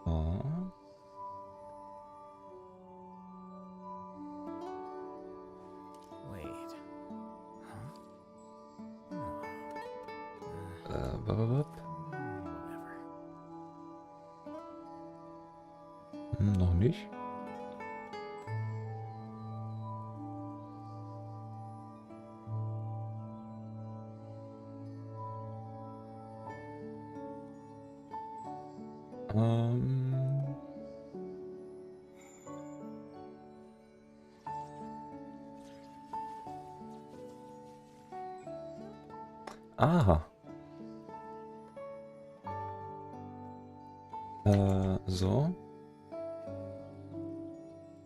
Oh. Wait. Huh? Whatever. Noch nicht. Aha. So.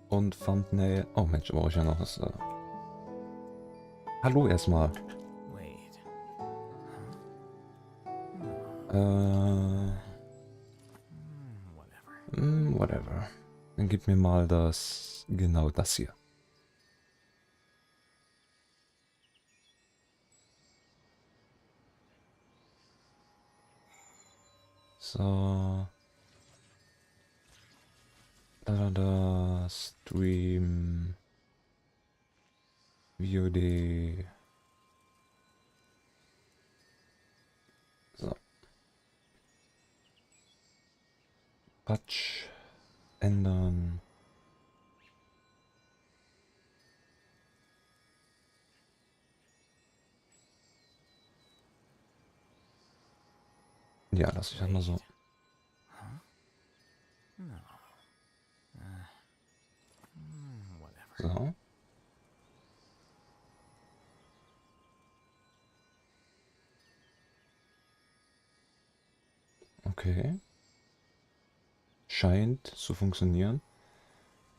Und Thumbnail. Oh Mensch, brauche ich ja noch was. Hallo erstmal. Wait. Whatever. Dann gib mir mal das. Genau das hier. So. Da. Stream. VOD. So. Patch. Ändern. Ja, lass ich einmal so. So. Okay. Scheint zu funktionieren.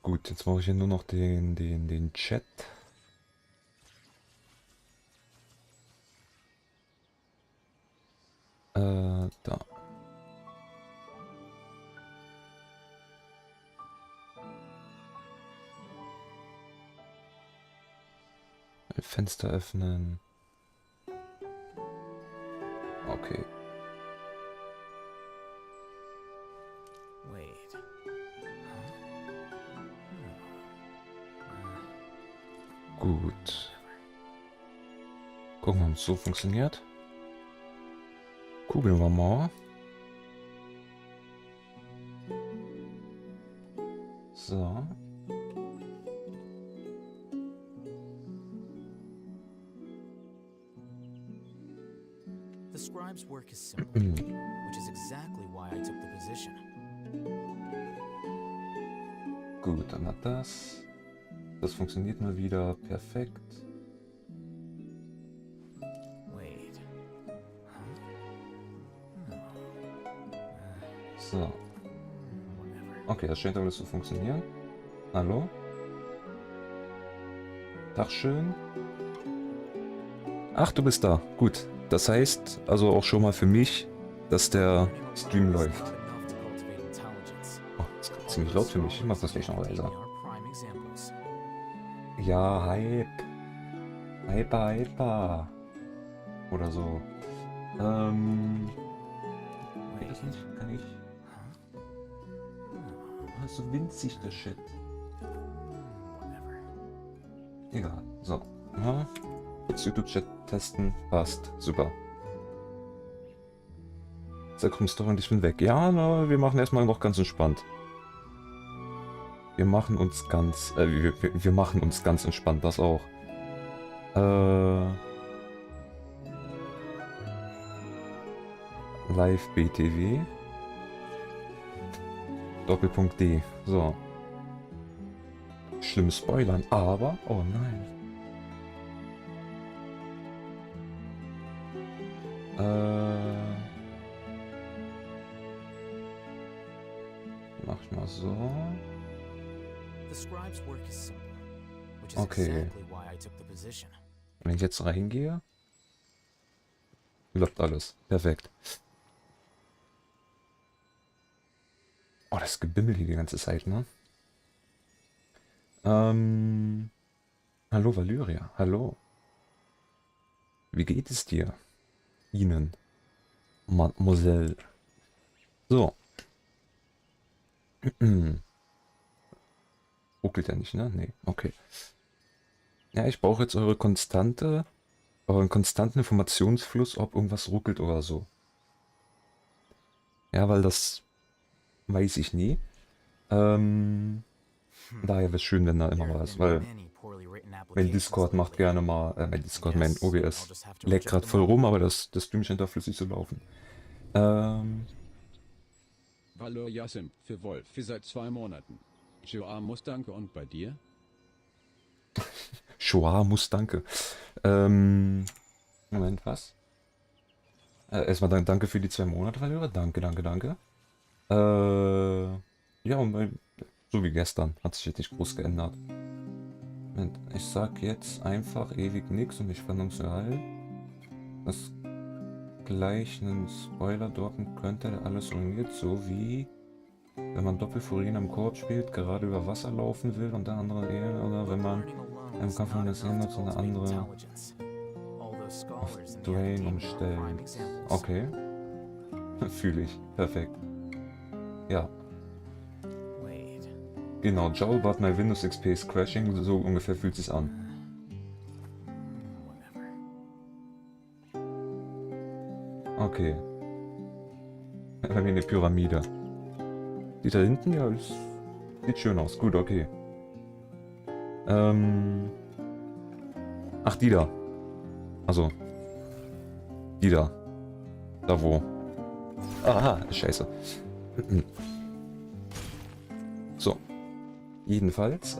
Gut, jetzt brauche ich hier nur noch den Chat. Da. Ein Fenster öffnen. Okay. Wait. Gut. Gucken wir, ob es so funktioniert. Kugeln wir mal. So. The scribe's work is simple, which is exactly why I took the position. Gut, dann hat das. Das funktioniert mal wieder perfekt. Wait. So. Okay, das scheint alles zu funktionieren. Hallo? Dachschön. Ach, du bist da. Gut. Das heißt also auch schon mal für mich, dass der Stream läuft. Oh, das ist ziemlich laut für mich. Ich mach das gleich noch leiser. Ja, Hype. Hyper. Oder so. Geht das nicht? Kann ich? Oh, ist so winzig, der Shit. Egal. So. Ja. Jetzt YouTube-Chat testen. Passt. Super. Da kommst du und ich bin weg. Ja, na, wir machen erstmal noch ganz entspannt. Wir machen uns ganz... wir machen uns ganz entspannt, das auch. Live BTW. Doppelpunkt D. So. Schlimm spoilern, aber... Oh nein. Mach ich mal so. Okay. Wenn ich jetzt reingehe, läuft alles. Perfekt. Oh, das Gebimmel hier die ganze Zeit, ne? Hallo Valyria, hallo. Wie geht es dir? Ihnen, Mademoiselle. So. Ruckelt ja nicht, ne? Nee, okay. Ja, ich brauche jetzt euren konstanten Informationsfluss, ob irgendwas ruckelt oder so. Ja, weil das weiß ich nie. Daher wäre es schön, wenn da immer There have was, been weil many poorly written mein applications Discord macht lately. gerne mal, mein Yes, I'll OBS just have to leckt reject gerade them voll all. rum, aber das Stream scheint da flüssig zu laufen. Ähm, Hallo Yasim, für Wolf, für seit 2 Monaten. Joa muss danke und bei dir? Shoah muss danke. Moment, was? Erstmal danke für die 2 Monate, Valera. Danke, danke, danke. Ja, und so wie gestern. Hat sich jetzt nicht groß geändert. Moment, ich sag jetzt einfach ewig nichts, um mich Spannung zu erhalten. Das gleich einen Spoiler droppen könnte, der alles ruiniert, so wie wenn man Doppelfurin am Koop spielt, gerade über Wasser laufen will und der andere eher, oder wenn man Learning alone im is Kampf um not das enough Jahrhundert to so eine cultivate andere intelligence. Although auf scholars in the Drain academia are umstellt. prime examples. Okay, fühle ich. Perfekt. Ja, Wait. genau. Joel, but my Windows XP is crashing. So ungefähr fühlt sich's an. Whatever. Okay. Bei mir eine Pyramide. Die da hinten, ja, sieht schön aus. Gut, okay. Ach, die da. Also, die da. Da wo. Aha, scheiße. So. Jedenfalls,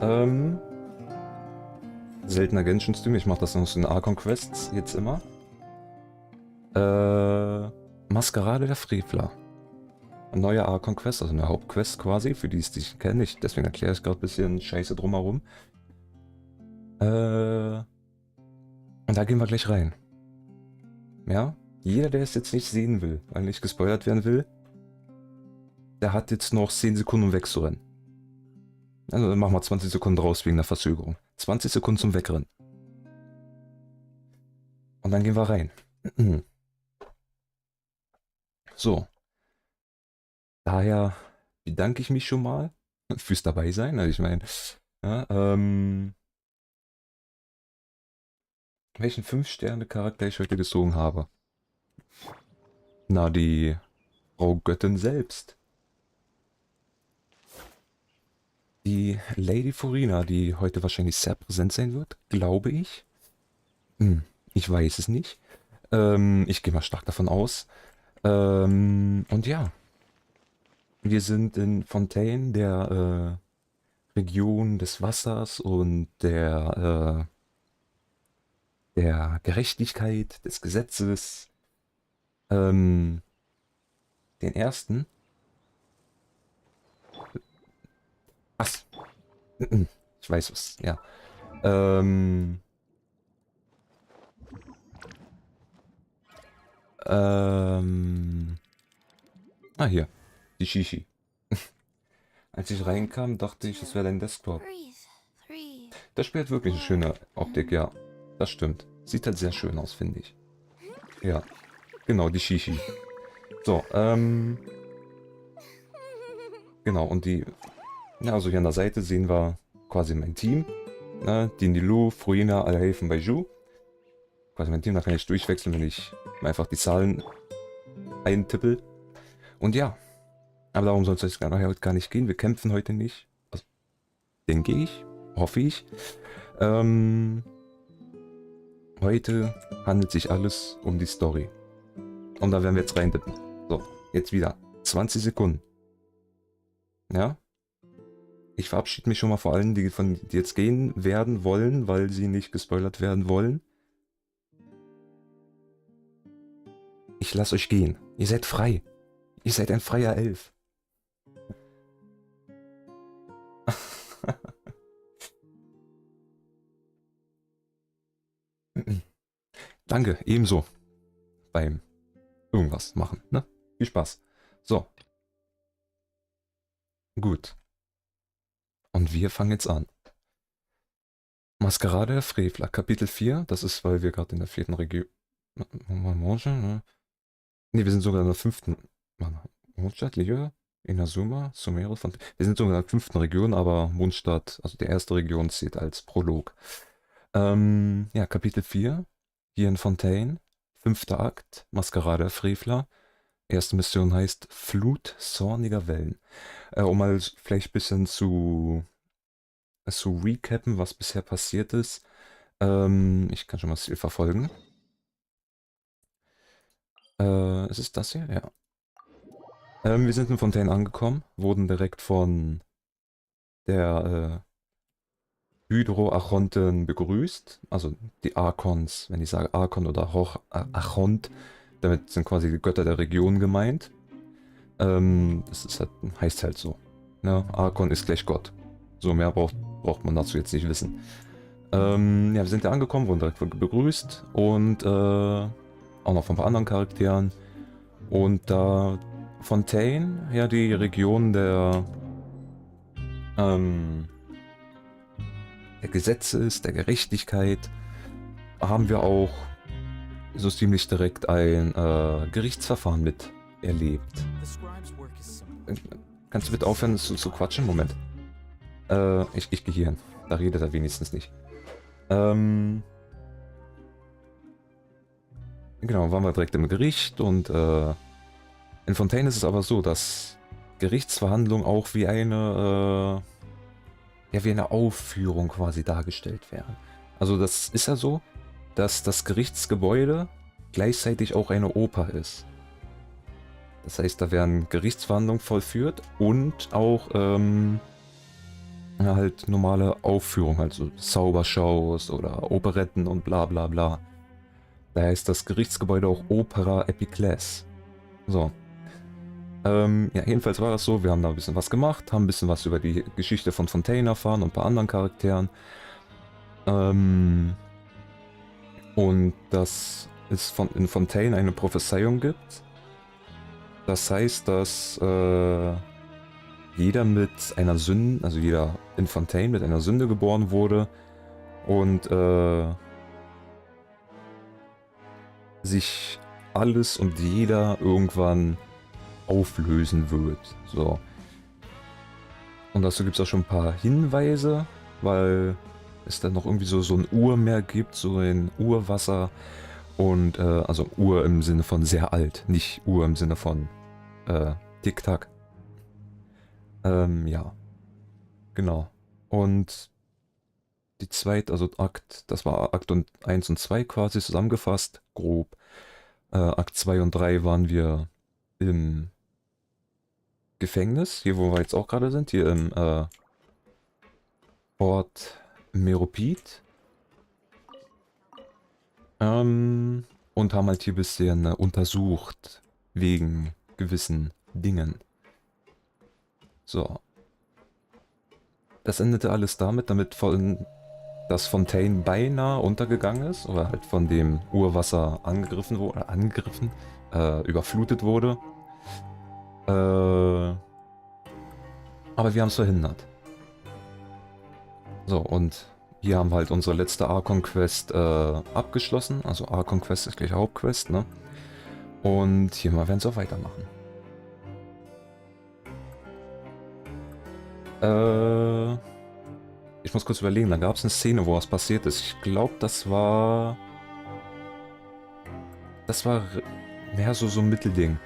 seltener Genshin-Stream. Ich mache das noch so in Archon-Quests jetzt immer. Maskerade der Frevler. Eine neue Archon-Quest, also eine Hauptquest quasi, für die es dich kennen. Deswegen erkläre ich gerade ein bisschen Scheiße drumherum. Und da gehen wir gleich rein. Ja? Jeder, der es jetzt nicht sehen will, weil nicht gespoilert werden will, der hat jetzt noch 10 Sekunden, um wegzurennen. Also dann machen wir 20 Sekunden raus wegen der Verzögerung. 20 Sekunden zum Wegrennen. Und dann gehen wir rein. So. Daher bedanke ich mich schon mal fürs Dabeisein. Also ich meine, ja, welchen 5-Sterne-Charakter ich heute gezogen habe. Na, die Frau Göttin selbst. Die Lady Furina, die heute wahrscheinlich sehr präsent sein wird, glaube ich. Ich weiß es nicht. Ich gehe mal stark davon aus. Und ja, wir sind in Fontaine, der Region des Wassers und der Gerechtigkeit, des Gesetzes. Den ersten. Was? Ich weiß was, ja. Hier. Die Shishi. Als ich reinkam, dachte ich, es wäre dein Desktop. Das Spiel hat wirklich eine schöne Optik, ja. Das stimmt. Sieht halt sehr schön aus, finde ich. Ja. Genau, die Shishi. So, genau, und die... Ja, also hier an der Seite sehen wir quasi mein Team. Ne? Dinilu, Fruina, alle helfen bei Ju. Quasi mein Team, da kann ich durchwechseln, wenn ich einfach die Zahlen eintippel. Und ja, aber darum soll es jetzt heute gar nicht gehen. Wir kämpfen heute nicht. Also, denke ich, hoffe ich. Heute handelt sich alles um die Story. Und da werden wir jetzt reindippen. So, jetzt wieder 20 Sekunden. Ja? Ich verabschiede mich schon mal vor allen, die jetzt gehen werden wollen, weil sie nicht gespoilert werden wollen. Ich lasse euch gehen. Ihr seid frei. Ihr seid ein freier Elf. Danke, ebenso. Beim irgendwas machen, ne? Viel Spaß. So. Gut. Und wir fangen jetzt an. Maskerade der Frevler, Kapitel 4. Das ist, weil wir gerade in der 4. Region... Ne, wir sind sogar in der 5. Monatliche. Inazuma, Sumeru, von. Wir sind so in der 5. Region, aber Mondstadt, also die erste Region, zählt als Prolog. Ja, Kapitel 4, hier in Fontaine, 5. Akt, Maskerade, Frevler. Erste Mission heißt Flut zorniger Wellen. Um mal vielleicht ein bisschen zu recappen, was bisher passiert ist. Ich kann schon mal das Ziel verfolgen. Ist es das hier? Ja. Wir sind in Fontaine angekommen, wurden direkt von der Hydroarchonten begrüßt. Also die Archons, wenn ich sage Archon oder Archont, damit sind quasi die Götter der Region gemeint. Das ist halt, heißt halt so. Ne? Archon ist gleich Gott. So mehr braucht man dazu jetzt nicht wissen. Ja, wir sind da angekommen, wurden direkt begrüßt und auch noch von ein paar anderen Charakteren. Und da Fontaine ja die Region der Gesetze ist, der Gerechtigkeit, haben wir auch so ziemlich direkt ein Gerichtsverfahren mit erlebt. The scribe's work is simple. Kannst du bitte aufhören zu quatschen? Moment. Ich gehe hier hin. Da redet er wenigstens nicht. Genau, waren wir direkt im Gericht und in Fontaine ist es aber so, dass Gerichtsverhandlungen auch wie eine Aufführung quasi dargestellt werden. Also das ist ja so, dass das Gerichtsgebäude gleichzeitig auch eine Oper ist. Das heißt, da werden Gerichtsverhandlungen vollführt und auch halt normale Aufführungen, halt so Zaubershows oder Operetten und bla bla bla. Da heißt das Gerichtsgebäude auch Opera Epiclese. So. Ja, jedenfalls war das so, wir haben da ein bisschen was gemacht, haben ein bisschen was über die Geschichte von Fontaine erfahren und ein paar anderen Charakteren. Und dass es in Fontaine eine Prophezeiung gibt. Das heißt, dass jeder mit einer Sünde, also jeder in Fontaine mit einer Sünde geboren wurde und sich alles und jeder irgendwann auflösen wird. So. Und dazu gibt es auch schon ein paar Hinweise, weil es dann noch irgendwie so ein Urmeer gibt, so ein Urwasser. Und also Ur im Sinne von sehr alt, nicht Uhr im Sinne von Tick-Tack. Ja, genau. Und die zweite, also Akt, das war Akt 1 und 2 quasi zusammengefasst, grob. Akt 2 und 3 waren wir im Gefängnis, hier wo wir jetzt auch gerade sind, hier im Ort Meropid. Und haben halt hier ein bisschen untersucht wegen gewissen Dingen. So. Das endete alles damit, dass Fontaine beinahe untergegangen ist oder halt von dem Urwasser angegriffen wurde, überflutet wurde. Aber wir haben es verhindert. So, und hier haben wir halt unsere letzte Archon-Quest abgeschlossen. Also Archon-Quest ist gleich Hauptquest, ne? Und hier mal werden sie auch weitermachen. Ich muss kurz überlegen, da gab es eine Szene, wo was passiert ist. Ich glaube, das war mehr so ein Mittelding.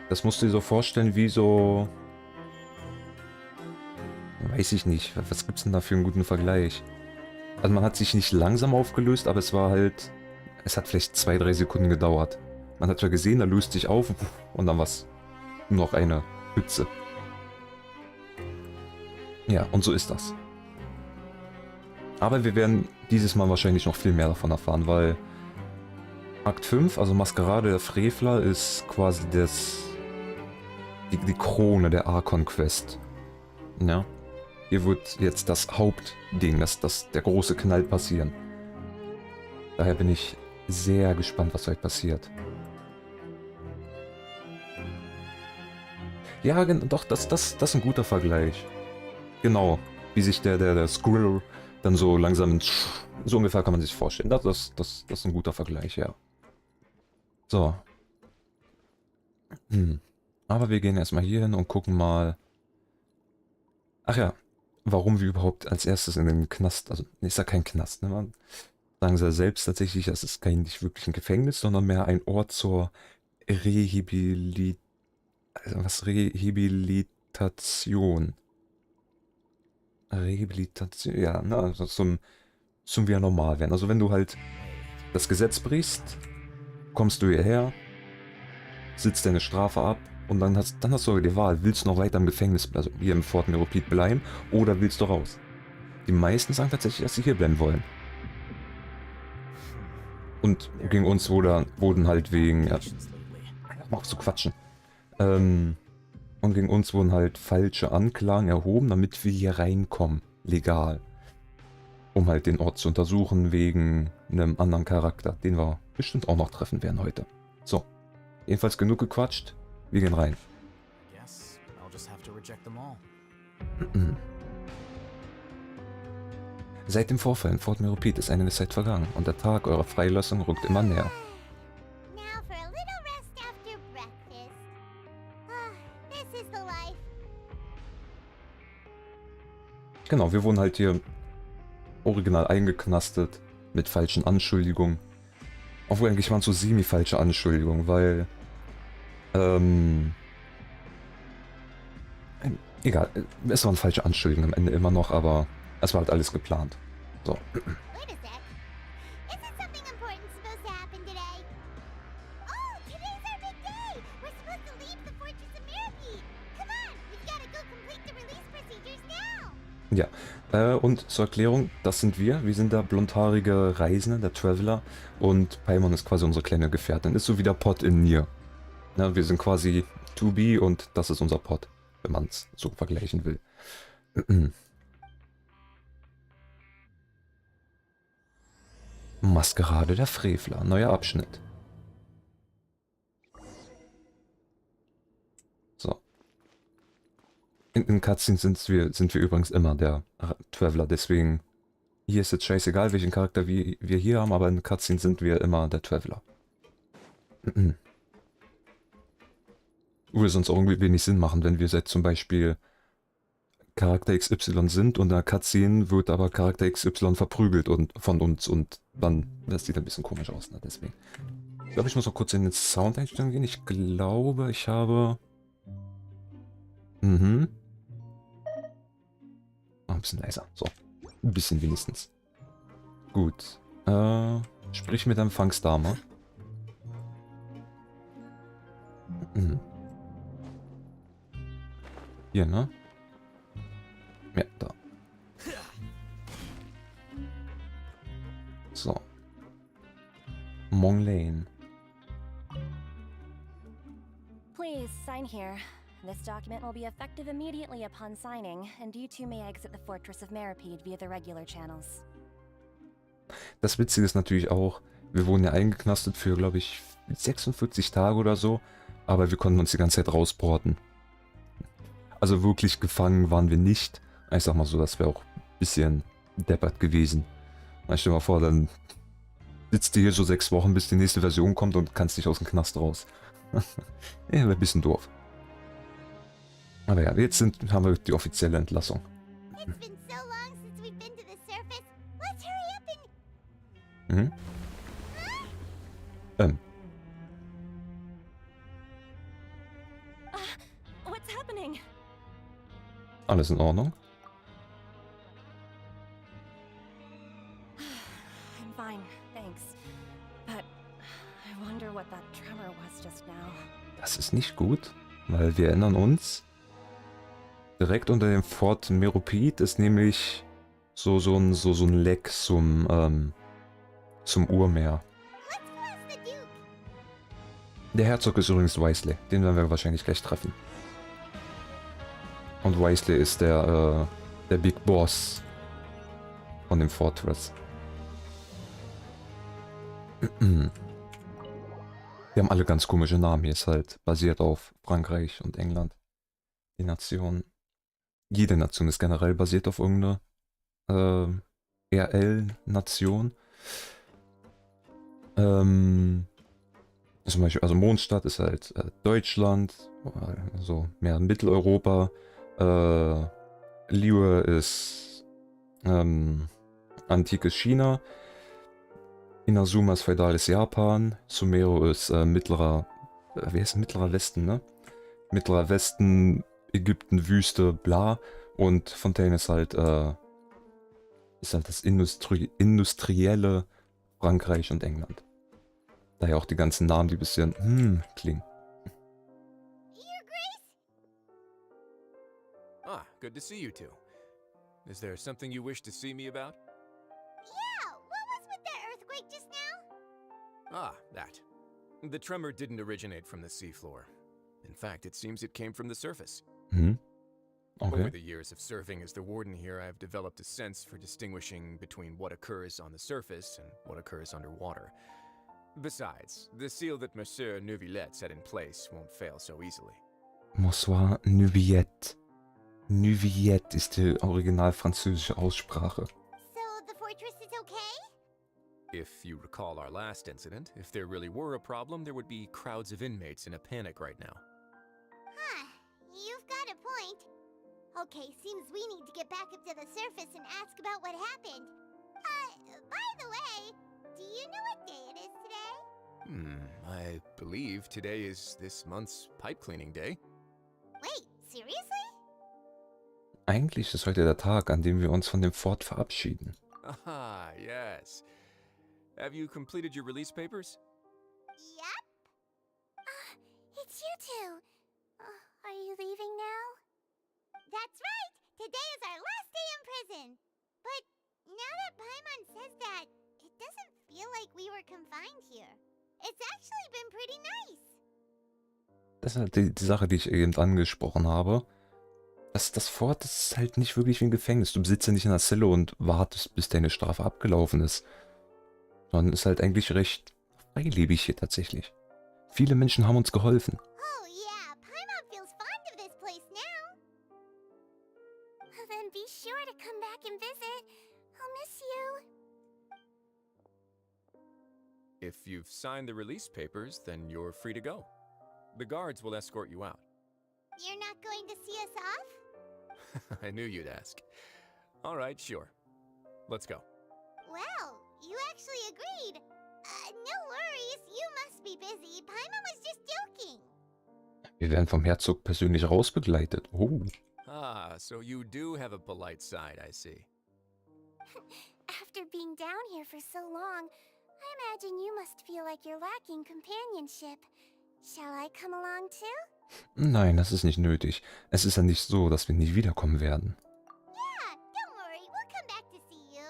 Das musst du dir so vorstellen wie so... Weiß ich nicht, was gibt's denn da für einen guten Vergleich? Also man hat sich nicht langsam aufgelöst, aber es war halt... Es hat vielleicht 2-3 Sekunden gedauert. Man hat ja gesehen, er löst sich auf und dann war es nur noch eine Pfütze. Ja, und so ist das. Aber wir werden dieses Mal wahrscheinlich noch viel mehr davon erfahren, weil Akt 5, also Maskerade der Frevler, ist quasi die Krone der Archon-Quest. Ja. Hier wird jetzt das Hauptding, der große Knall passieren. Daher bin ich sehr gespannt, was heute passiert. Ja, doch, das ist ein guter Vergleich. Genau, wie sich der Squirrel dann so langsam, so ungefähr kann man sich vorstellen. Das ist ein guter Vergleich, ja. So. Aber wir gehen erstmal hier hin und gucken mal. Ach ja, warum wir überhaupt als erstes in den Knast, also ist ja kein Knast, ne? Sagen sie ja selbst tatsächlich, das ist kein nicht wirklich ein Gefängnis, sondern mehr ein Ort zur Rehabilit Rehabilitation. Rehabilitation, ja, ne, also zum wieder normal werden. Also wenn du halt das Gesetz brichst, kommst du hierher, sitzt deine Strafe ab und dann hast du die Wahl, willst du noch weiter im Gefängnis, also hier im Fort Meropid bleiben oder willst du raus? Die meisten sagen tatsächlich, dass sie hier bleiben wollen. Und gegen uns wurden halt wegen, ja, Patience lately. mach auf zu quatschen. Und gegen uns wurden halt falsche Anklagen erhoben, damit wir hier reinkommen, legal. Um halt den Ort zu untersuchen wegen einem anderen Charakter, den wir bestimmt auch noch treffen werden heute. So, jedenfalls genug gequatscht, wir gehen rein. I guess I'll just have to reject them all. Seit dem Vorfall in Fort Meropid ist einige Zeit vergangen und der Tag eurer Freilassung rückt immer näher. Now for a little rest after breakfast. This is the life. Genau, wir wurden halt hier original eingeknastet mit falschen Anschuldigungen. Obwohl eigentlich waren es so semi-falsche Anschuldigungen, weil egal, es waren falsche Anschuldigungen am Ende immer noch, aber es war halt alles geplant. So. Wait a sec. Isn't something important supposed to happen today? Oh, today's our big day! We're supposed to leave the fortress of Mirapede! Come on, we've gotta go complete the release procedures now! Ja, und zur Erklärung, das sind wir. Wir sind der blondhaarige Reisende, der Traveler. Und Paimon ist quasi unsere kleine Gefährtin. Ist so wie der Pod in Nier. Ja, wir sind quasi 2B und das ist unser Pod, wenn man es so vergleichen will. Maskerade der Frevler, neuer Abschnitt. So. In Cutscenes sind wir übrigens immer der Traveler, deswegen hier ist jetzt scheißegal, welchen Charakter wir hier haben, aber in Cutscenes sind wir immer der Traveler. Würde sonst auch irgendwie wenig Sinn machen, wenn wir jetzt zum Beispiel Charakter XY sind und in der Cutscene wird aber Charakter XY verprügelt und von uns und dann, das sieht ein bisschen komisch aus, ne? Deswegen. Ich glaube, ich muss noch kurz in den Sound-Einstellungen gehen. Ich glaube, ich habe... Ein bisschen leiser. So. Ein bisschen wenigstens. Gut. Sprich mit der Empfangsdame. Hier, ne? Ja, da. So. Mong Lane. Please, sign here. This document will be effective immediately upon signing, and you two may exit the Fortress of Meropide via the regular channels. Das Witzige ist natürlich auch, wir wurden ja eingeknastet für, glaube ich, 46 Tage oder so, aber wir konnten uns die ganze Zeit rausporten. Also wirklich gefangen waren wir nicht. Ich sag mal so, das wäre auch ein bisschen deppert gewesen. Ich stell dir mal vor, dann sitzt du hier so 6 Wochen, bis die nächste Version kommt und kannst nicht aus dem Knast raus. Ja, wäre ein bisschen doof. Aber ja, jetzt haben wir die offizielle Entlassung. It's been so long since we've been to the surface. Let's hurry up and... What's happening? Alles in Ordnung? I'm fine, thanks. But I wonder what that tremor was just now. Das ist nicht gut, weil wir erinnern uns, direkt unter dem Fort Meropid ist nämlich so ein Leck zum Urmeer. Let's go ask the Duke. Der Herzog ist übrigens Weasley, den werden wir wahrscheinlich gleich treffen. Und Weasley ist der Big Boss von dem Fortress. Die haben alle ganz komische Namen. Hier ist halt basiert auf Frankreich und England. Die Nation. Jede Nation ist generell basiert auf irgendeine RL-Nation. Zum Beispiel, also Mondstadt ist halt Deutschland, so mehr Mitteleuropa. Liyue ist antikes China. Inazuma ist feudales Japan. Sumeru ist mittlerer, wie heißt mittlerer Westen, ne? Mittlerer Westen, Ägypten, Wüste, bla. Und Fontaine ist halt das industrielle Frankreich und England. Daher auch die ganzen Namen, die ein bisschen klingen. Your Grace? Ah, good to see you two. Is there something you wish to see me about? Yeah, what was with that earthquake just now? Ah, that. The tremor didn't originate from the seafloor. In fact, it seems it came from the surface. Mhm. Over Okay. the years of serving as the warden here, I've developed a sense for distinguishing between what occurs on the surface and what occurs underwater. Besides, the seal that Monsieur Neuvillette set in place won't fail so easily. Bonsoir, Neuvillette. Neuvillette ist die original französische Aussprache. So the fortress is okay? If you recall our last incident, if there really were a problem, there would be crowds of inmates in a panic right now. Huh, you've got a point. Okay, seems we need to get back up to the surface and ask about what happened. By the way, do you know what day it is today? I believe today is this month's pipe cleaning day. Wait, seriously? Eigentlich ist heute der Tag, an dem wir uns von dem Fort verabschieden. Ah, yes. Have you completed your release papers? Yep. It's you two. Are you leaving now? That's right. Today is our last day in prison. But now that Paimon says that, it doesn't feel like we were confined here. It's actually been pretty nice. Das ist halt die Sache, die ich eben angesprochen habe. Das Fort ist halt nicht wirklich wie ein Gefängnis. Du sitzt ja nicht in der Zelle und wartest, bis deine Strafe abgelaufen ist. Sondern ist halt eigentlich recht freilebig hier tatsächlich. Viele Menschen haben uns geholfen. Oh yeah, Paimon feels fond of this place now. Then be sure to come back and visit. I'll miss you. If you've signed the release papers, then you're free to go. The guards will escort you out. You're not going to see us off? I knew you'd ask. All right, sure. Let's go. Well, you actually agreed. No worries, you must be busy. Paimon was just joking. Wir werden vom Herzog persönlich rausbegleitet. Oh. Ah, so you do have a polite side, I see. After being down here for so long, I imagine you must feel like you're lacking companionship. Shall I come along too? Nein, das ist nicht nötig. Es ist ja nicht so, dass wir nie wiederkommen werden. Yeah, don't worry, we'll come back to see you.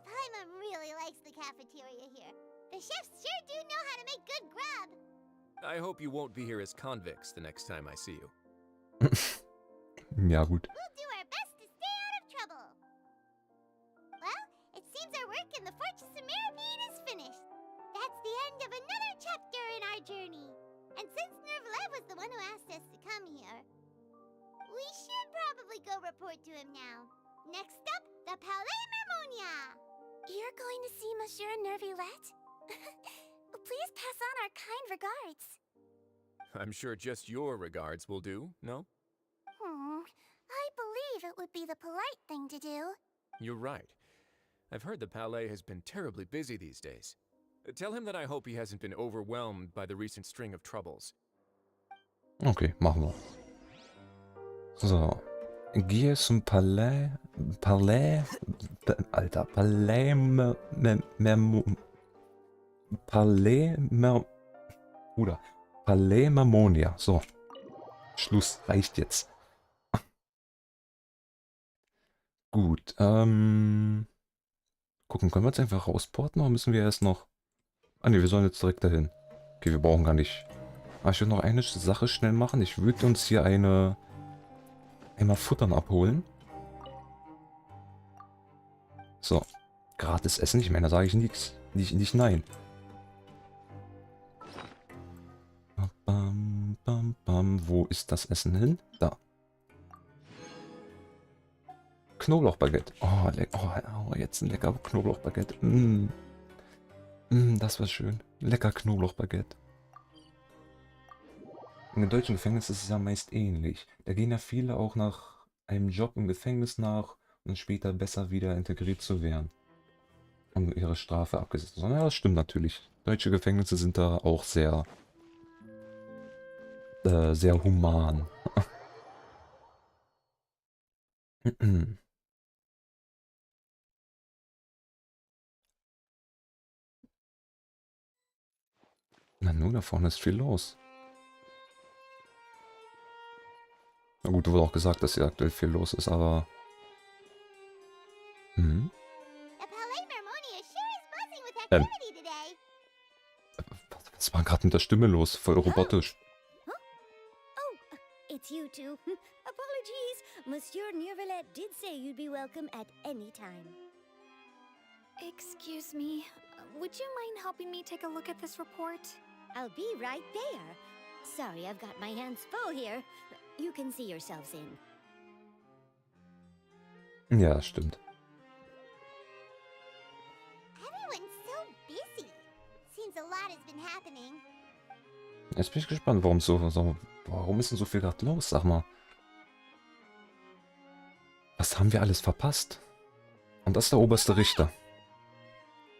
Paimon really likes the cafeteria here. The chefs sure do know how to make good grub. I hope you won't be here as convicts the next time I see you. Ja, gut. We'll do our best to stay out of trouble. Well, it seems our work in the Fortress of Mirapede is finished. That's the end of another chapter in our journey. And since Neuvillette was the one who asked us to come here, we should probably go report to him now. Next up, the Palais Mermonia. You're going to see Monsieur Neuvillette? Please pass on our kind regards. I'm sure just your regards will do, no? I believe it would be the polite thing to do. You're right. I've heard the Palais has been terribly busy these days. Tell him that I hope he hasn't been overwhelmed by the recent string of troubles. Okay, machen wir. So. Gehe zum Palais. Alter, Palais Mermonia. So. Schluss, reicht jetzt. Gut, gucken, können wir jetzt einfach rausporten oder müssen wir erst noch... Ah ne, wir sollen jetzt direkt dahin. Okay, wir brauchen gar nicht... Aber ich würde noch eine Sache schnell machen. Ich würde uns hier einmal Futtern abholen. So, gratis Essen, ich meine, da sage ich nichts. Nicht nein. Wo ist das Essen hin? Da. Knoblauchbaguette. Oh, oh, jetzt ein lecker Knoblauchbaguette. Das war schön. Lecker Knoblauchbaguette. In den deutschen Gefängnissen ist es ja meist ähnlich. Da gehen ja viele auch nach einem Job im Gefängnis nach, um später besser wieder integriert zu werden, um ihre Strafe abgesetzt zu haben. Ja, das stimmt natürlich. Deutsche Gefängnisse sind da auch sehr human. Na nun, da vorne ist viel los. Na gut, wurde auch gesagt, dass hier aktuell viel los ist, aber... Hm? The Palais Mermonia sure is buzzing with Ähm, activity today. was war gerade mit der Stimme los? Voll robotisch. It's you two. Apologies. Monsieur Neuvillette did say you'd be welcome at any time. Excuse me, would you mind helping me take a look at this report? I'll be right there. Sorry, I've got my hands full here. You can see yourselves in. Ja, stimmt. Everyone's so busy. Seems a lot has been happening. Jetzt bin ich gespannt, warum warum ist denn so viel gerade los, sag mal. Was haben wir alles verpasst? Und das ist der oberste Richter.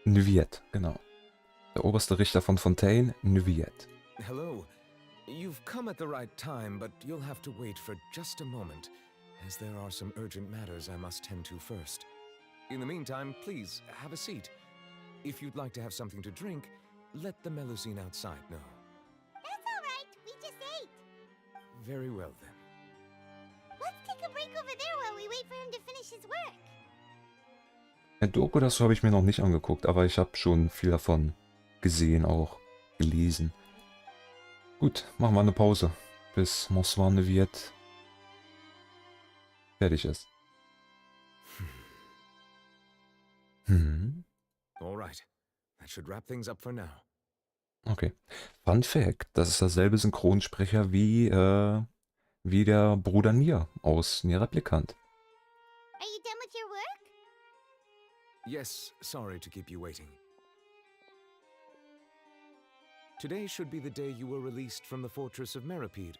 Neuvillette, genau. Der oberste Richter von Fontaine, Neuvillette. Hello. You've come at the right time, but you'll have to wait for just a moment, as there are some urgent matters I must tend to first. In the meantime, please, have a seat. If you'd like to have something to drink, let the Melusine outside know. That's all right. We just ate. Very well, then. Let's take a break over there while we wait for him to finish his work. Doku, das habe ich mir noch nicht angeguckt, aber ich habe schon viel davon gesehen, auch gelesen. Gut, machen wir eine Pause, bis Monsieur Neuvillette fertig ist. All right. That should wrap things up for now. Okay. Fun Fact, das ist derselbe Synchronsprecher wie der Bruder Nier aus Nier Replicant. Are you done with your work? Yes, sorry to keep you waiting. Today should be the day you were released from the fortress of Meripede,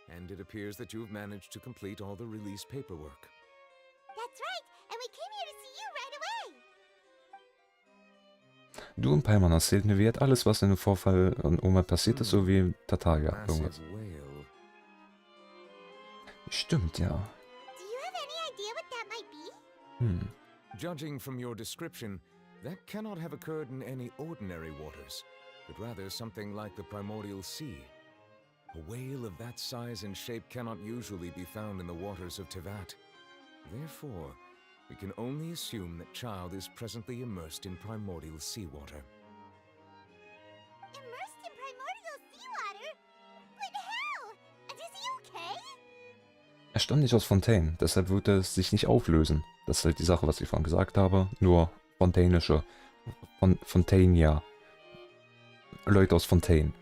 and it appears that you have managed to complete all the release paperwork. That's right, and we came here to see you right away. Du und Paimon erzählt Neuvillette alles, was in dem Vorfall und Oma passiert ist, so wie Tatalia. Irgendwas. Massive whale. Stimmt, ja. Do you have any idea what that might be? Judging from your description, that cannot have occurred in any ordinary waters, but rather something like the primordial sea. A whale of that size and shape cannot usually be found in the waters of Tevat. Therefore, we can only assume that Child is presently immersed in primordial seawater. Immersed in primordial seawater? But how? And is he okay? Er stammt nicht aus Fontaine, deshalb wird es sich nicht auflösen. Das ist halt die Sache, was ich vorhin gesagt habe. Nur fontainische, Fontainia, Leute aus Fontaine,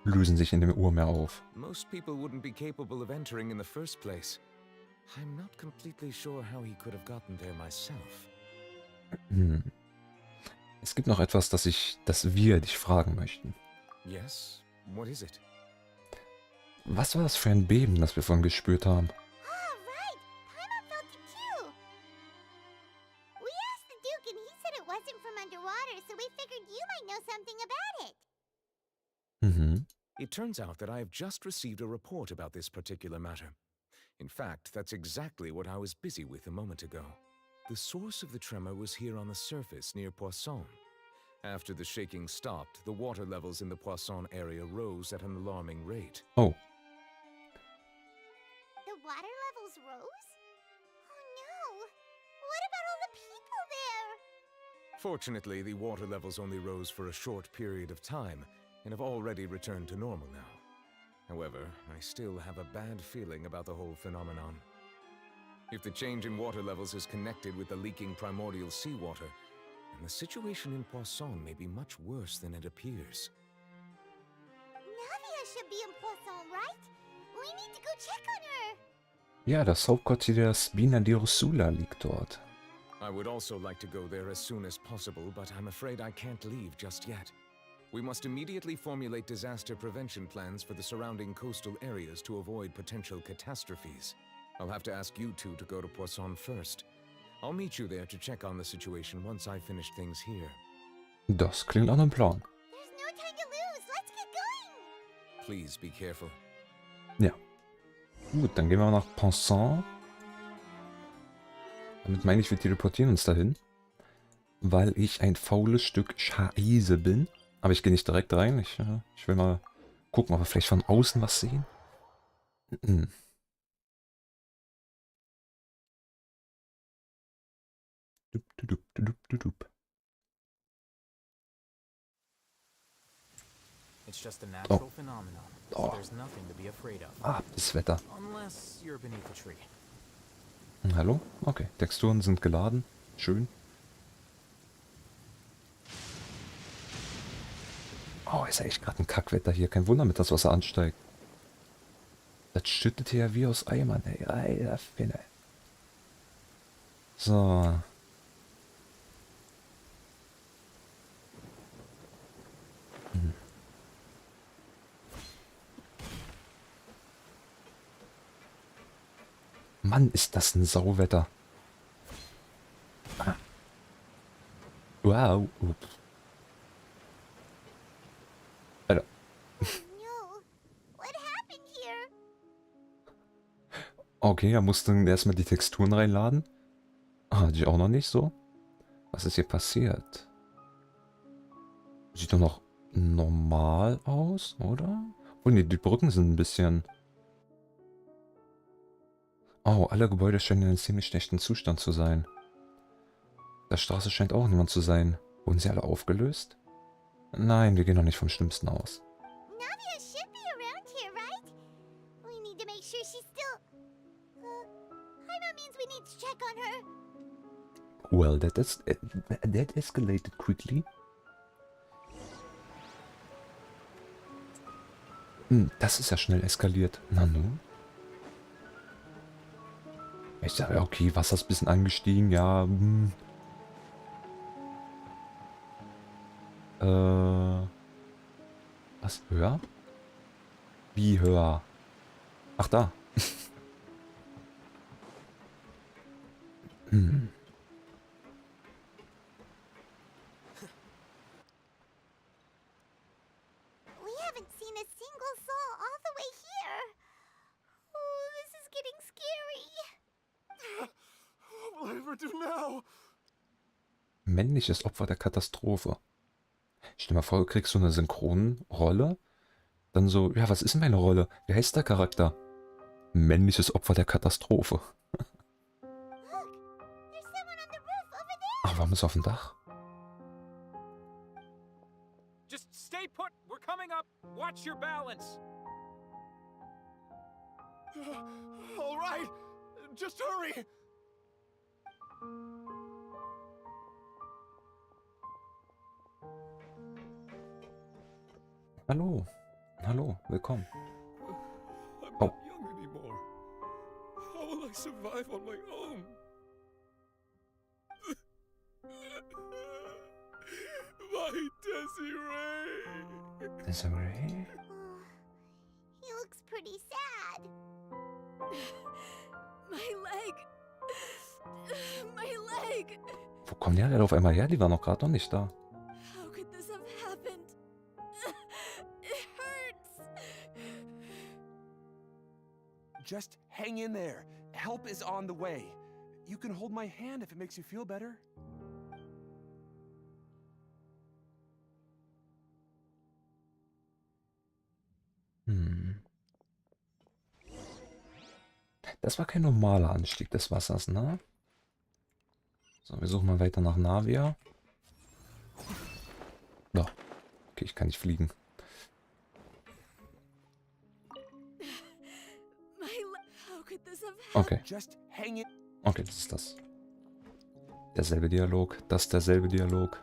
lösen sich in dem Urmeer auf. Most people wouldn't be capable of entering in the first place. I'm not completely sure how he could have gotten there myself. Es gibt noch etwas, das wir dich fragen möchten. Yes? What is it? Was war das für ein Beben, das wir vorhin gespürt haben? Ah, right. Paimon felt it too. We asked the Duke and he said it wasn't from underwater, so we figured you might know something about it. It turns out that I have just received a report about this particular matter. In fact, that's exactly what I was busy with a moment ago. The source of the tremor was here on the surface near Poisson. After the shaking stopped, the water levels in the Poisson area rose at an alarming rate. Oh, The water levels rose? Oh no. What about all the people there? Fortunately, the water levels only rose for a short period of time and have already returned to normal now. However, I still have a bad feeling about the whole phenomenon. If the change in water levels is connected with the leaking primordial seawater, then the situation in Poisson may be much worse than it appears. Navia should be in Poisson, right? We need to go check on her. ja, das Hauptquartier der Spina di Ursula liegt dort. I would also like to go there as soon as possible, but I'm afraid I can't leave just yet. We must immediately formulate disaster prevention plans for the surrounding coastal areas to avoid potential catastrophes. I'll have to ask you two to go to Poisson first. I'll meet you there to check on the situation once I finish things here. Das klingt nach einem Plan. There's no time to lose. Let's get going. Please be careful. Ja. Gut, dann gehen wir nach Poisson. Damit meine ich, wir teleportieren uns dahin. Weil ich ein faules Stück Scheiße bin. Aber ich gehe nicht direkt rein. Ich will mal gucken, ob wir vielleicht von außen was sehen. Dup, dup, dup, dup, dup. It's just a natural phenomenon. So Oh. there's nothing to be afraid of. Ah, das Wetter. Unless you're beneath a tree. Hallo? Okay, Texturen sind geladen. Schön. Oh, ist ja echt gerade ein Kackwetter hier. Kein Wunder, mit das Wasser ansteigt. Das schüttet hier ja wie aus Eimern, ey. Alter Finne. So. Mann, ist das ein Sauwetter. Ah. Wow. Ups. Alter. No. What happened here? Okay, er musste erstmal die Texturen reinladen. Ah, hatte ich auch noch nicht so. Was ist hier passiert? Sieht doch noch normal aus, oder? Oh ne, die Brücken sind ein bisschen... Oh, alle Gebäude scheinen in einem ziemlich schlechten Zustand zu sein. Der Straße scheint auch niemand zu sein. Wurden sie alle aufgelöst? Nein, wir gehen noch nicht vom Schlimmsten aus. Navia should be around here, right? We need to make sure she's still... Jaime means we need to check on her. Well, that escalated quickly. Das ist ja schnell eskaliert. Na nun. Ich sage, okay, Wasser ist ein bisschen angestiegen, ja. Was? Höher? Wie höher? Ach, da. We haven't seen a single soul all the way here. Oh, this is getting scary. What will I ever do now? Männliches Opfer der Katastrophe. Stell dir mal vor, du kriegst so eine Synchronrolle. Dann so, ja, was ist denn meine Rolle? Wie heißt der Charakter? Männliches Opfer der Katastrophe. Look, there's someone on the roof over there. Ach, warum ist er auf dem Dach? Just stay put. We're coming up. Watch your balance. All right. Just hurry. Hallo. Hallo, willkommen. I'm Oh. not young anymore. How will I survive on my own? My Desiree. Desiree? He looks pretty sad. My leg. My leg. Wo kommen die alle auf einmal her? Die waren noch gerade noch nicht da. How could this have happened? It hurts. Just hang in there. Help is on the way. You can hold my hand if it makes you feel better. Das war kein normaler Anstieg des Wassers, ne? So, wir suchen mal weiter nach Navia. Ja. Okay, ich kann nicht fliegen. My leg. How could this have happened? Okay, Just hang in. okay, das ist das. Derselbe Dialog, das ist derselbe Dialog.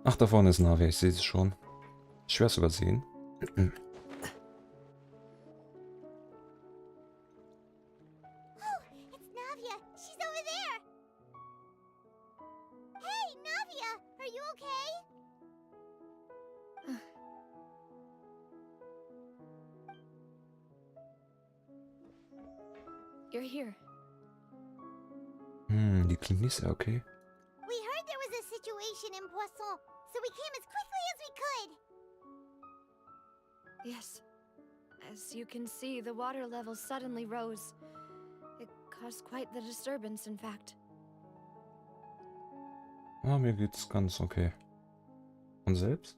Ach, da vorne ist Navia, ich sehe es schon. Schwer zu übersehen. Oh, it's Navia Navia! She's over there! Hey, Navia! Are you okay? You're here. Die klingt nicht sehr okay. We heard there was a situation in Poisson, so we came as quickly as we could. Yes. As you can see, the water level suddenly rose. It caused quite the disturbance, in fact. Ah, mir geht's ganz okay. Und selbst?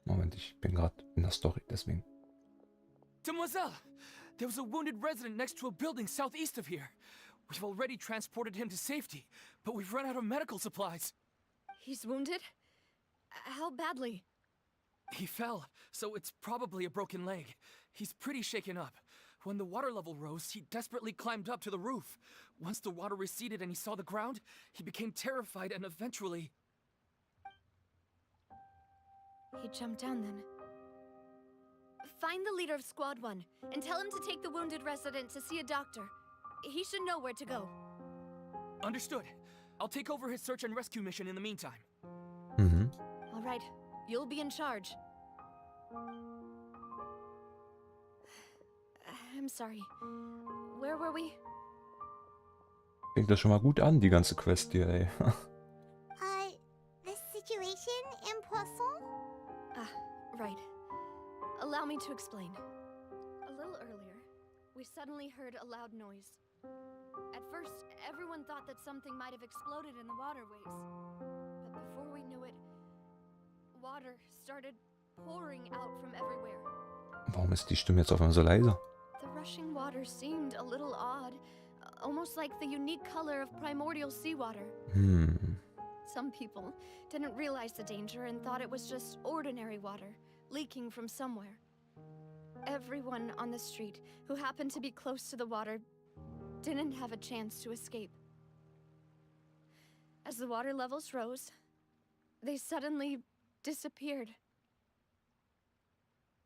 Moment, ich bin gerade in der Story, deswegen. Demoiselle! There was a wounded resident next to a building southeast of here. We've already transported him to safety, but we've run out of medical supplies. He's wounded? How badly? He fell, so it's probably a broken leg. He's pretty shaken up. When the water level rose, he desperately climbed up to the roof. Once the water receded and he saw the ground, he became terrified and eventually... He jumped down then. Find the leader of Squad 1 and tell him to take the wounded resident to see a doctor. He should know where to go. Understood. I'll take over his search and rescue mission in the meantime. Mhm. All right, you'll be in charge. I'm sorry. Where were we? Fängt das schon mal gut an, die ganze Quest hier, ey. The situation in Poisson? Right. Allow me to explain. A little earlier, we suddenly heard a loud noise. At first, everyone thought that something might have exploded in the waterways. But before we knew it, water started pouring out from everywhere. Warum ist die Stimme jetzt auf einmal so leise? The rushing water seemed a little odd, almost like the unique color of primordial seawater. Some people didn't realize the danger and thought it was just ordinary water, leaking from somewhere. Everyone on the street who happened to be close to the water didn't have a chance to escape. As the water levels rose, they suddenly disappeared.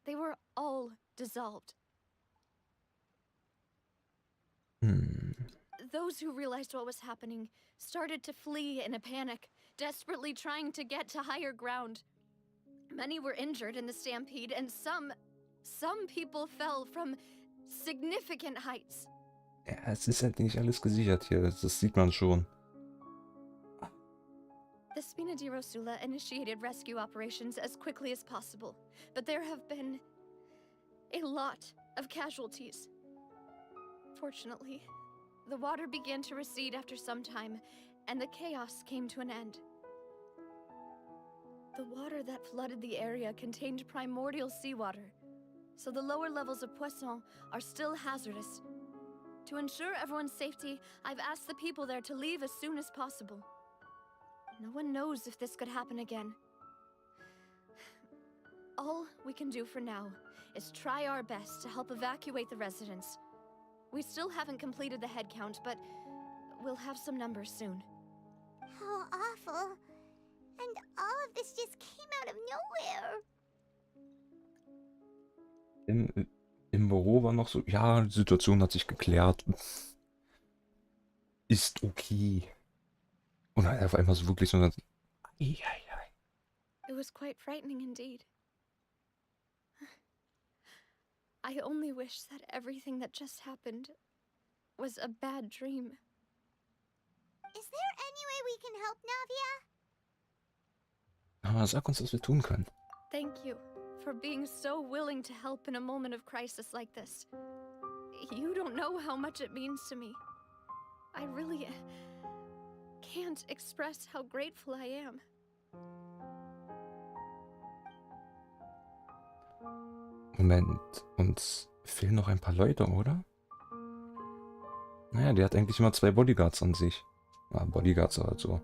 They were all dissolved. Those who realized what was happening started to flee in a panic, desperately trying to get to higher ground. Many were injured in the stampede, and some people fell from significant heights. Ja, es ist halt nicht alles gesichert hier, das sieht man schon. The Spina di Rosula initiated rescue operations as quickly as possible, but there have been a lot of casualties. Fortunately, the water began to recede after some time, and the chaos came to an end. The water that flooded the area contained primordial seawater, so the lower levels of Poisson are still hazardous. To ensure everyone's safety, I've asked the people there to leave as soon as possible. No one knows if this could happen again. All we can do for now is try our best to help evacuate the residents. We still haven't completed the head count, but we'll have some numbers soon. How awful. And all of this just came out of nowhere. Im Büro war noch so, ja, die Situation hat sich geklärt. Ist okay. Und dann auf einmal so wirklich so ein... It was quite frightening indeed. I only wish that everything that just happened was a bad dream. Is there any way we can help, Navia? Aber sag uns, was wir tun können. Thank you for being so willing to help in a moment of crisis like this. You don't know how much it means to me. I really can't express how grateful I am. Moment, uns fehlen noch ein paar Leute, oder? Naja, die hat eigentlich immer 2 Bodyguards an sich. Bodyguards oder so.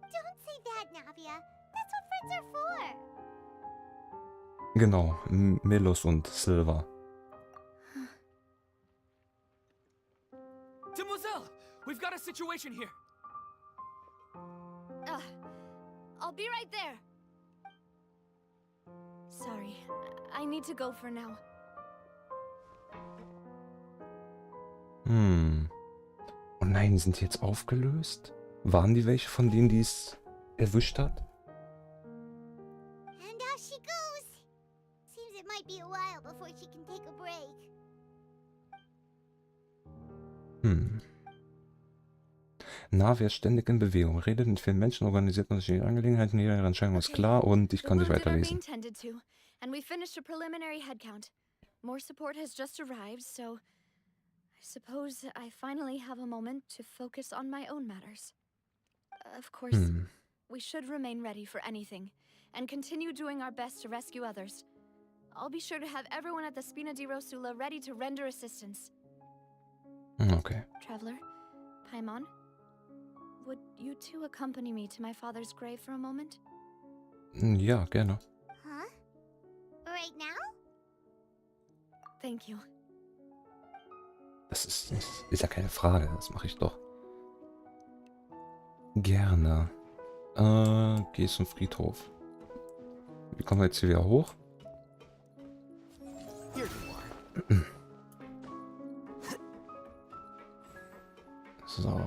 Don't say that, Navia. That's what friends are for. Genau, Melos und Silva. Demoiselle! We've got a situation here! I'll be right there. Sorry, I need to go for now. Hm. Oh nein, die sind jetzt aufgelöst? Waren die welche von denen, die es erwischt hat? And off she goes. Seems it might be a while before she can take a break. Hm. Navi ist ständig in Bewegung, redet mit vielen Menschen, organisiert unterschiedliche Angelegenheiten, jede Entscheidung ist klar und ich The kann nicht wounded are weiterlesen. being tended to, and we finished a preliminary head count. More support has just arrived, so I suppose I finally have a moment to focus on my own matters. Of course, Hm. we should remain ready for anything and continue doing our best to rescue others. I'll be sure to have everyone at the Spina di Rosula ready to render assistance. Okay. Traveler, Paimon, would you two accompany me to my father's grave for a moment? Ja, gerne. Huh? Right now? Thank you. Das ist ja keine Frage, das mache ich doch. Gerne. Geh zum Friedhof. Wie kommen wir jetzt hier wieder hoch? Here you are. So.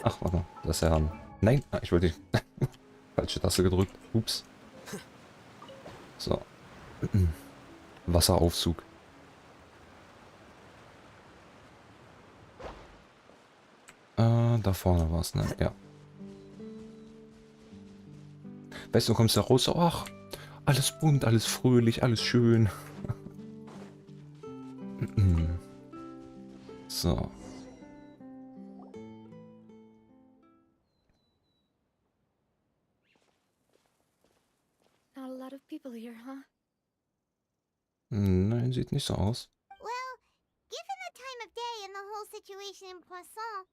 Ach, warte. Das ist ja ein... Nein, ich wollte die falsche Taste gedrückt. Ups. So. Wasseraufzug. Da vorne war es, ne? Ja. Weißt du, kommst da raus, so, ach, alles bunt, alles fröhlich, alles schön. So. Not a lot of people here, huh? Nein, sieht nicht so aus. Well, given the time of day and the whole situation in Poisson,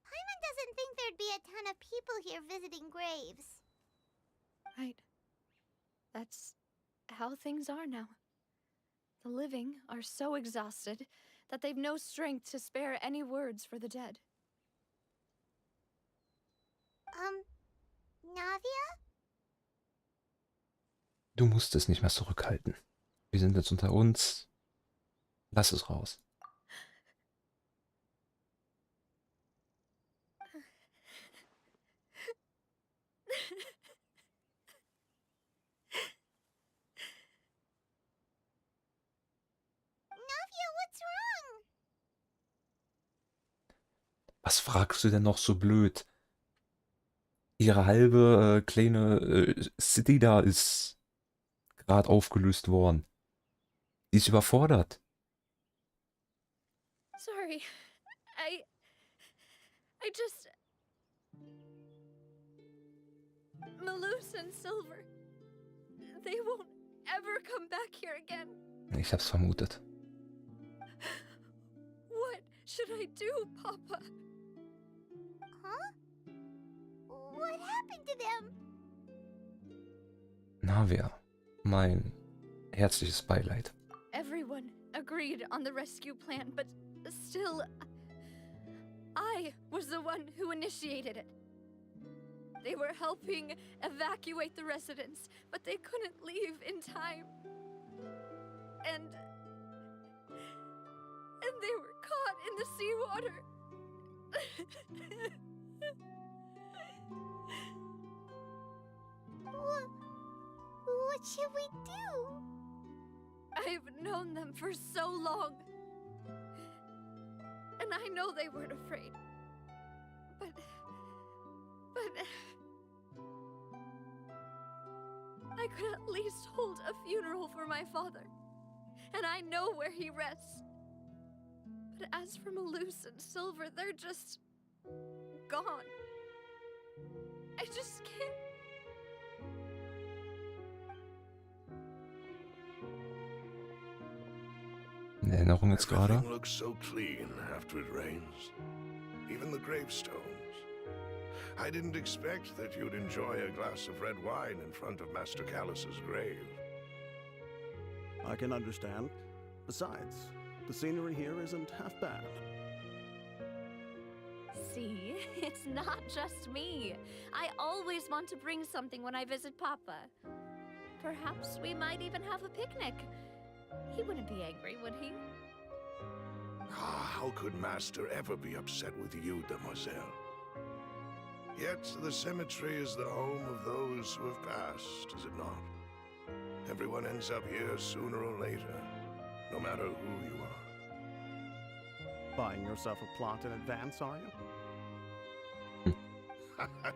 Paimon doesn't think there'd be a ton of people here visiting graves. Right. That's how things are now. The living are so exhausted that they've no strength to spare any words for the dead. Navia? Du musst es nicht mehr zurückhalten. Wir sind jetzt unter uns. Lass es raus. Navia, what's wrong? Was fragst du denn noch so blöd? Ihre halbe kleine City da ist gerade aufgelöst worden. Die ist überfordert. Sorry. I just... Malus and Silver. They won't ever come back here again. Ich hab's vermutet. What should I do, Papa? Huh? What happened to them? Navia, mein herzliches Beileid. Everyone agreed on the rescue plan, but still, I was the one who initiated it. They were helping evacuate the residents, but they couldn't leave in time. And they were caught in the seawater. What should we do? I've known them for so long. And I know they weren't afraid. But I could at least hold a funeral for my father. And I know where he rests. But as for Malus and Silver, they're just gone. I just can't. In Erinnerung jetzt gerade. Everything looks so clean after it rains. Even the gravestones. I didn't expect that you'd enjoy a glass of red wine in front of Master Callus's grave. I can understand. Besides, the scenery here isn't half bad. See, it's not just me. I always want to bring something when I visit Papa. Perhaps we might even have a picnic. He wouldn't be angry, would he? How could Master ever be upset with you, Demoiselle? Yet the cemetery is the home of those who have passed, is it not? Everyone ends up here sooner or later, no matter who you are. Buying yourself a plot in advance, are you?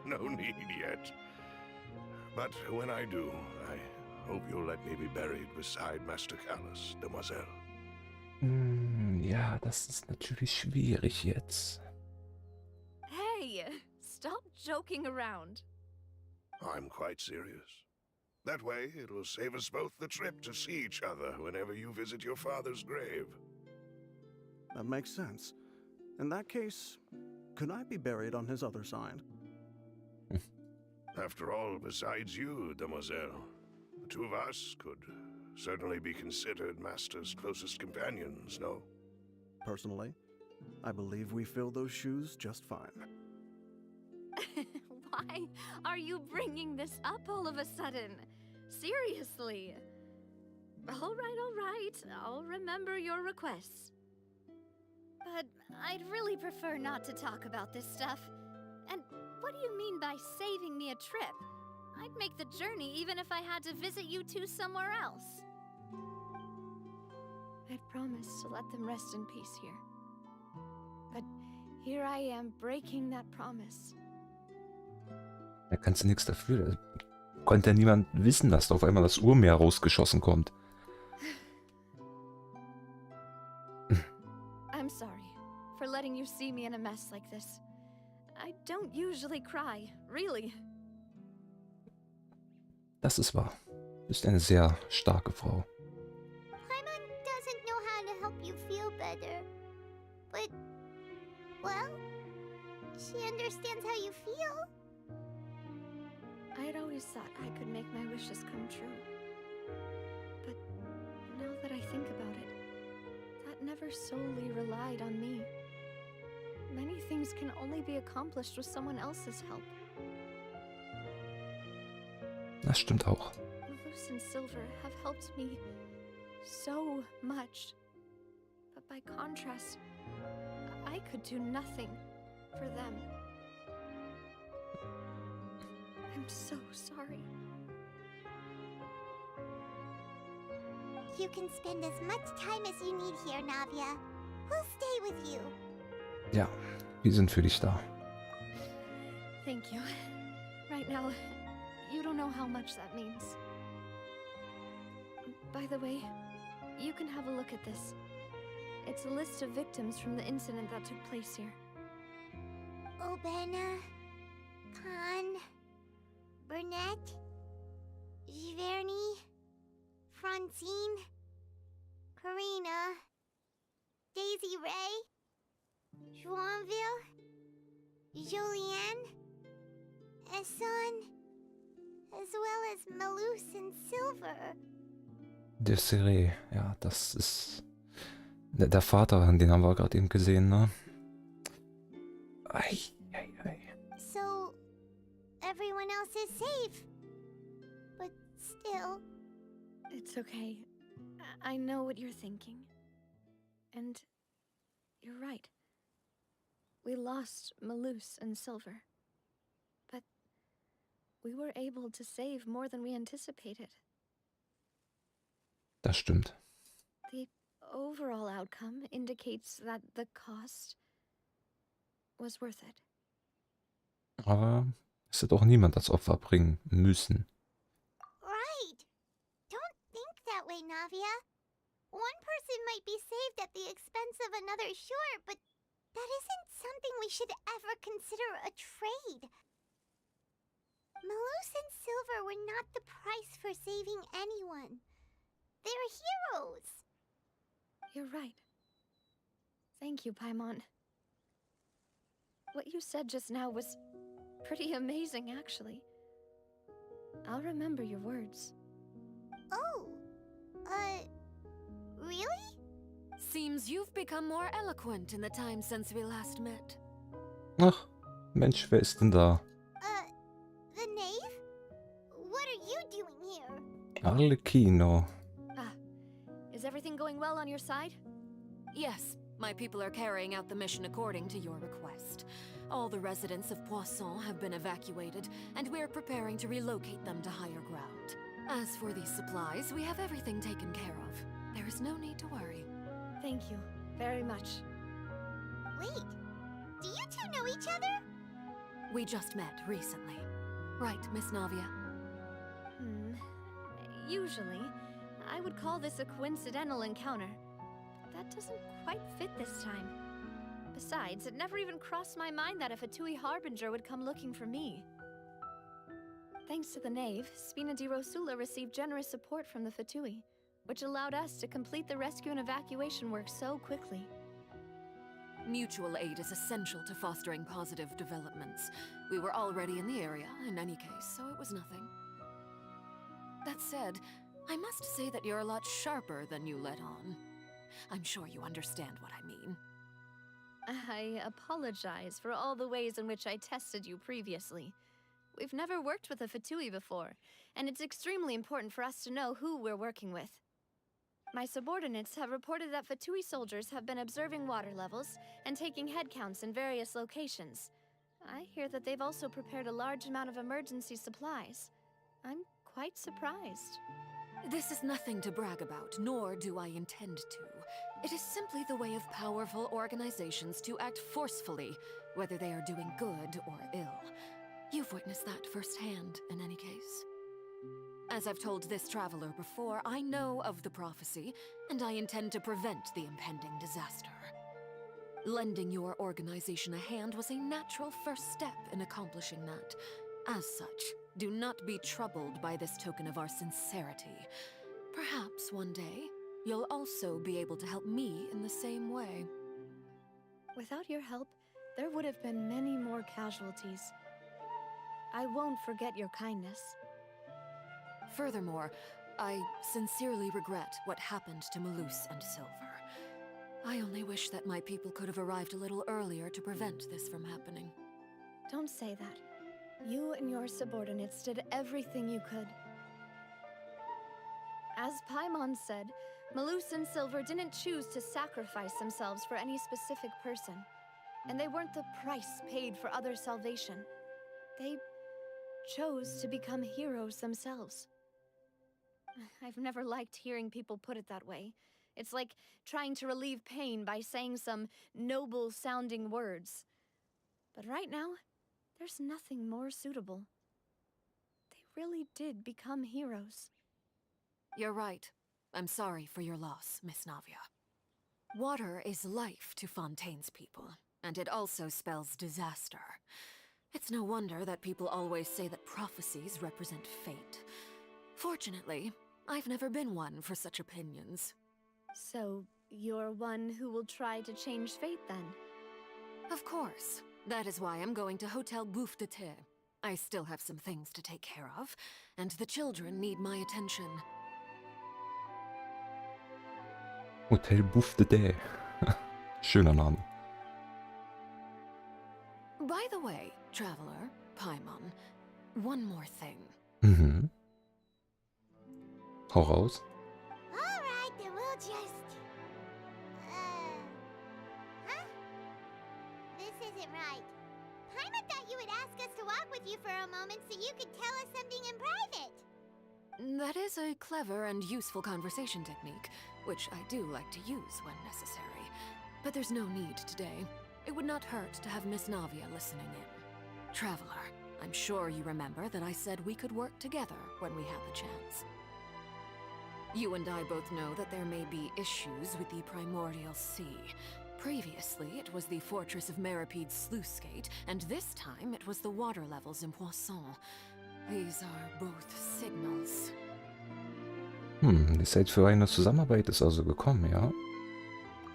No need yet. But when I do, I hope you'll let me be buried beside Master Callus, Demoiselle. Ja, das ist natürlich schwierig jetzt. Hey, stop joking around. I'm quite serious. That way, it will save us both the trip to see each other whenever you visit your father's grave. That makes sense. In that case, could I be buried on his other side? After all, besides you, Demoiselle, the two of us could certainly be considered Master's closest companions, no? Personally, I believe we fill those shoes just fine. Why are you bringing this up all of a sudden? Seriously. All right. I'll remember your requests. But I'd really prefer not to talk about this stuff. And what do you mean by saving me a trip? I'd make the journey even if I had to visit you two somewhere else. I'd promised to let them rest in peace here. But here I am breaking that promise. Da kannst du nichts dafür. Da konnte ja niemand wissen, dass da auf einmal das Urmeer rausgeschossen kommt. I'm sorry for letting you see me in a mess like this. I don't usually cry, really. Das ist wahr. Du bist eine sehr starke Frau. Paimon doesn't know how to help you feel better. But, well, she understands how you feel. I'd always thought I could make my wishes come true. But now that I think about it, that never solely relied on me. Many things can only be accomplished with someone else's help. Das stimmt auch. Malus and Silver have helped me so much. But by contrast, I could do nothing for them. I'm so sorry. You can spend as much time as you need here, Navia. We'll stay with you. Ja, wir sind für dich da. Thank you. Right now, you don't know how much that means. By the way, you can have a look at this. It's a list of victims from the incident that took place here. Obena, Khan, Burnett, Giverny, Francine, Karina, Daisy Ray, Joinville, Julianne, Esson, as well as Malus and Silver. Desiree, ja, das ist der Vater, den haben wir gerade eben gesehen, ne? Ei. So, everyone else is safe. But still... It's okay. I know what you're thinking. And you're right. We lost Malus and Silver. But we were able to save more than we anticipated. Das stimmt. The overall outcome indicates that the cost was worth it. Aber es hätte auch niemand das Opfer bringen müssen. Right. Don't think that way, Navia. One person might be saved at the expense of another, sure, but that isn't something we should ever consider a trade. Malus and Silver were not the price for saving anyone. They're heroes. You're right. Thank you, Paimon. What you said just now was pretty amazing, actually. I'll remember your words. Oh, really? Seems you've become more eloquent in the time since we last met. Ach, Mensch, wer ist denn da? The knave? What are you doing here? Arlecchino. Is everything going well on your side? Yes, my people are carrying out the mission according to your request. All the residents of Poisson have been evacuated, and we're preparing to relocate them to higher ground. As for these supplies, we have everything taken care of. There is no need to worry. Thank you very much. Wait, do you two know each other? We just met recently. Right, Miss Navia? Usually, I would call this a coincidental encounter. That doesn't quite fit this time. Besides, it never even crossed my mind that a Fatui Harbinger would come looking for me. Thanks to the Knave, Spina di Rosula received generous support from the Fatui, which allowed us to complete the rescue and evacuation work so quickly. Mutual aid is essential to fostering positive developments. We were already in the area, in any case, so it was nothing. That said, I must say that you're a lot sharper than you let on. I'm sure you understand what I mean. I apologize for all the ways in which I tested you previously. We've never worked with a Fatui before, and it's extremely important for us to know who we're working with. My subordinates have reported that Fatui soldiers have been observing water levels and taking head counts in various locations. I hear that they've also prepared a large amount of emergency supplies. I'm quite surprised. This is nothing to brag about, nor do I intend to. It is simply the way of powerful organizations to act forcefully, whether they are doing good or ill. You've witnessed that firsthand, in any case. As I've told this traveler before, I know of the prophecy, and I intend to prevent the impending disaster. Lending your organization a hand was a natural first step in accomplishing that. As such, do not be troubled by this token of our sincerity. Perhaps one day, you'll also be able to help me in the same way. Without your help, there would have been many more casualties. I won't forget your kindness. Furthermore, I sincerely regret what happened to Malus and Silver. I only wish that my people could have arrived a little earlier to prevent this from happening. Don't say that. You and your subordinates did everything you could. As Paimon said, Malus and Silver didn't choose to sacrifice themselves for any specific person, and they weren't the price paid for other salvation. They chose to become heroes themselves. I've never liked hearing people put it that way. It's like trying to relieve pain by saying some noble-sounding words. But right now, there's nothing more suitable. They really did become heroes. You're right. I'm sorry for your loss, Miss Navia. Water is life to Fontaine's people, and it also spells disaster. It's no wonder that people always say that prophecies represent fate. Fortunately, I've never been one for such opinions. So, you're one who will try to change fate, then? Of course. That is why I'm going to Hotel Bouffe de Thé. I still have some things to take care of, and the children need my attention. Hotel Bouffe de Thé. Schöner Name. By the way, traveler, Paimon, one more thing. Mhm. Hau raus. Alright, then we'll just... Huh? This isn't right. Paimon thought you would ask us to walk with you for a moment so you could tell us something in private. That is a clever and useful conversation technique, which I do like to use when necessary. But there's no need today. It would not hurt to have Miss Navia listening in. Traveler, I'm sure you remember that I said we could work together when we had the chance. You and I both know that there may be issues with the Primordial Sea. Previously, it was the Fortress of Meripede's sluice gate, and this time it was the water levels in Poisson. These are both signals. Die Zeit für eine Zusammenarbeit ist also gekommen, ja?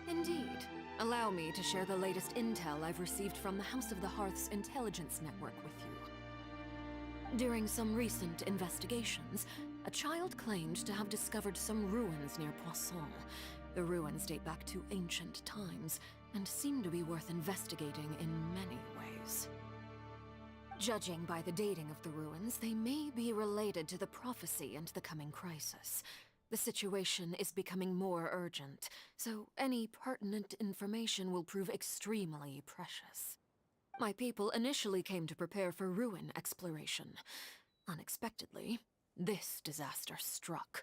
Indeed. Allow me to share the latest intel I've received from the House of the Hearth's intelligence network with you. During some recent investigations, a child claimed to have discovered some ruins near Poisson. The ruins date back to ancient times and seem to be worth investigating in many ways. Judging by the dating of the ruins, they may be related to the prophecy and the coming crisis. The situation is becoming more urgent, so any pertinent information will prove extremely precious. My people initially came to prepare for ruin exploration. Unexpectedly, this disaster struck,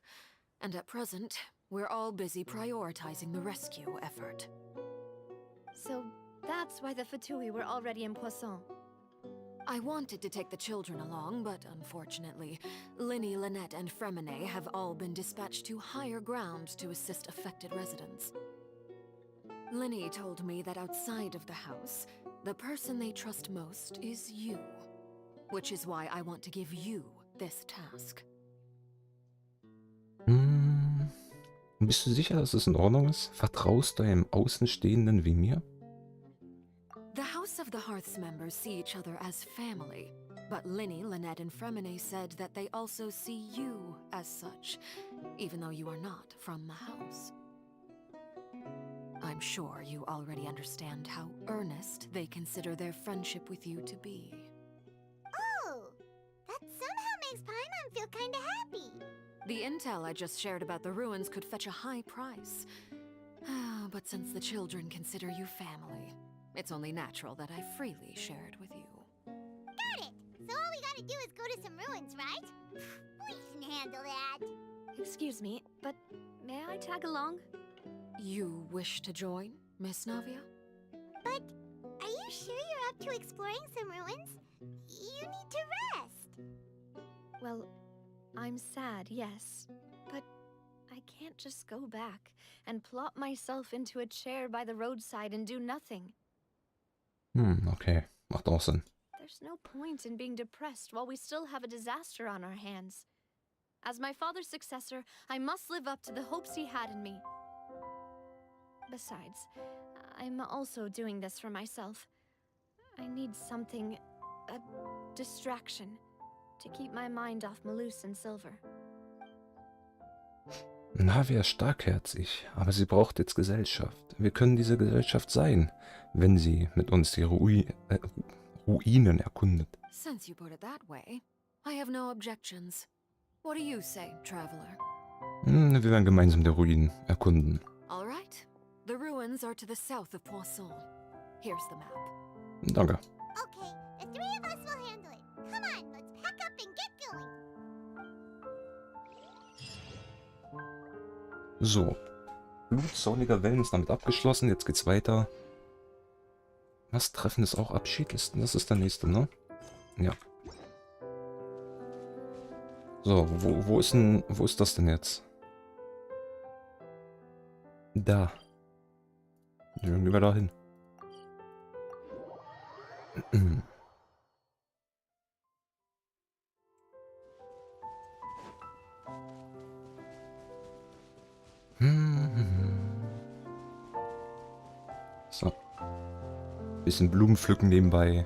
and at present, we're all busy prioritizing the rescue effort. So that's why the Fatui were already in Poisson. I wanted to take the children along, but unfortunately, Linny, Lynette, and Fremine have all been dispatched to higher ground to assist affected residents. Linny told me that outside of the house, the person they trust most is you, which is why I want to give you this task. Bist du sicher, dass es in Ordnung ist? Vertraust du einem Außenstehenden wie mir? The House of the Hearth's members see each other as family, but Linny, Lynette, and Fremine said that they also see you as such, even though you are not from the house. I'm sure you already understand how earnest they consider their friendship with you to be. Oh, that somehow makes Paimon feel kinda happy. The intel I just shared about the ruins could fetch a high price. But since the children consider you family, it's only natural that I freely share it with you. Got it! So all we gotta do is go to some ruins, right? We can handle that. Excuse me, but may I tag along? You wish to join, Miss Navia? But are you sure you're up to exploring some ruins? You need to rest. Well, I'm sad, yes, but I can't just go back and plop myself into a chair by the roadside and do nothing. Okay. Macht auch Sinn. There's no point in being depressed while we still have a disaster on our hands. As my father's successor, I must live up to the hopes he had in me. Besides, I'm also doing this for myself. I need something, a distraction, to keep my mind off Malus and Silver. Navia ist starkherzig, aber sie braucht jetzt Gesellschaft. Wir können diese Gesellschaft sein, wenn sie mit uns die Ruinen erkundet. Since you put it that way, I have no objections. What do you say, traveler? Wir werden gemeinsam die Ruinen erkunden. All right. The ruins are to the south of Poisson. Here's the map. Danke. Okay, the three of us will handle it. Come on, let's pack up and get going. So. Blut zorniger Wellen ist damit abgeschlossen. Jetzt geht's weiter. Was Treffen ist auch Abschiedlisten? Das ist der nächste, ne? Ja. So, wo ist das denn jetzt? Da. Irgendwie wir da hin. So. Bisschen Blumen pflücken nebenbei.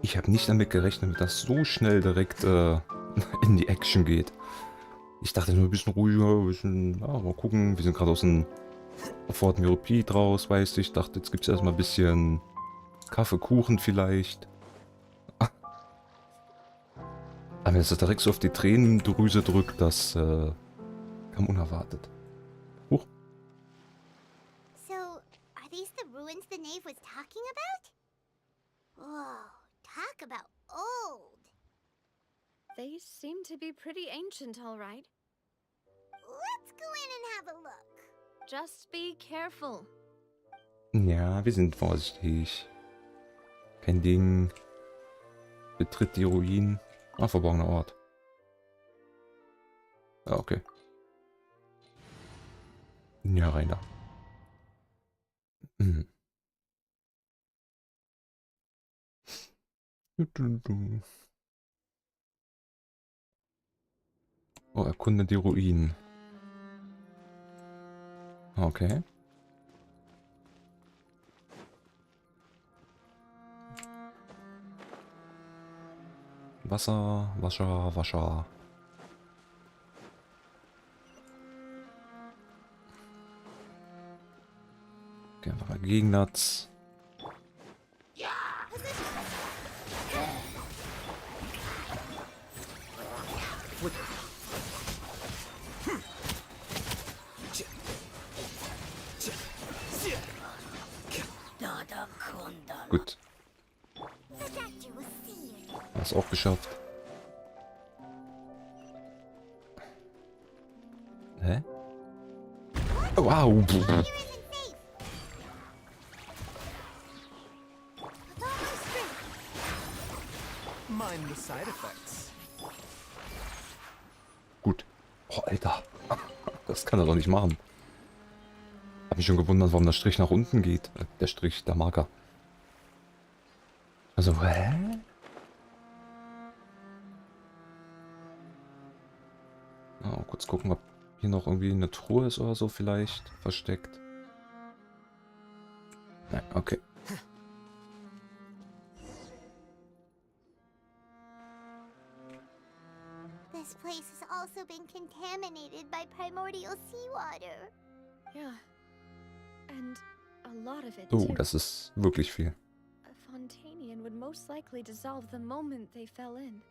Ich habe nicht damit gerechnet, dass so schnell direkt in die Action geht. Ich dachte nur ein bisschen ruhiger, mal gucken. Wir sind gerade aus dem Fort Meropid raus, weißt du. Ich dachte, jetzt gibt es erstmal ein bisschen Kaffee, Kuchen vielleicht. Aber wenn es direkt so auf die Tränendrüse drückt, das kam unerwartet. Huch. So, are these the ruins the knave was talking about? Whoa, talk about old. They seem to be pretty ancient, all right. Let's go in and have a look. Just be careful. Ja, wir sind vorsichtig. Kein Ding. Betritt die Ruinen. Ah, verborgener Ort. Ja, okay. Ja, rein da. Oh, erkunde die Ruinen. Okay. Wasser, Wasser, Wasser. Okay, einfach mal gegen das. Gut. Hast auch geschafft. Hä? Wow. Mind the side effects. Gut. Oh, Alter. Das kann er doch nicht machen. Hab mich schon gewundert, warum der Strich nach unten geht. Der Strich, der Marker. Also, hä? Oh, kurz gucken, ob hier noch irgendwie eine Truhe ist oder so vielleicht versteckt. Nein, okay. This place has also been contaminated by primordial seawater. Yeah. And a lot of it, Oh, too. das ist wirklich viel. A Fontanian would most likely dissolve the moment they fell in.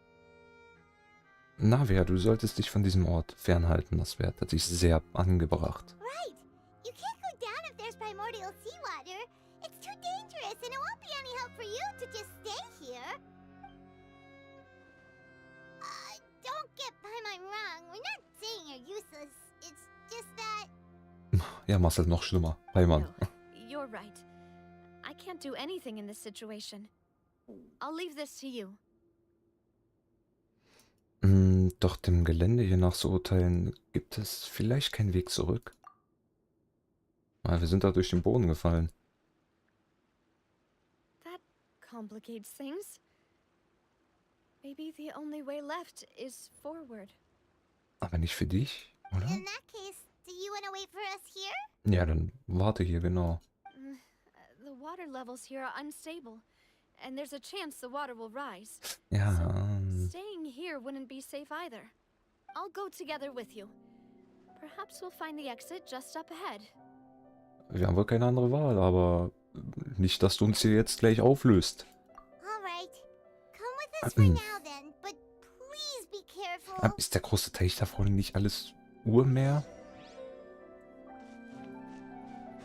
Navia, du solltest dich von diesem Ort fernhalten. Das wäre tatsächlich sehr angebracht. Right! You can't go down if there's primordial seawater. It's too dangerous, and it won't be any help for you to just stay here. Don't get by my wrong. We're not saying you're useless. It's just that... Ja, Marcel, noch schlimmer. Heimann. No, you're right. I can't do anything in this situation. I'll leave this to you. Doch dem Gelände hier nach zu urteilen, gibt es vielleicht keinen Weg zurück. Ah, wir sind da durch den Boden gefallen. That complicates things. Maybe the only way left is forward. Aber nicht für dich, oder? In that case, do you want to wait for us here? Ja, dann warte hier, genau. The water levels here are unstable, and there's a chance the water will rise. Ja, Staying here wouldn't be safe either. I'll go together with you. Perhaps we'll find the exit just up ahead. wir haben wohl keine andere Wahl, aber nicht, dass du uns hier jetzt gleich auflöst. Alright. Come with us for now then, but please be careful. Ist der große Teich da vorne nicht alles Urmeer?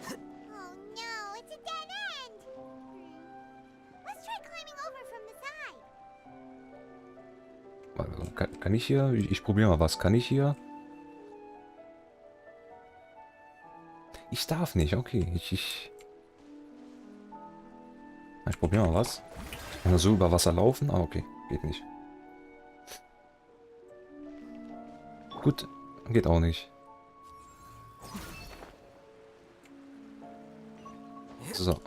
Oh no, it's a dead end. Let's try climbing over from the side. Kann ich hier? Ich probiere mal was. Kann ich hier? Ich darf nicht, okay. Ich probiere mal was. Ich kann so über Wasser laufen? Ah, okay. Geht nicht. Gut. Geht auch nicht. So.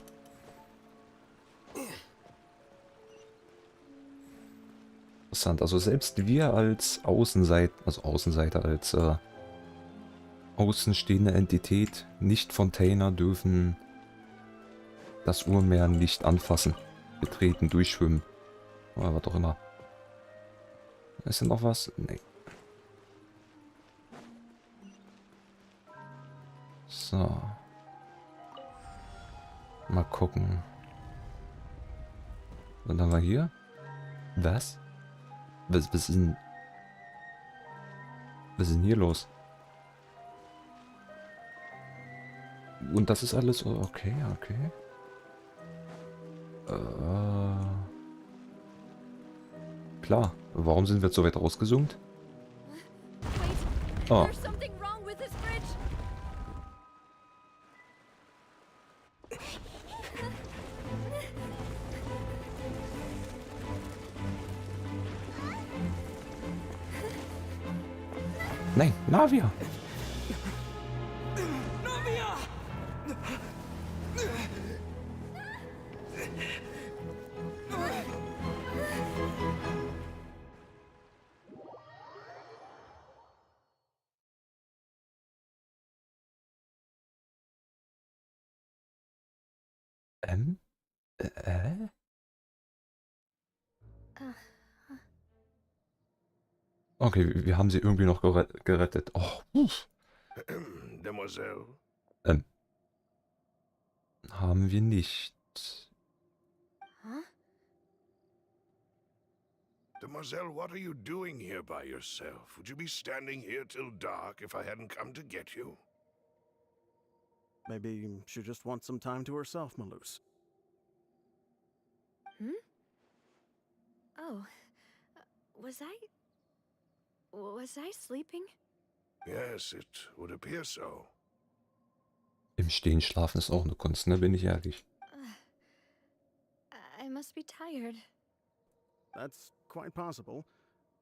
Interessant. Also selbst wir als Außenseiter, als außenstehende Entität, Nicht-Container, dürfen das Urmeer nicht anfassen, betreten, durchschwimmen. Oder was auch immer. Ist denn noch was? Nee. So. Mal gucken. Was haben wir hier? Was? Was ist denn hier los? Und das ist alles... Okay, okay. Klar. Warum sind wir jetzt so weit rausgezoomt? Oh. There's something wrong with this bridge. Nein, Navia! Okay, wir haben sie irgendwie noch gerettet. Oh, Demoiselle, haben wir nicht. Huh? Demoiselle, what are you doing here by yourself? Would you be standing here till dark if I hadn't come to get you? Maybe she just wants some time to herself, Maloose. Hmm? Oh. Was I sleeping? Yes, it would appear so. Im Stehen schlafen ist auch eine Kunst, ne? Bin ich ehrlich. I must be tired. That's quite possible.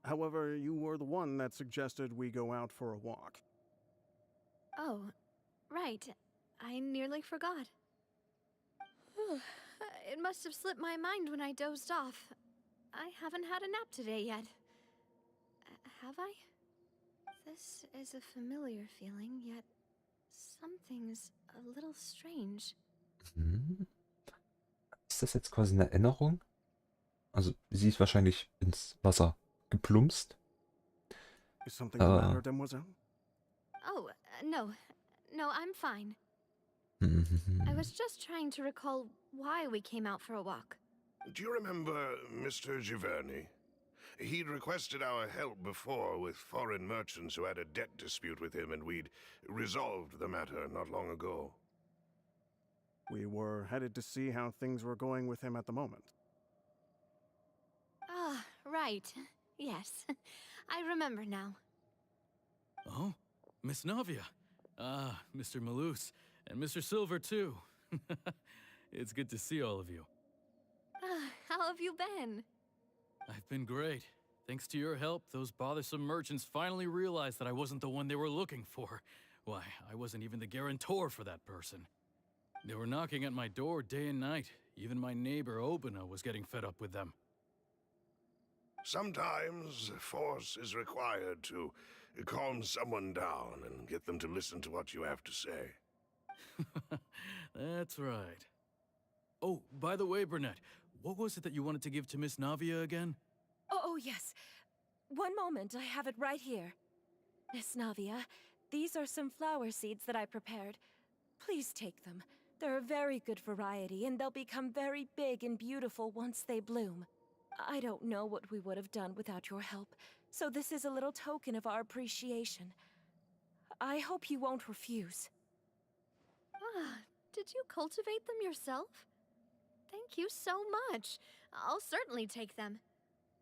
However, you were the one that suggested we go out for a walk. Oh, right. I nearly forgot. It must have slipped my mind when I dozed off. I haven't had a nap today yet. Have I? This is a familiar feeling, yet something's a little strange. Hm. Ist das jetzt quasi eine Erinnerung? Also, sie ist wahrscheinlich ins Wasser geplumpst. Is something the matter, Demoiselle? Oh, no. No, I'm fine. I was just trying to recall why we came out for a walk. Do you remember Mr. Giverny? He'd requested our help before with foreign merchants who had a debt dispute with him, and we'd resolved the matter not long ago. We were headed to see how things were going with him at the moment. Ah, right. Yes. I remember now. Oh, Miss Navia. Ah, Mr. Maloose. And Mr. Silver, too. It's good to see all of you. How have you been? I've been great. Thanks to your help, those bothersome merchants finally realized that I wasn't the one they were looking for. Why, I wasn't even the guarantor for that person. They were knocking at my door day and night. Even my neighbor, Obina, was getting fed up with them. Sometimes force is required to calm someone down and get them to listen to what you have to say. That's right. Oh, by the way, Burnett, what was it that you wanted to give to Miss Navia again? Oh, yes. One moment, I have it right here. Miss Navia, these are some flower seeds that I prepared. Please take them. They're a very good variety, and they'll become very big and beautiful once they bloom. I don't know what we would have done without your help, so this is a little token of our appreciation. I hope you won't refuse. Ah, did you cultivate them yourself? Thank you so much. I'll certainly take them.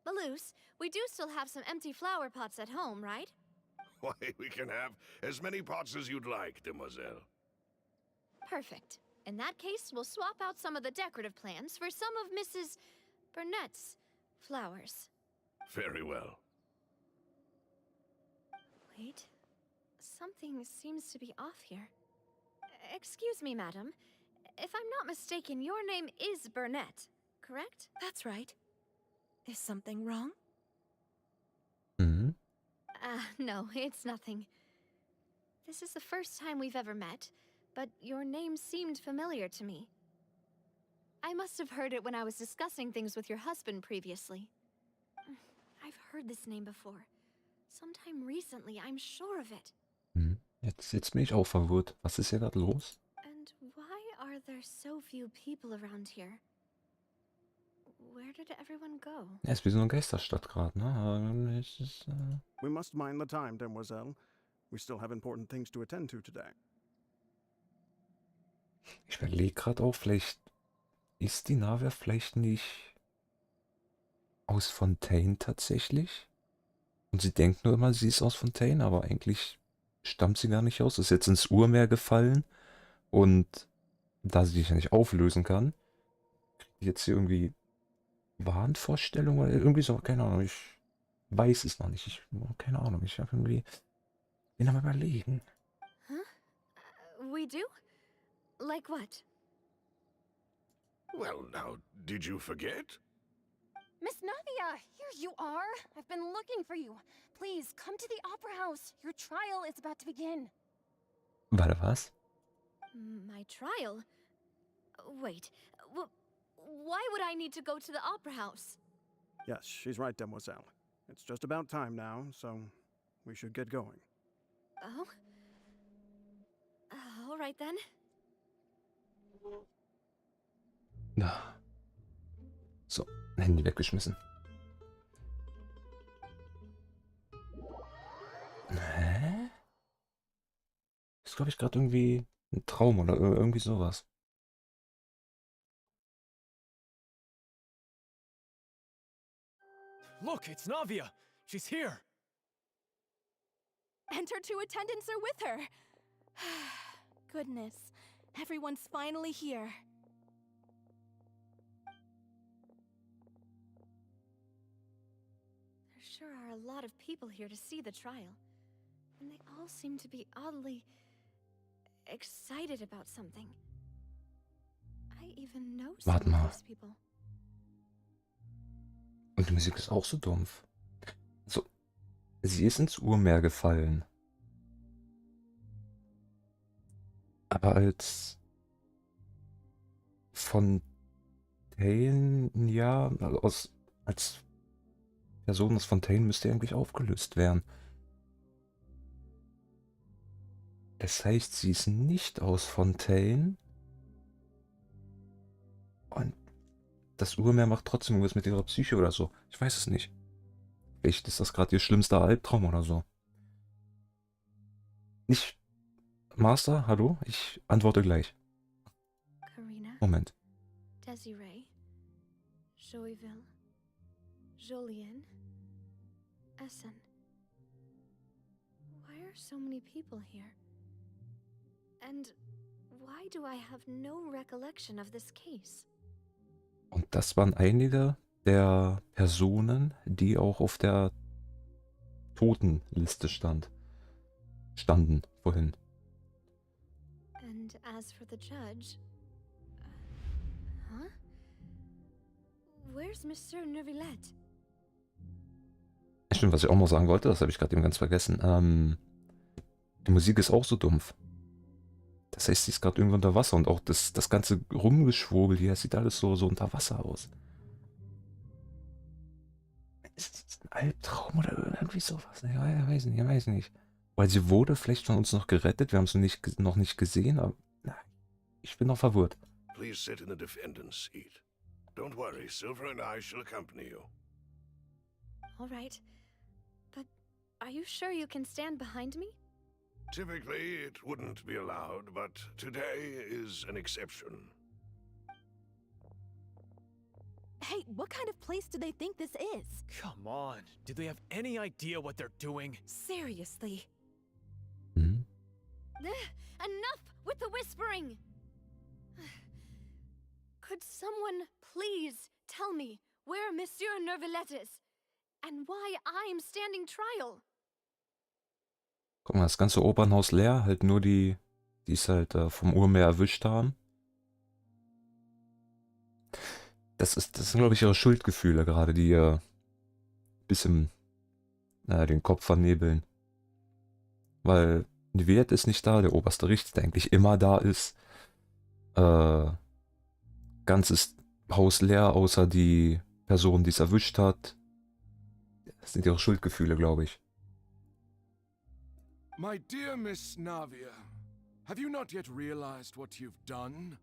Maloose, we do still have some empty flower pots at home, right? Why, we can have as many pots as you'd like, demoiselle. Perfect. In that case, we'll swap out some of the decorative plants for some of Mrs. Burnett's flowers. Very well. Wait. Something seems to be off here. Excuse me, madam. If I'm not mistaken, your name is Burnett, correct? That's right. Is something wrong? Mhm. No, it's nothing. This is the first time we've ever met, but your name seemed familiar to me. I must have heard it when I was discussing things with your husband previously. I've heard this name before. Sometime recently, I'm sure of it. Jetzt bin ich auch verwirrt. Was ist hier gerade los? And why are there so few people around here? Where did everyone go? Ja, ist wie so eine Geisterstadt gerade, ne? We must mind the time, demoiselle. We still have important things to attend to today. Ich überlege gerade auch, vielleicht ist die Navia vielleicht nicht aus Fontaine tatsächlich. Und sie denkt nur immer, sie ist aus Fontaine, aber eigentlich stammt sie gar nicht aus. Ist jetzt ins Urmeer gefallen und da sie sich ja nicht auflösen kann, kriegt die jetzt hier irgendwie Wahnvorstellungen oder irgendwie so, keine Ahnung, ich weiß es noch nicht. Keine Ahnung, ich habe irgendwie bin am Überlegen. Huh? We do? Like what? Well, now, did you forget? Miss Navia, here you are. I've been looking for you. Please, come to the Opera House. Your trial is about to begin. Warte, was? My trial? Wait, why would I need to go to the Opera House? Yes, she's right, demoiselle. It's just about time now, so we should get going. Oh? All right then. Na. So, Handy weggeschmissen. Hä? Das ist, glaube ich, gerade irgendwie ein Traum oder irgendwie sowas. Look, it's Navia! She's here! And her two attendants are with her. Goodness, everyone's finally here. There sure are a lot of people here to see the trial. And they all seem to be oddly excited about something. I even know some Warte of mal. these people. Und die Musik ist auch so dumpf. So, sie ist ins Urmeer gefallen. Aber als Fontaine, ja, also als Person aus Fontaine müsste eigentlich aufgelöst werden. Das heißt, sie ist nicht aus Fontaine. Und das Urmeer macht trotzdem irgendwas mit ihrer Psyche oder so. Ich weiß es nicht. Vielleicht ist das gerade ihr schlimmster Albtraum oder so. Nicht. Master, hallo? Ich antworte gleich. Karina, Moment. Desiree, Joyville, Jolien, Essen. Why are so many people here? And why do I have no recollection of this case? Und das waren einige der Personen, die auch auf der Totenliste standen vorhin. And as for the judge... huh? Where's Monsieur Neuvillette? Stimmt, was ich auch noch sagen wollte, das habe ich gerade eben ganz vergessen. Die Musik ist auch so dumpf. Das heißt, sie ist gerade irgendwo unter Wasser und auch das ganze Rumgeschwurbel hier, sieht alles so unter Wasser aus. Ist das ein Albtraum oder irgendwie sowas? Ja, ich weiß nicht. Weil sie wurde vielleicht von uns noch gerettet, wir haben sie noch nicht gesehen, aber na, ich bin noch verwirrt. Please sit in the defendant's seat. Don't worry, Silver and I shall accompany you. All right. But are you sure you can stand behind me? Typically, it wouldn't be allowed, but today is an exception. Hey, what kind of place do they think this is? Come on, do they have any idea what they're doing? Seriously. Mhm. Enough with the whispering! Could someone please tell me where Monsieur Neuvillette is? And why I'm standing trial? Guck mal, das ganze Opernhaus leer, halt nur die es halt vom Urmeer erwischt haben. Das sind, glaube ich, ihre Schuldgefühle gerade, die ihr bisschen den Kopf vernebeln. Weil die Wert ist nicht da, der oberste Richter, der eigentlich immer da ist. Ganzes Haus leer, außer die Person, die es erwischt hat. Das sind ihre Schuldgefühle, glaube ich. My dear Miss Navia, have you not yet realized what you've done?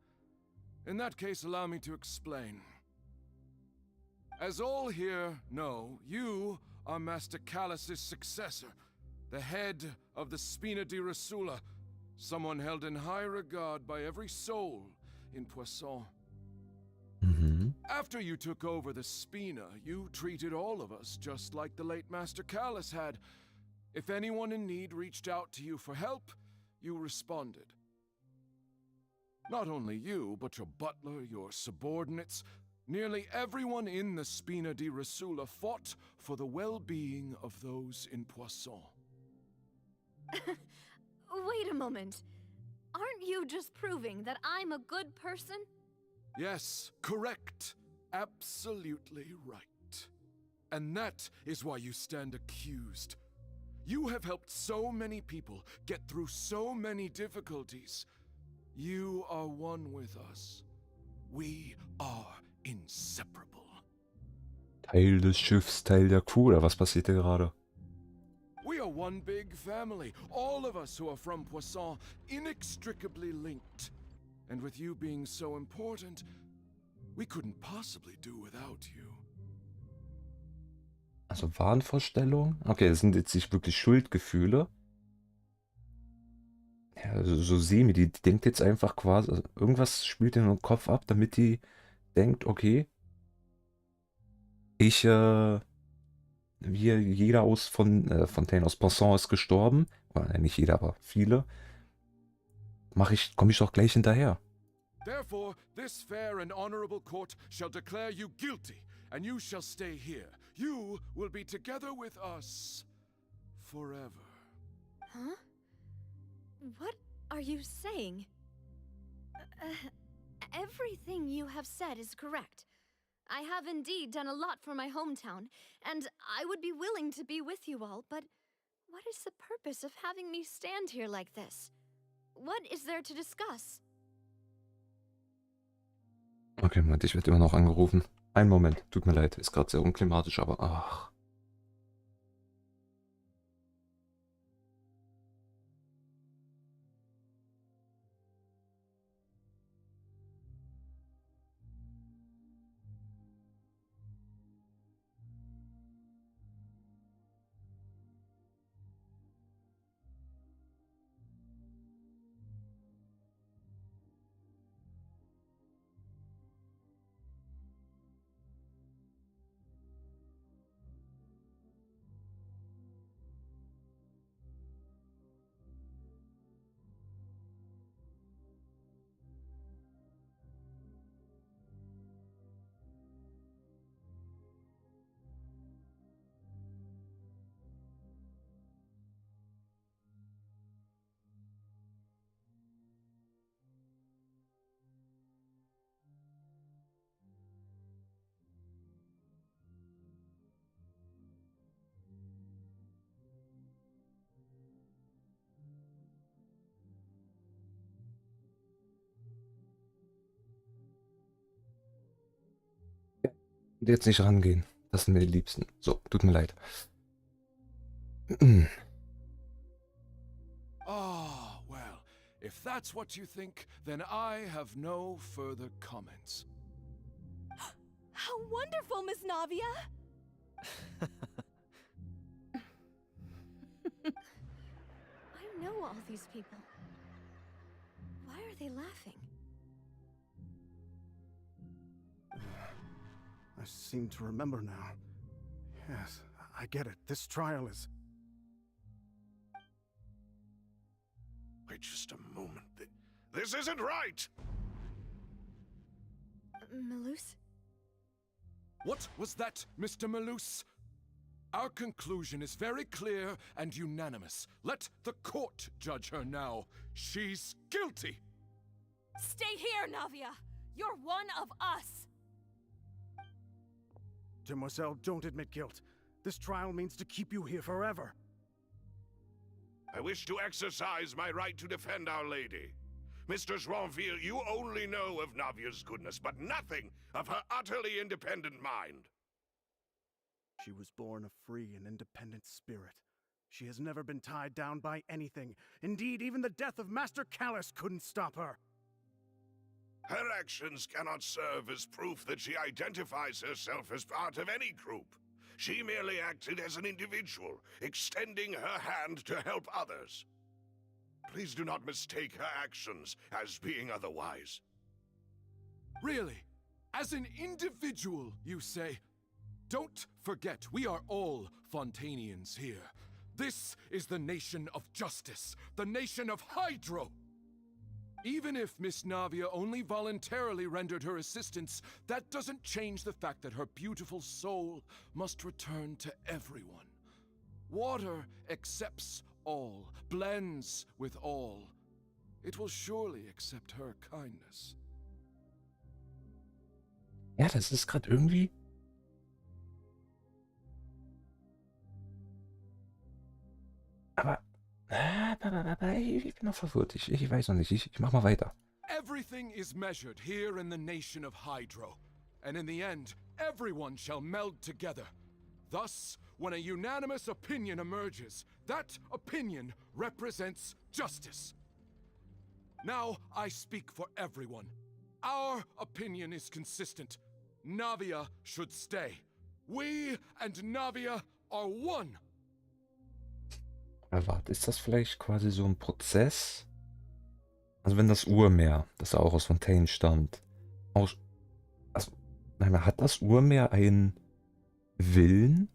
In that case, allow me to explain. As all here know, you are Master Callus's successor, the head of the Spina di Rosula, someone held in high regard by every soul in Poisson. After you took over the Spina, you treated all of us just like the late Master Callus had. If anyone in need reached out to you for help, you responded. Not only you, but your butler, your subordinates, nearly everyone in the Spina di Rosula fought for the well-being of those in Poisson. Wait a moment. Aren't you just proving that I'm a good person? Yes, correct. Absolutely right. And that is why you stand accused. You have helped so many people get through so many difficulties. You are one with us. We are inseparable. Teil des Schiffs, Teil der Crew, oder was passiert hier gerade? We are one big family, all of us who are from Poisson, inextricably linked. And with you being so important, we couldn't possibly do without you. Also Wahnvorstellung? Okay, das sind jetzt nicht wirklich Schuldgefühle. Ja, also so Semi, die denkt jetzt einfach quasi, also irgendwas spielt in ihrem Kopf ab, damit die denkt, okay, jeder Fontaine aus Poisson ist gestorben, oder nicht jeder, aber viele, komme ich doch gleich hinterher. Therefore, this fair and honorable court shall declare you guilty, and you shall stay here. You will be together with us forever. Huh? What are you saying? Everything you have said is correct. I have indeed done a lot for my hometown, and I would be willing to be with you all, but what is the purpose of having me stand here like this? What is there to discuss? Okay, Moment, ich werde immer noch angerufen. Einen Moment, tut mir leid, ist gerade sehr unklimatisch, aber ach. Jetzt nicht rangehen. Das sind mir die Liebsten. So, tut mir leid. Ah, well, if that's what you think, then I have no further comments. How wonderful, Miss Navia! I know all these people. Why are they laughing? I seem to remember now. Yes, I get it. This trial is... Wait just a moment. This isn't right! Malus? What was that, Mr. Malus? Our conclusion is very clear and unanimous. Let the court judge her now. She's guilty! Stay here, Navia! You're one of us! Demoiselle, don't admit guilt. This trial means to keep you here forever. I wish to exercise my right to defend Our Lady. Mr. Joinville, you only know of Navia's goodness, but nothing of her utterly independent mind. She was born a free and independent spirit. She has never been tied down by anything. Indeed, even the death of Master Callus couldn't stop her. Her actions cannot serve as proof that she identifies herself as part of any group. She merely acted as an individual, extending her hand to help others. Please do not mistake her actions as being otherwise. Really? As an individual, you say? Don't forget, we are all Fontanians here. This is the nation of justice, the nation of Hydro! Even if Miss Navia only voluntarily rendered her assistance, that doesn't change the fact that her beautiful soul must return to everyone. Water accepts all, blends with all. It will surely accept her kindness. Ja, das ist gerade irgendwie... Aber ich bin noch verwirrt. Ich weiß noch nicht. Ich mach mal weiter. Everything is measured here in the nation of Hydro. And in the end, everyone shall meld together. Thus, when a unanimous opinion emerges, that opinion represents justice. Now I speak for everyone. Our opinion is consistent. Navia should stay. We and Navia are one. Aber warte, ist das vielleicht quasi so ein Prozess? Also wenn das Urmeer, das auch aus Fontaine stammt, aus, also, hat das Urmeer einen Willen?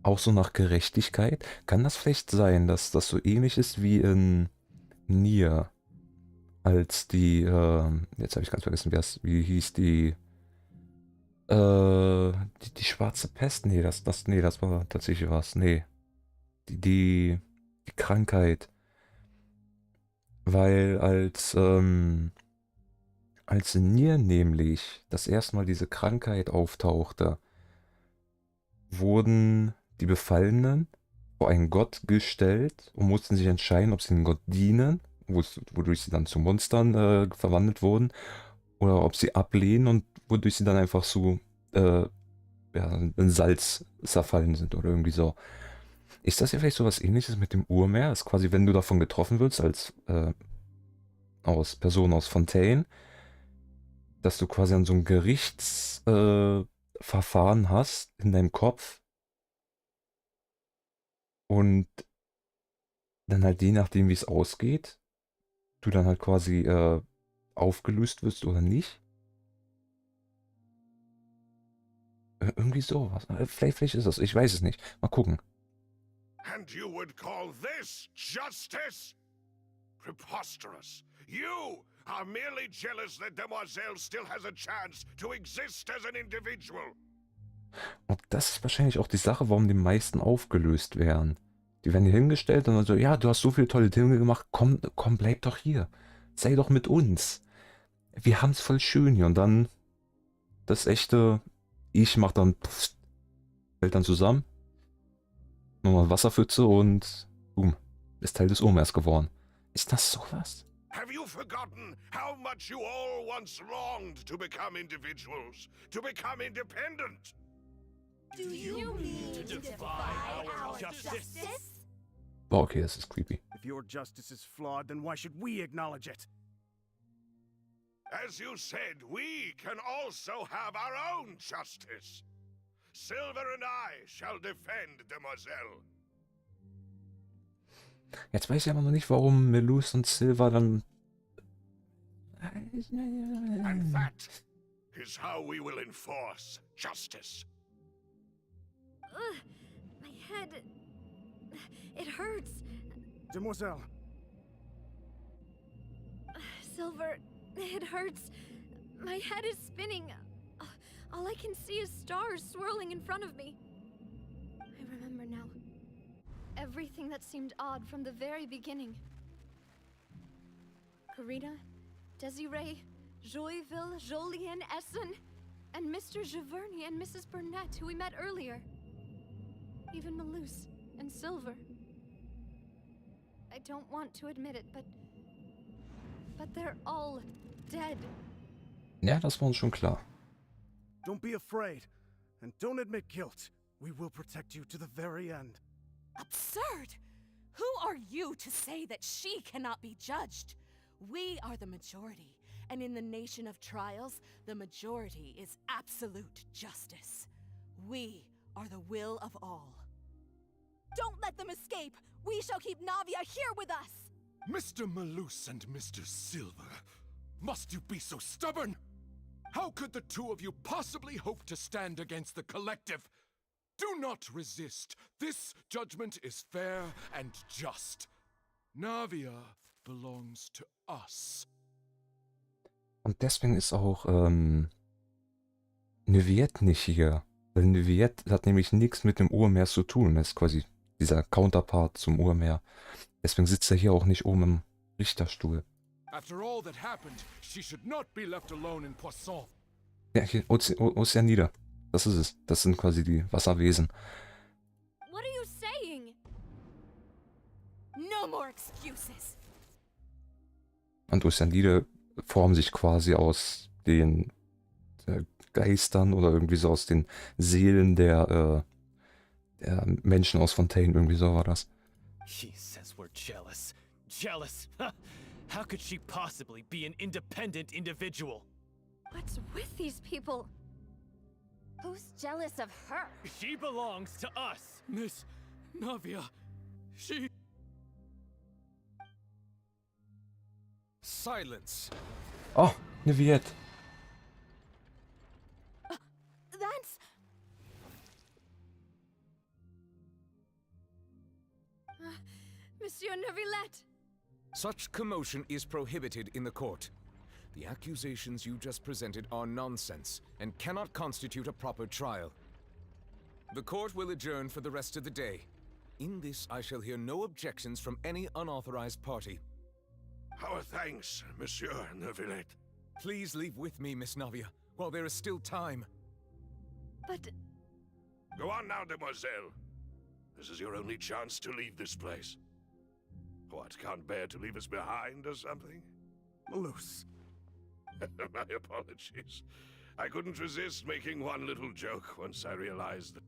Auch so nach Gerechtigkeit? Kann das vielleicht sein, dass das so ähnlich ist wie in Nier? Als die, jetzt habe ich ganz vergessen, wie hieß die, die schwarze Pest? Nee, das war tatsächlich was. Nee, die Krankheit. Weil als in Nier nämlich das erste Mal diese Krankheit auftauchte, wurden die Befallenen vor einen Gott gestellt und mussten sich entscheiden, ob sie dem Gott dienen, wodurch sie dann zu Monstern verwandelt wurden, oder ob sie ablehnen und wodurch sie dann einfach so in Salz zerfallen sind oder irgendwie so. Ist das ja vielleicht so was Ähnliches mit dem Urmeer? Ist quasi, wenn du davon getroffen wirst, als Person aus Fontaine, dass du quasi an so ein Gerichtsverfahren hast in deinem Kopf und dann halt je nachdem, wie es ausgeht, du dann halt quasi aufgelöst wirst oder nicht. Irgendwie sowas. Vielleicht ist das. Ich weiß es nicht. Mal gucken. And you would call this justice? Preposterous. You are merely jealous that Demoiselle still has a chance to exist as an individual. Und das ist wahrscheinlich auch die Sache, warum die meisten aufgelöst werden. Die werden hier hingestellt und dann so, ja, du hast so viele tolle Dinge gemacht, komm, bleib doch hier. Sei doch mit uns. Wir haben es voll schön hier. Und dann das echte Ich macht dann, fällt dann zusammen. Nochmal Wasserpfütze und boom, ist Teil des Urmeers geworden. Ist das sowas? Have you forgotten how much you all once longed to become individuals, to become independent? Do you mean to defy our justice? Oh, okay, das ist creepy. If your justice is flawed, then why should we acknowledge it? As you said, we can also have our own justice. Silver and I shall defend Demoiselle. Jetzt weiß ich aber noch nicht, warum Melus und Silver dann... And that is how we will enforce justice. My head... It hurts. Demoiselle. Silver, it hurts. My head is spinning. All I can see is stars swirling in front of me. I remember now. Everything that seemed odd from the very beginning. Karina, Desiree, Joyville, Jolien, Essen, and Mr. Giverny and Mrs. Burnett, who we met earlier. Even Melus and Silver. I don't want to admit it, but they're all dead. Ja, das war uns schon klar. Don't be afraid, and don't admit guilt. We will protect you to the very end. Absurd! Who are you to say that she cannot be judged? We are the majority, and in the nation of trials, the majority is absolute justice. We are the will of all. Don't let them escape! We shall keep Navia here with us! Mr. Melus and Mr. Silver, must you be so stubborn? How could the two of you possibly hope to stand against the collective? Do not resist. This judgment is fair and just. Navia belongs to us. Und deswegen ist auch Neviette nicht hier. Weil Neviette hat nämlich nichts mit dem Urmeer zu tun. Das ist quasi dieser Counterpart zum Urmeer. Deswegen sitzt er hier auch nicht oben im Richterstuhl. After all that happened, she should not be left alone in Poisson. Ja, hier, Ozeanide. Das ist es. Das sind quasi die Wasserwesen. What are you saying? No more excuses. Und Ozeanide formen sich quasi aus den Geistern oder irgendwie so aus den Seelen der Menschen aus Fontaine. Irgendwie so war das. She says we're jealous. Jealous? How could she possibly be an independent individual? What's with these people? Who's jealous of her? She belongs to us. Miss Navia, she... Silence! Oh, eine Viette. That's... Monsieur Neuvillette! Such commotion is prohibited in the court. The accusations you just presented are nonsense and cannot constitute a proper trial. The court will adjourn for the rest of the day. In this, I shall hear no objections from any unauthorized party. Our thanks, Monsieur Neuvillette. Please leave with me, Miss Navia, while there is still time. But... Go on now, demoiselle. This is your only chance to leave this place. What, can't bear to leave us behind or something? Malus. My apologies. I couldn't resist making one little joke once I realized that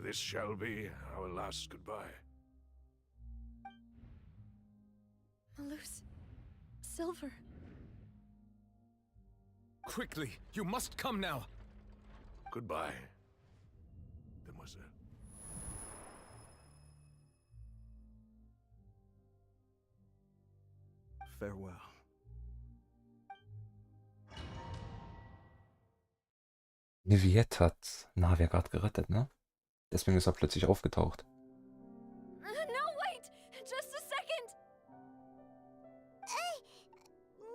this shall be our last goodbye. Malus. Silver. Quickly, you must come now. Goodbye, demoiselle. Farewell. Eine Viette hat Navia gerade gerettet, ne? Deswegen ist er plötzlich aufgetaucht. No, wait! Just a second!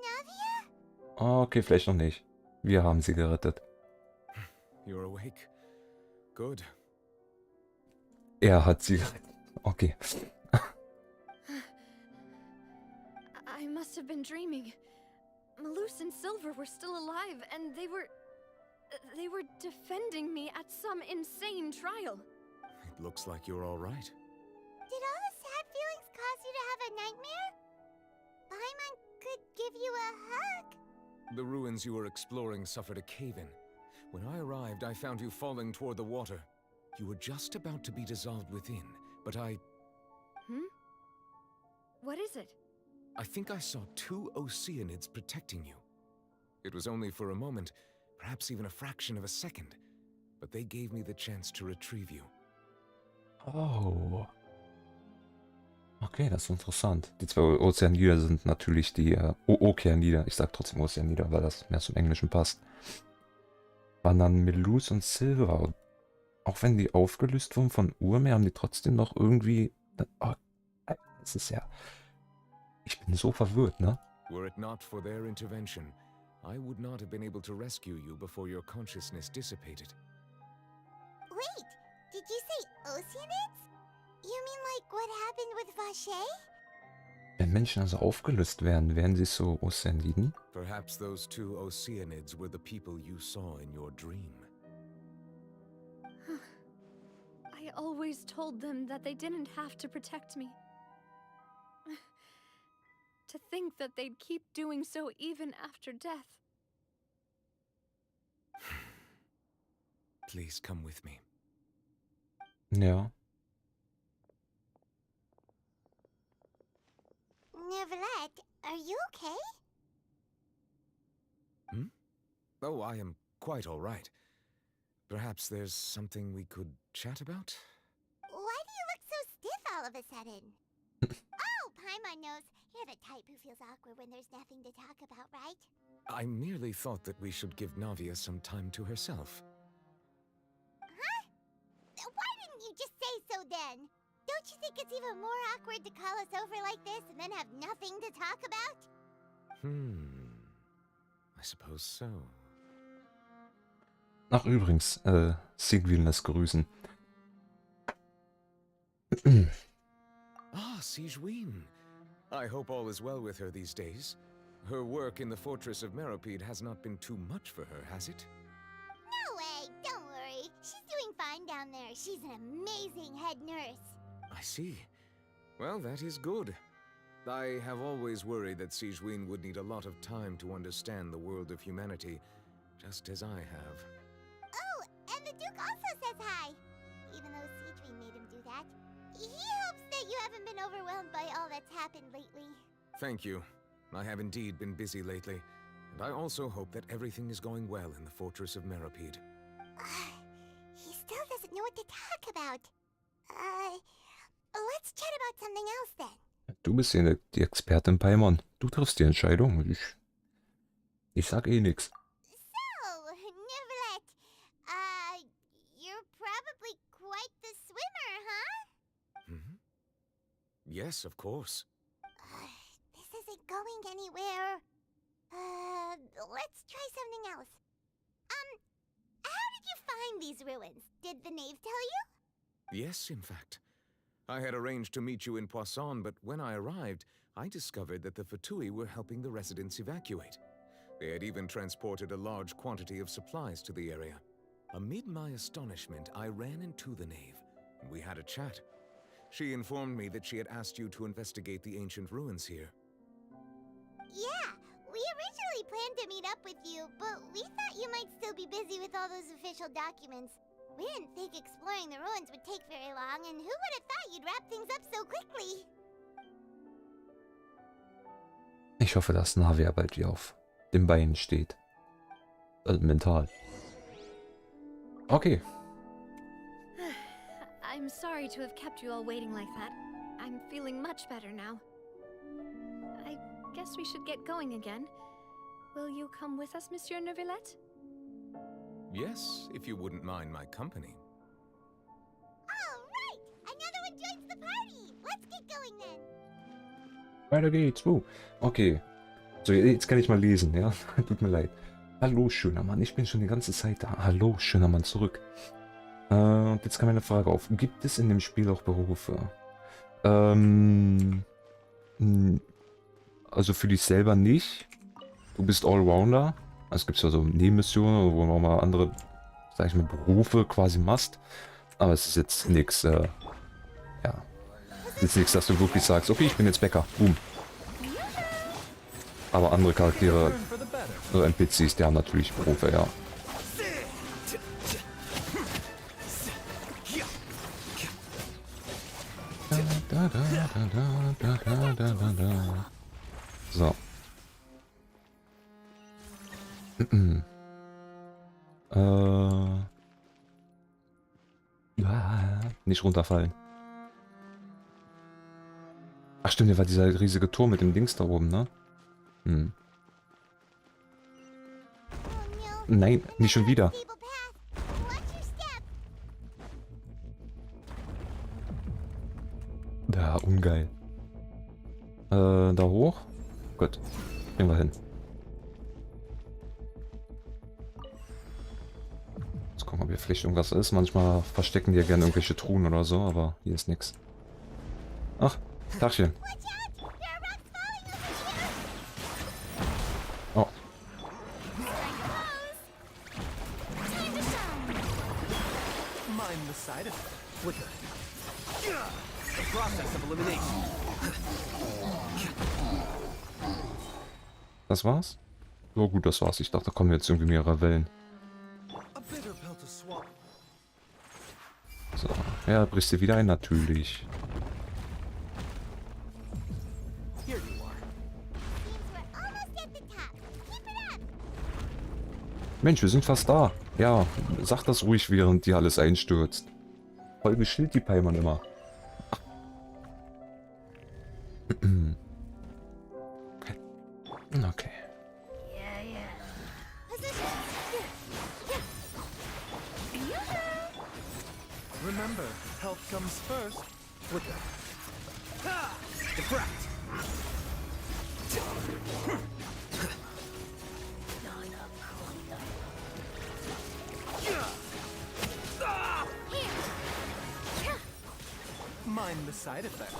Navia? Okay, vielleicht noch nicht. Wir haben sie gerettet. You're awake. Good. Er hat sie gerettet. Okay. I must have been dreaming. Malus and Silver were still alive, and they were defending me at some insane trial. It looks like you're all right. Did all the sad feelings cause you to have a nightmare? Paimon could give you a hug. The ruins you were exploring suffered a cave-in. When I arrived, I found you falling toward the water. You were just about to be dissolved within, but I What is it? I think I saw 2 Oceanids protecting you. It was only for a moment, perhaps even a fraction of a second, but they gave me the chance to retrieve you. Oh. Okay, das ist interessant. Die 2 Ozeanider sind natürlich die Okeanider. Ich sag trotzdem Ozeanider, weil das mehr zum Englischen passt. Waren dann Melus und Silver. Auch wenn die aufgelöst wurden von Urmeer, haben die trotzdem noch irgendwie... Oh, das ist ja... Ich bin so verwirrt, ne? Were it not for their intervention, I would not have been able to rescue you before your consciousness dissipated. Wait, did you say Oceanids? You mean like what happened with Vache? Wenn Menschen also aufgelöst werden, wären sie so Ozeaniden? Perhaps those 2 Oceanids were the people you saw in your dream. I always told them that they didn't have to protect me. To think that they'd keep doing so even after death. Please come with me. Ja. Neuvillette, are you okay? Oh, I am quite all right. Perhaps there's something we could chat about? Why do you look so stiff all of a sudden? Oh, Paimon knows. You're the type who feels awkward when there's nothing to talk about, right? I merely thought that we should give Navia some time to herself. Huh? Why didn't you just say so then? Don't you think it's even more awkward to call us over like this and then have nothing to talk about? I suppose so. Ach übrigens, Sigwin lässt grüßen. Ah, Sigewin. I hope all is well with her these days. Her work in the fortress of Meropide has not been too much for her, has it? No way, don't worry. She's doing fine down there. She's an amazing head nurse. I see. Well, that is good. I have always worried that Sigewin would need a lot of time to understand the world of humanity, just as I have. Oh, and the Duke also says hi. Even though Seedream made him do that. He hopes that you haven't been overwhelmed by all that's happened lately. Thank you. I have indeed been busy lately, and I also hope that everything is going well in the Fortress of Meripede. He still doesn't know what to talk about. Let's chat about something else then. Du bist ja die Expertin Paimon. Du triffst die Entscheidung. Ich sag eh nix. So, Neverlet, you're probably quite the swimmer, huh? Mm-hmm. Yes, of course. This isn't going anywhere. Let's try something else. How did you find these ruins? Did the knave tell you? Yes, in fact. I had arranged to meet you in Poisson, but when I arrived, I discovered that the Fatui were helping the residents evacuate. They had even transported a large quantity of supplies to the area. Amid my astonishment, I ran into the knave, and we had a chat. She informed me that she had asked you to investigate the ancient ruins here. Yeah, we originally planned to meet up with you, but we thought you might still be busy with all those official documents. We didn't think exploring the ruins would take very long, and who would have thought you'd wrap things up so quickly? Ich hoffe, dass Navia bald wieder auf den Beinen steht. Mental. Okay. I'm sorry to have kept you all waiting like that. I'm feeling much better now. I guess we should get going again. Will you come with us, Monsieur Neuvillette? Yes, if you wouldn't mind my company. All right! Another one joins the party! Let's get going then! Weiter geht's. Okay. So, jetzt kann ich mal lesen, ja? Tut mir leid. Hallo, schöner Mann. Ich bin schon die ganze Zeit da. Hallo, schöner Mann, zurück. Und jetzt kam eine Frage auf. Gibt es in dem Spiel auch Berufe? Also für dich selber nicht. Du bist Allrounder. Also es gibt ja so Nebenmissionen, wo man mal andere, sag ich mal, Berufe quasi machst. Aber es ist jetzt nichts, ja. Jetzt nichts, dass du wirklich sagst, okay, ich bin jetzt Bäcker. Boom. Aber andere Charaktere, so NPCs, die haben natürlich Berufe, ja. So. Nicht runterfallen. Ach stimmt, hier war dieser riesige Turm mit dem Dings da oben, ne? Nein, nicht schon wieder. Da, ungeil. Da hoch? Gut. Gehen wir hin. Jetzt gucken, ob hier vielleicht irgendwas ist. Manchmal verstecken die ja gerne irgendwelche Truhen oder so, aber hier ist nichts. Ach, Tachchen. Oh. Das war's? So gut, das war's. Ich dachte, da kommen jetzt irgendwie mehrere Wellen. So, ja, brichst du wieder ein? Natürlich. Mensch, wir sind fast da. Ja, sag das ruhig, während dir alles einstürzt. Voll geschillt die Paimon immer. Okay. Remember, health comes first. Flicker. Deflect. Mind the side effect.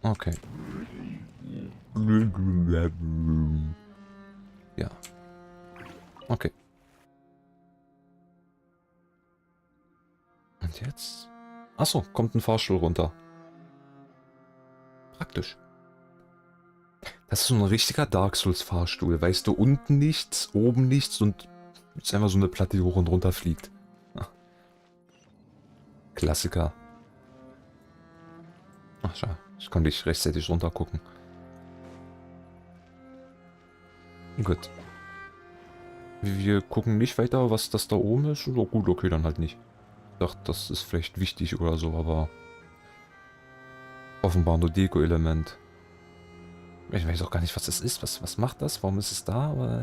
Okay. Ja. Okay. Und jetzt? Achso, kommt ein Fahrstuhl runter. Praktisch. Das ist so ein richtiger Dark Souls Fahrstuhl. Weißt du, unten nichts, oben nichts und es ist einfach so eine Platte, die hoch und runter fliegt. Ja. Klassiker. Ach, schade. Ich konnte nicht rechtzeitig runter gucken. Gut. Wir gucken nicht weiter, was das da oben ist. So gut, okay, dann halt nicht. Ich dachte, das ist vielleicht wichtig oder so, aber offenbar nur Deko-Element. Ich weiß auch gar nicht, was das ist. Was macht das? Warum ist es da? Aber,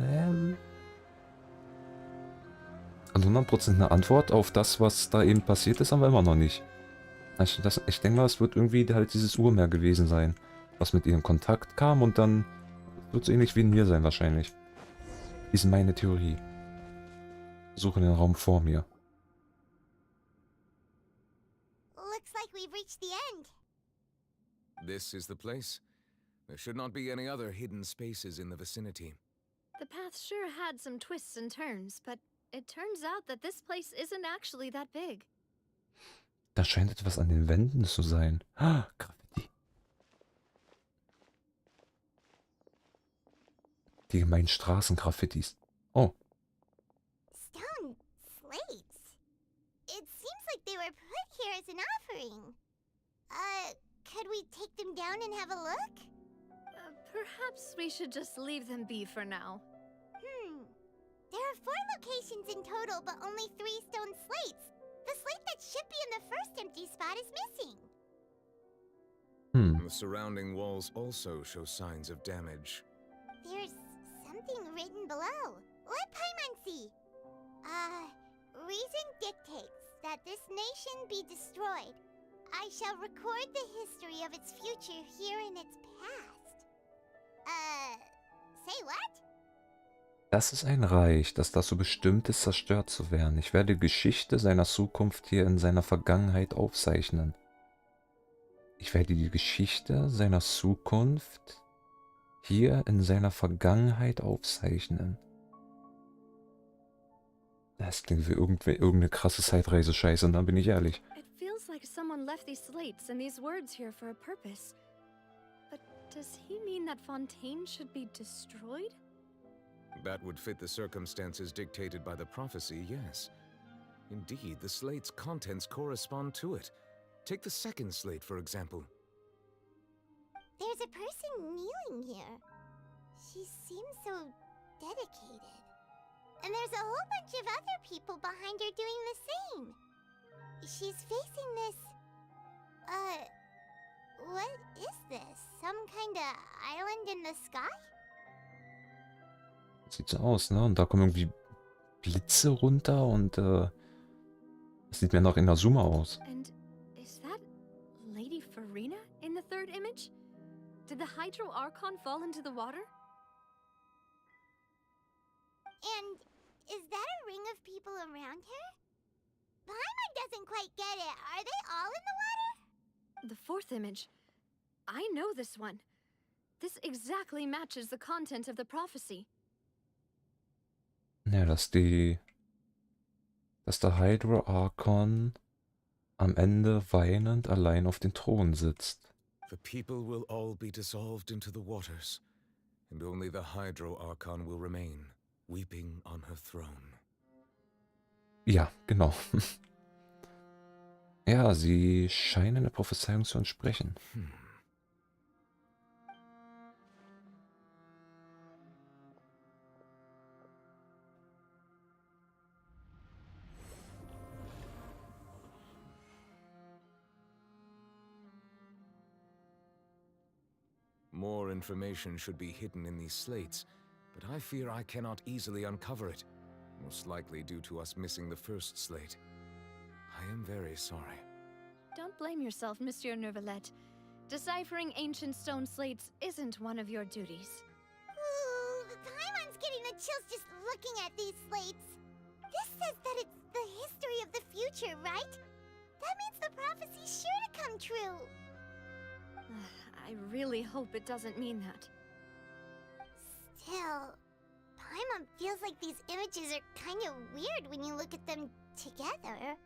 und 100% eine Antwort auf das, was da eben passiert ist, haben wir immer noch nicht. Ich denke mal, es wird irgendwie halt dieses Urmeer gewesen sein, was mit ihr in Kontakt kam und dann wird es ähnlich wie in mir sein wahrscheinlich. Ist meine Theorie. Suche den Raum vor mir. Looks like we've reached the end. This is the place. There should not be any other hidden spaces in the vicinity. The path sure had some twists and turns, but it turns out that this place isn't actually that big. Da scheint etwas an den Wänden zu sein. Ah, Graffiti. Die gemeinen Straßengraffitis. Oh. Stone slates. It seems like they were put here as an offering. Could we take them down and have a look? Perhaps we should just leave them be for now. There are 4 locations in total, but only 3 stone slates. The slate that should be in the first empty spot is missing. The surrounding walls also show signs of damage. There's something written below. Let Paimon see. Reason dictates that this nation be destroyed. I shall record the history of its future here in its past. Say what? Das ist ein Reich, das dazu bestimmt ist, zerstört zu werden. Ich werde die Geschichte seiner Zukunft hier in seiner Vergangenheit aufzeichnen. Ich werde die Geschichte seiner Zukunft hier in seiner Vergangenheit aufzeichnen. Das klingt wie irgendeine krasse Zeitreise-Scheiße, und dann bin ich ehrlich. It feels like someone left these slates and these words here for a purpose. But does he mean that Fontaine should be destroyed? That would fit the circumstances dictated by the prophecy, yes. Indeed, the slate's contents correspond to it. Take the second slate, for example. There's a person kneeling here. She seems so dedicated. And there's a whole bunch of other people behind her doing the same. She's facing this... what is this? Some kind of island in the sky? Sieht so aus, ne? Und da kommen irgendwie Blitze runter und das sieht mir nach Inazuma aus. And is that Lady Farina in the third image? Did the Hydro Archon fall into the water? And is that a ring of people around her? Paimon doesn't quite get it. Are they all in the water? The fourth image. I know this one. This exactly matches the content of the prophecy. Ja, dass der Hydro Archon am Ende weinend allein auf dem Thron sitzt. The people will all be dissolved into the waters, and only the Hydro Archon will remain, weeping on her throne. Ja, genau. Ja, sie scheinen der Prophezeiung zu entsprechen. More information should be hidden in these slates, but I fear I cannot easily uncover it, most likely due to us missing the first slate. I am very sorry. Don't blame yourself, Monsieur Neuvillette. Deciphering ancient stone slates isn't one of your duties. Ooh, Paimon's getting the chills just looking at these slates. This says that it's the history of the future, right? That means the prophecy's sure to come true. I really hope it doesn't mean that. Still, Paimon feels like these images are kind of weird when you look at them together.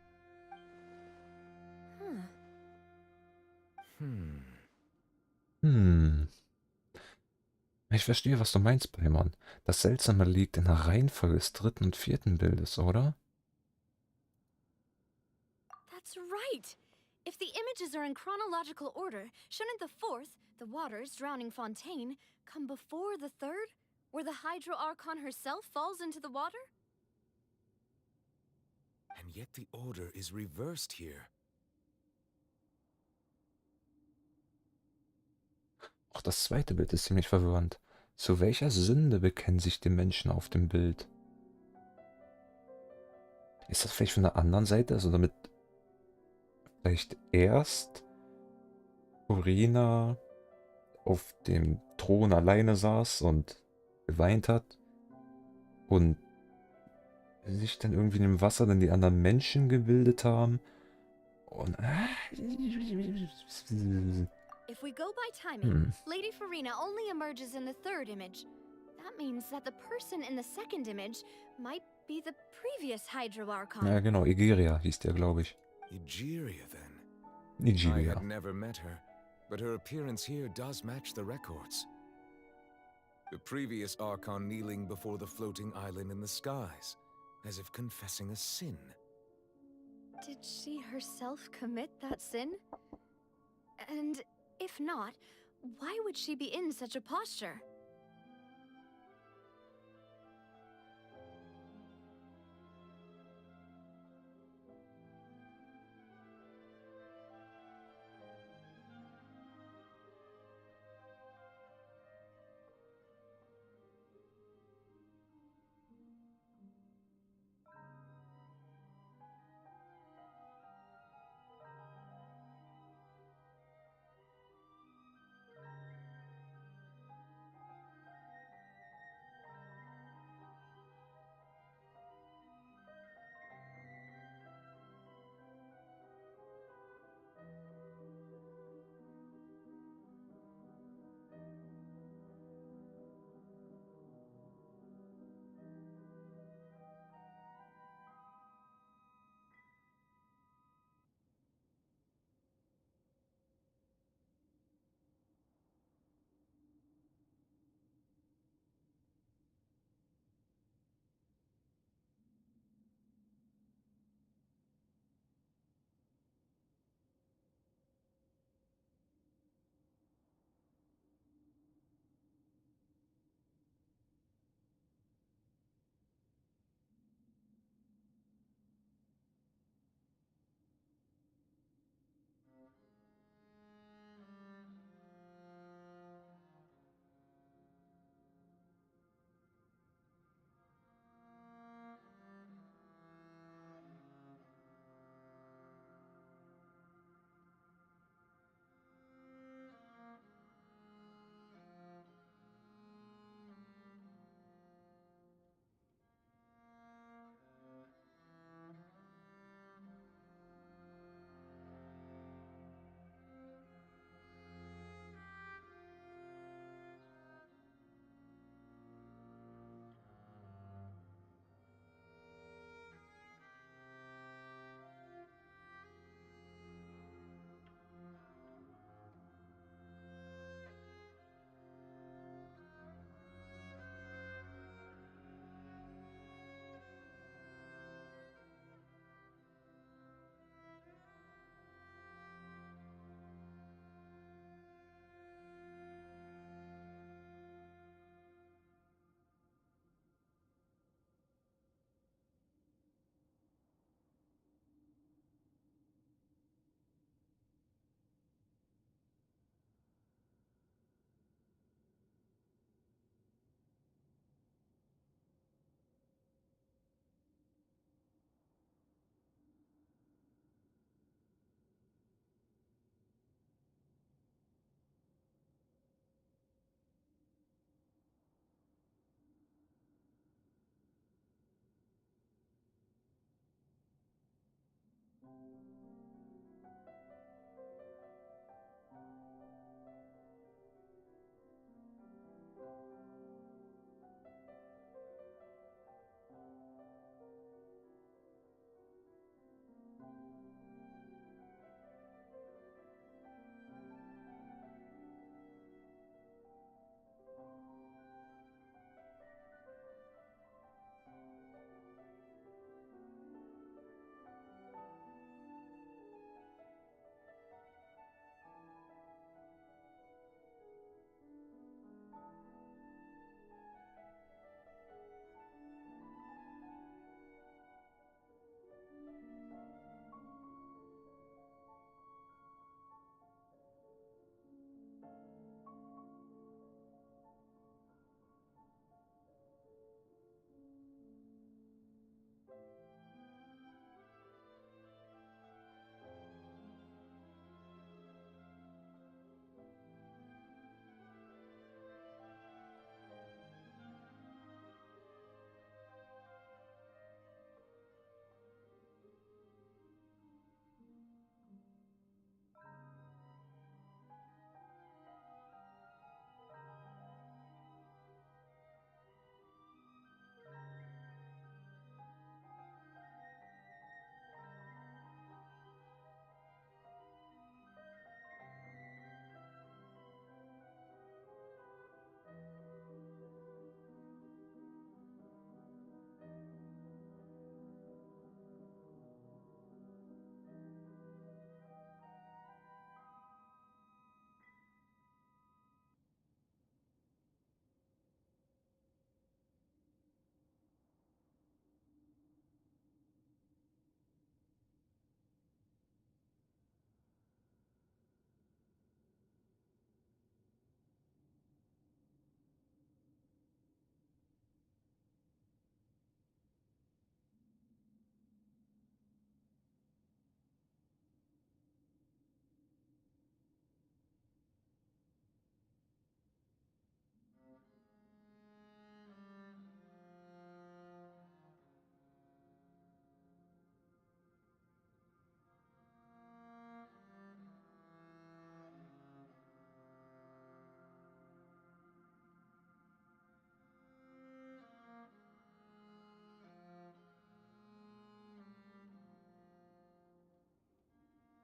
Ich verstehe, was du meinst, Paimon. Das Seltsame liegt in der Reihenfolge des dritten und vierten Bildes, oder? That's right! If the images are in chronological order, shouldn't the fourth, the water's drowning fontaine, come before the third, where the Hydro Archon herself falls into the water? And yet the order is reversed here. Auch das zweite Bild ist ziemlich verwirrend. Zu welcher Sünde bekennen sich die Menschen auf dem Bild? Ist das vielleicht von der anderen Seite? Also damit vielleicht erst Urina auf dem Thron alleine saß und geweint hat und sich dann irgendwie in dem Wasser dann die anderen Menschen gebildet haben und If we go by timing, Lady Farina only emerges in the third image. That means that the person in the second image might be the previous Hydro Archon. ja genau, Egeria hieß der, glaube ich. Egeria, then. I Egeria. had never met her, but her appearance here does match the records. The previous Archon kneeling before the floating island in the skies, as if confessing a sin. Did she herself commit that sin? And if not, why would she be in such a posture?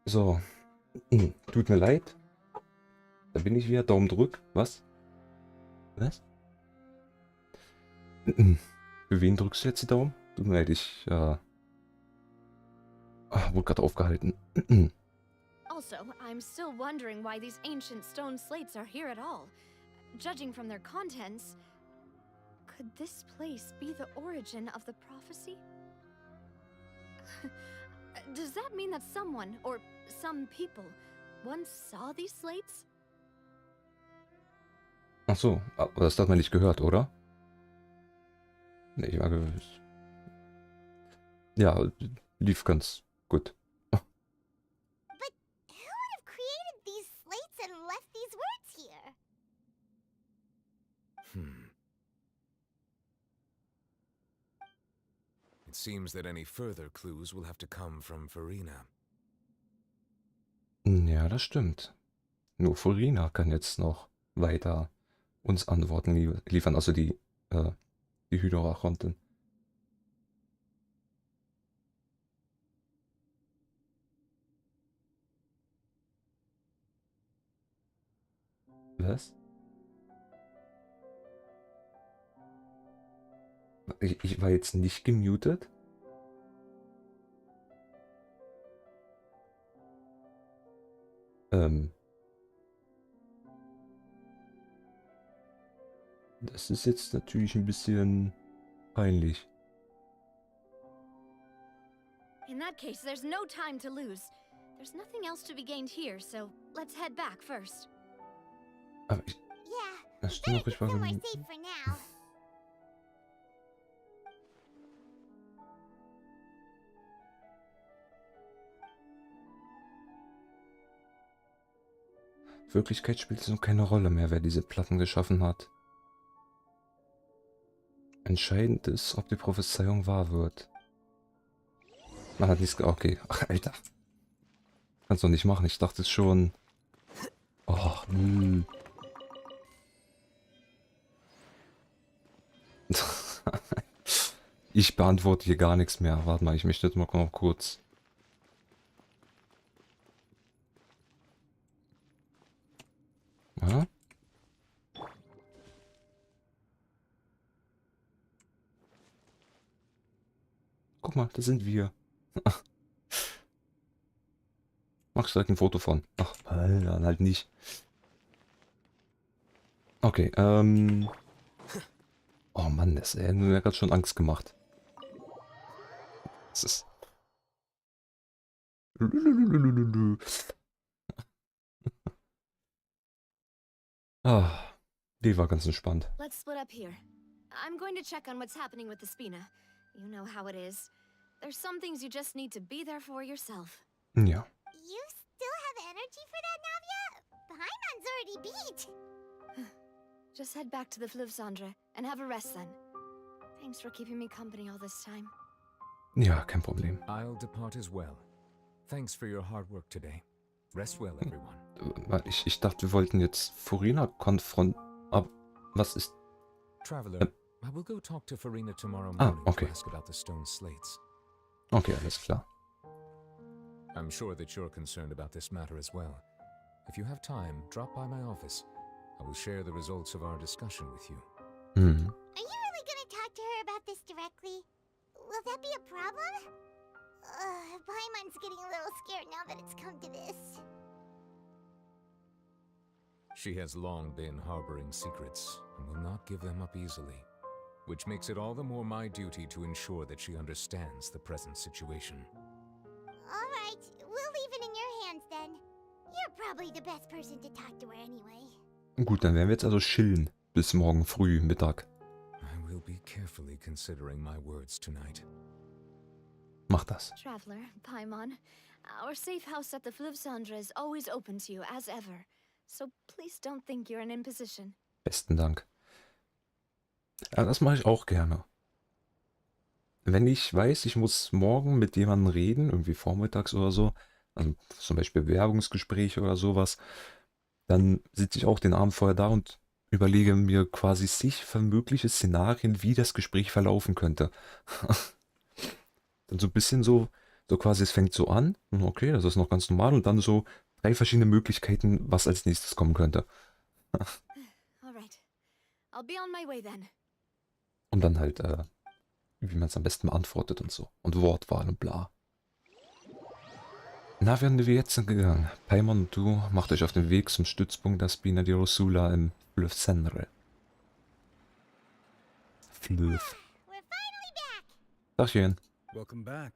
So. Tut mir leid. Da bin ich wieder. Daumen drück. Was? Was? Für wen drückst du jetzt die Daumen? Tut mir leid, ich wurde gerade aufgehalten. Also, I'm still wondering why these ancient stone slates are here at all. Judging from their contents, could this place be the origin of the prophecy? Does that mean that someone, or some people, once saw these slates? Ach so, aber das hat man nicht gehört, oder? Nee, ich war ja, lief ganz gut. But who would have created these slates and left these words here? It seems that any further clues will have to come from Farina. Ja, das stimmt. Nur Farina kann jetzt noch weiter uns Antworten liefern, also die Hydra-Konten. Was? Ich war jetzt nicht gemutet? Das ist jetzt natürlich ein bisschen peinlich. In that case, there's no time to lose. There's nothing else to be gained here, so let's head back first. Aber ich... Yeah, Das stimmt auch, ich war... somewhere safe for now. Wirklichkeit spielt es nun keine Rolle mehr, wer diese Platten geschaffen hat. Entscheidend ist, ob die Prophezeiung wahr wird. Man hat nichts... Okay, ach, Alter. Kannst du nicht machen, ich dachte es schon... Oh, Ich beantworte hier gar nichts mehr. Warte mal, ich möchte jetzt mal noch kurz... Ja? Guck mal, da sind wir. Machst du halt ein Foto von? Ach, dann halt nicht. Okay, oh Mann, das hat mir gerade schon Angst gemacht. Das ist... Die war ganz entspannt. Let's split up here. I'm going to check on what's happening with the Spina. You know how it is. There's some things you just need to be there for yourself. Ja. You still have energy for that, Navia? Paimon's already beat. Just head back to the Fluvsandre and have a rest then. Thanks for keeping me company all this time. Ja, kein Problem. I'll depart as well. Thanks for your hard work today. Rest well, everyone. Ich dachte, wir wollten jetzt Farina konfrontieren. Aber was ist... Traveler, I will go talk to Farina tomorrow morning okay. to ask about the stone slates. Okay, alles klar. I'm sure that you're concerned about this matter as well. If you have time, drop by my office. I will share the results of our discussion with you. Are you really gonna talk to her about this directly? Will that be a problem? Paimon's getting a little scared now that it's come to this. She has long been harboring secrets and will not give them up easily, which makes it all the more my duty to ensure that she understands the present situation. Alright, we'll leave it in your hands then. You're probably the best person to talk to her anyway. Gut, dann werden wir jetzt also chillen. Bis morgen früh, Mittag. I will be carefully considering my words tonight. Mach das. Traveler, Paimon, our safe house at the Fluvsandre is always open to you as ever. So please don't think you're an imposition. Besten Dank. Ja, das mache ich auch gerne. Wenn ich weiß, ich muss morgen mit jemandem reden, irgendwie vormittags oder so, also zum Beispiel Bewerbungsgespräche oder sowas, dann sitze ich auch den Abend vorher da und überlege mir quasi zig mögliche Szenarien, wie das Gespräch verlaufen könnte. Dann so ein bisschen so So quasi, es fängt so an, okay, das ist noch ganz normal und dann so 3 verschiedene Möglichkeiten, was als nächstes kommen könnte. Alright. I'll be on my way then. Und dann halt, wie man es am besten beantwortet und so. Und Wortwahl und bla. Na, werden wir jetzt gegangen? Paimon und du macht euch auf den Weg zum Stützpunkt der Spina di Rosula im Fleuve. Fleuve. Dachchen. Welcome back.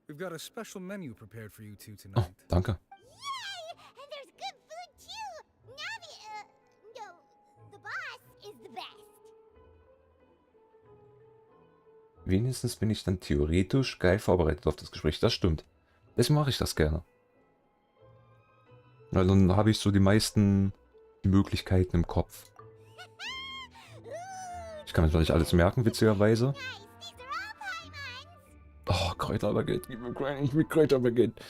We've got a special menu prepared for you two Oh, tonight. danke. And there's good food too. Navi, no, the boss is the best. Wenigstens bin ich dann theoretisch geil vorbereitet auf das Gespräch. Das stimmt. Deswegen mache ich das gerne. Weil dann habe ich so die meisten Möglichkeiten im Kopf. Ich kann mir zwar nicht alles merken, witzigerweise. Oh, Kräuterbaguette. Ich will Kräuterbaguette.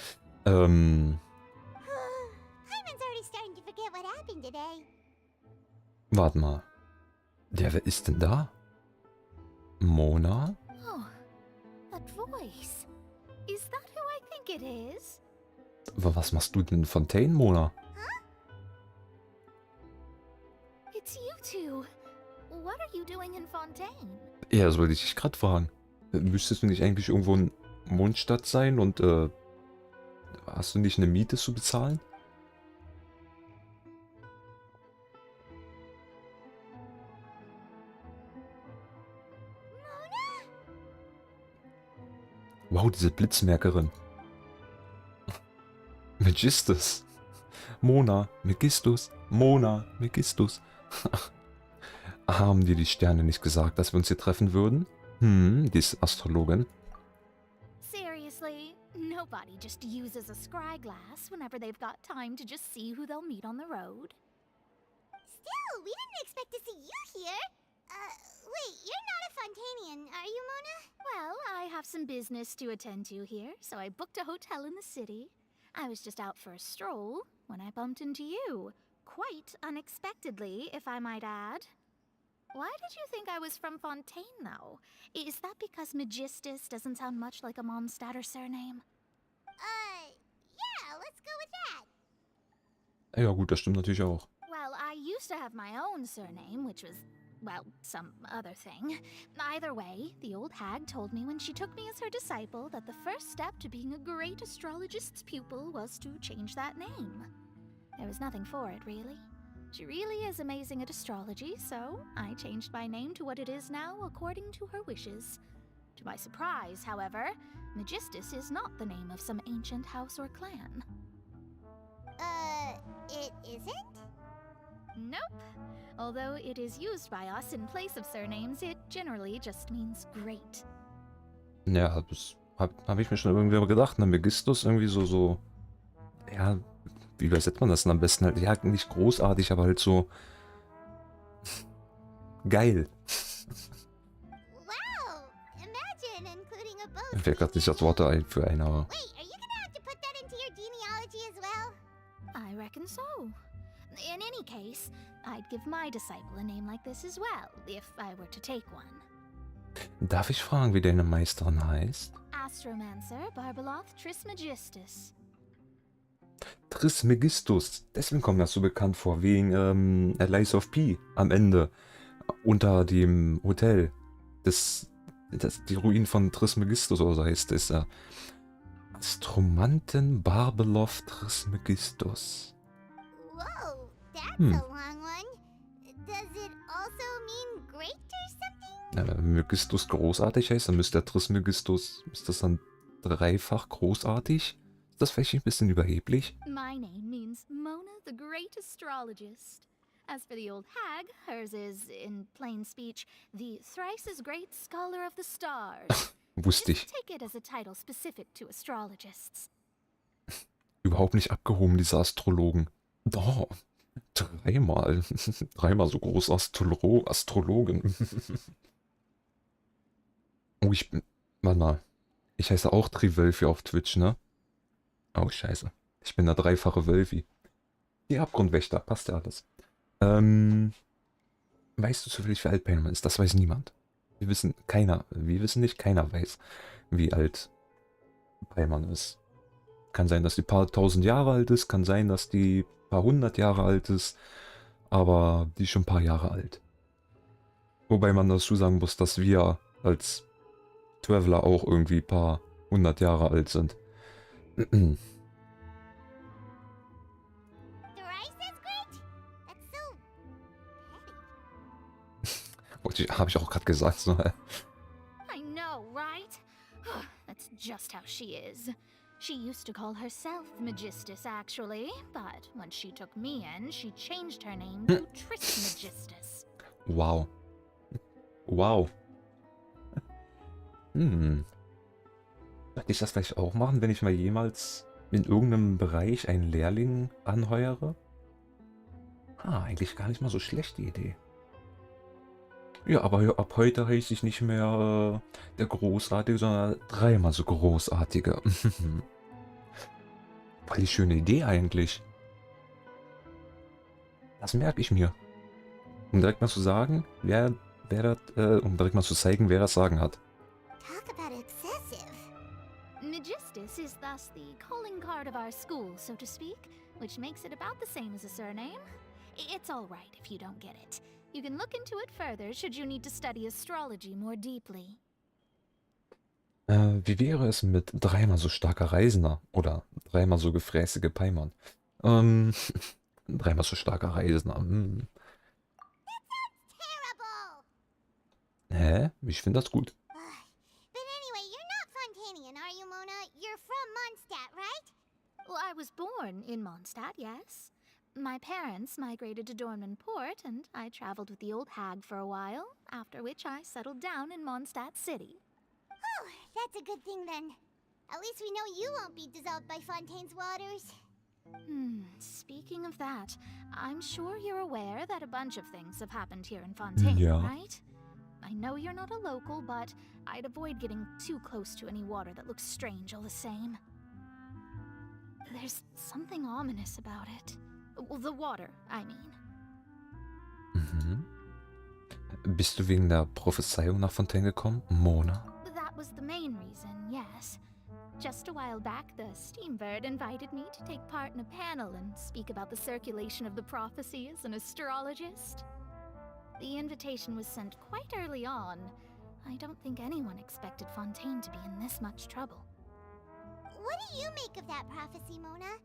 Hyman's already starting to forget what happened today. Warte mal. Ja, wer ist denn da? Mona? Oh, that voice. Is that who I think it is? Was machst du denn in Fontaine, Mona? It's you two. What are you doing in Fontaine? Ja, das wollte ich dich gerade fragen. Müsstest du nicht eigentlich irgendwo in Mondstadt sein und hast du nicht eine Miete zu bezahlen? Wow, diese Blitzmerkerin. Megistus. Mona, Megistus. Mona, Megistus. Haben dir die Sterne nicht gesagt, dass wir uns hier treffen würden? Die ist Astrologin. Seriously, nobody just uses a scryglass whenever they've got time to just see who they'll meet on the road. Still, we didn't expect to see you here. Wait, you're not a Fontanian, are you, Mona? Well, I have some business to attend to here, so I booked a hotel in the city. I was just out for a stroll when I bumped into you. Quite unexpectedly, if I might add. Why did you think I was from Fontaine, though? Is that because Megistus doesn't sound much like a Mondstadter surname? Yeah, let's go with that. Ja gut, das stimmt natürlich auch. Well, I used to have my own surname, which was, well, some other thing. Either way, the old hag told me when she took me as her disciple that the first step to being a great astrologist's pupil was to change that name. There was nothing for it, really. She really is amazing at astrology, so I changed my name to what it is now according to her wishes. To my surprise, however, Megistus is not the name of some ancient house or clan. It isn't? Nope. Although it is used by us in place of surnames, it generally just means great. Ja, das hab ich mir schon irgendwie gedacht, ne? Megistus irgendwie so, ja, wie übersetzt man das denn am besten halt? Ja, nicht großartig, aber halt so geil. Wow, imagine including a boat. Mir fällt gerade nicht das Wort ein für einen, aber... Wait, are you gonna have to put that into your genealogy as well? I reckon so. In any case, I'd give my disciple a name like this as well, if I were to take one. Darf ich fragen, wie deine Meisterin heißt? Astromancer Barbeloth Trismegistus. Trismegistus. Deswegen kommt das so bekannt vor, wegen Lies of P am Ende. Unter dem Hotel. Die Ruinen von Trismegistus oder so heißt es. Astromanten Barbeloth Trismegistus. Whoa, that's a long one. Does it also mean great or something? Wenn Megistus großartig heißt, dann müsste der Trismegistus, ist das dann dreifach großartig? Ist das vielleicht ein bisschen überheblich? My name means Mona the Great Astrologist. As for the old hag, hers is, in plain speech, the thrice as great scholar of the stars. Wusste ich. Just take it as a title specific to astrologists. Überhaupt nicht abgehoben, diese Astrologen. Oh, dreimal. Dreimal so groß Astrologen. Oh, warte mal. Ich heiße auch Triwölfi auf Twitch, ne? Oh, scheiße. Ich bin der dreifache Wölfi. Die Abgrundwächter, passt ja alles. Weißt du zufällig, wie alt Paimon ist? Das weiß niemand. Wir wissen nicht, keiner weiß, wie alt Paimon ist. Kann sein, dass die paar tausend Jahre alt ist, kann sein, dass die paar hundert Jahre alt ist, aber die ist schon ein paar Jahre alt. Wobei man dazu sagen muss, dass wir als Frevler auch irgendwie ein paar hundert Jahre alt sind. Habe ich auch gerade gesagt. So. I know, right? That's just how she is. She used to call herself Magistus, actually, but when she took me in, she changed her name to Trismegistus. Wow. Wow. Sollte ich das vielleicht auch machen, wenn ich mal jemals in irgendeinem Bereich einen Lehrling anheuere? Eigentlich gar nicht mal so schlechte Idee. Ja, aber ab heute heiße ich nicht mehr der Großartige, sondern dreimal so Großartige. Voll die schöne Idee eigentlich. Das merke ich mir. Um direkt mal zu sagen, um direkt mal zu zeigen, wer das Sagen hat. Talk about excessive. Magistus is thus the calling card of our school, so to speak, which makes it about the same as a surname. It's all right if you don't get it. You can look into it further should you need to study astrology more deeply. Wie wäre es mit dreimal so starker Reisender oder dreimal so gefräßige Paimon? Dreimal so starker Reisender. Hä? Ich finde das gut. But anyway, you're not Fontanian, are you, Mona? You're from Mondstadt, right? Well, I was born in Mondstadt, yes. My parents migrated to Dornman Port, and I traveled with the old hag for a while, after which I settled down in Mondstadt City. Oh, that's a good thing then. At least we know you won't be dissolved by Fontaine's waters. Speaking of that, I'm sure you're aware that a bunch of things have happened here in Fontaine, Yeah. right? I know you're not a local, but I'd avoid getting too close to any water that looks strange all the same. There's something ominous about it. Well, the water, I mean. Bist du wegen der Prophezeiung nach Fontaine gekommen, Mona? That was the main reason, yes. Just a while back, the Steambird invited me to take part in a panel and speak about the circulation of the prophecy as an astrologist. The invitation was sent quite early on. I don't think anyone expected Fontaine to be in this much trouble. What do you make of that prophecy, Mona?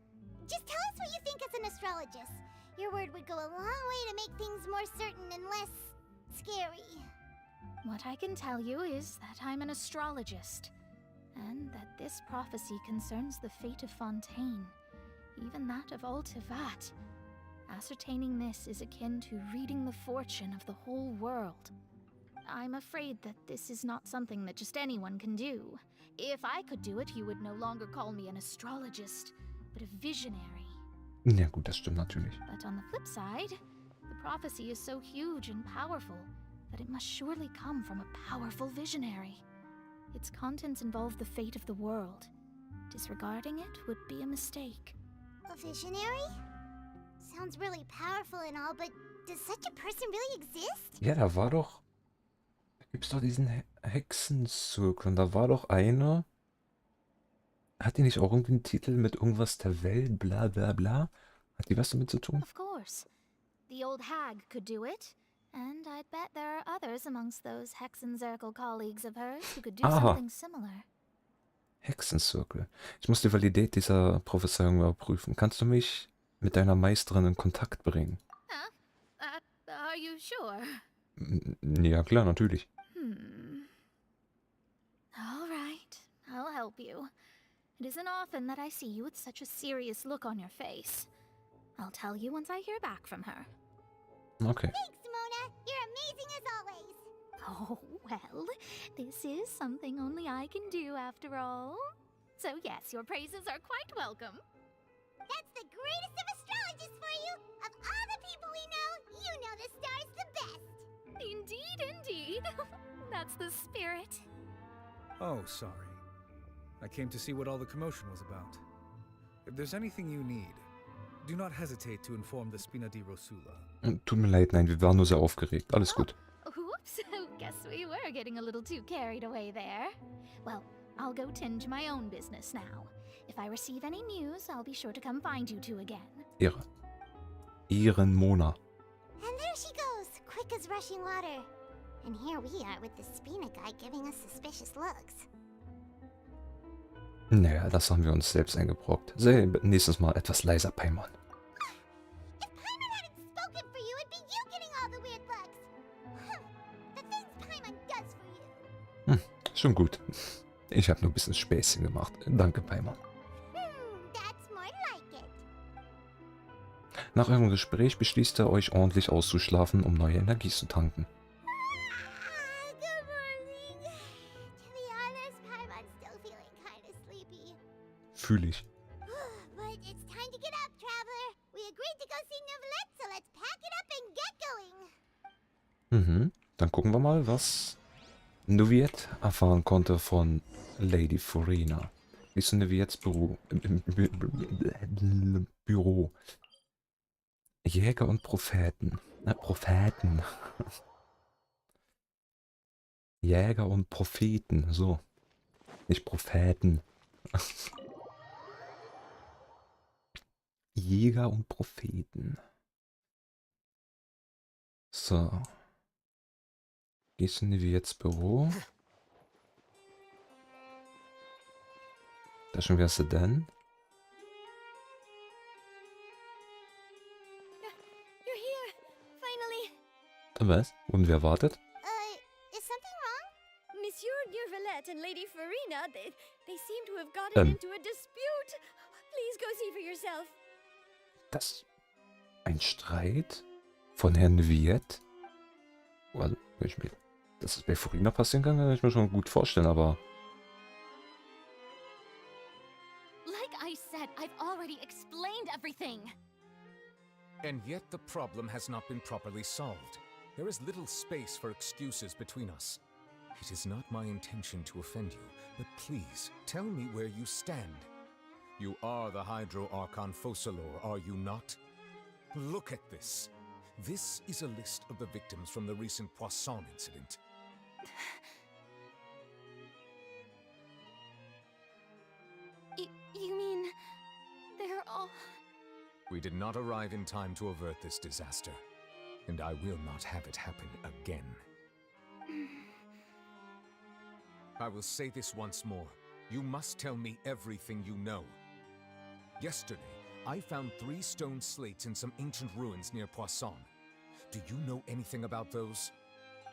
Just tell us what you think as an astrologist. Your word would go a long way to make things more certain and less scary. What I can tell you is that I'm an astrologist, and that this prophecy concerns the fate of Fontaine, even that of Altivat. Ascertaining this is akin to reading the fortune of the whole world. I'm afraid that this is not something that just anyone can do. If I could do it, you would no longer call me an astrologist, but a visionary. Ja gut, das stimmt natürlich. But on the flip side, the prophecy is so huge and powerful that it must surely come from a powerful visionary. Its contents involve the fate of the world. Disregarding it would be a mistake. A visionary? Sounds really powerful and all, but does such a person really exist? Ja, da gibt's doch diesen Hexenzirkel und da war doch eine. Hat die nicht auch irgendwie einen Titel mit irgendwas der Welt, bla bla bla? Hat die was damit zu tun? Of course. The old hag could do it, and I'd bet there are others amongst those Hexenzirkel colleagues of hers who could do something similar. Hexenzirkel. Ich muss die Validität dieser Prophezeiung überprüfen. Kannst du mich mit deiner Meisterin in Kontakt bringen? Are you sure? Ja, klar, natürlich. All right, I'll help you. It isn't often that I see you with such a serious look on your face. I'll tell you once I hear back from her. Okay. Thanks, Mona. You're amazing as always. Oh, well, this is something only I can do after all. So yes, your praises are quite welcome. That's the greatest of astrologists for you. Of all the people we know, you know the star's the best. Indeed, indeed. That's the spirit. Oh, sorry. I came to see what all the commotion was about. If there's anything you need, do not hesitate to inform the Spina di Rosula. Tut mir leid, nein, wir waren nur sehr aufgeregt. Alles gut. Oops, guess we were getting a little too carried away there. Well, I'll go tend to my own business now. If I receive any news, I'll be sure to come find you two again. Irre. Ehrenmona. And there she goes, quick as rushing water. And here we are with the Spina guy giving us suspicious looks. Naja, das haben wir uns selbst eingebrockt. Sei nächstes Mal etwas leiser, Paimon. If Paimon hadn't spoken for you, it'd be you getting all the weird looks. The things Paimon does for you. Schon gut. Ich habe nur ein bisschen Späßchen gemacht. Danke, Paimon. That's more like it. Nach eurem Gespräch beschließt ihr, euch ordentlich auszuschlafen, um neue Energie zu tanken. Good morning. To be honest, Paimon's still feeling kind of sleepy. Fühle ich. But it's time to get up, traveler. We agreed to go see Neuvillette, so let's pack it up and get going. Dann gucken wir mal, was Neuvillette erfahren konnte von Lady Farina. Wie ist Neuvillettes Büro? Jäger und Propheten. Propheten. Jäger und Propheten, so. Nicht Propheten. Jäger und Propheten. So. Gehst du jetzt Büro? Da schon wärst du denn? You're here, finally. Was? Und wer wartet? Is something wrong? Monsieur Neuvillette and Lady Farina, they seem to have gotten into a dispute. Please go see for yourself. Das? Ein Streit? Von Herrn Neuvillette? Also, dass es bei Farina passieren kann ich mir schon gut vorstellen, aber... Like I said, I've already explained everything. And yet the problem has not been properly solved. There is little space for excuses between us. It is not my intention to offend you, but please, tell me where you stand. You are the Hydro Archon Focalor, are you not? Look at this. This is a list of the victims from the recent Poisson incident. You mean they're all... We did not arrive in time to avert this disaster, and I will not have it happen again. I will say this once more. You must tell me everything you know. Yesterday, I found 3 stone slates in some ancient ruins near Poisson. Do you know anything about those?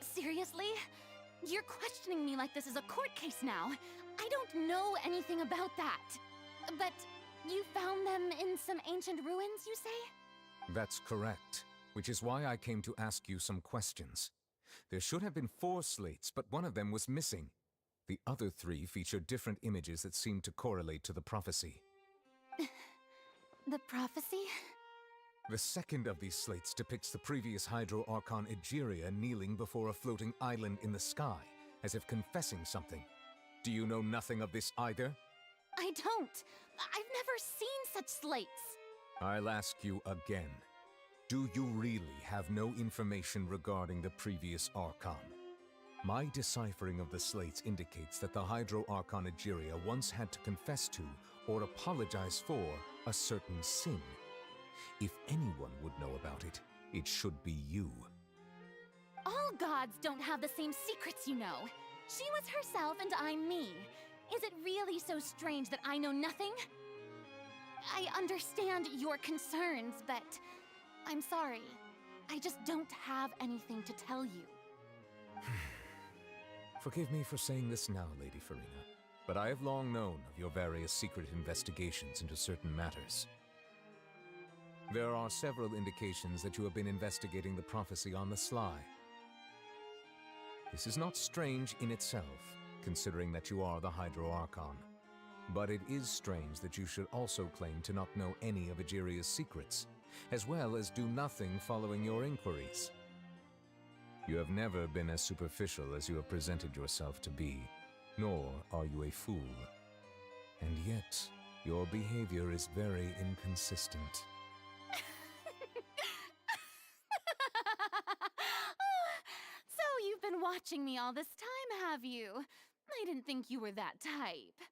Seriously? You're questioning me like this is a court case now. I don't know anything about that. But you found them in some ancient ruins, you say? That's correct, which is why I came to ask you some questions. There should have been 4 slates, but one of them was missing. The other 3 feature different images that seem to correlate to the prophecy. The prophecy? The second of these slates depicts the previous Hydro Archon Egeria kneeling before a floating island in the sky, as if confessing something. Do you know nothing of this either? I don't. I've never seen such slates. I'll ask you again. Do you really have no information regarding the previous Archon? My deciphering of the slates indicates that the Hydro Archon Egeria once had to confess to, or apologize for, a certain sin. If anyone would know about it, it should be you. All gods don't have the same secrets, you know. She was herself and I'm me. Is it really so strange that I know nothing? I understand your concerns, but I'm sorry. I just don't have anything to tell you. Forgive me for saying this now, Lady Farina, but I have long known of your various secret investigations into certain matters. There are several indications that you have been investigating the prophecy on the sly. This is not strange in itself, considering that you are the Hydro Archon. But it is strange that you should also claim to not know any of Egeria's secrets, as well as do nothing following your inquiries. You have never been as superficial as you have presented yourself to be, nor are you a fool. And yet, your behavior is very inconsistent. So you've been watching me all this time, have you? I didn't think you were that type.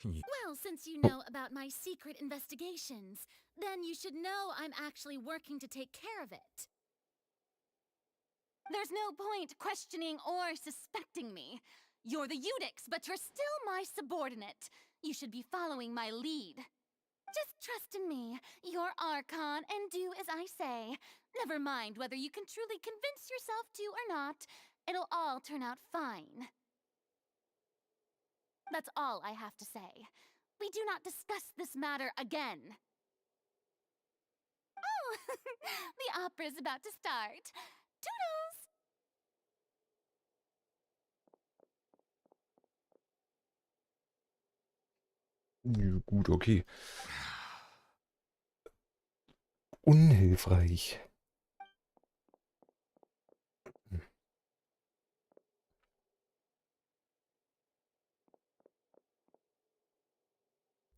Ye- Well, since you know about my secret investigations, then you should know I'm actually working to take care of it. There's no point questioning or suspecting me. You're the Eudix, but you're still my subordinate. You should be following my lead. Just trust in me, your Archon, and do as I say. Never mind whether you can truly convince yourself to or not. It'll all turn out fine. That's all I have to say. We do not discuss this matter again. Oh, the opera's about to start. Toodles! Ja, gut, okay. Unhilfreich.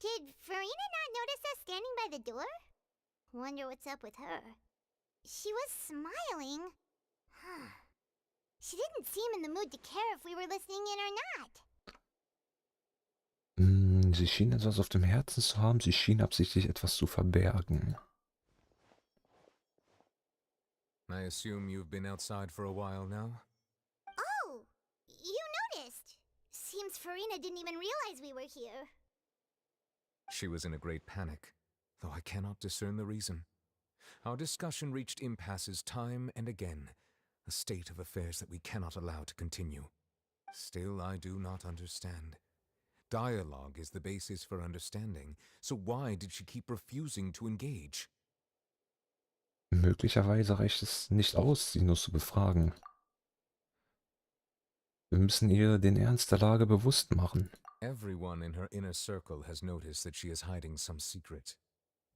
Did Farina not notice us standing by the door? Wonder what's up with her. She was smiling. She didn't seem in the mood to care if we were listening in or not. Sie schien etwas auf dem Herzen zu haben. Sie schien absichtlich etwas zu verbergen. I assume you've been outside for a while now? Oh, you noticed. Seems Farina didn't even realize we were here. She was in a great panic, though I cannot discern the reason. Our discussion reached impasses time and again, a state of affairs that we cannot allow to continue. Still, I do not understand. Dialogue is the basis for understanding, so why did she keep refusing to engage? Möglicherweise reicht es nicht aus, sie nur zu befragen. Wir müssen ihr den Ernst der Lage bewusst machen. Everyone in her inner circle has noticed that she is hiding some secret.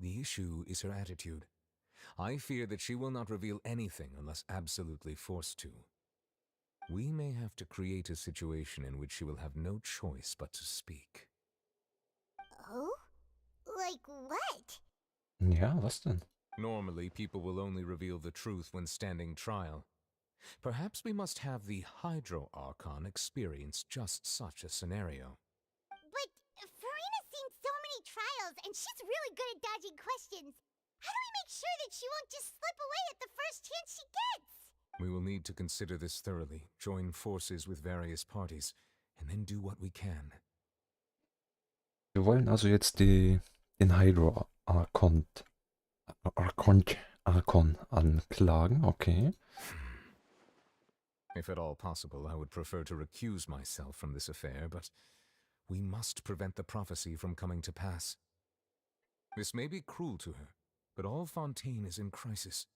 The issue is her attitude. I fear that she will not reveal anything unless absolutely forced to. We may have to create a situation in which she will have no choice but to speak. Oh? Like what? Ja, was denn? Normally, people will only reveal the truth when standing trial. Perhaps we must have the Hydro Archon experience just such a scenario. But Farina's seen so many trials, and she's really good at dodging questions. How do we make sure that she won't just slip away at the first chance she gets? We will need to consider this thoroughly, join forces with various parties, and then do what we can. Wir wollen also jetzt den Hydro Archon anklagen, okay. If at all possible, I would prefer to recuse myself from this affair, but we must prevent the prophecy from coming to pass. This may be cruel to her, but all Fontaine is in crisis.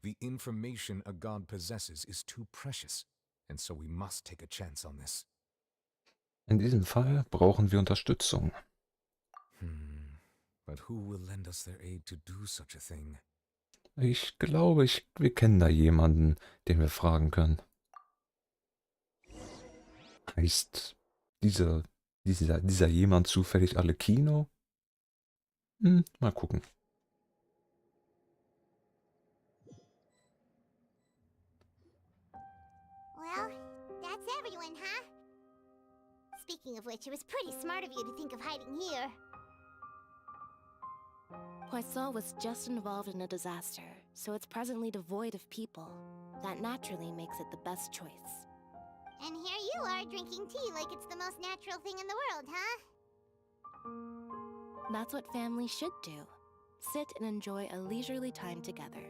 The information a god possesses is too precious, and so we must take a chance on this. In diesem Fall brauchen wir Unterstützung. But who will lend us their aid to do such a thing? Ich glaube, wir kennen da jemanden, den wir fragen können. Heißt dieser jemand zufällig Alekino? Mal gucken. Well, that's everyone, huh? Speaking of which, it was pretty smart of you to think of hiding here. Poisson was just involved in a disaster, so it's presently devoid of people. That naturally makes it the best choice. And here you are drinking tea like it's the most natural thing in the world, huh? That's what families should do. Sit and enjoy a leisurely time together.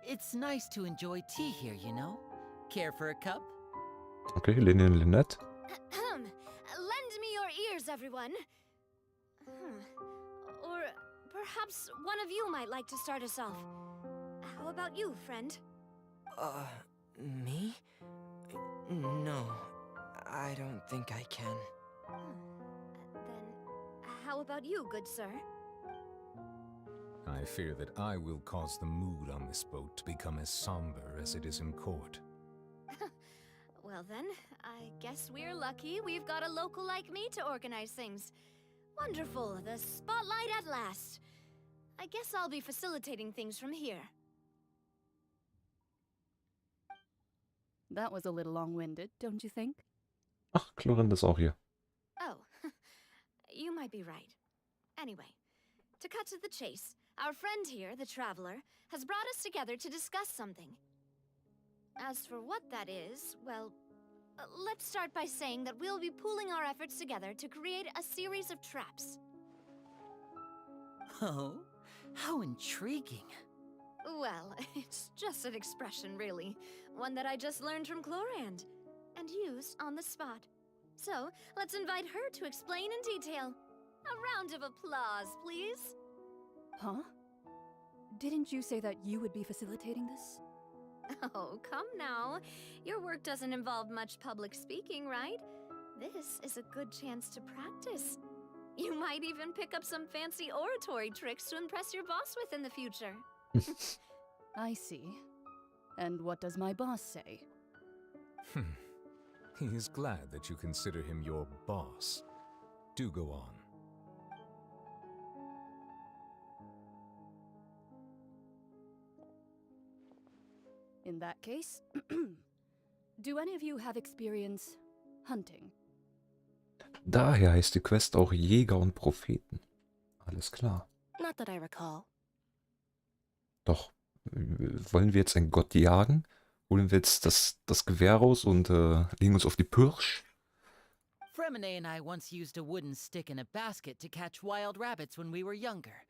It's nice to enjoy tea here, you know? Care for a cup? Okay, Lynn und Lynette. Lend me your ears, everyone. Or perhaps one of you might like to start us off. How about you, friend? Me? No, I don't think I can. Then, how about you, good sir? I fear that I will cause the mood on this boat to become as somber as it is in court. Well then, I guess we're lucky we've got a local like me to organize things. Wonderful, the spotlight at last. I guess I'll be facilitating things from here. That was a little long-winded, don't you think? Ach, Chlorinde ist auch hier. Oh, you might be right. Anyway, to cut to the chase, our friend here, the Traveler, has brought us together to discuss something. As for what that is, well, let's start by saying that we'll be pooling our efforts together to create a series of traps. Oh, how intriguing. Well, it's just an expression, really. One that I just learned from Chlorand, and used on the spot. So, let's invite her to explain in detail. A round of applause, please. Huh? Didn't you say that you would be facilitating this? Oh, come now. Your work doesn't involve much public speaking, right? This is a good chance to practice. You might even pick up some fancy oratory tricks to impress your boss with in the future. I see. And what does my boss say? He is glad that you consider him your boss. Do go on. In that case, do any of you have experience hunting? Daher heißt die Quest auch Jäger und Propheten. Alles klar. Not that I recall. Doch, wollen wir jetzt einen Gott jagen? Holen wir jetzt das Gewehr raus und legen uns auf die Pirsch? Fremine and I once used a wooden stick in a basket to catch wild rabbits when we were younger.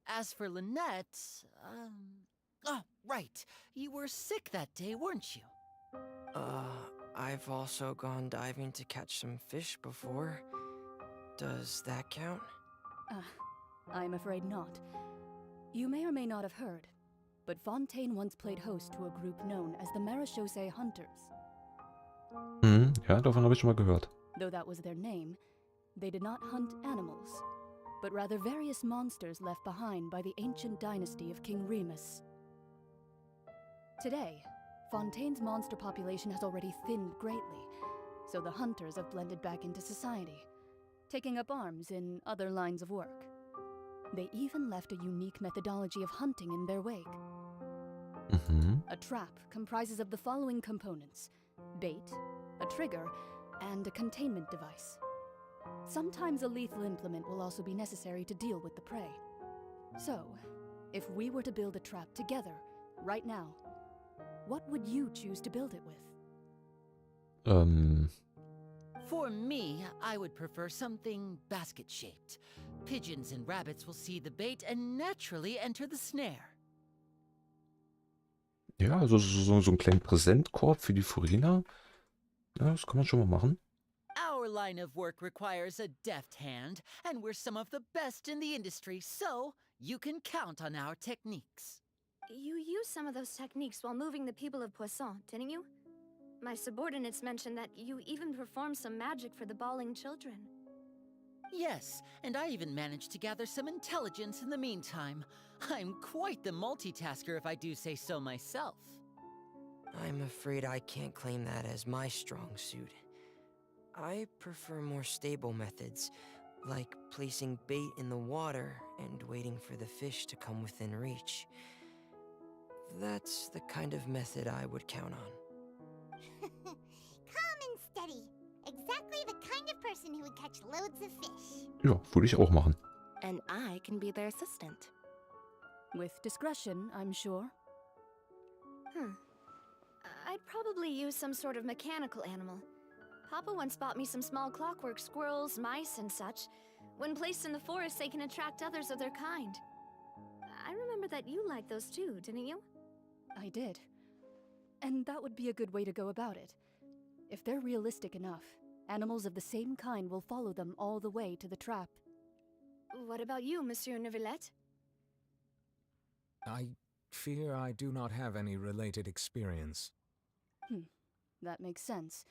As for Lynette, oh, right. You were sick that day, weren't you? I've also gone diving to catch some fish before. Does that count? I'm afraid not. You may or may not have heard, but Fontaine once played host to a group known as the Marechaussee Hunters. Ja, davon habe ich schon mal gehört. Though that was their name, they did not hunt animals, but rather various monsters left behind by the ancient dynasty of King Remus. Today, Fontaine's monster population has already thinned greatly, so the hunters have blended back into society, taking up arms in other lines of work. They even left a unique methodology of hunting in their wake. A trap comprises of the following components: bait, a trigger, and a containment device. Sometimes a lethal implement will also be necessary to deal with the prey. So, if we were to build a trap together, right now, what would you choose to build it with? For me, I would prefer something basket-shaped. Pigeons and rabbits will see the bait and naturally enter the snare. Ja, also so einen kleinen Präsentkorb für die Furina. Ja, das kann man schon mal machen. Our line of work requires a deft hand, and we're some of the best in the industry, so you can count on our techniques. You used some of those techniques while moving the people of Poisson, didn't you? My subordinates mentioned that you even performed some magic for the bawling children. Yes, and I even managed to gather some intelligence in the meantime. I'm quite the multitasker if I do say so myself. I'm afraid I can't claim that as my strong suit. I prefer more stable methods, like placing bait in the water and waiting for the fish to come within reach. That's the kind of method I would count on. Calm and steady. Exactly the kind of person who would catch loads of fish. Ja, würde ich auch machen. And I can be their assistant. With discretion, I'm sure. I'd probably use some sort of mechanical animal. Papa once bought me some small clockwork squirrels, mice, and such. When placed in the forest, they can attract others of their kind. I remember that you liked those too, didn't you? I did. And that would be a good way to go about it. If they're realistic enough, animals of the same kind will follow them all the way to the trap. What about you, Monsieur Neuvillette? I fear I do not have any related experience. That makes sense.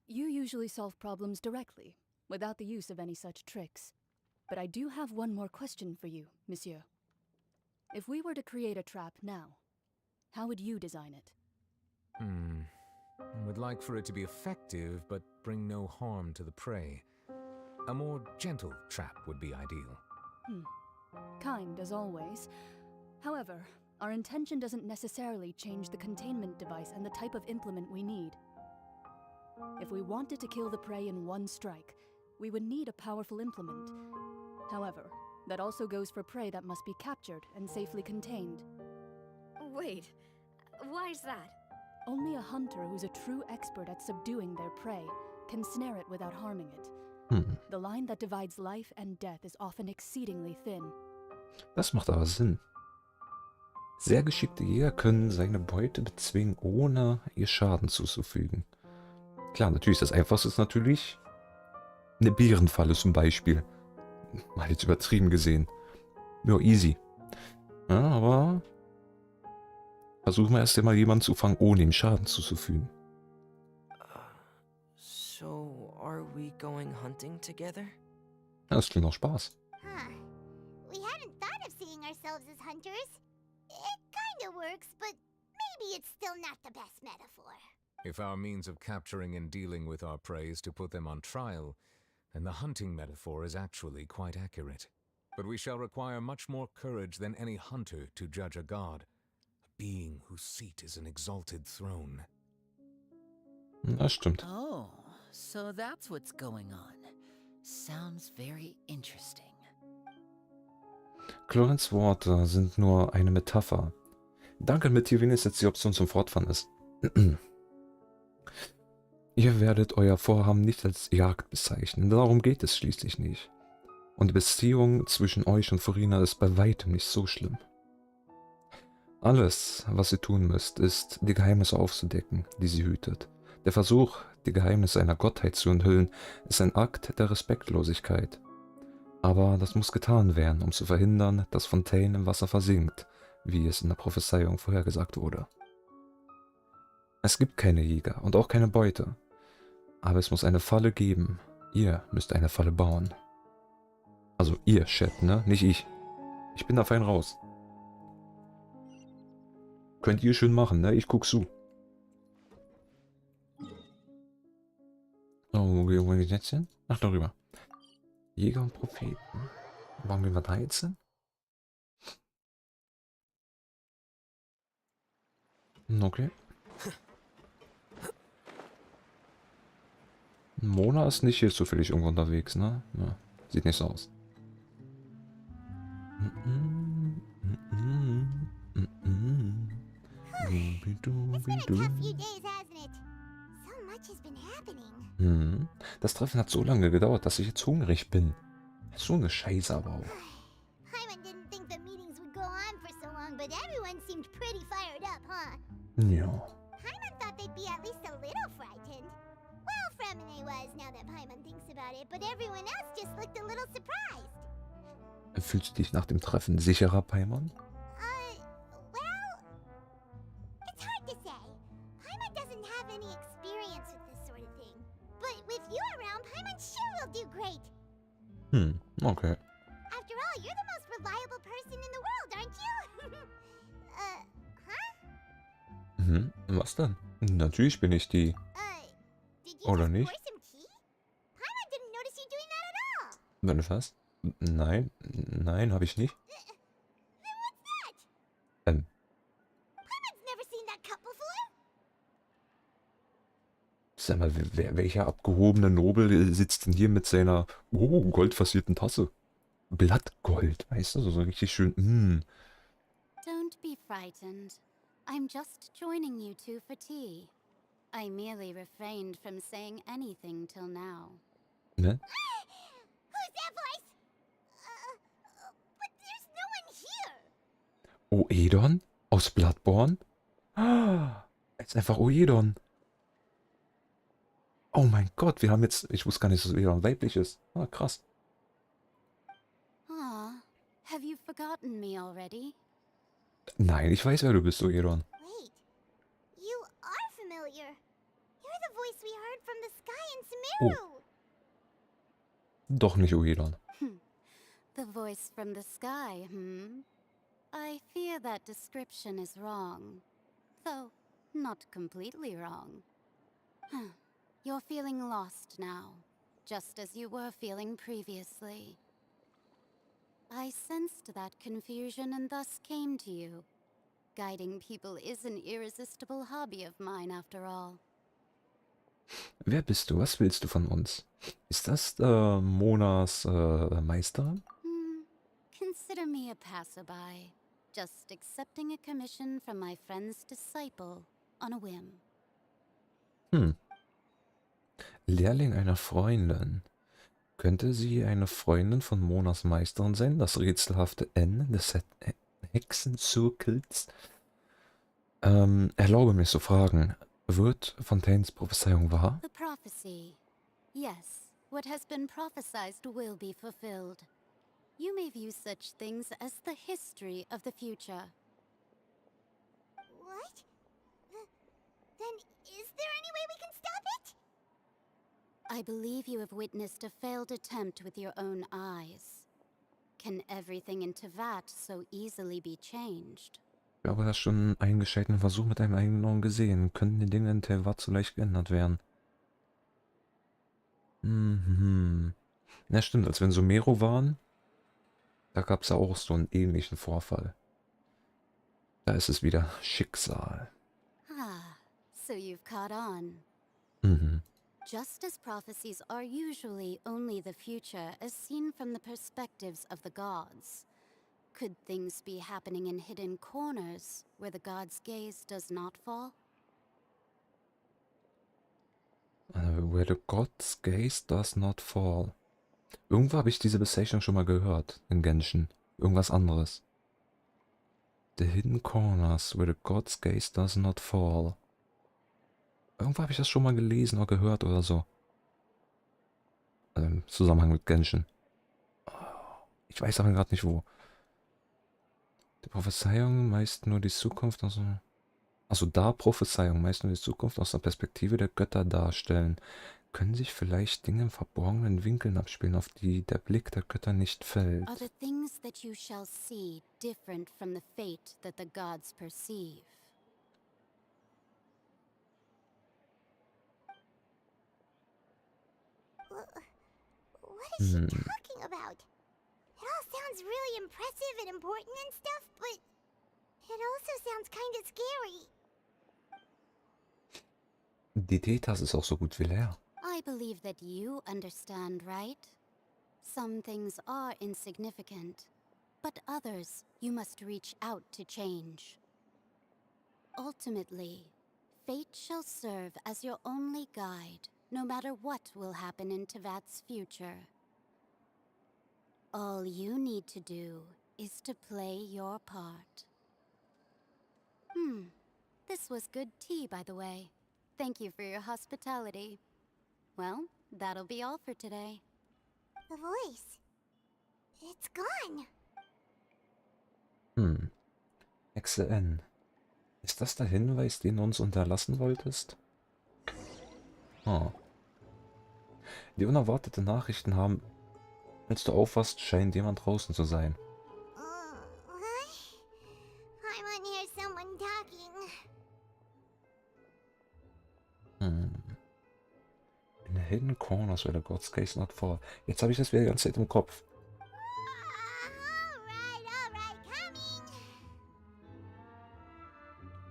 You usually solve problems directly, without the use of any such tricks. But I do have one more question for you, Monsieur. If we were to create a trap now, how would you design it? I would like for it to be effective, but bring no harm to the prey. A more gentle trap would be ideal. Kind as always. However, Our intention doesn't necessarily change the containment device and the type of implement we need. If we wanted to kill the prey in one strike, we would need a powerful implement. However, that also goes for prey that must be captured and safely contained. Wait, why's that? Only a hunter who's a true expert at subduing their prey can snare it without harming it. The line that divides life and death is often exceedingly thin. Das macht aber Sinn. Sehr geschickte Jäger können seine Beute bezwingen, ohne ihr Schaden zuzufügen. Klar, natürlich, das Einfachste ist natürlich eine Bärenfalle zum Beispiel. Mal jetzt übertrieben gesehen. Ja, easy. Ja, aber versuchen wir erst einmal jemanden zu fangen, ohne ihm Schaden zuzufügen. So, are we going hunting together? Ja, das klingt auch Spaß. Huh. We hadn't thought of seeing ourselves as hunters. It kinda works, but maybe it's still not the best metaphor. If our means of capturing and dealing with our prey is to put them on trial, then the hunting metaphor is actually quite accurate. But we shall require much more courage than any hunter to judge a god, a being whose seat is an exalted throne. Das stimmt. Oh, so that's what's going on. Sounds very interesting. Clorens Worte sind nur eine Metapher. Danke, mit hier wenigstens jetzt die Option zum Fortfahren ist. Ihr werdet euer Vorhaben nicht als Jagd bezeichnen, darum geht es schließlich nicht. Und die Beziehung zwischen euch und Farina ist bei weitem nicht so schlimm. Alles, was ihr tun müsst, ist, die Geheimnisse aufzudecken, die sie hütet. Der Versuch, die Geheimnisse einer Gottheit zu enthüllen, ist ein Akt der Respektlosigkeit. Aber das muss getan werden, um zu verhindern, dass Fontaine im Wasser versinkt, wie es in der Prophezeiung vorhergesagt wurde. Es gibt keine Jäger und auch keine Beute. Aber es muss eine Falle geben. Ihr müsst eine Falle bauen. Also ihr, Chat, ne? Nicht ich. Ich bin da fein raus. Könnt ihr schön machen, ne? Ich guck zu. Oh, wo gehen wir jetzt hin? Ach, darüber. Jäger und Propheten. Warum gehen wir da jetzt hin? Okay. Mona ist nicht hier zufällig irgendwo unterwegs, ne? Ja, sieht nicht so aus. Das Treffen hat so lange gedauert, dass ich jetzt hungrig bin. So eine Scheiße aber auch. Paimon didn't think the meetings would go on for so long, but everyone seemed pretty fired up, huh? Ja. Paimon thought they'd be at least a little frightened. Well, Frevler was, now that Paimon thinks about it, but everyone else just looked a little surprised. Fühlst du dich nach dem Treffen sicherer, Paimon? Well, it's hard to say. Paimon doesn't have any experience with this sort of thing. But with you around, Paimon sure will do great. Okay. After all, you're the most reliable person in the world, aren't you? Huh? Was denn? Natürlich bin ich die. Oder nicht? Paimon didn't notice you doing that at all. Wenn was? Nein, nein, habe ich nicht. Then what's that? Paimon's never seen that cup before. Sag mal, welcher abgehobene Nobel sitzt denn hier mit seiner goldversierten Tasse? Blattgold, weißt du, so richtig schön. Don't be frightened. I'm just joining you two for tea. I merely refrained from saying anything till now. Ne? Who's that voice? But there's no one here. Oedon? Aus Bloodborne? Jetzt einfach Oedon. Oh mein Gott, wir haben jetzt... Ich wusste gar nicht, dass Oedon weiblich ist. Krass. Ah, have you forgotten me already? Nein, ich weiß, wer du bist, Oedon. Wait, you are familiar. You're the voice we heard from the sky in Sumeru. Doch nicht Oedon. The voice from the sky, I fear that description is wrong. Though, not completely wrong. You're feeling lost now, just as you were feeling previously. I sensed that confusion and thus came to you. guiding people is an irresistible hobby of mine, after all. Wer bist du? Was willst du von uns? Ist das Monas Meisterin? Consider me a passerby, just accepting a commission from my friend's disciple on a whim. Lehrling einer Freundin. Könnte sie eine Freundin von Monas Meisterin sein? Das rätselhafte Ende des Hexenzirkels? Erlaube mir zu fragen, wird Fontaines Prophezeiung wahr? The prophecy. Yes, what has been prophesied will be fulfilled. You may view such things as the history of the future. What? Then is there any way we can stop it? I believe you have witnessed a failed attempt with your own eyes. Can everything in Tevat so easily be changed? Ich glaube, du hast schon einen eingescheiterten Versuch mit deinem eigenen Augen gesehen. Könnten die Dinge in Tevat so leicht geändert werden? Na stimmt, als wir in Sumero waren, da gab es ja auch so einen ähnlichen Vorfall. Da ist es wieder Schicksal. Ah, so you've caught on. Just as prophecies are usually only the future as seen from the perspectives of the gods, could things be happening in hidden corners where the god's gaze does not fall? Where the god's gaze does not fall. Irgendwo habe ich diese Bezeichnung schon mal gehört, in Genshin. Irgendwas anderes. The hidden corners where the god's gaze does not fall. Irgendwo habe ich das schon mal gelesen oder gehört oder so. Im Zusammenhang mit Genshin. Ich weiß aber gerade nicht wo. Die Prophezeiung meist nur die Zukunft, also da Prophezeiung meist nur die Zukunft aus der Perspektive der Götter darstellen. Können sich vielleicht Dinge in verborgenen Winkeln abspielen, auf die der Blick der Götter nicht fällt? Are the things that you shall see different from the fate that the gods perceive? What is she talking about? It all sounds really impressive and important and stuff, but it also sounds kind of scary. Die Tetas ist auch so gut wie leer. I believe that you understand, right? Some things are insignificant, but others you must reach out to change. Ultimately, fate shall serve as your only guide, no matter what will happen in Tevat's future. All you need to do is to play your part. This was good tea, by the way. Thank you for your hospitality. Well, that'll be all for today. The voice. It's gone. Hexe N. Ist das der Hinweis, den du uns unterlassen wolltest? Die unerwartete Nachrichten haben, als du aufwachst, scheint jemand draußen zu sein. I want to hear someone talking. In the hidden corners where the god's gaze not fall. Jetzt habe ich das wieder die ganze Zeit im Kopf. Alright, coming.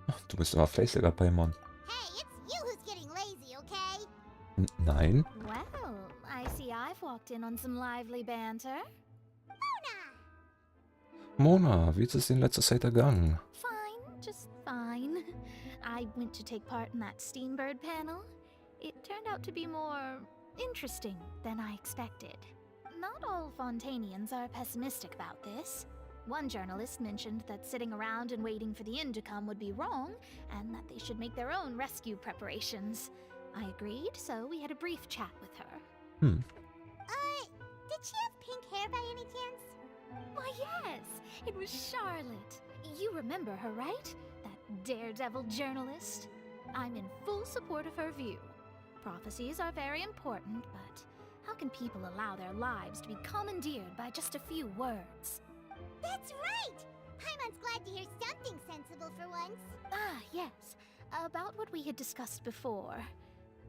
Ach, du bist immer fleißig dabei, Mann. Hey, it's you who's getting lazy, okay? Nein. Well, I see I've walked in on some lively banter. Mona, wie ist es in letzter Zeit ergangen? Fine, just fine. I went to take part in that Steambird panel. It turned out to be more interesting than I expected. Not all Fontainians are pessimistic about this. One journalist mentioned that sitting around and waiting for the end to come would be wrong, and that they should make their own rescue preparations. I agreed, so we had a brief chat with her. Did she have pink hair by any chance? Why, yes! It was Charlotte. You remember her, right? That daredevil journalist? I'm in full support of her view. Prophecies are very important, but how can people allow their lives to be commandeered by just a few words? That's right! Paimon's glad to hear something sensible for once. Ah, yes. About what we had discussed before.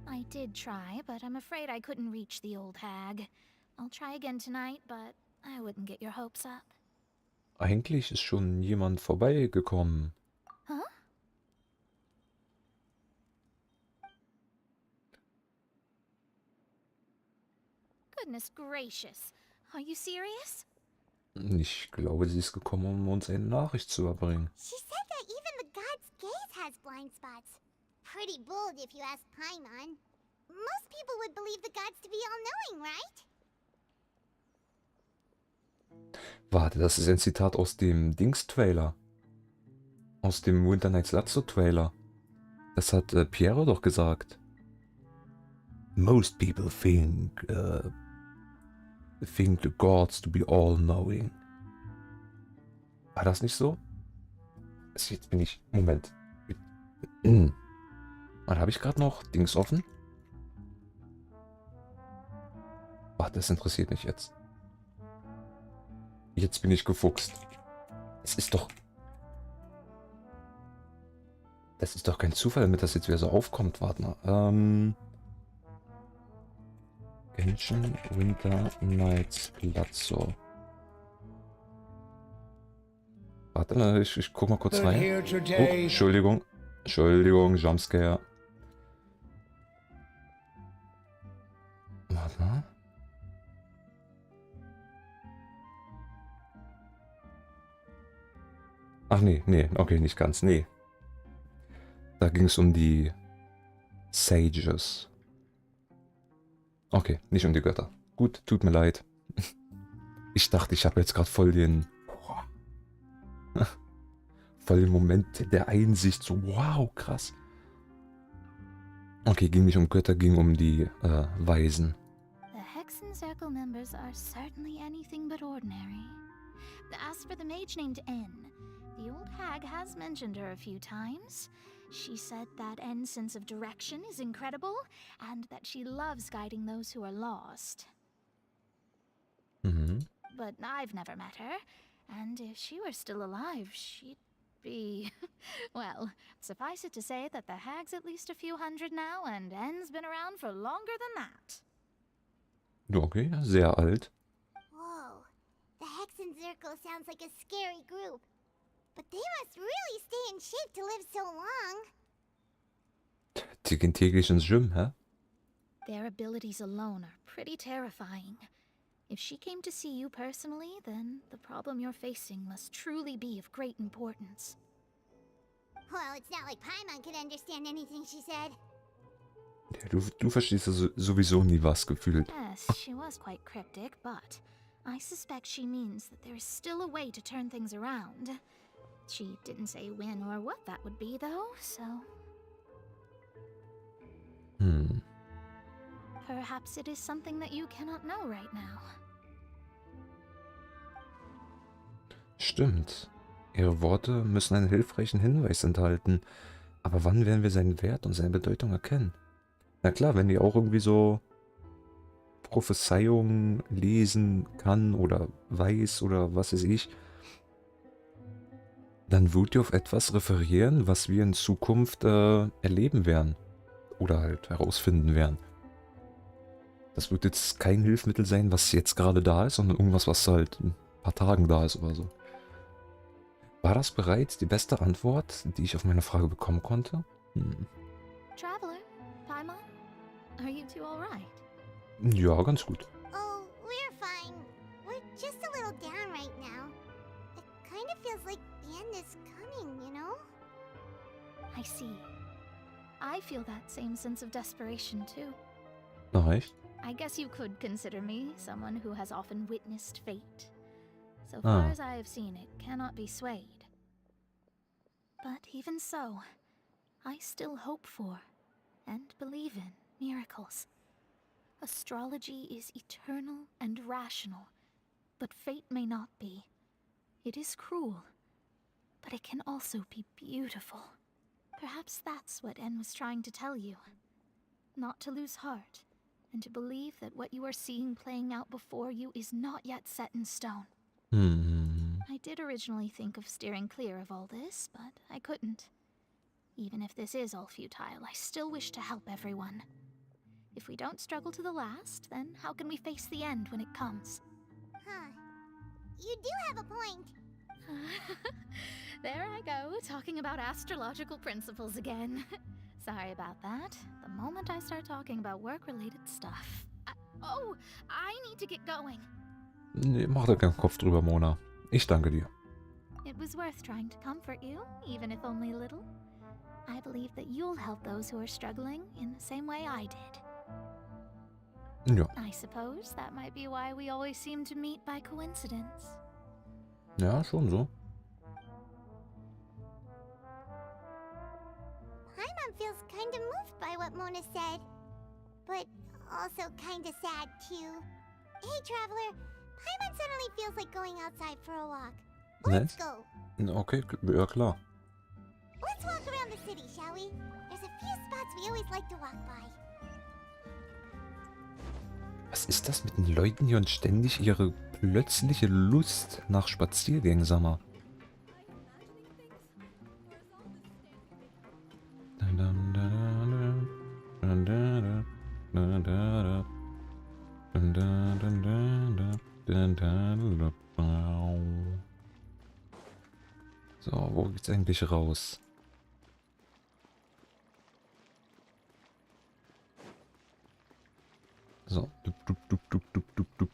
I did try, but I'm afraid I couldn't reach the old hag. I'll try again tonight, but I wouldn't get your hopes up. Eigentlich ist schon jemand vorbeigekommen. Goodness gracious. Are you serious? Ich glaube, sie ist gekommen, um uns eine Nachricht zu überbringen. She said that even the god's gaze has blind spots. Pretty bold if you ask Paimon. Most people would believe the gods to be all-knowing, right? Warte, das ist ein Zitat aus dem Dings-Trailer. Aus dem Winter Nights Lazzo-Trailer. Das hat Piero doch gesagt. Most people think the gods to be all-knowing. War das nicht so? Jetzt bin ich... Moment. Habe ich gerade noch Dings offen? Ach, das interessiert mich jetzt. Jetzt bin ich gefuchst. Es ist doch... Das ist doch kein Zufall, damit das jetzt wieder so aufkommt. Warte mal. Genshin Winter Nights Lazzo. Warte, ich guck mal kurz rein. Oh, Entschuldigung. Entschuldigung, Jumpscare. Warte mal. Ach nee, okay, nicht ganz, nee. Da ging es um die Sages. Okay, nicht um die Götter. Gut, tut mir leid. Ich dachte, ich habe jetzt gerade voll den Moment der Einsicht. So, wow, krass. Okay, ging nicht um Götter, ging um die Weisen. The Hexen Circle members are certainly anything but ordinary. As for the mage named N, the old hag has mentioned her a few times. She said that N's sense of direction is incredible, and that she loves guiding those who are lost. But I've never met her, and if she were still alive, she'd be... Well, suffice it to say that the hag's at least a few hundred now, and N's been around for longer than that. Okay, sehr alt. Whoa. The Hexen Circle sounds like a scary group. But they must really stay in shape to live so long. Die gehen täglich ins Gym, hä? Their abilities alone are pretty terrifying. If she came to see you personally, then the problem you're facing must truly be of great importance. Well, it's not like Paimon could understand anything she said. Ja, du verstehst sowieso nie was gefühlt. Yes, she was quite cryptic, but I suspect she means that there is still a way to turn things around. She didn't say when or what that would be, though, so... Perhaps it is something that you cannot know right now. Stimmt. Ihre Worte müssen einen hilfreichen Hinweis enthalten. Aber wann werden wir seinen Wert und seine Bedeutung erkennen? Na klar, wenn die auch irgendwie so Prophezeiungen lesen kann oder weiß oder was weiß ich, dann wird die auf etwas referieren, was wir in Zukunft erleben werden. Oder halt herausfinden werden. Das wird jetzt kein Hilfsmittel sein, was jetzt gerade da ist, sondern irgendwas, was halt in ein paar Tagen da ist oder so. War das bereits die beste Antwort, die ich auf meine Frage bekommen konnte? Traveler, Paimon, are you two all right? Ja, ganz gut. Oh, we're fine. We're just a little down right now. It kind of feels like the end is coming, you know? I see. I feel that same sense of desperation, too. Ach, echt? I guess you could consider me someone who has often witnessed fate. So far as I have seen, it cannot be swayed. But even so, I still hope for and believe in miracles. Astrology is eternal and rational, but fate may not be. It is cruel, but it can also be beautiful. Perhaps that's what N was trying to tell you. Not to lose heart, and to believe that what you are seeing playing out before you is not yet set in stone. I did originally think of steering clear of all this, but I couldn't. Even if this is all futile, I still wish to help everyone. If we don't struggle to the last, then how can we face the end when it comes? Huh. You do have a point. There I go, talking about astrological principles again. Sorry about that. The moment I start talking about work-related stuff... Oh, I need to get going. Nee, mach da keinen Kopf drüber, Mona. Ich danke dir. It was worth trying to comfort you, even if only a little. I believe that you'll help those who are struggling in the same way I did. Ja. I suppose that might be why we always seem to meet by coincidence. Ja, schon so. Paimon feels kind of moved by what Mona said, but also kind of sad too. Hey, Traveler, Paimon suddenly feels like going outside for a walk. Let's go. Okay, ja klar. Let's walk around the city, shall we? There's a few spots we always like to walk by. Was ist das mit den Leuten hier und ständig ihre plötzliche Lust nach Spaziergängen, sag mal? So, wo geht's eigentlich raus? So, dup, dup, dup, dup, dup, dup, dup.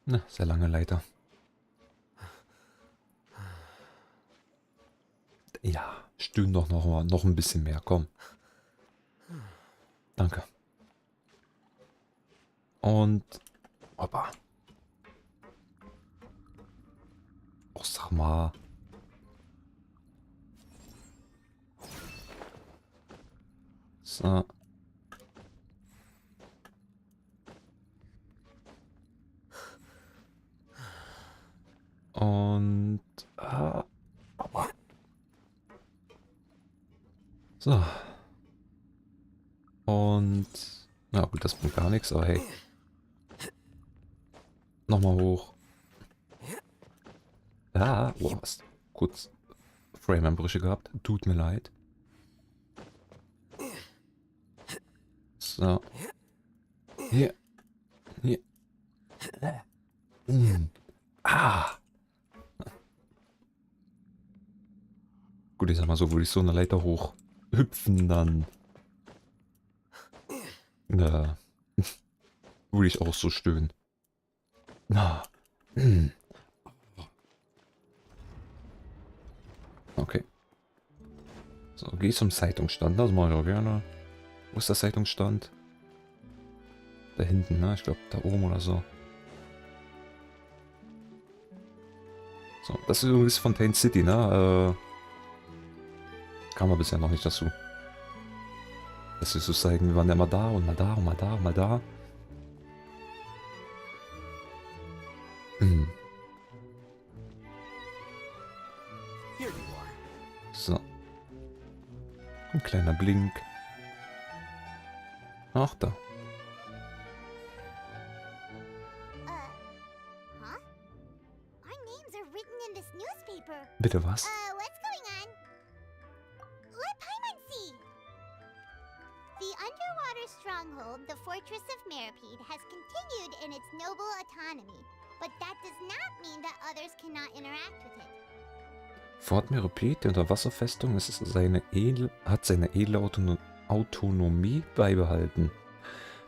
Na, sehr lange Leiter. Ja, stöhn doch noch ein bisschen mehr, komm. Danke. Und... Hoppa. Och, sag mal. So. Und... Aua. So. Und... Na gut, das bringt gar nichts, aber hey. Nochmal hoch. Ja, oh, was? Kurz Frame-Einbrüche gehabt. Tut mir leid. So. Hier. Hier. Ah. Gut, ich sag mal so, würde ich so eine Leiter hoch hüpfen, dann... würde ich auch so stöhnen. Na. Okay. So, geh zum Zeitungsstand. Das mache ich auch gerne. Wo ist der Zeitungsstand? Da hinten, ne? Ich glaube, da oben oder so. So, das ist übrigens Fontaine City, ne? Kam wir bisher noch nicht dazu. Dass wir so zeigen, wir waren ja mal da und mal da und mal da und mal da. So. Ein kleiner Blink. Ach, da. Huh? Our names are written in this newspaper. Bitte was? What's going on? Let Paimon see. The underwater stronghold, the Fortress of Meripede, has continued in its noble autonomy, but that does not mean that others cannot interact with it. Fort Meripede, die Unterwasserfestung, hat seine edle Autonomie beibehalten.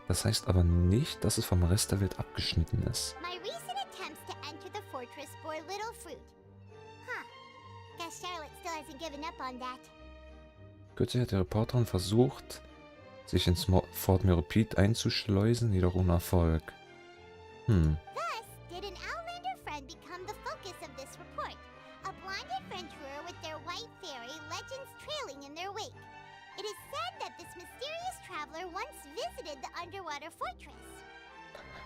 Das heißt aber nicht, dass es vom Rest der Welt abgeschnitten ist. My recent attempts to enter the fortress bore little fruit. Huh. Guess Charlotte still hasn't given up on that. Kürzlich hat die Reporterin versucht, sich ins Fort Meripede einzuschleusen, jedoch ohne Erfolg. Thus, did an Outlander friend become the focus of this report? A blonde adventurer with their white fairy, legends trailing in their wake. It is said that this mysterious traveler once visited the underwater fortress.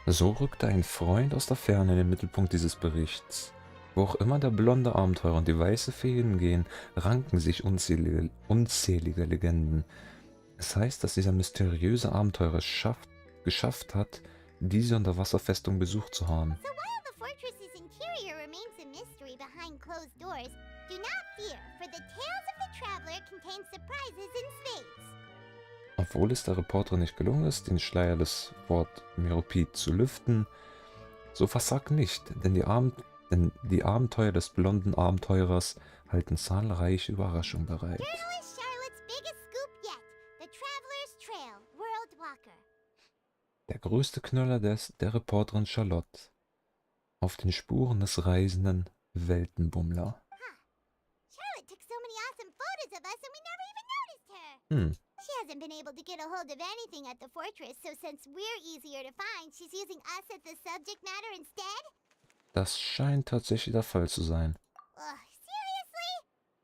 So rückte ein Freund aus der Ferne in den Mittelpunkt dieses Berichts. Wo auch immer der blonde Abenteurer und die weiße Fee hingehen, ranken sich unzählige Legenden. Es heißt, dass dieser mysteriöse Abenteurer es geschafft hat, diese Unterwasserfestung besucht zu haben. So while the fortress's interior remains a mystery behind closed doors, do not fear, for the tales of the traveler contain surprises in spades. Obwohl es der Reporterin nicht gelungen ist, den Schleier des Fort Meripede zu lüften, so versagt nicht, denn Denn die Abenteuer des blonden Abenteurers halten zahlreiche Überraschungen bereit. Journalist Charlotte's biggest scoop yet. The Traveler's Trail, World Walker. Der größte Knüller der Reporterin Charlotte. Auf den Spuren des reisenden Weltenbummler. Charlotte took so many awesome photos of us and we never even noticed her. She hasn't been able to get a hold of anything at the fortress, so since we're easier to find, she's using us as the subject matter instead? Das scheint tatsächlich der Fall zu sein. Seriously?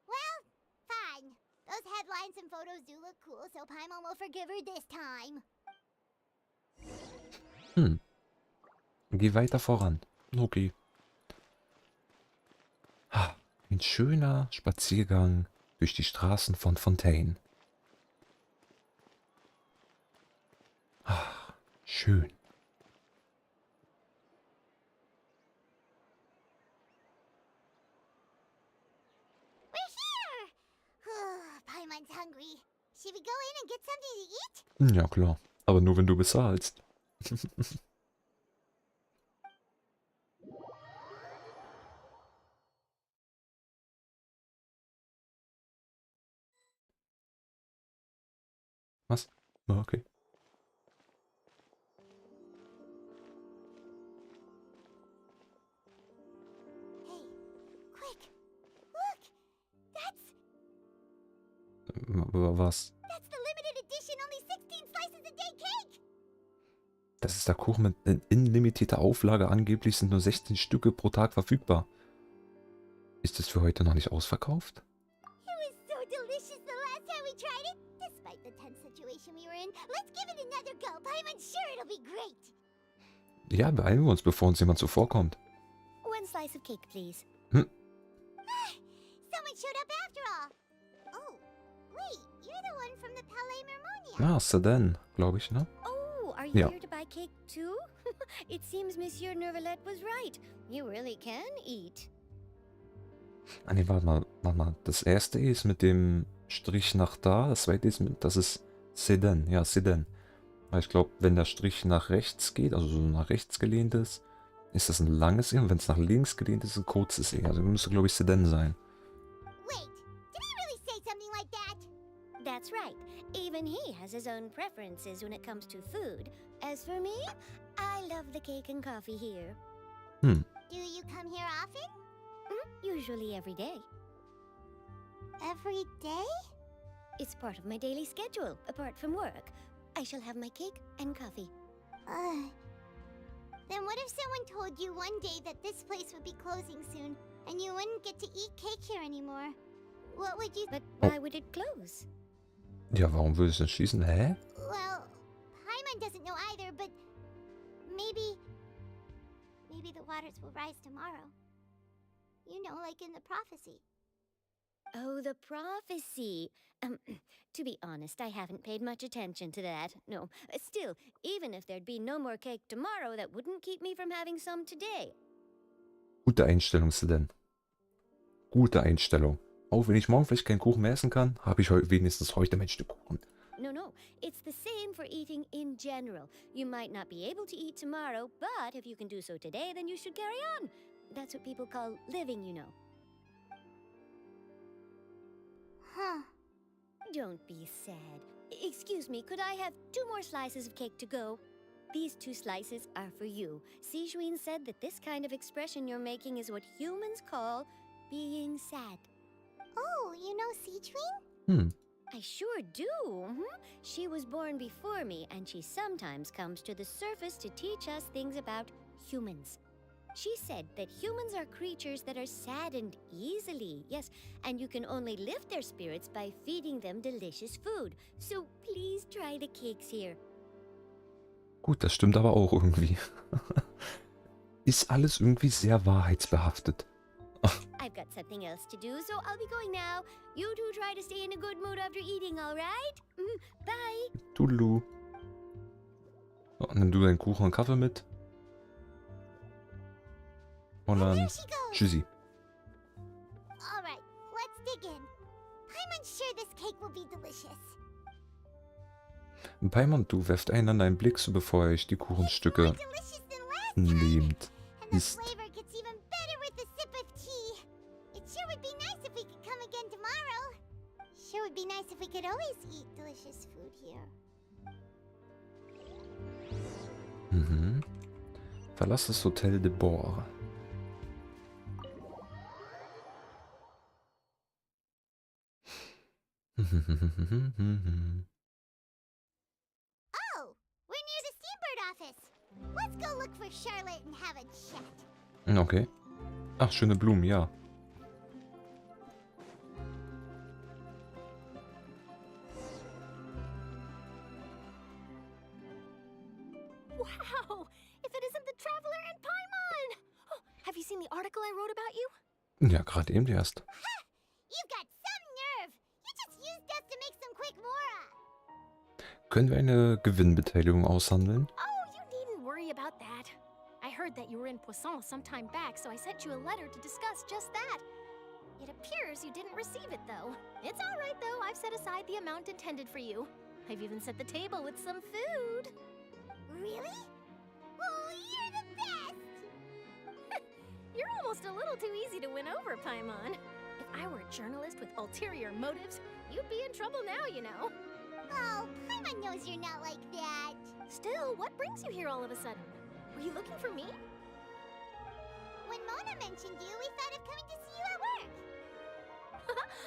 Well, fine. Those headlines and photos do look cool, so Paimon will forgive her this time. Geh weiter voran. Okay. Ein schöner Spaziergang durch die Straßen von Fontaine. Schön. We're here! Paimon's hungry. Should we go in and get something to eat? Ja, klar. Aber nur wenn du bezahlst. Was? Okay. Hey, quick! Look! That's Was? the limited edition, only 16 slices a day cake! Das ist der Kuchen mit in limitierter Auflage. Angeblich sind nur 16 Stücke pro Tag verfügbar. Ist es für heute noch nicht ausverkauft? It was so delicious the last time we tried it. Despite the tense situation we were in, let's give it another go. Paimon's sure it'll be great. Ja, beeilen wir uns, bevor uns jemand zuvorkommt. One slice of cake, please. Hm. Someone showed up after all. Oh, wait, you're the one from the Palais Mermonia. Sedan, glaube ich, ne? Oh, are you Ja. here to buy cake too? It seems Monsieur Neuvillette was right. You really can eat. Ah ne, warte mal. Das erste ist mit dem Strich nach da, das zweite ist das ist Sedan, ja, Sedan. Weil ich glaube, wenn der Strich nach rechts geht, also so nach rechts gelehnt ist das ein langes E und wenn es nach links gelehnt ist, ein kurzes E. Also müsste, glaube ich, Sedan sein. Wait, did he really say something like that? That's right. Even he has his own preferences when it comes to food. As for me, I love the cake and coffee here. Do you come here often? Usually every day. Every day? It's part of my daily schedule, apart from work. I shall have my cake and coffee. Then what if someone told you one day that this place would be closing soon, and you wouldn't get to eat cake here anymore? What would you... But why would it close? Ja, warum würde es denn schließen? Hä? Well, Paimon doesn't know either, but... Maybe the waters will rise tomorrow. You know, like in the prophecy. Oh, the prophecy. To be honest, I haven't paid much attention to that. No, still, even if there'd be no more cake tomorrow, that wouldn't keep me from having some today. Gute Einstellung, Sedan. Gute Einstellung. Auch wenn ich morgen vielleicht keinen Kuchen mehr essen kann, habe ich wenigstens heute mein Stück Kuchen. No, it's the same for eating in general. You might not be able to eat tomorrow, but if you can do so today, then you should carry on. That's what people call living, you know. Huh. Don't be sad. Excuse me, could I have 2 more slices of cake to go? These 2 slices are for you. Sijuin said that this kind of expression you're making is what humans call being sad. Oh, you know Sijuin? I sure do. She was born before me, and she sometimes comes to the surface to teach us things about humans. She said that humans are creatures that are saddened easily, yes, and you can only lift their spirits by feeding them delicious food. So please try the cakes here. Gut, das stimmt aber auch irgendwie. Ist alles irgendwie sehr wahrheitsbehaftet. I've got something else to do, so I'll be going now. You two try to stay in a good mood after eating, all right? Bye. Tudelu. So, nimm du deinen Kuchen und Kaffee mit. Und dann tschüssi. Alright, let's dig in. Paimon's sure this cake will be delicious. Paimon, du werft einen einen Blick, so bevor ich die Kuchenstücke nehmt. And the flavor gets even better with the could always eat delicious food here. Mhm. Verlass das Hotel de Bord. Oh, we're near the Steambird office. Let's go look for Charlotte and have a chat. Okay. Ach, schöne Blumen, ja. Wow! If it isn't the Traveler and Paimon! Oh, have you seen the article I wrote about you? Ja, gerade eben erst. You've got some nerve. You just used us to make some quick mora. Können wir eine Gewinnbeteiligung aushandeln? Oh, you needn't worry about that. I heard that you were in Poisson some time back, so I sent you a letter to discuss just that. It appears you didn't receive it, though. It's all right, though. I've set aside the amount intended for you. I've even set the table with some food. Really? Oh, you're the best! You're almost a little too easy to win over, Paimon. If I were a journalist with ulterior motives, you'd be in trouble now, you know. Oh, Paimon knows you're not like that. Still, what brings you here all of a sudden? Were you looking for me? When Mona mentioned you, we thought of coming to see you at work.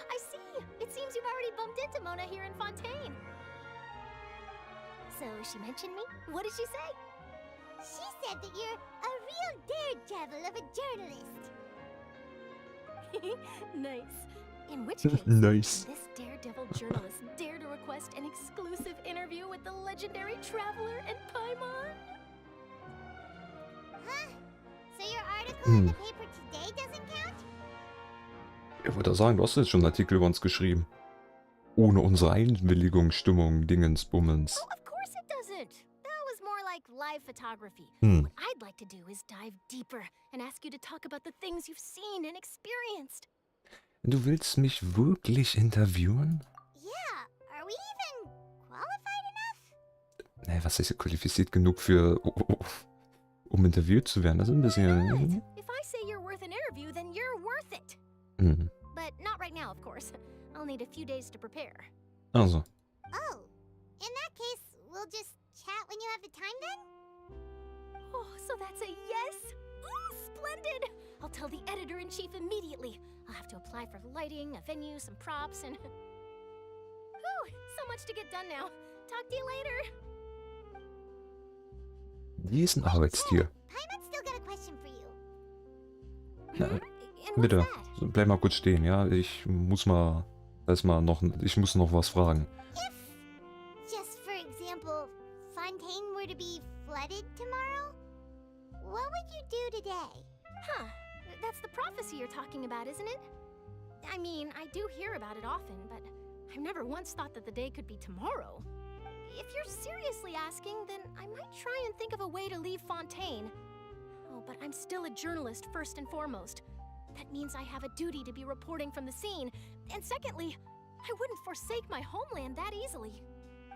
I see. It seems you've already bumped into Mona here in Fontaine. So she mentioned me? What did she say? She said that you're a real daredevil of a journalist. Nice. In which case, Nice. this daredevil journalist dare to request an exclusive interview with the legendary Traveler and Paimon? Huh? So your article in the paper today doesn't count? Ich wollte sagen, du hast jetzt schon einen Artikel über uns geschrieben. Ohne unsere Einwilligung, Stimmung, Dingens, Bummens. Oh, of course it doesn't. That was more like live photography. Hm. What I'd like to do is dive deeper and ask you to talk about the things you've seen and experienced. Du willst mich wirklich interviewen? Yeah, are we even qualified enough? Nee, was ist qualifiziert genug für, um interviewt zu werden? Das ist ein bisschen... If I say you're worth an interview, then you're worth it. Hm. But not right now, of course. I'll need a few days to prepare. Also. Oh, in that case, we'll just chat when you have the time then? Oh, so that's a yes? Ooh, splendid! I'll tell the editor-in-chief immediately. I'll have to apply for lighting, a venue, some props, and... Whew, so much to get done now. Talk to you later. Wie ist ein Arbeitstier? Paimon's still got a question for you. Na, bitte, bleib mal kurz stehen, ja? Ich muss mal... Ich muss noch was fragen. If, just for example, Fontaine were to be flooded tomorrow, what would you do today? Huh. That's the prophecy you're talking about, isn't it? I mean, I do hear about it often, but I've never once thought that the day could be tomorrow. If you're seriously asking, then I might try and think of a way to leave Fontaine. Oh, but I'm still a journalist first and foremost. That means I have a duty to be reporting from the scene. And secondly, I wouldn't forsake my homeland that easily.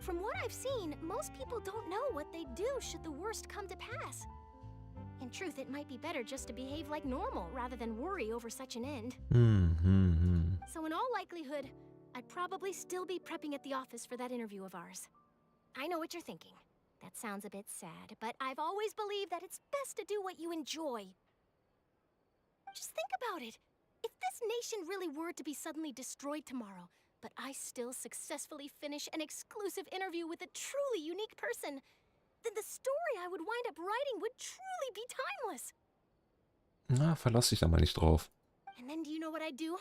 From what I've seen, most people don't know what they'd do should the worst come to pass. In truth, it might be better just to behave like normal rather than worry over such an end. So in all likelihood, I'd probably still be prepping at the office for that interview of ours. I know what you're thinking. That sounds a bit sad, but I've always believed that it's best to do what you enjoy. Just think about it. If this nation really were to be suddenly destroyed tomorrow, but I still successfully finish an exclusive interview with a truly unique person, then the story I would wind up writing would truly be timeless. Na, verlass dich da mal nicht drauf. And then do you know what I'd do?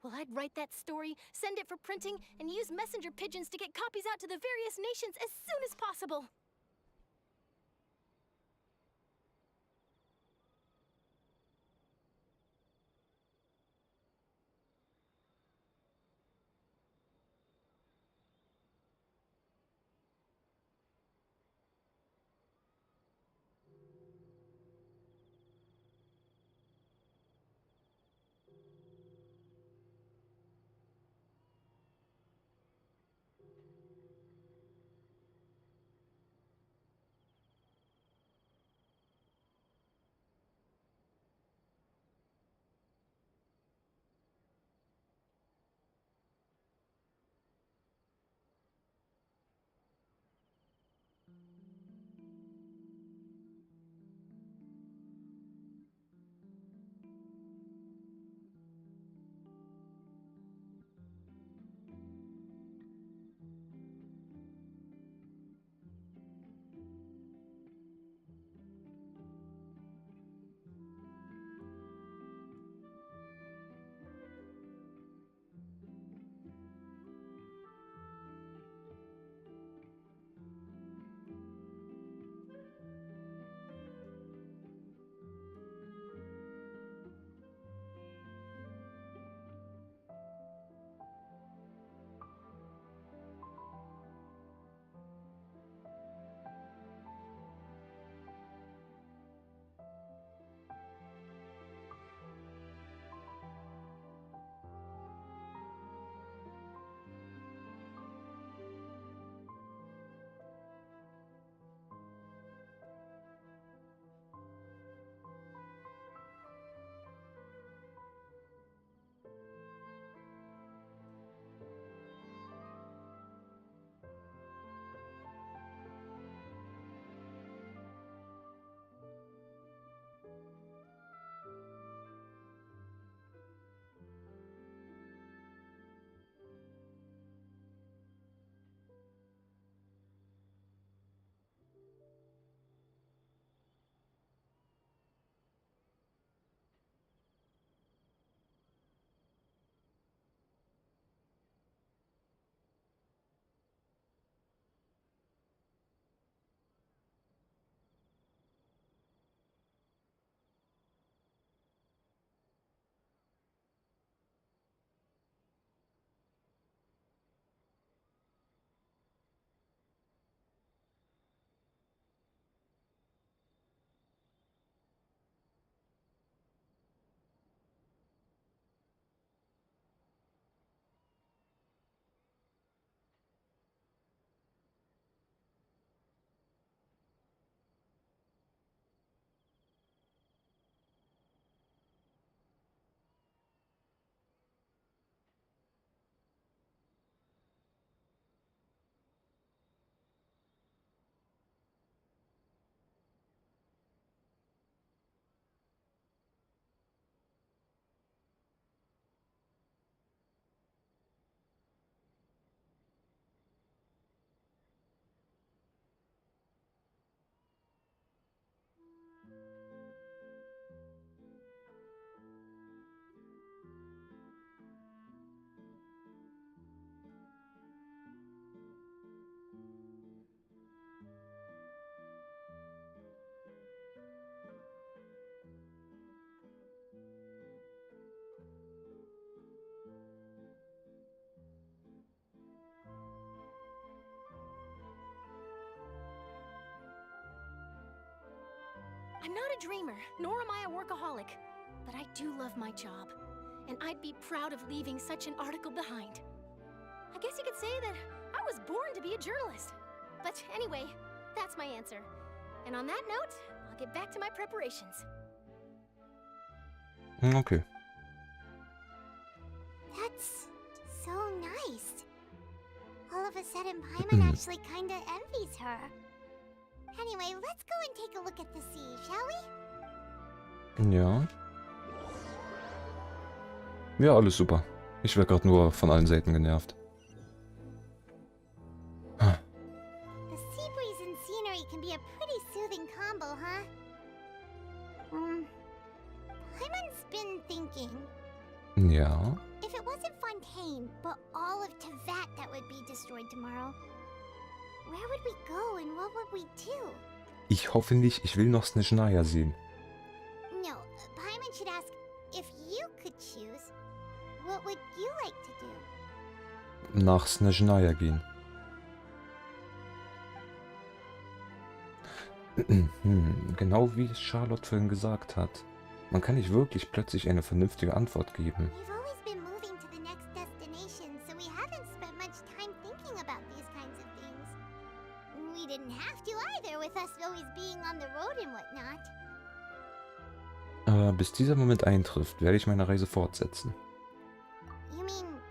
Well, I'd write that story, send it for printing, and use messenger pigeons to get copies out to the various nations as soon as possible. I'm not a dreamer, nor am I a workaholic, but I do love my job, and I'd be proud of leaving such an article behind. I guess you could say that I was born to be a journalist. But anyway, that's my answer. And on that note, I'll get back to my preparations. Okay. That's so nice. All of a sudden, Paimon actually kinda envies her. Anyway, let's go and take a look at the sea, shall we? Ja. Ja, alles super. Ich werde gerade nur von allen Seiten genervt. The sea breeze and scenery can be a pretty soothing combo, huh? Paimon's been thinking. Ja. If it wasn't Fontaine, but all of Tevat that would be destroyed tomorrow, where would we go and what would we do? Ich hoffe nicht, ich will noch Snezhnaya sehen. No, Paimon should ask, if you could choose, what would you like to do? Nach Snezhnaya gehen. Genau wie es Charlotte vorhin gesagt hat. Man kann nicht wirklich plötzlich eine vernünftige Antwort geben. We've always been moving to the next destination, so we haven't spent much time thinking about these kinds of things. We didn't have to either, with us always being on the road and whatnot. Bis dieser Moment eintrifft, werde ich meine Reise fortsetzen. You mean,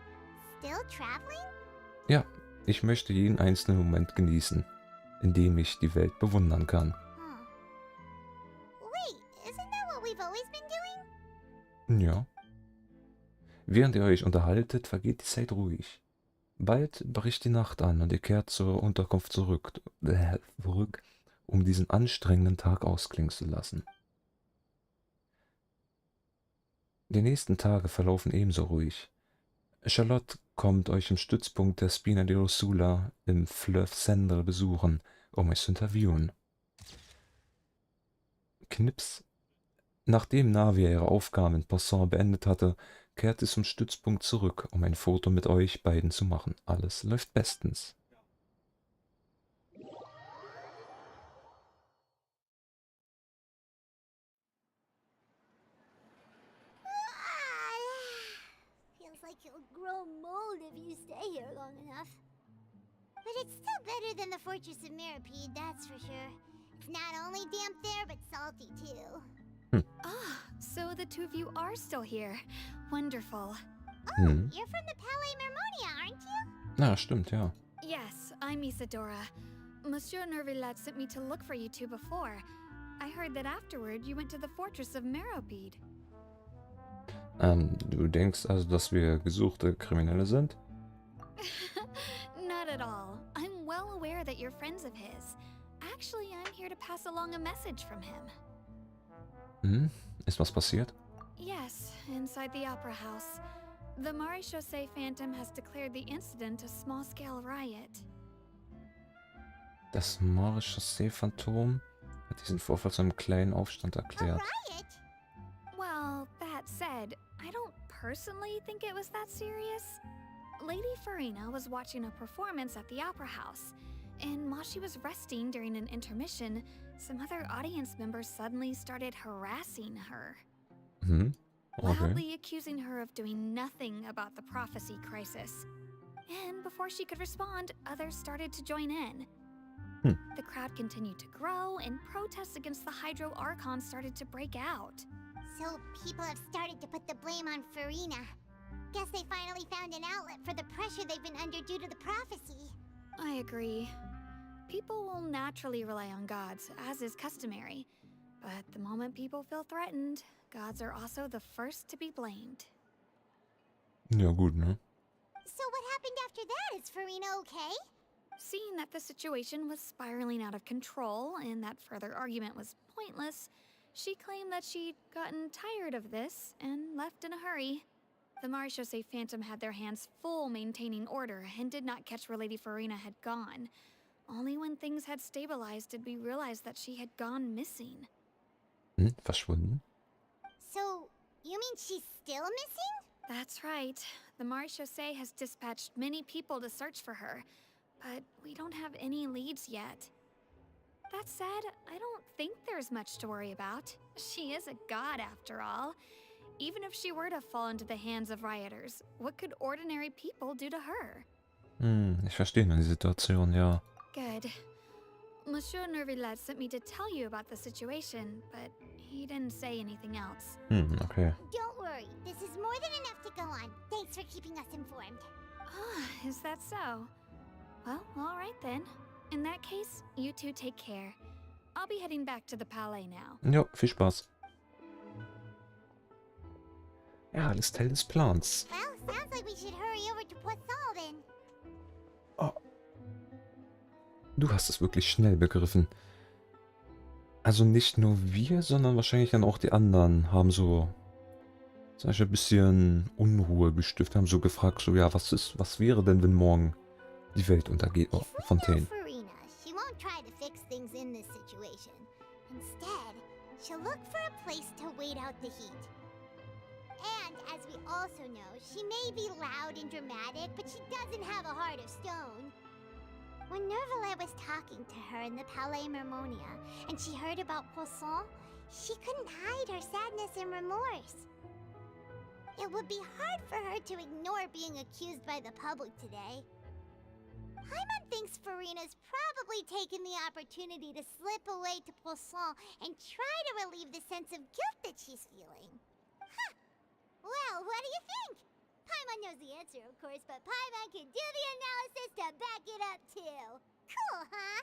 still traveling? Ja, ich möchte jeden einzelnen Moment genießen, in dem ich die Welt bewundern kann. Wait, isn't that what we've always been doing? Ja. Während ihr euch unterhaltet, vergeht die Zeit ruhig. Bald bricht die Nacht an und ihr kehrt zur Unterkunft zurück, um diesen anstrengenden Tag ausklingen zu lassen. Die nächsten Tage verlaufen ebenso ruhig. Charlotte kommt euch im Stützpunkt der Spina di Rosula im Fleuve Cendre besuchen, um euch zu interviewen. Knips. Nachdem Navia ihre Aufgaben in Poisson beendet hatte, kehrt sie zum Stützpunkt zurück, um ein Foto mit euch beiden zu machen. Alles läuft bestens. Feels like you'll grow mold if you stay here long enough. But it's still better than the Fortress of Mirapede, that's for sure. It's not only damp there, but salty too. Ah, so the two of you are still here. Wonderful. Oh, you're from the Palais Mermonia, aren't you? Na, stimmt, ja. Yes, I'm Isadora. Monsieur Nervillet sent me to look for you two before. I heard that afterward you went to the Fortress of Meropide. Du denkst also, dass wir gesuchte Kriminelle sind? Not at all. I'm well aware that you're friends of his. Actually, I'm here to pass along a message from him. Ist was passiert? Yes, inside the Opera House. The Maréchaussée Phantom has declared the incident a small-scale riot. Das Maréchaussée-Phantom hat diesen Vorfall zu einem kleinen Aufstand erklärt. Well, that said, I don't personally think it was that serious. Lady Farina was watching a performance at the Opera House, and while she was resting during an intermission, some other audience members suddenly started harassing her. Loudly accusing her of doing nothing about the prophecy crisis. And before she could respond, others started to join in. The crowd continued to grow, and protests against the Hydro Archon started to break out. So people have started to put the blame on Farina. Guess they finally found an outlet for the pressure they've been under due to the prophecy. I agree. People will naturally rely on gods, as is customary. But the moment people feel threatened, gods are also the first to be blamed. Ja gut, ne? So what happened after that? Is Farina okay? Seeing that the situation was spiraling out of control and that further argument was pointless, she claimed that she'd gotten tired of this and left in a hurry. The Maréchaussée Phantom had their hands full maintaining order and did not catch where Lady Farina had gone. Only when things had stabilized did we realize that she had gone missing. Verschwunden? So, you mean she's still missing? That's right. The Maréchaussée has dispatched many people to search for her, but we don't have any leads yet. That said, I don't think there's much to worry about. She is a god after all. Even if she were to fall into the hands of rioters, what could ordinary people do to her? Ich verstehe die Situation, ja. Good. Monsieur Nervillet sent me to tell you about the situation, but he didn't say anything else. Okay. Don't worry, this is more than enough to go on. Thanks for keeping us informed. Ah, is that so? Well, all right then. In that case, you two take care. I'll be heading back to the palais now. Ja, viel Spaß. Ja, alles Teil des Plans. Well, sounds like we should hurry over to Poisson then. Oh. Du hast es wirklich schnell begriffen. Also nicht nur wir, sondern wahrscheinlich dann auch die anderen haben so zum Beispiel ein bisschen Unruhe gestiftet, haben so gefragt, so ja, was wäre denn, wenn morgen die Welt untergeht? Oh, Fontaine. Farina, she won't try to fix things in this situation. Instead, she'll look for a place to wait out the heat. And as we also know, she may be loud and dramatic, but she doesn't have a heart of stone. When Nervalet was talking to her in the Palais Mermonia, and she heard about Poisson, she couldn't hide her sadness and remorse. It would be hard for her to ignore being accused by the public today. Paimon thinks Farina's probably taken the opportunity to slip away to Poisson and try to relieve the sense of guilt that she's feeling. Huh. Well, what do you think? Paimon knows the answer, of course, but Paimon can do the analysis to back it up too. Cool, huh?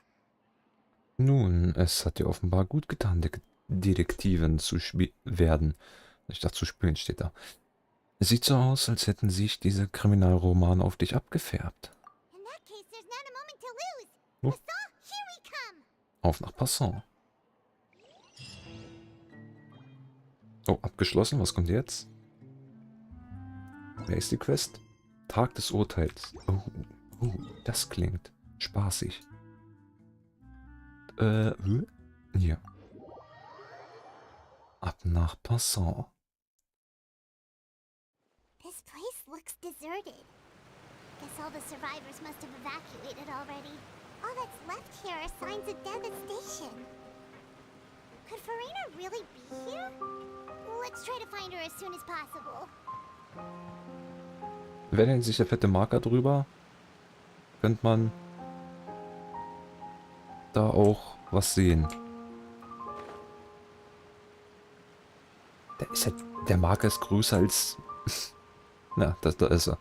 Nun, es hat dir offenbar gut getan, Detektivin zu werden. Ich dachte, zu spielen steht da. Es sieht so aus, als hätten sich diese Kriminalromane auf dich abgefärbt. In that case, there's not a moment to lose. Oh. Poisson, here we come. Auf nach Poisson. Oh, abgeschlossen. Was kommt jetzt? Wer ist die Quest? Tag des Urteils. Oh, das klingt spaßig. Hier. Ab nach Poisson. This place looks deserted. Guess all the survivors must have evacuated already. All that's left here are signs of devastation. Could Farina really be here? Let's try to find her as soon as possible. Wenn sich der fette Marker drüber, könnte man da auch was sehen. Der Marker ist größer als... Na, da ist er.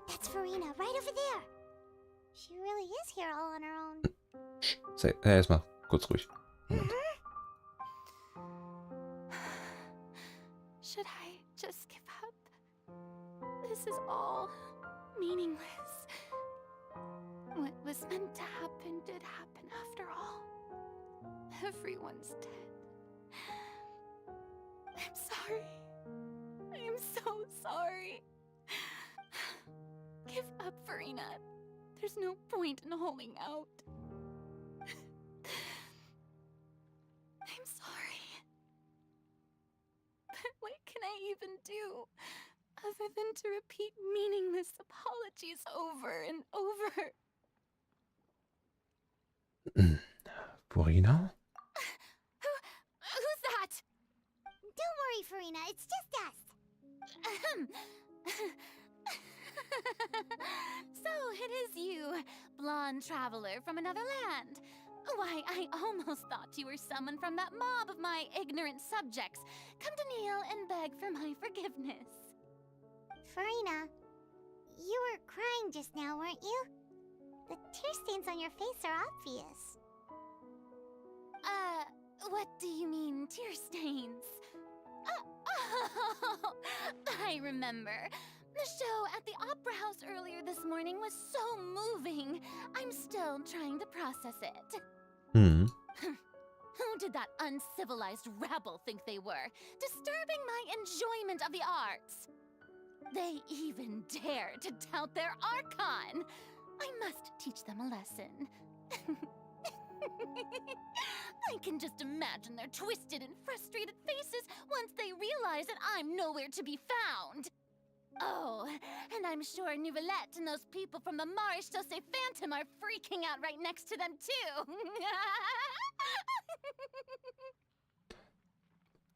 That's Farina, right over there. She really is here all on her own. Erstmal kurz ruhig. Moment. Should I just give up? This is all meaningless. What was meant to happen did happen after all. Everyone's dead. I'm sorry. I'm so sorry. Give up, Farina. There's no point in holding out. I'm sorry. But what can I even do other than to repeat meaningless apologies over and over? Farina? Who's that? Don't worry, Farina. It's just us. So it is you, blonde traveler from another land. Why, I almost thought you were someone from that mob of my ignorant subjects. Come to kneel and beg for my forgiveness. Farina, you were crying just now, weren't you? The tear stains on your face are obvious. What do you mean, tear stains? Oh, I remember. The show at the Opera House earlier this morning was so moving. I'm still trying to process it. Who did that uncivilized rabble think they were, disturbing my enjoyment of the arts? They even dare to tout their Archon. I must teach them a lesson. I can just imagine their twisted and frustrated faces once they realize that I'm nowhere to be found. Oh, and I'm sure Nouvellette and those people from the Marsh Chaussee Phantom are freaking out right next to them too.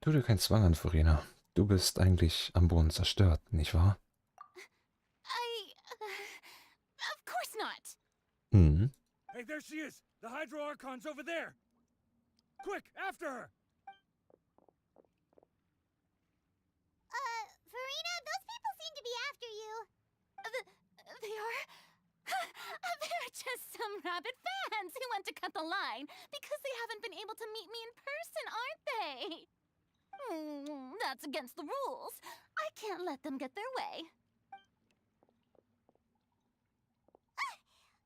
Tu dir keinen Zwang an, Farina. Du bist eigentlich am Boden zerstört, nicht wahr? Of course not. Mhm. Hey, there she is! The Hydro Archon's over there! Quick, after her! Farina, those people seem to be after you. They are? They're just some rabid fans who want to cut the line because they haven't been able to meet me in person, aren't they? That's against the rules. I can't let them get their way.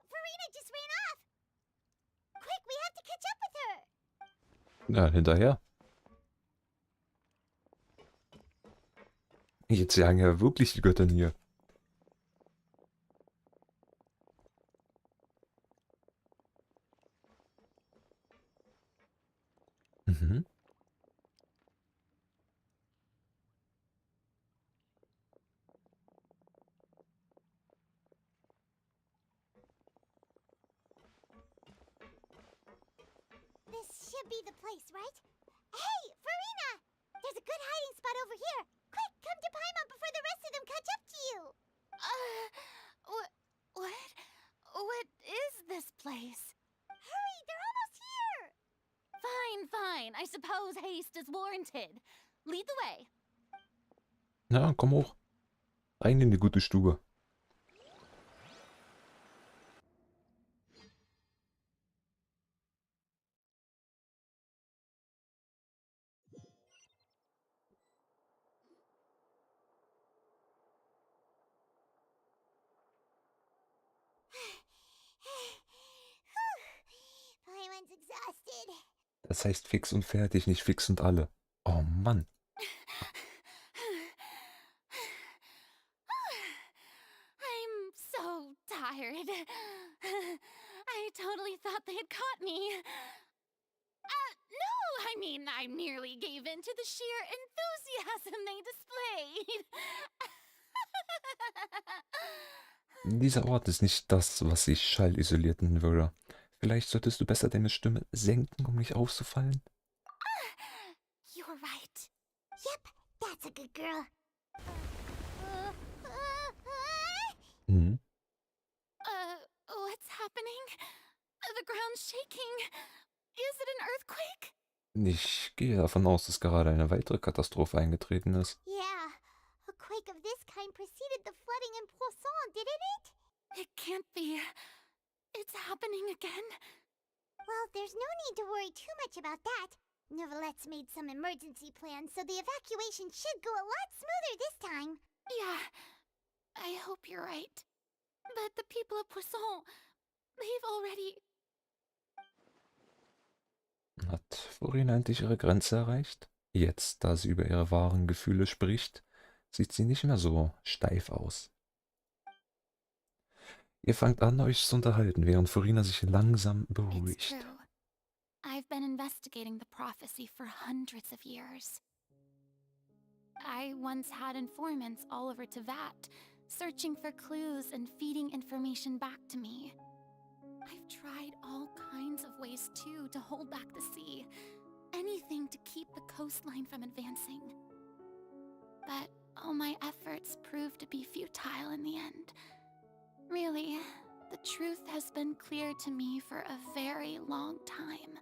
Farina just ran off. Quick, we have to catch up with her. Ja, hinterher. Jetzt jagen ja wirklich die Götter hier. Mhm. This should be the place, right? Hey, Farina! There's a good hiding spot over here. Quick, come to Paimon before the rest of them catch up to you. What is this place? Hurry, they're almost here. Fine. I suppose haste is warranted. Lead the way. Ja, komm hoch. Rein in die gute Stube. Paimon's exhausted. Das heißt fix und fertig, nicht fix und alle. Oh Mann. I'm so tired. I totally thought they had caught me. No, I mean, I nearly gave in to the sheer enthusiasm they displayed. Dieser Ort ist nicht das, was sich schallisoliert nennen würde. Vielleicht solltest du besser deine Stimme senken, um nicht aufzufallen. You're right. Yep, that's a good girl. Mhm. What's happening? The ground's shaking. Is it an earthquake? Ich gehe davon aus, dass gerade eine weitere Katastrophe eingetreten ist. Yeah, a quake of this kind preceded the flooding in Poisson, didn't it? It can't be. It's happening again. Well, there's no need to worry too much about that. Nouvellette's made some emergency plans, so the evacuation should go a lot smoother this time. Yeah, I hope you're right. But the people of Poisson, they've already... Hat Farina endlich ihre Grenze erreicht? Jetzt, da sie über ihre wahren Gefühle spricht, sieht sie nicht mehr so steif aus. Ihr fangt an, euch zu unterhalten, während Farina sich langsam beruhigt. It's true. I've been investigating the prophecy for hundreds of years. I once had informants all over Tevat, searching for clues and feeding information back to me. I've tried all kinds of ways too to hold back the sea, anything to keep the coastline from advancing. But all my efforts proved to be futile in the end. Really, the truth has been clear to me for a very long time.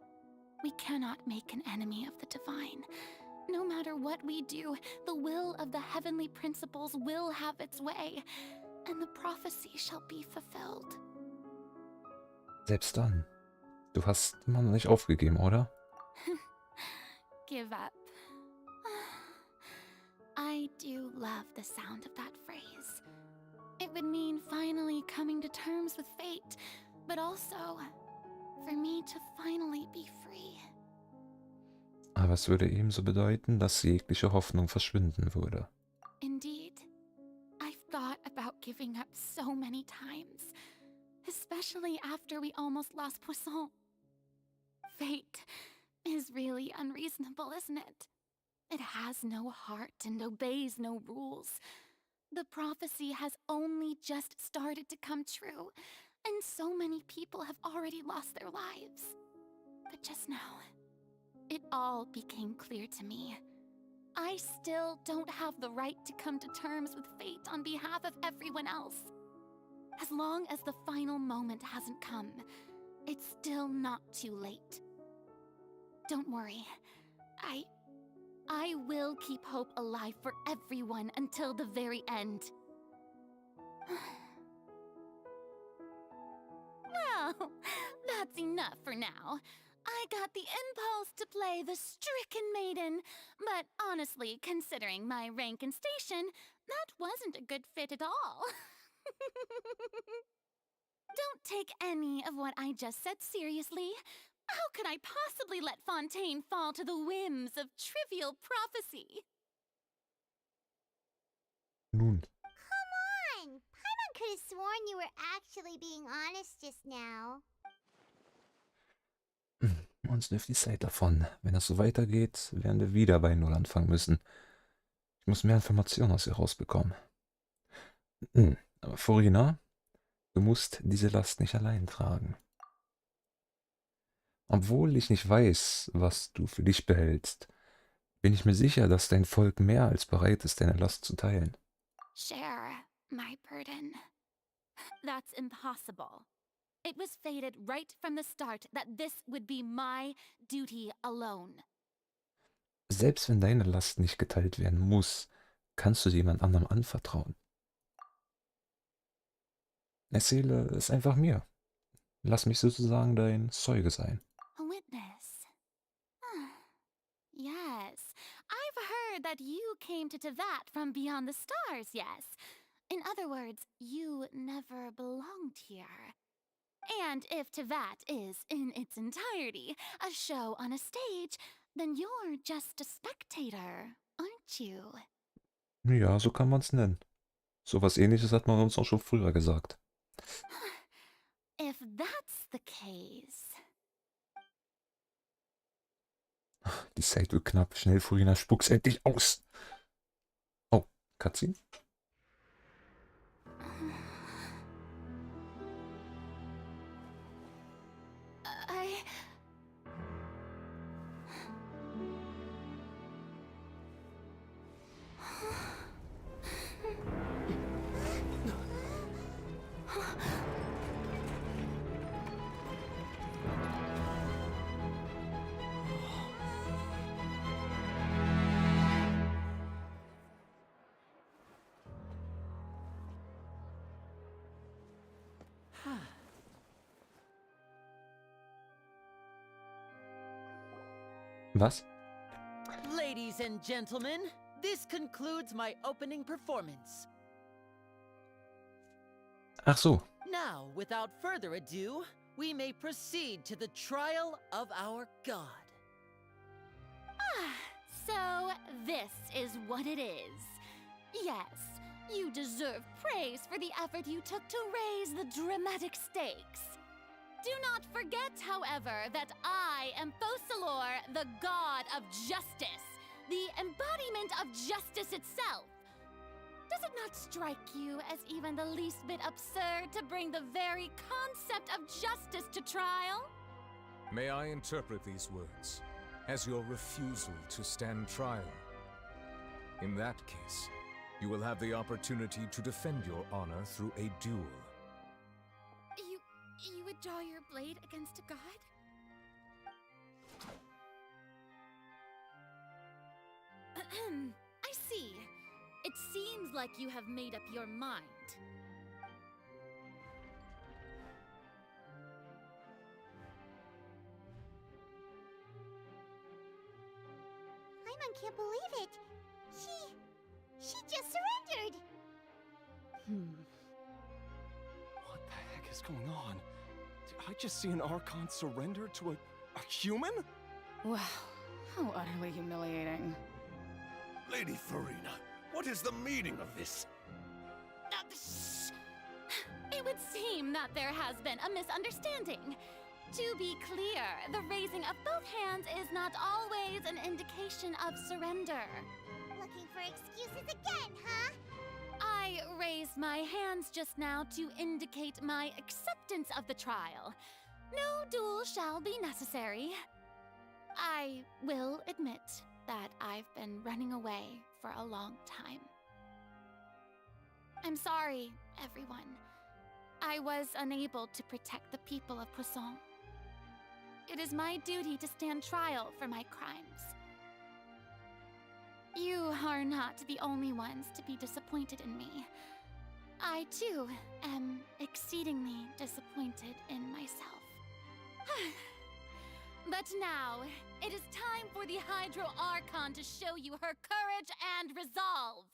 We cannot make an enemy of the divine. No matter what we do, the will of the heavenly principles will have its way, and the prophecy shall be fulfilled. Selbst dann. Du hast immer noch nicht aufgegeben, oder? Give up. I do love the sound of that phrase. It would mean finally coming to terms with fate, but also for me to finally be free. Aber es würde ebenso bedeuten, dass jegliche Hoffnung verschwinden würde. Indeed. I've thought about giving up so many times, especially after we almost lost Poisson. Fate is really unreasonable, isn't it? It has no heart and obeys no rules. The prophecy has only just started to come true, and so many people have already lost their lives. But just now, it all became clear to me. I still don't have the right to come to terms with fate on behalf of everyone else. As long as the final moment hasn't come, it's still not too late. Don't worry. I will keep hope alive for everyone until the very end. Well, that's enough for now. I got the impulse to play the stricken maiden, but honestly, considering my rank and station, that wasn't a good fit at all. Don't take any of what I just said seriously. How could I possibly let Fontaine fall to the whims of trivial prophecy? Nun. Come on! Paimon could have sworn you were actually being honest just now. Uns läuft die Zeit davon. Wenn das so weitergeht, werden wir wieder bei Null anfangen müssen. Ich muss mehr Informationen aus ihr rausbekommen. Aber Furina, du musst diese Last nicht allein tragen. Obwohl ich nicht weiß, was du für dich behältst, bin ich mir sicher, dass dein Volk mehr als bereit ist, deine Last zu teilen. Share my burden. That's impossible. It was fated right from the start that this would be my duty alone. Selbst wenn deine Last nicht geteilt werden muss, kannst du sie jemand anderem anvertrauen. Erzähle es einfach mir. Lass mich sozusagen dein Zeuge sein. A witness. Yes, I've heard that you came to Tevat from beyond the stars, yes. In other words, you never belonged here. And if Tevat is, in its entirety, a show on a stage, then you're just a spectator, aren't you? Ja, so kann man's nennen. So was Ähnliches hat man uns auch schon früher gesagt. If that's the case... Die Zeit wird knapp. Schnell, Furina, spuck's endlich aus. Oh, Cutscene? Was? Ladies and gentlemen, this concludes my opening performance. Ach so. Now, without further ado, we may proceed to the trial of our god. So, this is what it is. Yes, you deserve praise for the effort you took to raise the dramatic stakes. Do not forget, however, that I am Focalor, the god of justice, the embodiment of justice itself. Does it not strike you as even the least bit absurd to bring the very concept of justice to trial? May I interpret these words as your refusal to stand trial? In that case, you will have the opportunity to defend your honor through a duel. You would draw your blade against a god? I see. It seems like you have made up your mind. Paimon can't believe it. She just surrendered. What the heck is going on? Did I just see an Archon surrender to a human? Wow, how utterly humiliating. Lady Farina, what is the meaning of this? It would seem that there has been a misunderstanding. To be clear, the raising of both hands is not always an indication of surrender. Looking for excuses again, huh? I raised my hands just now to indicate my acceptance of the trial. No duel shall be necessary. I will admit that I've been running away for a long time. I'm sorry, everyone. I was unable to protect the people of Poisson. It is my duty to stand trial for my crimes. You are not the only ones to be disappointed in me. I, too, am exceedingly disappointed in myself. But now, it is time for the Hydro Archon to show you her courage and resolve.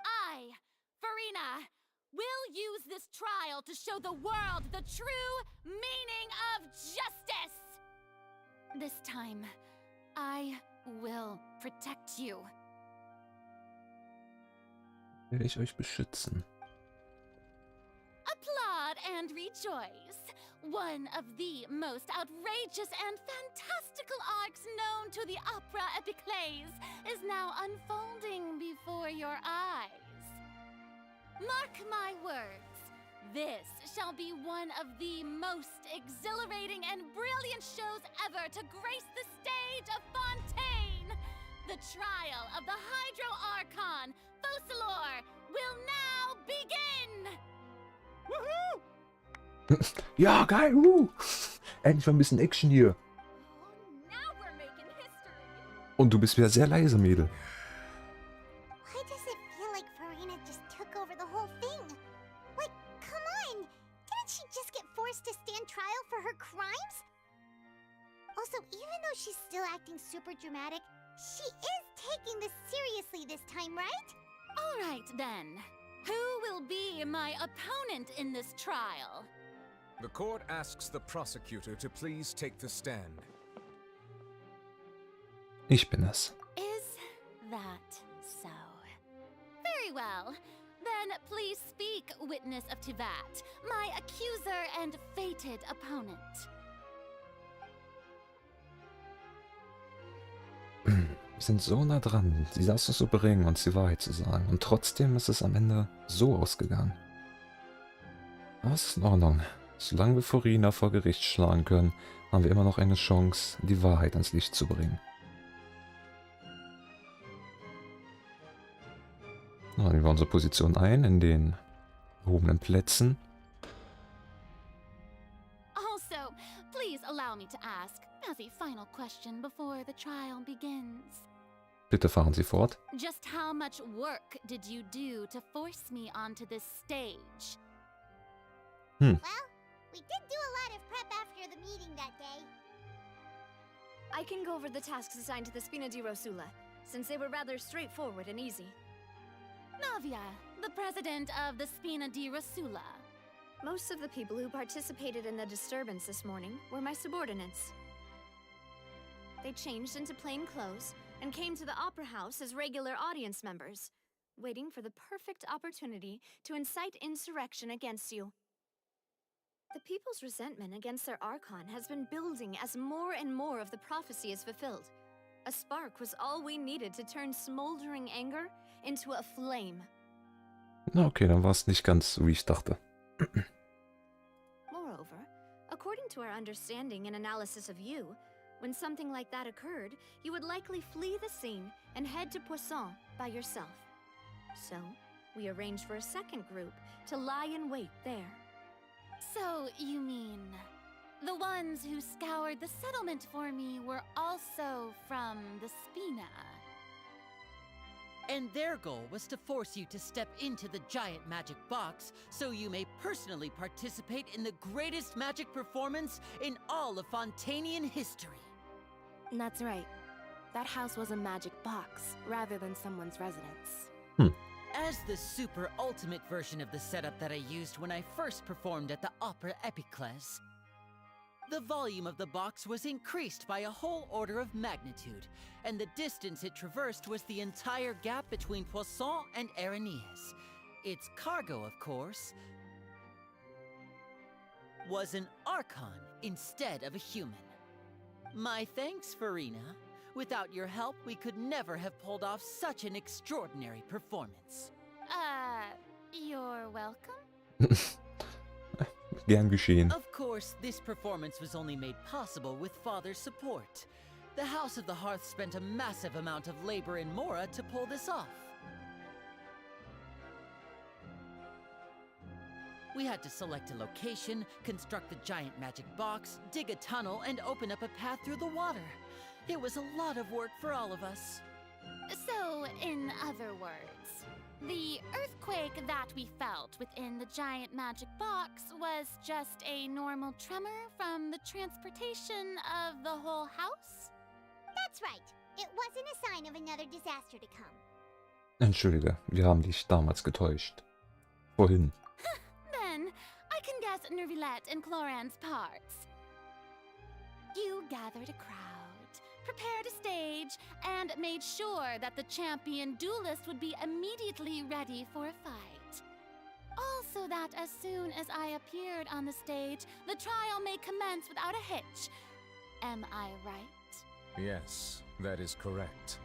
I, Farina, will use this trial to show the world the true meaning of justice! This time, I will protect you. Werde ich euch beschützen. Applaud and rejoice. One of the most outrageous and fantastical arcs known to the opera epiclese is now unfolding before your eyes. Mark my words, this shall be one of the most exhilarating and brilliant shows ever to grace the stage of Fontaine. The trial of the Hydro Archon, Focalor, will now begin! Woohoo! Ja, geil! Endlich mal ein bisschen Action hier. Und du bist wieder sehr leise, Mädel. Why does it feel like Farina just took over the whole thing? Like, come on! Didn't she just get forced to stand trial for her crimes? Also, even though she's still acting super dramatic, she is taking this seriously this time, right? All right, then. Who will be my opponent in this trial? The court asks the prosecutor to please take the stand. Ich bin es. Is that so? Very well. Then please speak, witness of Tivat, my accuser and fated opponent. Wir sind so nah dran. Sie saß so souverän, uns die Wahrheit zu sagen. Und trotzdem ist es am Ende so ausgegangen. Aber es ist in Ordnung. Solange wir Farina vor Gericht schlagen können, haben wir immer noch eine Chance, die Wahrheit ans Licht zu bringen. So, nehmen wir unsere Position ein in den gehobenen Plätzen. Also, please allow me to ask, as a final question before the trial begins. Bitte fahren Sie fort. Just how much work did you do to force me onto this stage? Well, we did do a lot of prep after the meeting that day. I can go over the tasks assigned to the Spina di Rosula, since they were rather straightforward and easy. Navia, the president of the Spina di Rosula. Most of the people who participated in the disturbance this morning were my subordinates. They changed into plain clothes and came to the Opera House as regular audience members, waiting for the perfect opportunity to incite insurrection against you. The people's resentment against their Archon has been building as more and more of the prophecy is fulfilled. A spark was all we needed to turn smoldering anger into a flame. Na okay, dann war es nicht ganz so, wie ich dachte. Moreover, according to our understanding and analysis of you, when something like that occurred, you would likely flee the scene and head to Poisson by yourself. So, we arranged for a second group to lie in wait there. So, you mean, the ones who scoured the settlement for me were also from the Spina? And their goal was to force you to step into the giant magic box so you may personally participate in the greatest magic performance in all of Fontanian history. That's right. That house was a magic box, rather than someone's residence. As the super ultimate version of the setup that I used when I first performed at the Opera Epiclese, the volume of the box was increased by a whole order of magnitude, and the distance it traversed was the entire gap between Poisson and Areneas. Its cargo, of course, was an Archon instead of a human. My thanks, Farina. Without your help, we could never have pulled off such an extraordinary performance. You're welcome. Gern geschehen. Of course, this performance was only made possible with Father's support. The House of the Hearth spent a massive amount of labor in Mora to pull this off. We had to select a location, construct the giant magic box, dig a tunnel, and open up a path through the water. It was a lot of work for all of us. So, in other words, the earthquake that we felt within the giant magic box was just a normal tremor from the transportation of the whole house? That's right. It wasn't a sign of another disaster to come. Entschuldige, wir haben dich damals getäuscht. Vorhin. Then, I can guess Nervilette and Cloran's parts. You gathered a crowd, prepared a stage, and made sure that the champion duelist would be immediately ready for a fight. Also that as soon as I appeared on the stage, the trial may commence without a hitch. Am I right? Yes, that is correct.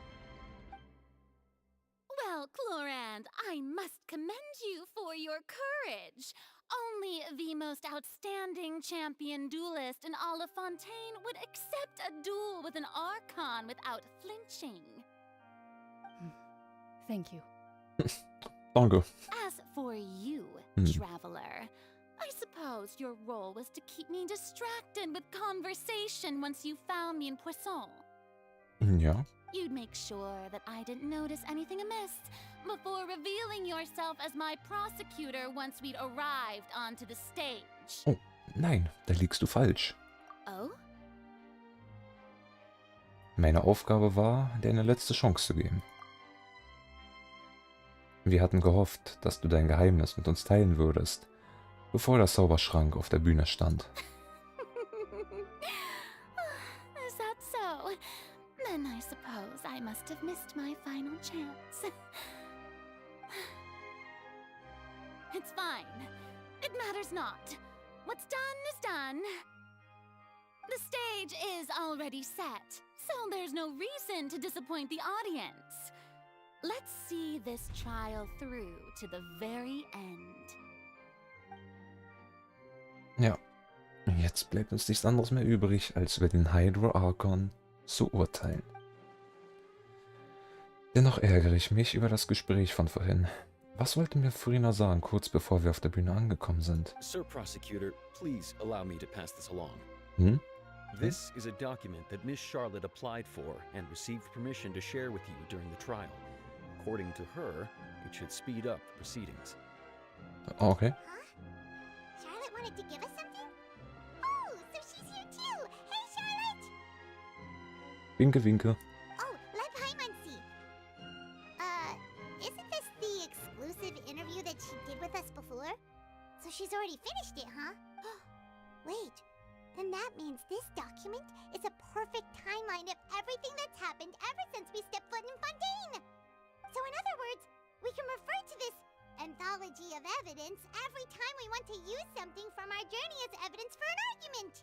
Well, Clorand, I must commend you for your courage. Only the most outstanding champion duelist in all of Fontaine would accept a duel with an Archon without flinching. Thank you. Danke. As for you, Traveler, I suppose your role was to keep me distracted with conversation once you found me in Poisson. Ja. You'd make sure that I didn't notice anything amiss before revealing yourself as my prosecutor once we'd arrived onto the stage. Oh, nein, da liegst du falsch. Oh? Meine Aufgabe war, dir eine letzte Chance zu geben. Wir hatten gehofft, dass du dein Geheimnis mit uns teilen würdest, bevor der Zauberschrank auf der Bühne stand. Is that so? Then I suppose I must have missed my final chance. It's fine. It matters not. What's done is done. The stage is already set, so there's no reason to disappoint the audience. Let's see this trial through to the very end. Ja, jetzt bleibt uns nichts anderes mehr übrig, als über den Hydro Archon zu urteilen. Dennoch ärgere ich mich über das Gespräch von vorhin. Was wollte mir Frina sagen, kurz bevor wir auf der Bühne angekommen sind? Sir Prosecutor, please allow me to pass this along. Hm? This is a document that Miss Charlotte applied for and received permission to share with you during the trial. According to her, it should speed up the proceedings. Okay. Charlotte wanted to give us something? Oh, so she's here too! Hey, Charlotte! Winke, winke. Oh, let Paimon see. Isn't this the exclusive interview that she did with us before? So she's already finished it, huh? Wait, then that means this document is a perfect timeline of everything that's happened ever since we stepped foot in Fontaine! So in other words, we can refer to this anthology of evidence every time we want to use something from our journey as evidence for an argument.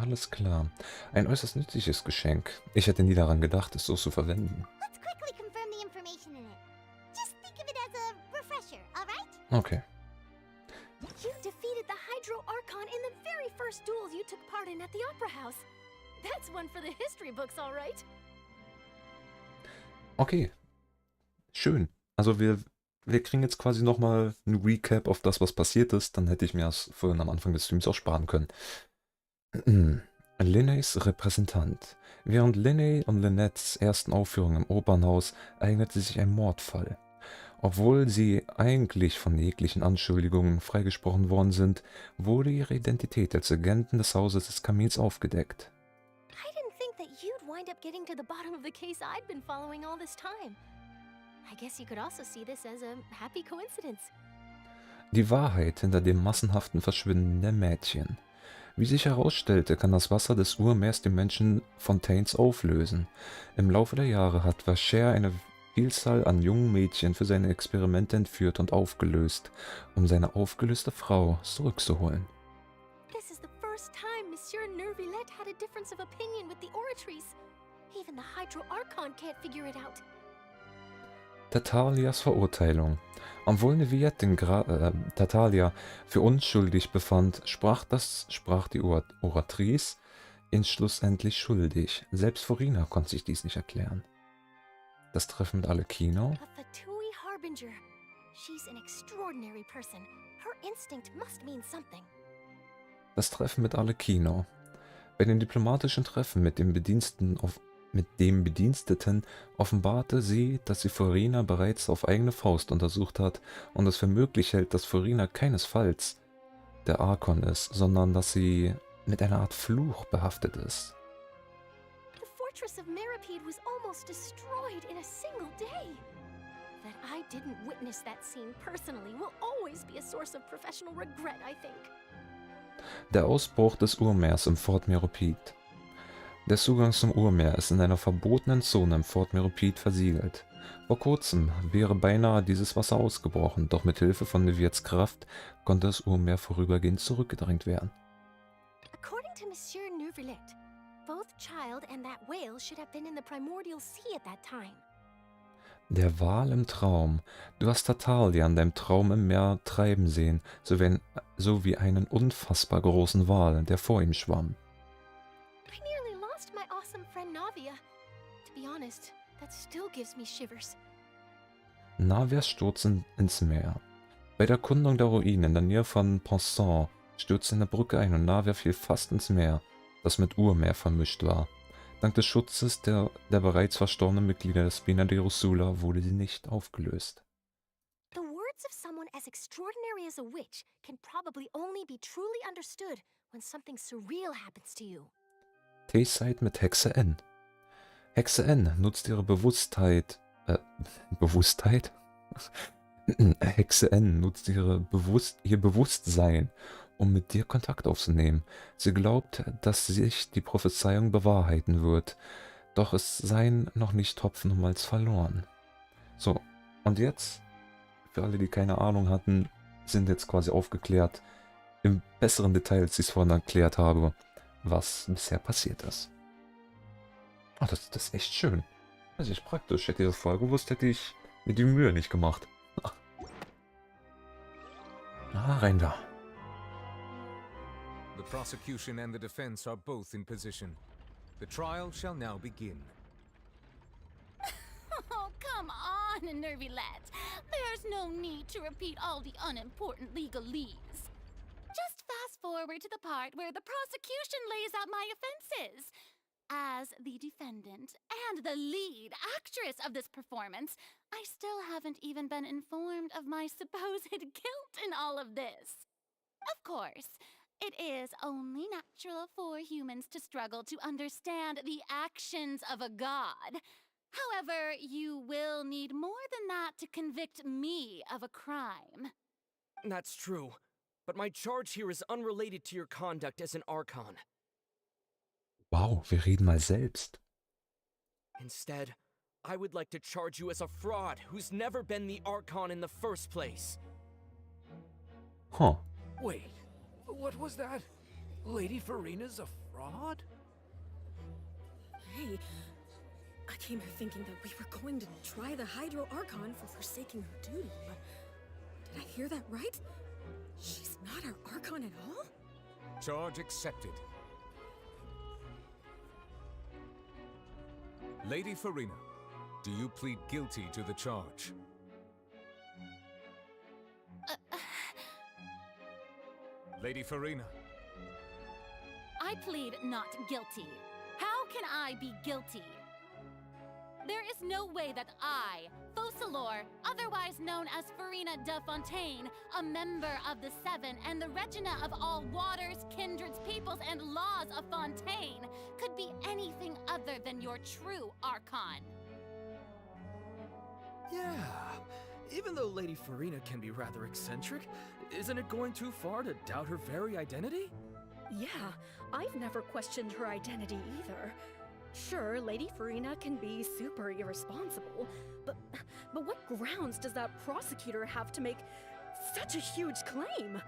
Alles klar. Ein äußerst nützliches Geschenk. Ich hätte nie daran gedacht, es so zu verwenden. Let's quickly confirm the information in it. Just think of it as a refresher, alright? Okay. You defeated the Hydro Archon in the very first duel you took part in at the Opera House. That's one for the history books, all right? Okay. Schön. Also wir kriegen jetzt quasi nochmal ein Recap auf das, was passiert ist. Dann hätte ich mir das vorhin am Anfang des Streams auch sparen können. Linneys Repräsentant. Während Linney und Lynettes ersten Aufführung im Opernhaus eignete sich ein Mordfall. Obwohl sie eigentlich von jeglichen Anschuldigungen freigesprochen worden sind, wurde ihre Identität als Agenten des Hauses des Kamins aufgedeckt. I didn't think that you'd wind up getting to the bottom of the case I'd been following all this time. I guess you could also see this as a happy coincidence. Die Wahrheit hinter dem massenhaften Verschwinden der Mädchen. Wie sich herausstellte, kann das Wasser des Urmeers den Menschen Fontaines auflösen. Im Laufe der Jahre hat Vacher eine Vielzahl an jungen Mädchen für seine Experimente entführt und aufgelöst, um seine aufgelöste Frau zurückzuholen. This is the first time Monsieur Nervilette had a difference of opinion with the oratories. Even the Hydro Archon can't figure it out. Tartalias Verurteilung. Obwohl Neviat Tartalia für unschuldig befand, sprach die Oratrice ihn schlussendlich schuldig. Selbst Farina konnte sich dies nicht erklären. Das Treffen mit Alekino. A Fatui Harbinger. She's an extraordinary person. Her instinct must mean something. Das Treffen mit Alekino. Bei dem diplomatischen Treffen mit dem Bediensteten offenbarte sie, dass sie Farina bereits auf eigene Faust untersucht hat und es für möglich hält, dass Farina keinesfalls der Archon ist, sondern dass sie mit einer Art Fluch behaftet ist. The fortress of Meripede was almost destroyed in a single day. That I didn't witness that scene personally will always be a source of professional regret, I think. Der Ausbruch des Urmeers im Fort Meropide. Der Zugang zum Urmeer ist in einer verbotenen Zone im Fort Meropide versiegelt. Vor kurzem wäre beinahe dieses Wasser ausgebrochen, doch mit Hilfe von Neviats Kraft konnte das Urmeer vorübergehend zurückgedrängt werden. According to Monsieur Neuvillette, both Child and that whale should have been in the primordial sea at that time. Der Wal im Traum. Du hast Tartalia in deinem Traum im Meer treiben sehen, so wie einen unfassbar großen Wal, der vor ihm schwamm. I nearly lost my awesome friend Navia. To be honest, that still gives me shivers. Navias Sturz ins Meer. Bei der Erkundung der Ruinen in der Nähe von Ponson stürzte eine Brücke ein und Navia fiel fast ins Meer, das mit Urmeer vermischt war. Dank des Schutzes der bereits verstorbenen Mitglieder des Spina de Ursula wurde sie nicht aufgelöst. The words of someone as extraordinary as a witch can probably only be truly understood when something surreal happens to you. T-Side mit Hexe N. Hexe N nutzt ihre Bewusstheit. Hexe N nutzt ihr Bewusstsein, um mit dir Kontakt aufzunehmen. Sie glaubt, dass sich die Prophezeiung bewahrheiten wird, doch es seien noch nicht Hopfen und Malz verloren. So, und jetzt, für alle, die keine Ahnung hatten, sind jetzt quasi aufgeklärt, im besseren Detail, als ich es vorhin erklärt habe, was bisher passiert ist. Oh, das ist echt schön. Das ist echt praktisch. Hätte ich das vorher gewusst, hätte ich mir die Mühe nicht gemacht. Rein da. The prosecution and the defense are both in position. The trial shall now begin. Oh, come on, Neuvillette. There's no need to repeat all the unimportant legalese. Just fast forward to the part where the prosecution lays out my offenses. As the defendant and the lead actress of this performance, I still haven't even been informed of my supposed guilt in all of this. Of course, it is only natural for humans to struggle to understand the actions of a god. However, you will need more than that to convict me of a crime. That's true, but my charge here is unrelated to your conduct as an Archon. Wow, wir reden mal selbst. Instead, I would like to charge you as a fraud who's never been the Archon in the first place. Huh. Wait, what was that? Lady Farina's a fraud? Hey, I came here thinking that we were going to try the Hydro Archon for forsaking her duty, but did I hear that right? She's not our Archon at all? Charge accepted. Lady Farina, do you plead guilty to the charge? Lady Farina. I plead not guilty. How can I be guilty? There is no way that I, Focalor, otherwise known as Farina de Fontaine, a member of the Seven and the Regina of all waters, kindreds, peoples, and laws of Fontaine, could be anything other than your true Archon. Yeah, even though Lady Farina can be rather eccentric, isn't it going too far to doubt her very identity? Yeah, I've never questioned her identity either. Sure, Lady Farina can be super irresponsible, but what grounds does that prosecutor have to make such a huge claim?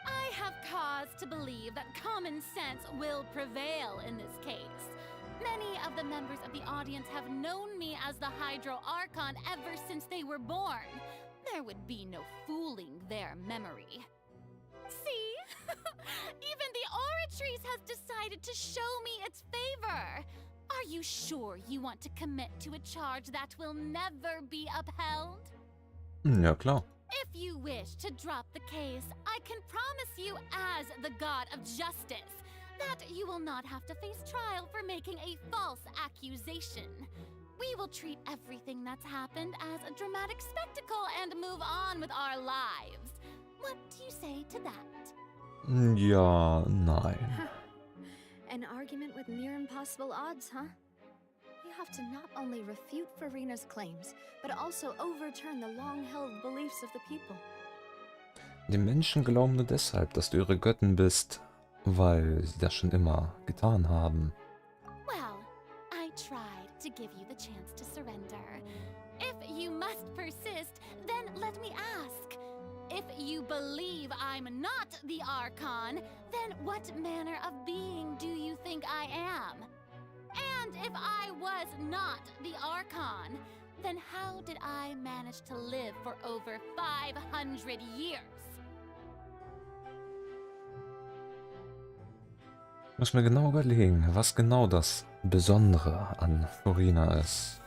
I have cause to believe that common sense will prevail in this case. Many of the members of the audience have known me as the Hydro Archon ever since they were born. There would be no fooling their memory. See? Even the Oratrice has decided to show me its favor. Are you sure you want to commit to a charge that will never be upheld? Ja, klar. If you wish to drop the case, I can promise you as the god of justice that you will not have to face trial for making a false accusation. We will treat everything that's happened as a dramatic spectacle and move on with our lives. What do you say to that? Ja, nein. An argument with near impossible odds, huh? You have to not only refute Farina's claims, but also overturn the long-held beliefs of the people. Die Menschen glauben nur deshalb, dass du ihre Göttin bist, weil sie das schon immer getan haben. Well, I tried to give you the chance to surrender. If you must persist, then let me ask. If you believe I'm not the Archon, then what manner of being do you think I am? And if I was not the Archon, then how did I manage to live for over 500 years? Ich muss mir genau überlegen, was genau das Besondere an Farina ist.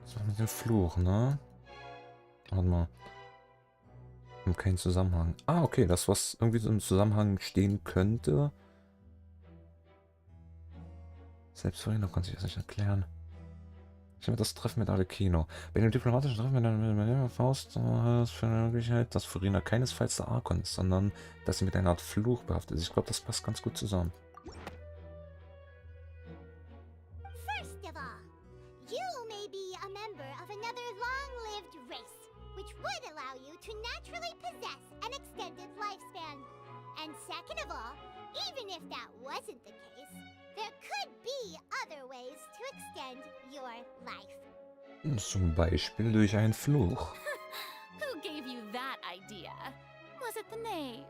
Das war mit dem Fluch, ne? Warte mal. Kein Zusammenhang. Ah, okay, das, was irgendwie so im Zusammenhang stehen könnte. Selbst Farina konnte sich das nicht erklären. Ich habe das Treffen mit Arlecchino. Bei dem diplomatischen Treffen mit der Faust ist für eine Möglichkeit, dass Farina keinesfalls der Archon ist, sondern dass sie mit einer Art Fluch behaftet ist. Ich glaube, das passt ganz gut zusammen. First of all, you may be a member of another long-lived race, which would allow you to naturally possess an extended lifespan. And second of all, even if that wasn't the case, there could be other ways to extend your life. Zum Beispiel durch einen Fluch. Who gave you that idea? Was it the knave?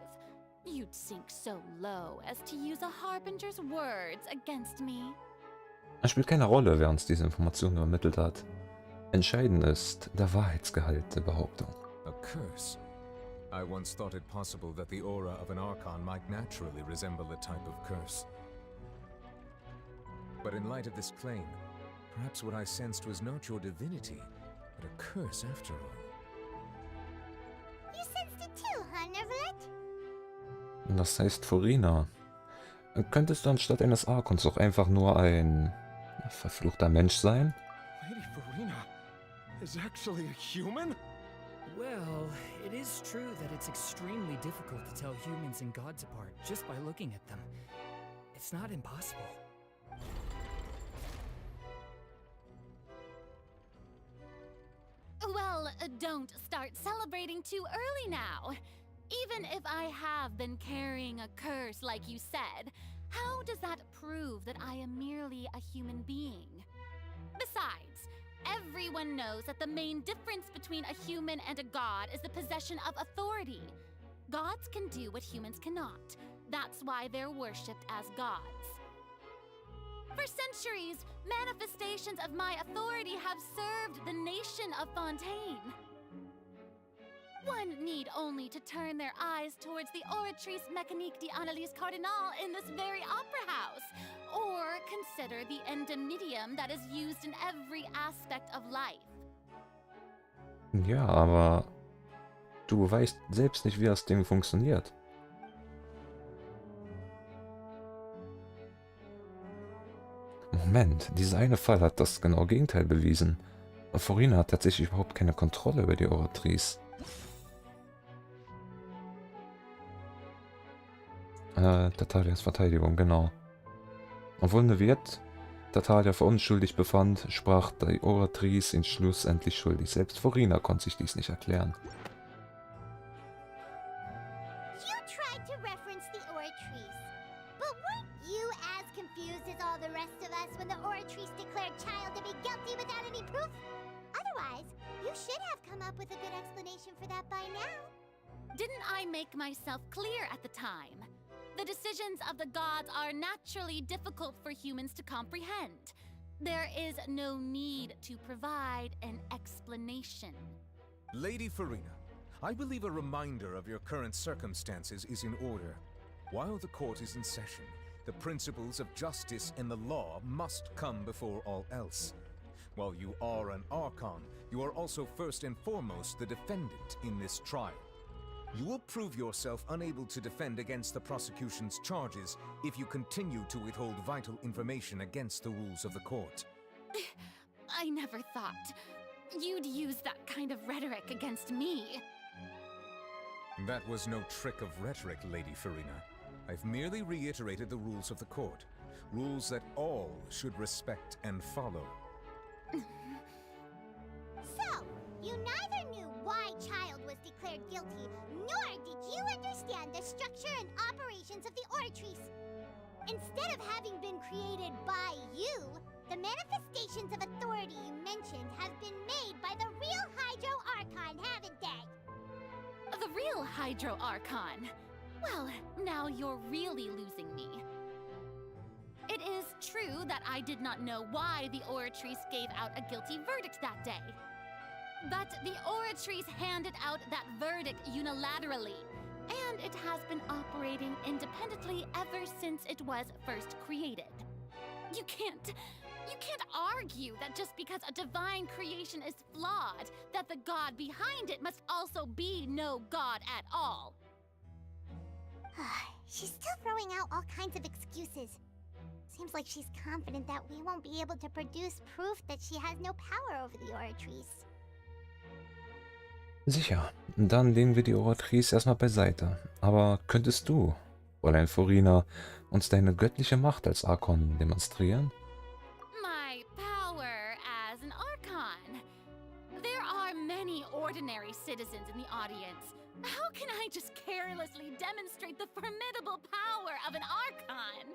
You'd sink so low as to use a harbinger's words against me. Es spielt keine Rolle, wer uns diese Informationen übermittelt hat. Entscheidend ist der Wahrheitsgehalt der Behauptung. A curse? I once thought it possible that the aura of an Archon might naturally resemble a type of curse. But in light of this claim, perhaps what I sensed was not your divinity, but a curse after all. You sensed it too, huh, Nervalet? Das heißt Farina. Könntest du anstatt eines Archons auch einfach nur ein verfluchter Mensch sein? Lady Farina is actually a human? Well, it is true that it's extremely difficult to tell humans and gods apart just by looking at them. It's not impossible. Well, don't start celebrating too early now. Even if I have been carrying a curse like you said, how does that prove that I am merely a human being? Besides, everyone knows that the main difference between a human and a god is the possession of authority. Gods can do what humans cannot. That's why they're worshipped as gods. For centuries, manifestations of my authority have served the nation of Fontaine. One need only to turn their eyes towards the Oratrice Mécanique d'Analyse Cardinal in this very opera house, or consider the endemitium that is used in every aspect of life. Ja, aber du weißt selbst nicht, wie das Ding funktioniert. Moment, dieser eine Fall hat das genaue Gegenteil bewiesen. Farina hat tatsächlich überhaupt keine Kontrolle über die Oratrice. Tatalias Verteidigung, genau. Obwohl Neviet Tatalia für unschuldig befand, sprach die Oratrice ihn schlussendlich schuldig. Selbst Farina konnte sich dies nicht erklären. You tried to reference the Oratrice, but weren't you as confused as all the rest of us when the Oratrice declared Child to be guilty without any proof? Otherwise, You should have come up with a good explanation for that by now. Didn't I make myself clear at the time? The decisions of the gods are naturally difficult for humans to comprehend. There is no need to provide an explanation. Lady Farina, I believe a reminder of your current circumstances is in order. While the court is in session, the principles of justice and the law must come before all else. While you are an Archon, you are also first and foremost the defendant in this trial. You will prove yourself unable to defend against the prosecution's charges if you continue to withhold vital information against the rules of the court. I never thought you'd use that kind of rhetoric against me. That was no trick of rhetoric, Lady Farina. I've merely reiterated the rules of the court. Rules that all should respect and follow. So, you neither knew why Child was declared guilty, nor did you understand the structure and operations of the Oratrice. Instead of having been created by you, the manifestations of authority you mentioned have been made by the real Hydro Archon, haven't they? The real Hydro Archon? Well, now you're really losing me. It is true that I did not know why the Oratrice gave out a guilty verdict that day. But the Oratrice handed out that verdict unilaterally, and it has been operating independently ever since it was first created. You can't argue that just because a divine creation is flawed, that the god behind it must also be no god at all. She's still throwing out all kinds of excuses. Seems like she's confident that we won't be able to produce proof that she has no power over the Oratrice. Sicher. Dann legen wir die Oratrice erstmal beiseite. Aber könntest du, Fräulein Farina, uns deine göttliche Macht als Archon demonstrieren? My power as an Archon. There are many ordinary citizens in the audience. How can I just carelessly demonstrate the formidable power of an Archon?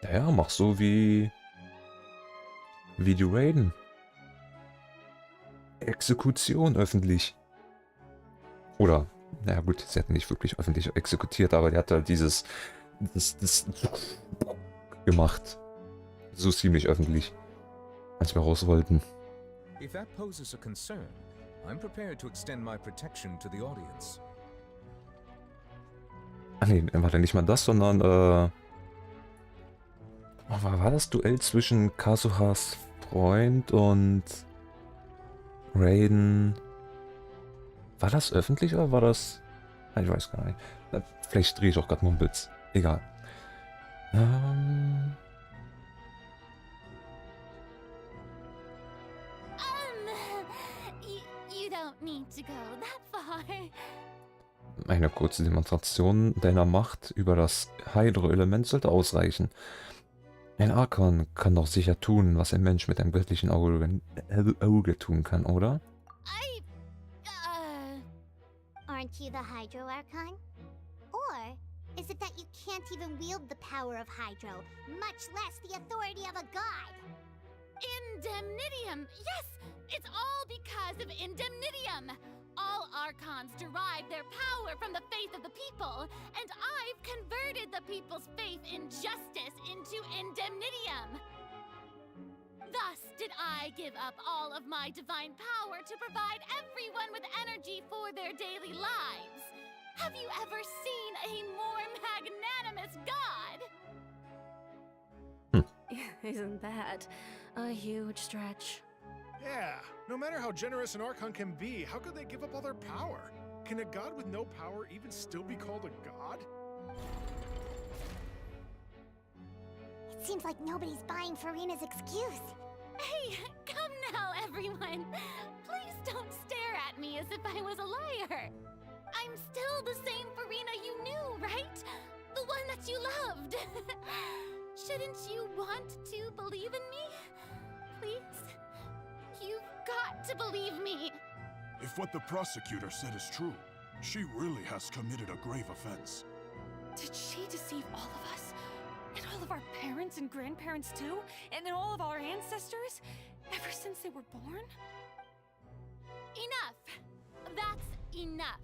Ja, mach so wie die Raiden. Exekution öffentlich. Oder, naja gut, sie hat nicht wirklich öffentlich exekutiert, aber die hat halt das gemacht. So ziemlich öffentlich, als wir raus wollten. If that poses a concern, I'm prepared to extend my protection to the audience. Ah nee, warte, nicht mal das, sondern war das Duell zwischen Kazuhas Freund und Raiden? War das öffentlich oder war das... Ich weiß gar nicht. Vielleicht drehe ich auch gerade mal einen Blitz. Egal. You don't need to go that far. Eine kurze Demonstration deiner Macht über das Hydro-Element sollte ausreichen. Ein Archon kann doch sicher tun, was ein Mensch mit einem göttlichen Auge tun kann, oder? Aren't you the Hydro Archon? Or is it that you can't even wield the power of Hydro, much less the authority of a god? Indemnitium! Yes! It's all because of Indemnitium! All Archons derive their power from the faith of the people, and I've converted the people's faith in justice into Indemnitium! Thus did I give up all of my divine power to provide everyone with energy for their daily lives. Have you ever seen a more magnanimous god? Isn't that a huge stretch? Yeah, no matter how generous an Archon can be, how could they give up all their power? Can a god with no power even still be called a god? It seems like nobody's buying Farina's excuse. Hey, come now, everyone. Please don't stare at me as if I was a liar. I'm still the same Farina you knew, right? The one that you loved. Shouldn't you want to believe in me? Please? You've got to believe me. If what the prosecutor said is true, she really has committed a grave offense. Did she deceive all of us? And all of our parents and grandparents too? And all of our ancestors? Ever since they were born? enough.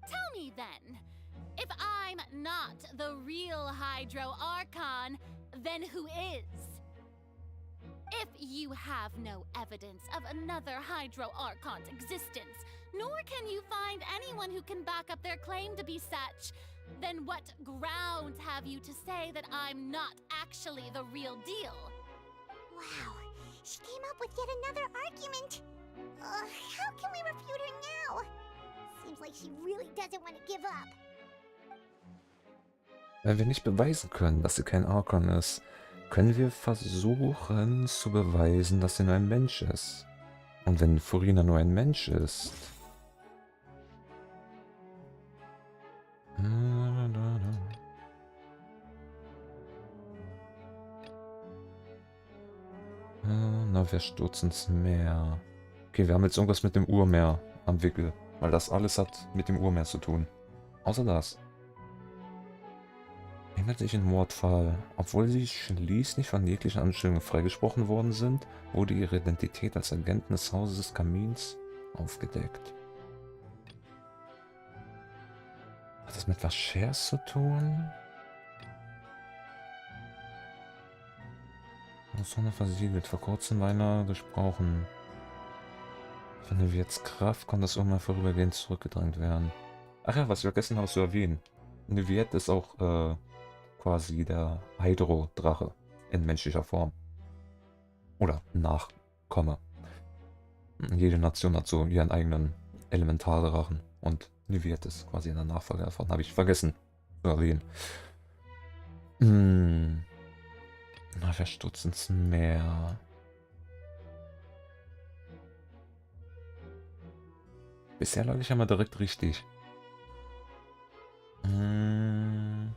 Tell me then, if I'm not the real Hydro Archon, then who is? If you have no evidence of another Hydro Archon's existence, nor can you find anyone who can back up their claim to be such, then what grounds have you to say that I'm not actually the real deal? Wow, she came up with yet another argument. How can we refute her now? Seems like she really doesn't want to give up. Wenn wir nicht beweisen können, dass sie kein Archon ist, können wir versuchen zu beweisen, dass sie nur ein Mensch ist. Und wenn Furina nur ein Mensch ist... Na, wir stürzen ins Meer. Okay, wir haben jetzt irgendwas mit dem Urmeer am Wickel, weil das alles hat mit dem Urmeer zu tun. Außer das. Erinnert sich ein Mordfall. Obwohl sie schließlich von jeglichen Anschuldigungen freigesprochen worden sind, wurde ihre Identität als Agenten des Hauses des Kamins aufgedeckt. Hat das mit was Shares zu tun? Sonne versiegelt. Vor kurzem war einer gesprochen. Von der Wirtskraft konnte das irgendwann vorübergehend zurückgedrängt werden. Ach ja, was ich vergessen habe zu erwähnen. Neviet ist auch quasi der Hydro-Drache in menschlicher Form. Oder Nachkomme. Jede Nation hat so ihren eigenen Elementardrachen. Und Neviet ist quasi der Nachfolger davon. Habe ich vergessen zu erwähnen. Na, wir stürzen ins Meer. Bisher lag ich ja mal direkt richtig. Wir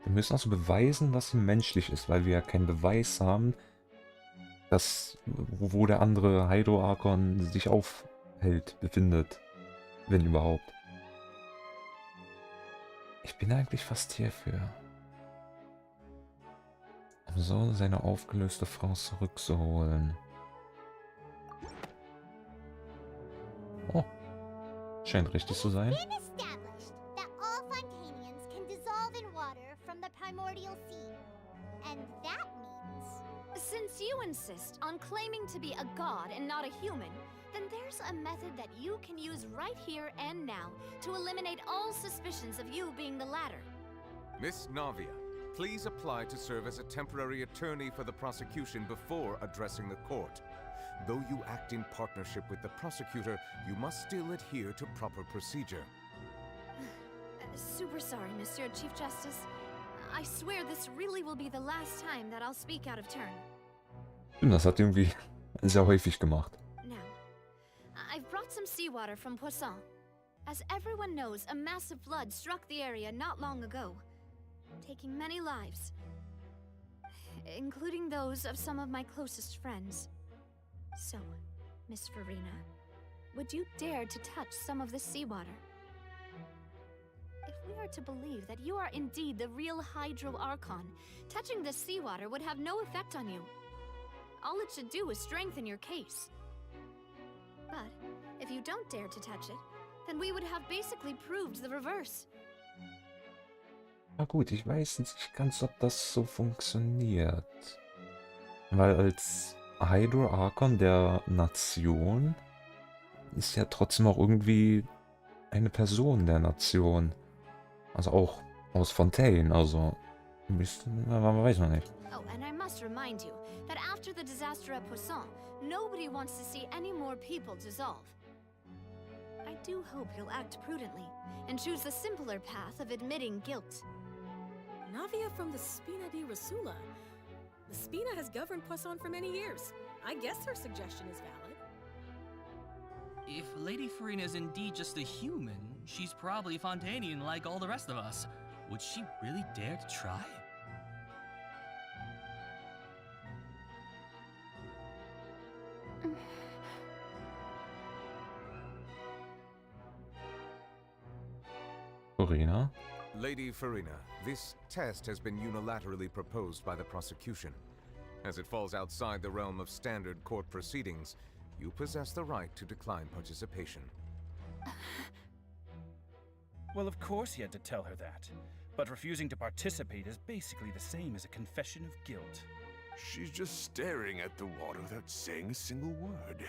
müssen also beweisen, dass sie menschlich ist, weil wir ja keinen Beweis haben, dass wo der andere Hydro-Archon sich aufhält, befindet. Wenn überhaupt. Ich bin eigentlich fast hierfür. Um so seine aufgelöste Frau zurückzuholen. Oh. Scheint richtig zu sein. Since you insist on claiming to be a god and not a human, then there's a method that you can use right here and now to eliminate all suspicions of you being the latter. Miss Navia, please apply to serve as a temporary attorney for the prosecution before addressing the court. Though you act in partnership with the prosecutor, you must still adhere to proper procedure. Super sorry, Monsieur Chief Justice. I swear this really will be the last time that I'll speak out of turn. Das hat irgendwie sehr häufig gemacht. Now, I've brought some seawater from Poisson. As everyone knows, a massive flood struck the area not long ago, taking many lives, including those of some of my closest friends. So, Miss Farina, would you dare to touch some of the seawater? If we are to believe that you are indeed the real Hydro Archon, touching the seawater would have no effect on you. All it should do is strengthen your case. But if you don't dare to touch it, then we would have basically proved the reverse. Na gut, ich weiß nicht ganz, ob das so funktioniert. Weil als Hydro Archon der Nation ist ja trotzdem auch irgendwie eine Person der Nation. Also auch aus Fontaine, also man weiß noch nicht. Oh, and I must remind you that after the disaster at Poisson, nobody wants to see any more people dissolve. I do hope you'll act prudently and choose the simpler path of admitting guilt. Navia from the Spina di Rasula. The Spina has governed Poisson for many years. I guess her suggestion is valid. If Lady Farina is indeed just a human, she's probably Fontanian like all the rest of us. Would she really dare to try? Farina? Lady Farina, this test has been unilaterally proposed by the prosecution. As it falls outside the realm of standard court proceedings, you possess the right to decline participation. Well, of course he had to tell her that. But refusing to participate is basically the same as a confession of guilt. She's just staring at the water without saying a single word.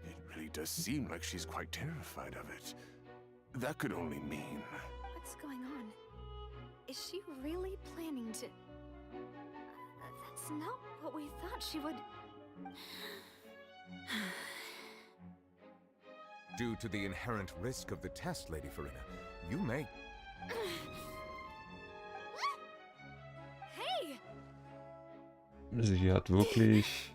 It really does seem like she's quite terrified of it. That could only mean... What's going on? Is she really planning to... That's not what we thought she would... Due to the inherent risk of the test, Lady Farina, you may... Hey! Sie hat wirklich...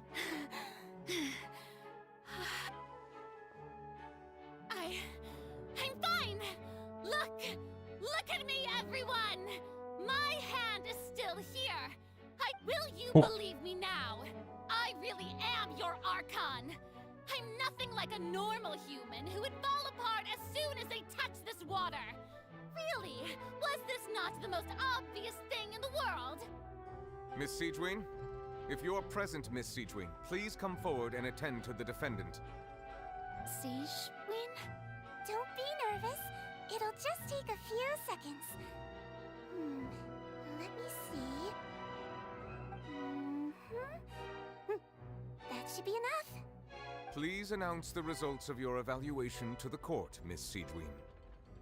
I'm fine! Look at me, everyone! My hand is still here! Will you believe me now? I really am your Archon! I'm nothing like a normal human who would fall apart as soon as they touch this water! Really? Was this not the most obvious thing in the world? Miss Siegewien? If you're present, Miss Siegewien, please come forward and attend to the defendant. Siegewien? Don't be nervous. It'll just take a few seconds. Let me see. That should be enough. Please announce the results of your evaluation to the court, Miss Siegewien.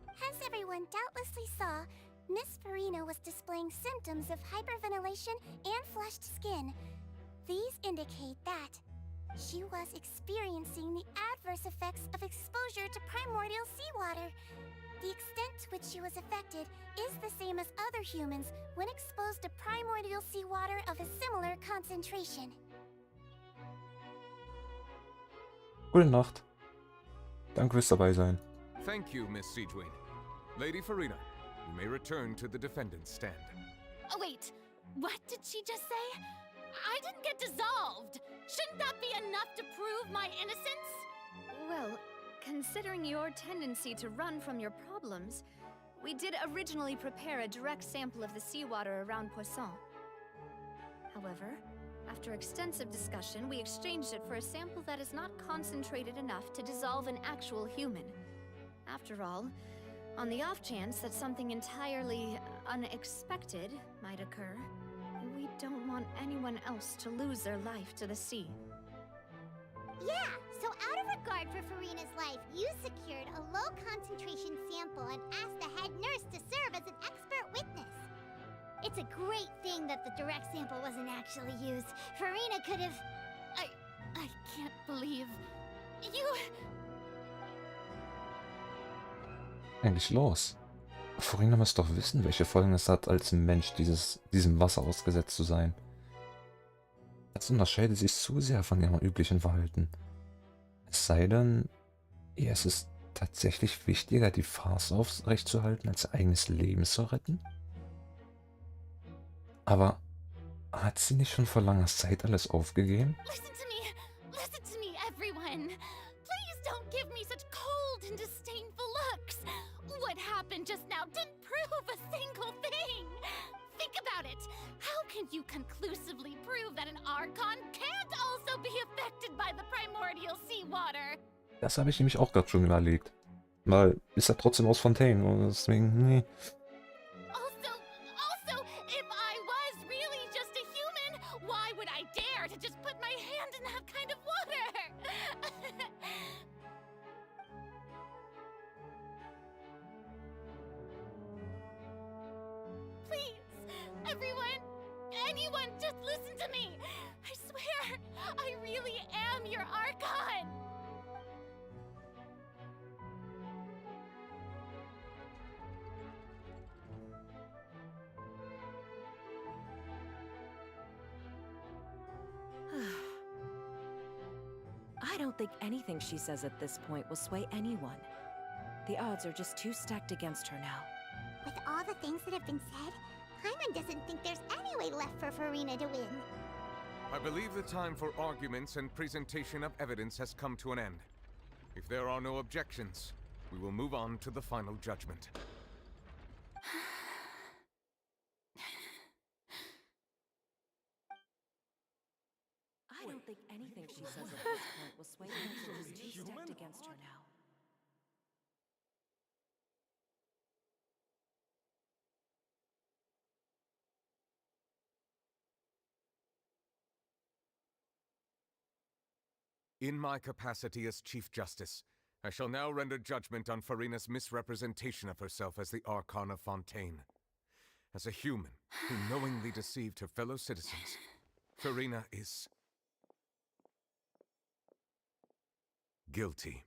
As everyone doubtlessly saw, Miss Farina was displaying symptoms of hyperventilation and flushed skin. These indicate that she was experiencing the adverse effects of exposure to primordial seawater. The extent to which she was affected is the same as other humans when exposed to primordial seawater of a similar concentration. Gute Nacht. Danke fürs dabei sein. Thank you, Miss Siegewien. Lady Farina, you may return to the defendant's stand. Oh, wait. What did she just say? I didn't get dissolved. Shouldn't that be enough to prove my innocence? Well, considering your tendency to run from your problems, we did originally prepare a direct sample of the seawater around Poisson. However, after extensive discussion, we exchanged it for a sample that is not concentrated enough to dissolve an actual human. After all, on the off chance that something entirely unexpected might occur, we don't want anyone else to lose their life to the sea. Yeah, so out of regard for Farina's life, you secured a low-concentration sample and asked the head nurse to serve as an expert witness. It's a great thing that the direct sample wasn't actually used. Farina could have... I can't believe... You... Eigentlich los? Farina muss doch wissen, welche Folgen es hat, als Mensch diesem Wasser ausgesetzt zu sein. Das unterscheidet sich zu sehr von ihrem üblichen Verhalten. Es sei denn, ihr ist es tatsächlich wichtiger, die Farce aufrechtzuerhalten, als ihr eigenes Leben zu retten? Aber hat sie nicht schon vor langer Zeit alles aufgegeben? Listen to me, everyone. Please don't give me such cold and disdainful looks. What happened just now didn't prove a single thing. Think about it. How can you conclusively prove that an Archon can't also be affected by the primordial seawater? Das habe ich nämlich auch gerade schon überlegt. Weil ist er trotzdem aus Fontaine und deswegen, nee. Also, if I was really just a human, why would I dare to just put my hand in that kind of water? Please, everyone, anyone, just listen to me. I swear, I really am your Archon. I don't think anything she says at this point will sway anyone. The odds are just too stacked against her now. With all the things that have been said, Hyman doesn't think there's any way left for Farina to win. I believe the time for arguments and presentation of evidence has come to an end. If there are no objections, we will move on to the final judgment. I don't think anything she says at this point will sway Angela is too stacked against her now. In my capacity as Chief Justice, I shall now render judgment on Farina's misrepresentation of herself as the Archon of Fontaine. As a human who knowingly deceived her fellow citizens, Farina is guilty.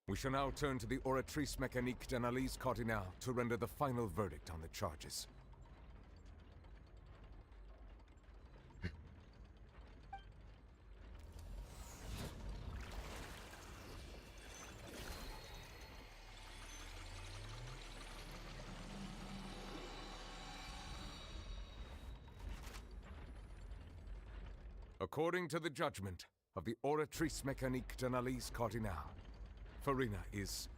We shall now turn to the Oratrice Mécanique d'Analyse Cardinal to render the final verdict on the charges. According to the judgment of the Oratrice Mécanique d'Analyse Cardinal, Farina is...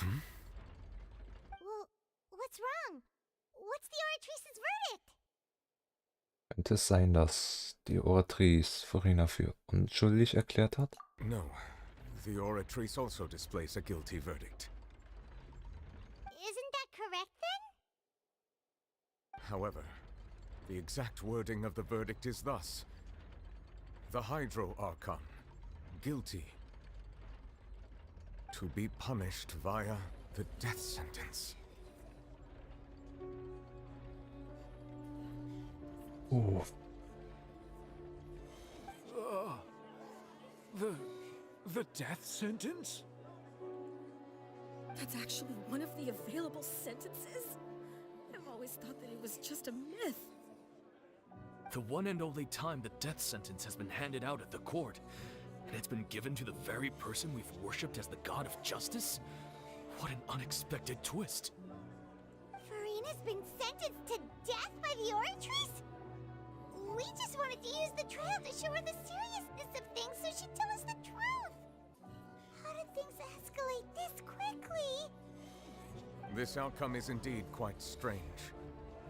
Well, what's wrong? What's the Oratrice's verdict? Könnte es sein, dass die Oratrice Farina für unschuldig erklärt hat? No. The Oratrice also displays a guilty verdict. Isn't that correct then? However, the exact wording of the verdict is thus. The Hydro Archon, guilty, to be punished via the death sentence. Oh. The death sentence? That's actually one of the available sentences? I've always thought that it was just a myth. The one and only time the death sentence has been handed out at the court, and it's been given to the very person we've worshipped as the god of justice? What an unexpected twist. Farina's been sentenced to death by the Oratrice? We just wanted to use the trial to show her the seriousness of things so she'd tell us the truth. How did things escalate this quickly? This outcome is indeed quite strange.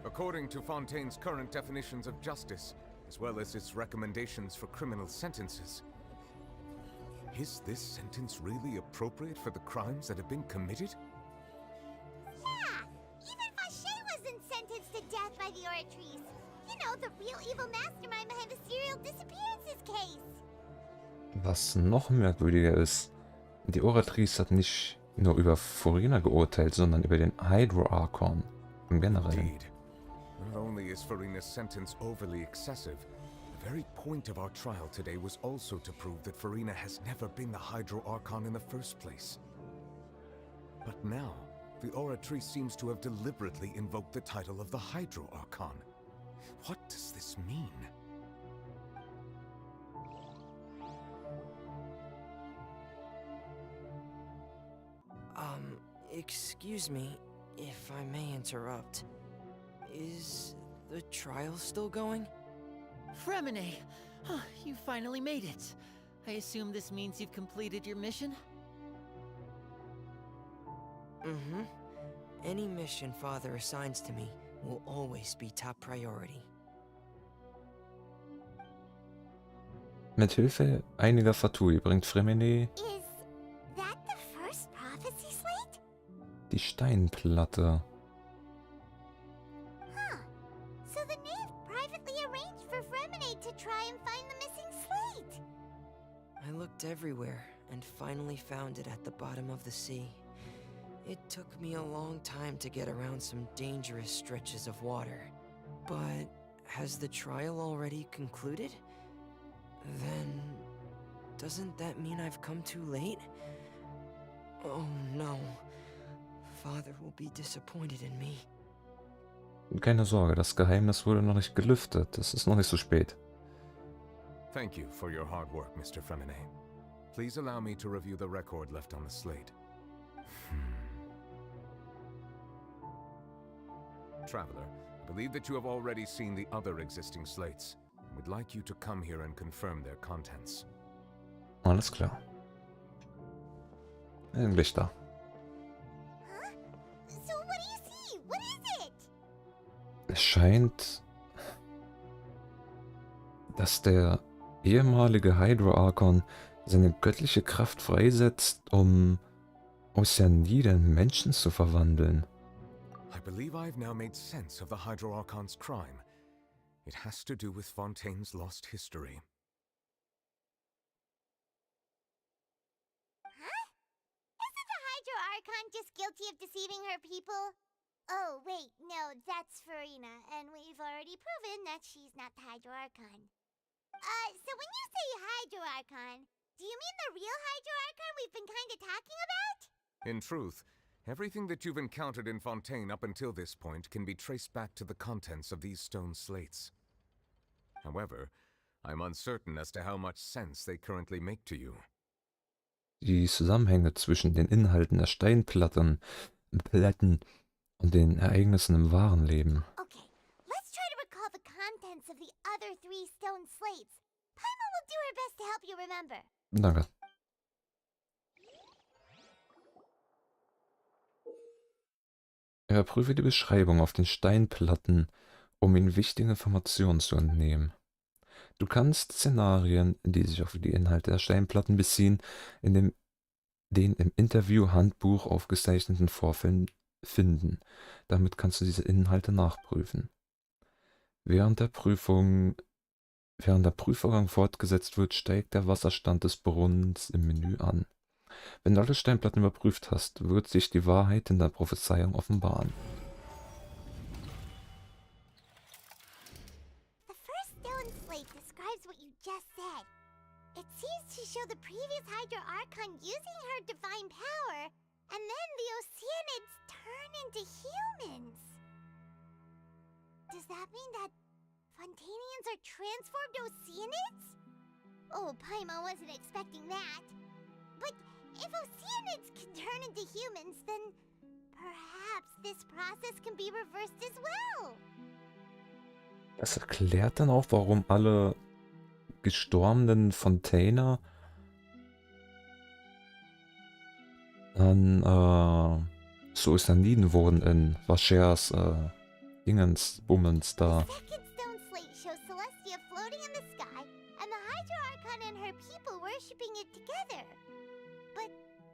According to Fontaine's current definitions of justice, as well as its recommendations for criminal sentences, is this sentence really appropriate for the crimes that have been committed? Yeah! Even Fauché wasn't sentenced to death by the Oratrice. You know, the real evil mastermind behind the serial disappearances case. Was noch merkwürdiger ist, die Oratrice hat nicht nur über Farina geurteilt, sondern über den Hydro Archon im Generellen. Indeed. Not only is Farina's sentence overly excessive, the very point of our trial today was also to prove that Farina has never been the Hydro Archon in the first place. But now, the Oratrice seems to have deliberately invoked the title of the Hydro Archon. What does this mean? Excuse me, if I may interrupt. Is the trial still going? Frevler! You finally made it. I assume this means you've completed your mission? Mm-hmm. Any mission Father assigns to me will always be top priority. Mit Hilfe einiger Fatui bringt Frevler Is that the first prophecy slate? die Steinplatte. Huh. So the knave privately arranged for Frevler to try and find the missing slate. I looked everywhere and finally found it at the bottom of the sea. It took me a long time to get around some dangerous stretches of water. But has the trial already concluded? Then, doesn't that mean I've come too late? Oh no. Father will be disappointed in me. Keine Sorge, das Geheimnis wurde noch nicht gelüftet. Es ist noch nicht so spät. Thank you for your hard work, Mr. Frevler. Please allow me to review the record left on the slate. Traveler, I believe that you have already seen the other existing slates. would like you to come here and confirm their contents. Alles klar. Endlich da. So what do you see? What is it? Es scheint, dass der ehemalige Hydro-Archon seine göttliche Kraft freisetzt, um Oceanide in Menschen zu verwandeln. I believe I've now made sense of the Hydro-Archon's crime. It has to do with Fontaine's lost history. Isn't the Hydro Archon just guilty of deceiving her people? Oh, wait, no, that's Farina, and we've already proven that she's not the Hydro Archon. So when you say Hydro Archon, do you mean the real Hydro Archon we've been kinda talking about? In truth, everything that you've encountered in Fontaine up until this point can be traced back to the contents of these stone slates. However, I'm uncertain as to how much sense they currently make to you. Die Zusammenhänge zwischen den Inhalten der Steinplatten und den Ereignissen im wahren Leben. Okay, let's try to recall the contents of the other 3 stone slates. Paimon will do her best to help you remember. Danke. Überprüfe die Beschreibung auf den Steinplatten, um ihnen wichtige Informationen zu entnehmen. Du kannst Szenarien, die sich auf die Inhalte der Steinplatten beziehen, in den im Interview-Handbuch aufgezeichneten Vorfällen finden. Damit kannst du diese Inhalte nachprüfen. Während der Prüfvorgang fortgesetzt wird, steigt der Wasserstand des Brunnens im Menü an. Wenn du alle Steinplatten überprüft hast, wird sich die Wahrheit in der Prophezeiung offenbaren. The first stone slate describes what you just said. It seems to show the previous Hydro Archon using her divine power, and then the Oceanids turn into humans. Does that mean that Fontanians are transformed Oceanids? Oh, Paimon wasn't expecting that. But if Oceanids can turn into humans, then perhaps this process can be reversed as well. Das erklärt dann auch, warum alle gestorbenen Fontainer dann zu Oceaniden wurden in Vachers Dingens, Bummens da. The second stone slate shows Celestia floating in the sky, and the Hydro Archon and her people worshipping it together. But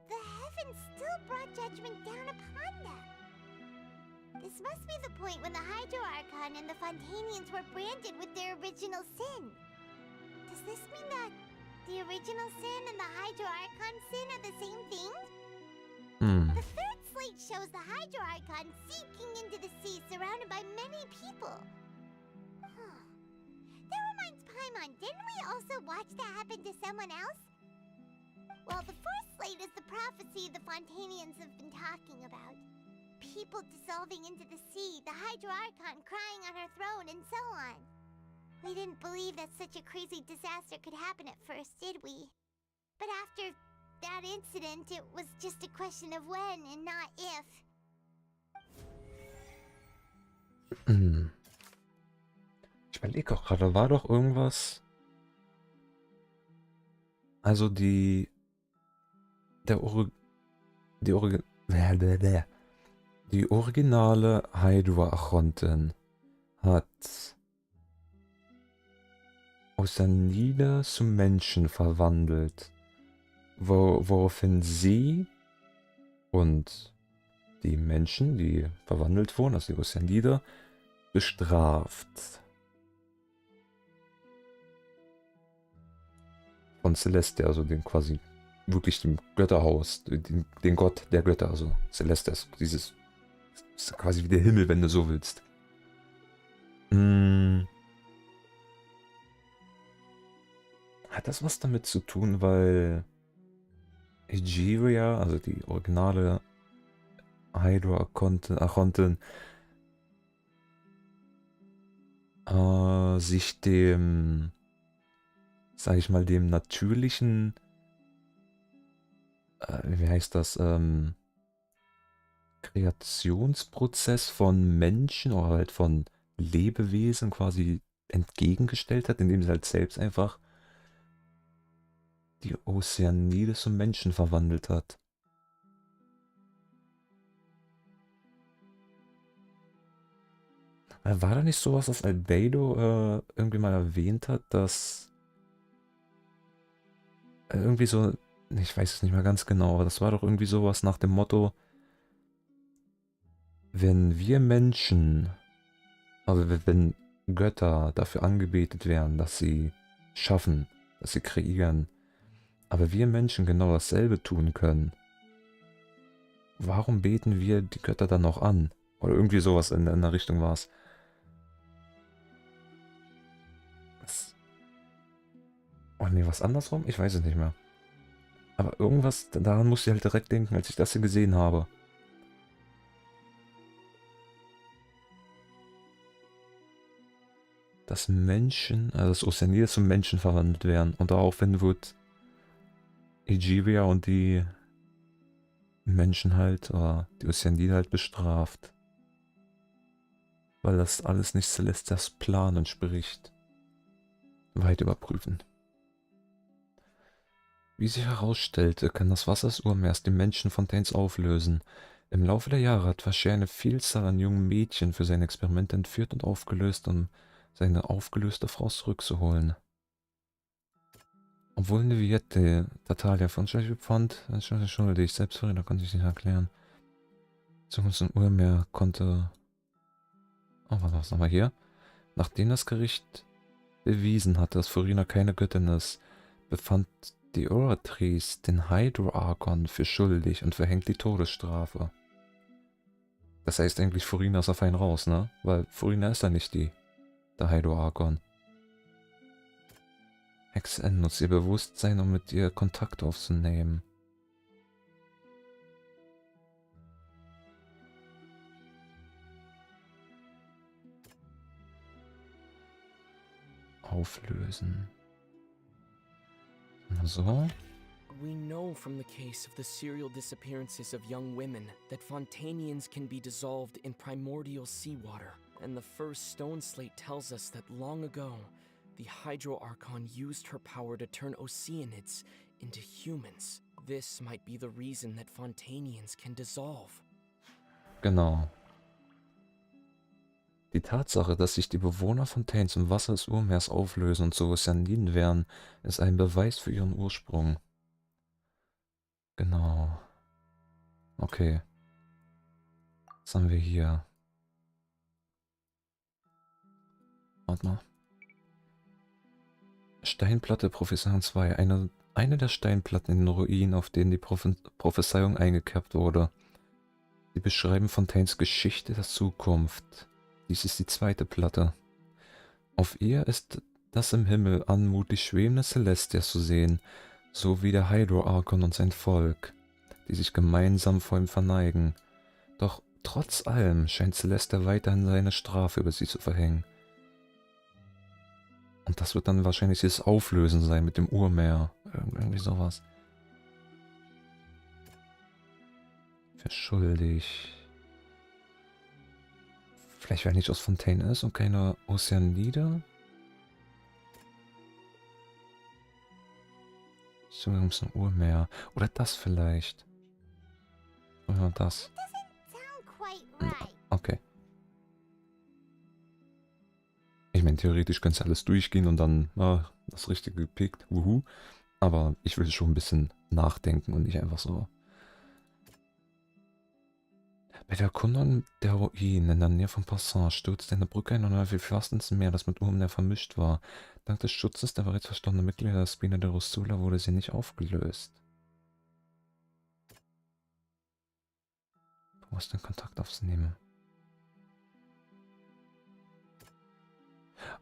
the heavens still brought judgment down upon them. This must be the point when the Hydro Archon and the Fontanians were branded with their original sin. Does this mean that the original sin and the Hydro Archon sin are the same thing? The third slate shows the Hydro Archon sinking into the sea surrounded by many people. That reminds Paimon, didn't we also watch that happen to someone else? Well, the fourth slate is the prophecy the Fontanians have been talking about. People dissolving into the sea, the Hydro Archon crying on her throne, and so on. We didn't believe that such a crazy disaster could happen at first, did we? But after that incident, it was just a question of when and not if. Ich überlege auch gerade, war doch irgendwas. Also die originale Hydro-Archontin hat Oceanide zu Menschen verwandelt, woraufhin sie und die Menschen, die verwandelt wurden, also die Oceanide, bestraft. Von Celeste, also den quasi wirklich dem Götterhaus, den Gott der Götter, also Celeste ist ist quasi wie der Himmel, wenn du so willst. Hat das was damit zu tun, weil Egeria, also die originale Hydro-Archontin, sich dem, sag ich mal, dem natürlichen, wie heißt das, Kreationsprozess von Menschen oder halt von Lebewesen quasi entgegengestellt hat, indem sie halt selbst einfach die Ozeanide zum Menschen verwandelt hat. War da nicht sowas, dass Albedo irgendwie mal erwähnt hat, dass irgendwie so, ich weiß es nicht mehr ganz genau, aber das war doch irgendwie sowas nach dem Motto, wenn wir Menschen, also wenn Götter dafür angebetet werden, dass sie schaffen, dass sie kreieren, aber wir Menschen genau dasselbe tun können, warum beten wir die Götter dann noch an? Oder irgendwie sowas in der Richtung war es. Oh nee, was andersrum? Ich weiß es nicht mehr. Aber irgendwas, daran musste ich halt direkt denken, als ich das hier gesehen habe. Dass Menschen, also das Ozeanide zum Menschen verwandelt werden. Und daraufhin wird Aegivia und die Menschen halt, oder die Ozeanide halt bestraft. Weil das alles nicht Celestias Plan entspricht. Weit überprüfen. Wie sich herausstellte, kann das Wasser des Urmeers die Menschenfontäns auflösen. Im Laufe der Jahre hat Vacher eine Vielzahl an jungen Mädchen für seine Experimente entführt und aufgelöst, um seine aufgelöste Frau zurückzuholen. Obwohl Neviette Tatalia von Schwäche fand, ist schuldig. Selbst Farina konnte ich nicht erklären. Zukunft im Urmeer konnte... Oh, was war das nochmal hier? Nachdem das Gericht bewiesen hatte, dass Farina keine Göttin ist, befand die Oratrice den Hydroarchon für schuldig und verhängt die Todesstrafe. Das heißt eigentlich, Farina ist auf einen raus, ne? Weil Farina ist ja nicht der Hydroarchon. Hexe N nutzt ihr Bewusstsein, um mit ihr Kontakt aufzunehmen. Auflösen. So. We know from the case of the serial disappearances of young women that Fontanians can be dissolved in primordial seawater. And the first stone slate tells us that long ago, the Hydroarchon used her power to turn Oceanids into humans. This might be the reason that Fontanians can dissolve. Genau. Die Tatsache, dass sich die Bewohner Fontaines im Wasser des Urmeers auflösen und zu Ozeaniden werden, ist ein Beweis für ihren Ursprung. Genau. Okay. Was haben wir hier? Warte mal. Steinplatte Prophezeiung 2. Eine der Steinplatten in den Ruinen, auf denen die Prophezeiung eingekerbt wurde. Sie beschreiben Fontaines Geschichte der Zukunft. Dies ist die zweite Platte. Auf ihr ist das im Himmel anmutig schwebende Celestias zu sehen, sowie der Hydroarchon und sein Volk, die sich gemeinsam vor ihm verneigen. Doch trotz allem scheint Celestia weiterhin seine Strafe über sie zu verhängen. Und das wird dann wahrscheinlich das Auflösen sein mit dem Urmeer. Irgendwie sowas. Für schuldig. Vielleicht, weil er nicht aus Fontaine ist und keine Ozeanide. Zugang zum Urmeer. Oder das vielleicht. Oder das. Okay. Ich meine, theoretisch könnte es alles durchgehen und dann das Richtige gepickt. Wuhu. Aber ich will schon ein bisschen nachdenken und nicht einfach so. Bei der Erkundung der Ruinen in der Nähe von Passage stürzte eine Brücke ein und fiel fast ins Meer, das mit Urmeer vermischt war. Dank des Schutzes der bereits verstorbenen Mitglieder der Spina de Rosula wurde sie nicht aufgelöst. Du musst den Kontakt aufnehmen.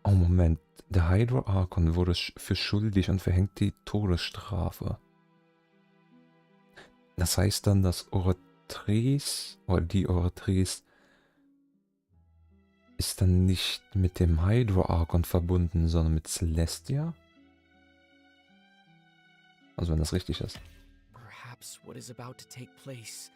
Oh, Moment. Der Hydroarchon wurde für schuldig und verhängt die Todesstrafe. Das heißt dann, dass Oratrice oder die Oratrice ist dann nicht mit dem Hydroarchon verbunden, sondern mit Celestia? Also wenn das richtig ist. Perhaps what is about to take place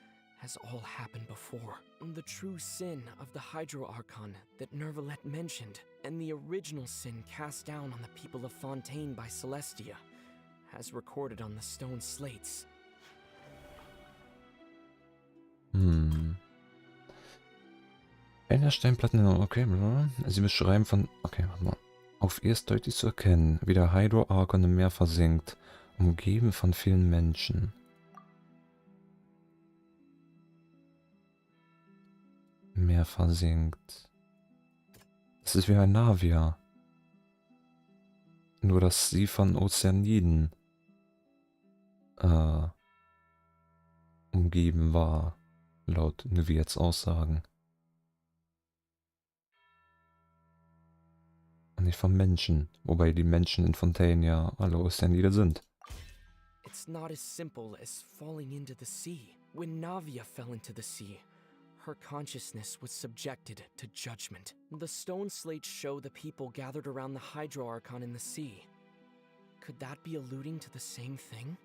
has all happened before. The true sin of the Hydro Archon that Nervalet mentioned, and the original sin cast down on the people of Fontaine by Celestia, as recorded on the stone slates. Einer Steinplatten, okay, sie beschreiben von, okay, warte mal. Auf ihr ist deutlich zu erkennen, wie der Hydro Archon im Meer versinkt, umgeben von vielen Menschen. Meer versinkt. Das ist wie ein Navia. Nur, dass sie von Ozeaniden umgeben war, laut Neviets Aussagen. Und nicht von Menschen, wobei die Menschen in Fontaine ja alle Ozeanide sind. It's not as simple as falling into the sea. When Navia fell into the sea, her consciousness was subjected to judgment. The stone slates show the people gathered around the Hydro Archon in the sea. Could that be alluding to the same thing?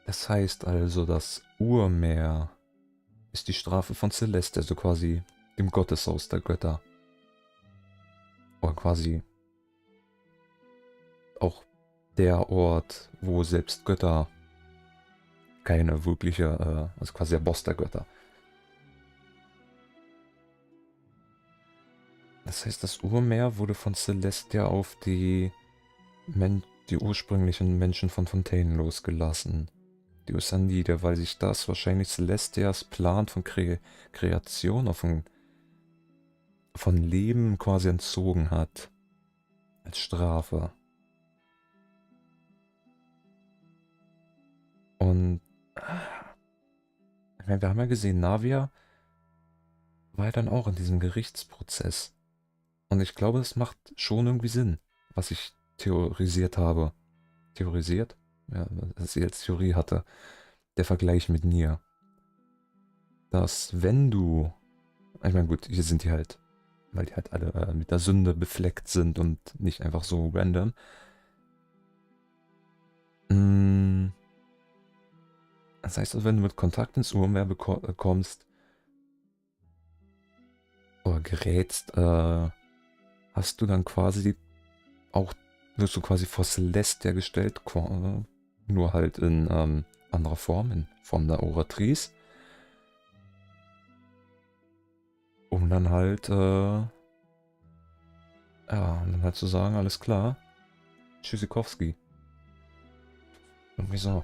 Das heißt also, das Urmeer ist die Strafe von Celeste, also quasi dem Gotteshaus der Götter. Oder quasi auch der Ort, wo selbst Götter keine wirkliche, also quasi der Boss der Götter. Das heißt, das Urmeer wurde von Celestia auf die ursprünglichen Menschen von Fontaine losgelassen. Die Oceanide, weil sich das wahrscheinlich Celestias Plan von Kreation, von Leben quasi entzogen hat. Als Strafe. Und ich meine, wir haben ja gesehen, Navia war ja dann auch in diesem Gerichtsprozess. Und ich glaube, es macht schon irgendwie Sinn, was ich theorisiert habe. Theorisiert? Ja, was ich als Theorie hatte. Der Vergleich mit Nier. Dass wenn du... Ich meine, gut, hier sind die halt, weil die halt alle mit der Sünde befleckt sind und nicht einfach so random. Das heißt, also, wenn du mit Kontakt ins Urmeer bekommst oder gerätst, hast du dann quasi auch, wirst du quasi vor Celestia gestellt, nur halt in anderer Form, in Form der Oratrice. Um dann halt, ja, um dann halt zu sagen, alles klar, Tschüssikowski. Irgendwie so.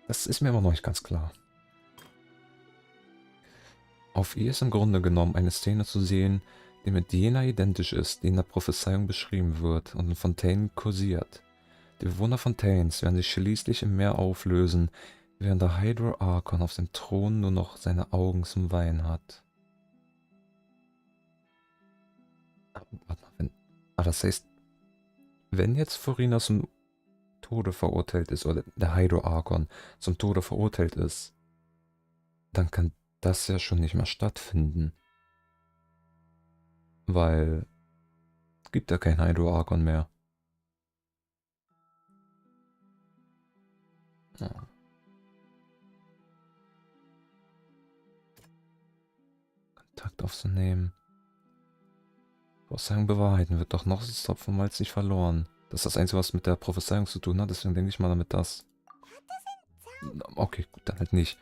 Das ist mir aber noch nicht ganz klar. Auf ihr ist im Grunde genommen eine Szene zu sehen, die mit jener identisch ist, die in der Prophezeiung beschrieben wird und in Fontaine kursiert. Die Bewohner Fontaines werden sich schließlich im Meer auflösen, während der Hydro Archon auf dem Thron nur noch seine Augen zum Weinen hat. Das heißt, wenn jetzt Furina zum Tode verurteilt ist, oder der Hydro Archon zum Tode verurteilt ist, dann kann das ja schon nicht mehr stattfinden. Weil es gibt ja kein Hydro Archon mehr. Ja. Kontakt aufzunehmen. Prophezeiung bewahrheiten wird doch noch das Tropfen Malz nicht verloren. Das ist das Einzige, was mit der Prophezeiung zu tun hat, deswegen denke ich mal damit das. Okay, gut, dann halt nicht.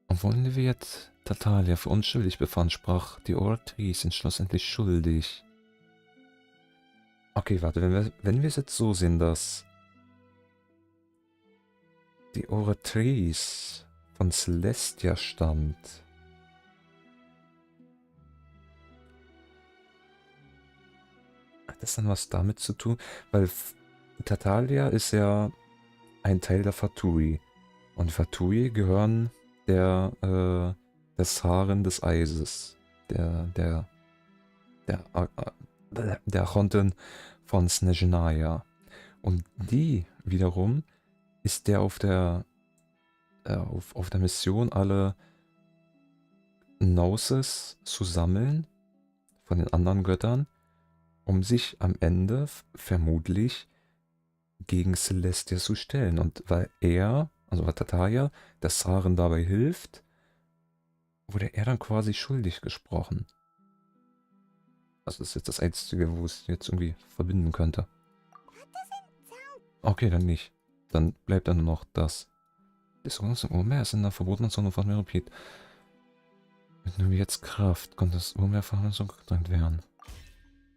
Obwohl Neviet Tartalia für unschuldig befand, sprach die Oratrice ihn schlussendlich schuldig. Okay, warte, wenn wir es jetzt so sehen, dass die Oratrice von Celestia stammt. Hat das dann was damit zu tun? Weil Tartalia ist ja ein Teil der Fatui. Und Fatui gehören der Zaren des Eises. Der Archonten von Snezhnaya. Und die wiederum ist der auf der Mission, alle Gnosis zu sammeln von den anderen Göttern um sich am Ende vermutlich gegen Celestia zu stellen. Und weil er, also weil Tataya, der Saren dabei hilft, wurde er dann quasi schuldig gesprochen. Das ist jetzt das Einzige, wo es jetzt irgendwie verbinden könnte. Okay, dann nicht. Dann bleibt dann nur noch das. Das Urmeer ist in der verbotenen Zone von Meripid. Mit nur jetzt Kraft konnte das Urmeer Verhandlung gedrängt werden.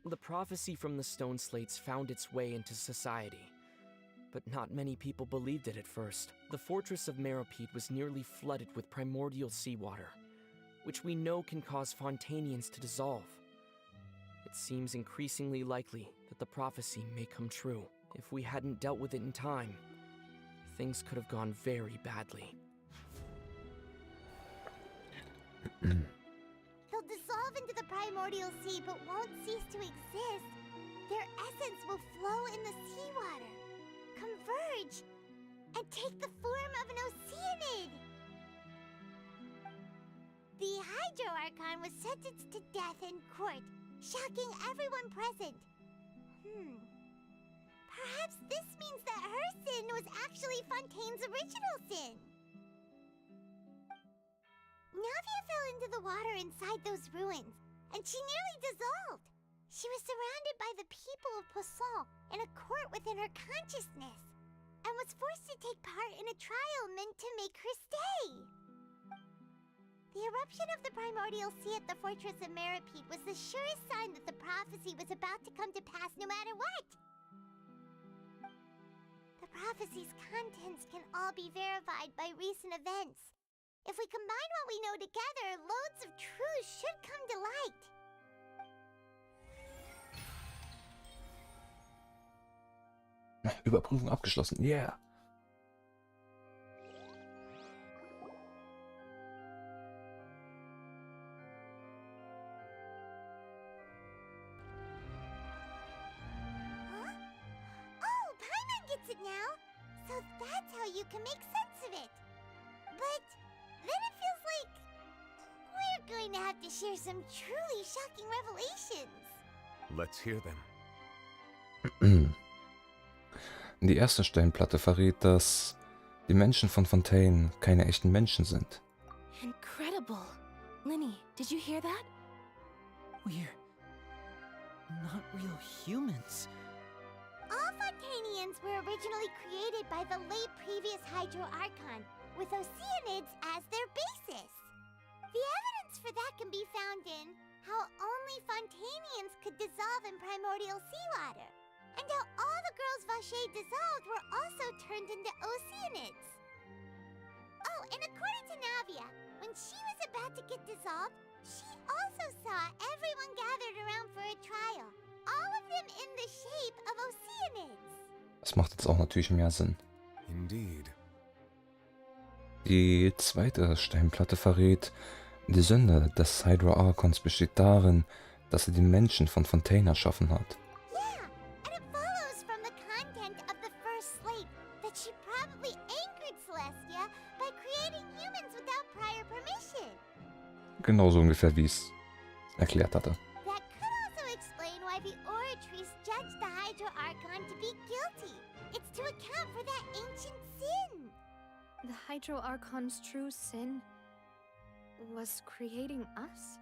The prophecy from the stone slates found its way into society. But not many people believed it at first. The fortress of Meripid was nearly flooded with primordial seawater, which we know can cause Fontanians to dissolve. It seems increasingly likely that the prophecy may come true. If we hadn't dealt with it in time, things could have gone very badly. They'll dissolve into the primordial sea but won't cease to exist. Their essence will flow in the seawater, converge, and take the form of an oceanid. The Hydro Archon was sentenced to death in court, shocking everyone present. Perhaps this means that her sin was actually Fontaine's original sin. Navia fell into the water inside those ruins, and she nearly dissolved. She was surrounded by the people of Poisson in a court within her consciousness, and was forced to take part in a trial meant to make her stay. The eruption of the primordial sea at the fortress of Meripid was the surest sign that the prophecy was about to come to pass no matter what. The prophecy's contents can all be verified by recent events. If we combine what we know together, loads of truth should come to light. Überprüfung abgeschlossen. Yeah. Oh, Paimon gets it now. So that's how you can make sense of it. But then it feels like we're going to have to share some truly shocking revelations. Let's hear them. Die erste Steinplatte verrät, dass die Menschen von Fontaine keine echten Menschen sind. Incredible. Linny, did you hear that? We're not real humans. All Fontanians were originally created by the late previous Hydro Archon, with oceanids as their basis. The evidence for that can be found in how only Fontanians could dissolve in primordial seawater, and how all the girls Vacher dissolved were also turned into oceanids. Oh, and according to Navia, when she was about to get dissolved, she also saw everyone gathered around for a trial, all of them in the shape of oceanids. Das macht jetzt auch natürlich mehr Sinn. Indeed. Die zweite Steinplatte verrät, die Sünde des Hydro Archons besteht darin, dass er die Menschen von Fontaine erschaffen hat. Yeah, and it follows from the content of the first slate that she probably angered Celestia by creating humans without prior permission. Genauso ungefähr, wie es erklärt hatte. That could also explain why the Oratrice judged the Hydro Archon to be guilty. It's to account for that ancient sin. The Hydro Archon's true sin was creating us?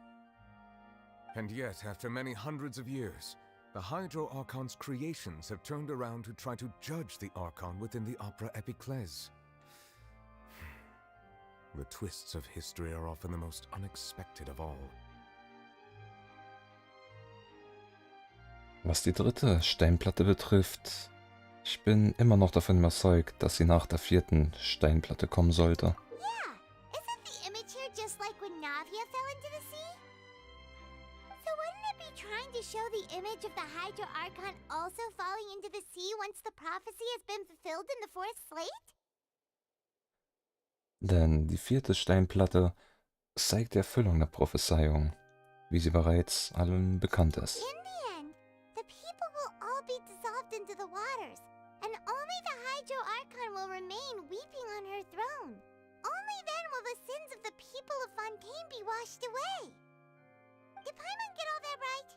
And yet, after many hundreds of years, the Hydro Archon's creations have turned around to try to judge the Archon within the Opera Epiclese. The twists of history are often the most unexpected of all. Was die dritte Steinplatte betrifft, ich bin immer noch davon überzeugt, dass sie nach der vierten Steinplatte kommen sollte. Yeah, isn't the image here just like when Navia fell into the sea? So wouldn't it be trying to show the image of the Hydro Archon also falling into the sea once the prophecy has been fulfilled in the fourth slate? Denn die vierte Steinplatte zeigt die Erfüllung der Prophezeiung, wie sie bereits allen bekannt ist. In the end, the people will all be dissolved into the waters, and only the Hydro Archon will remain weeping on her throne. Only then will the sins of the people of Fontaine be washed away. Did Paimon get all that right?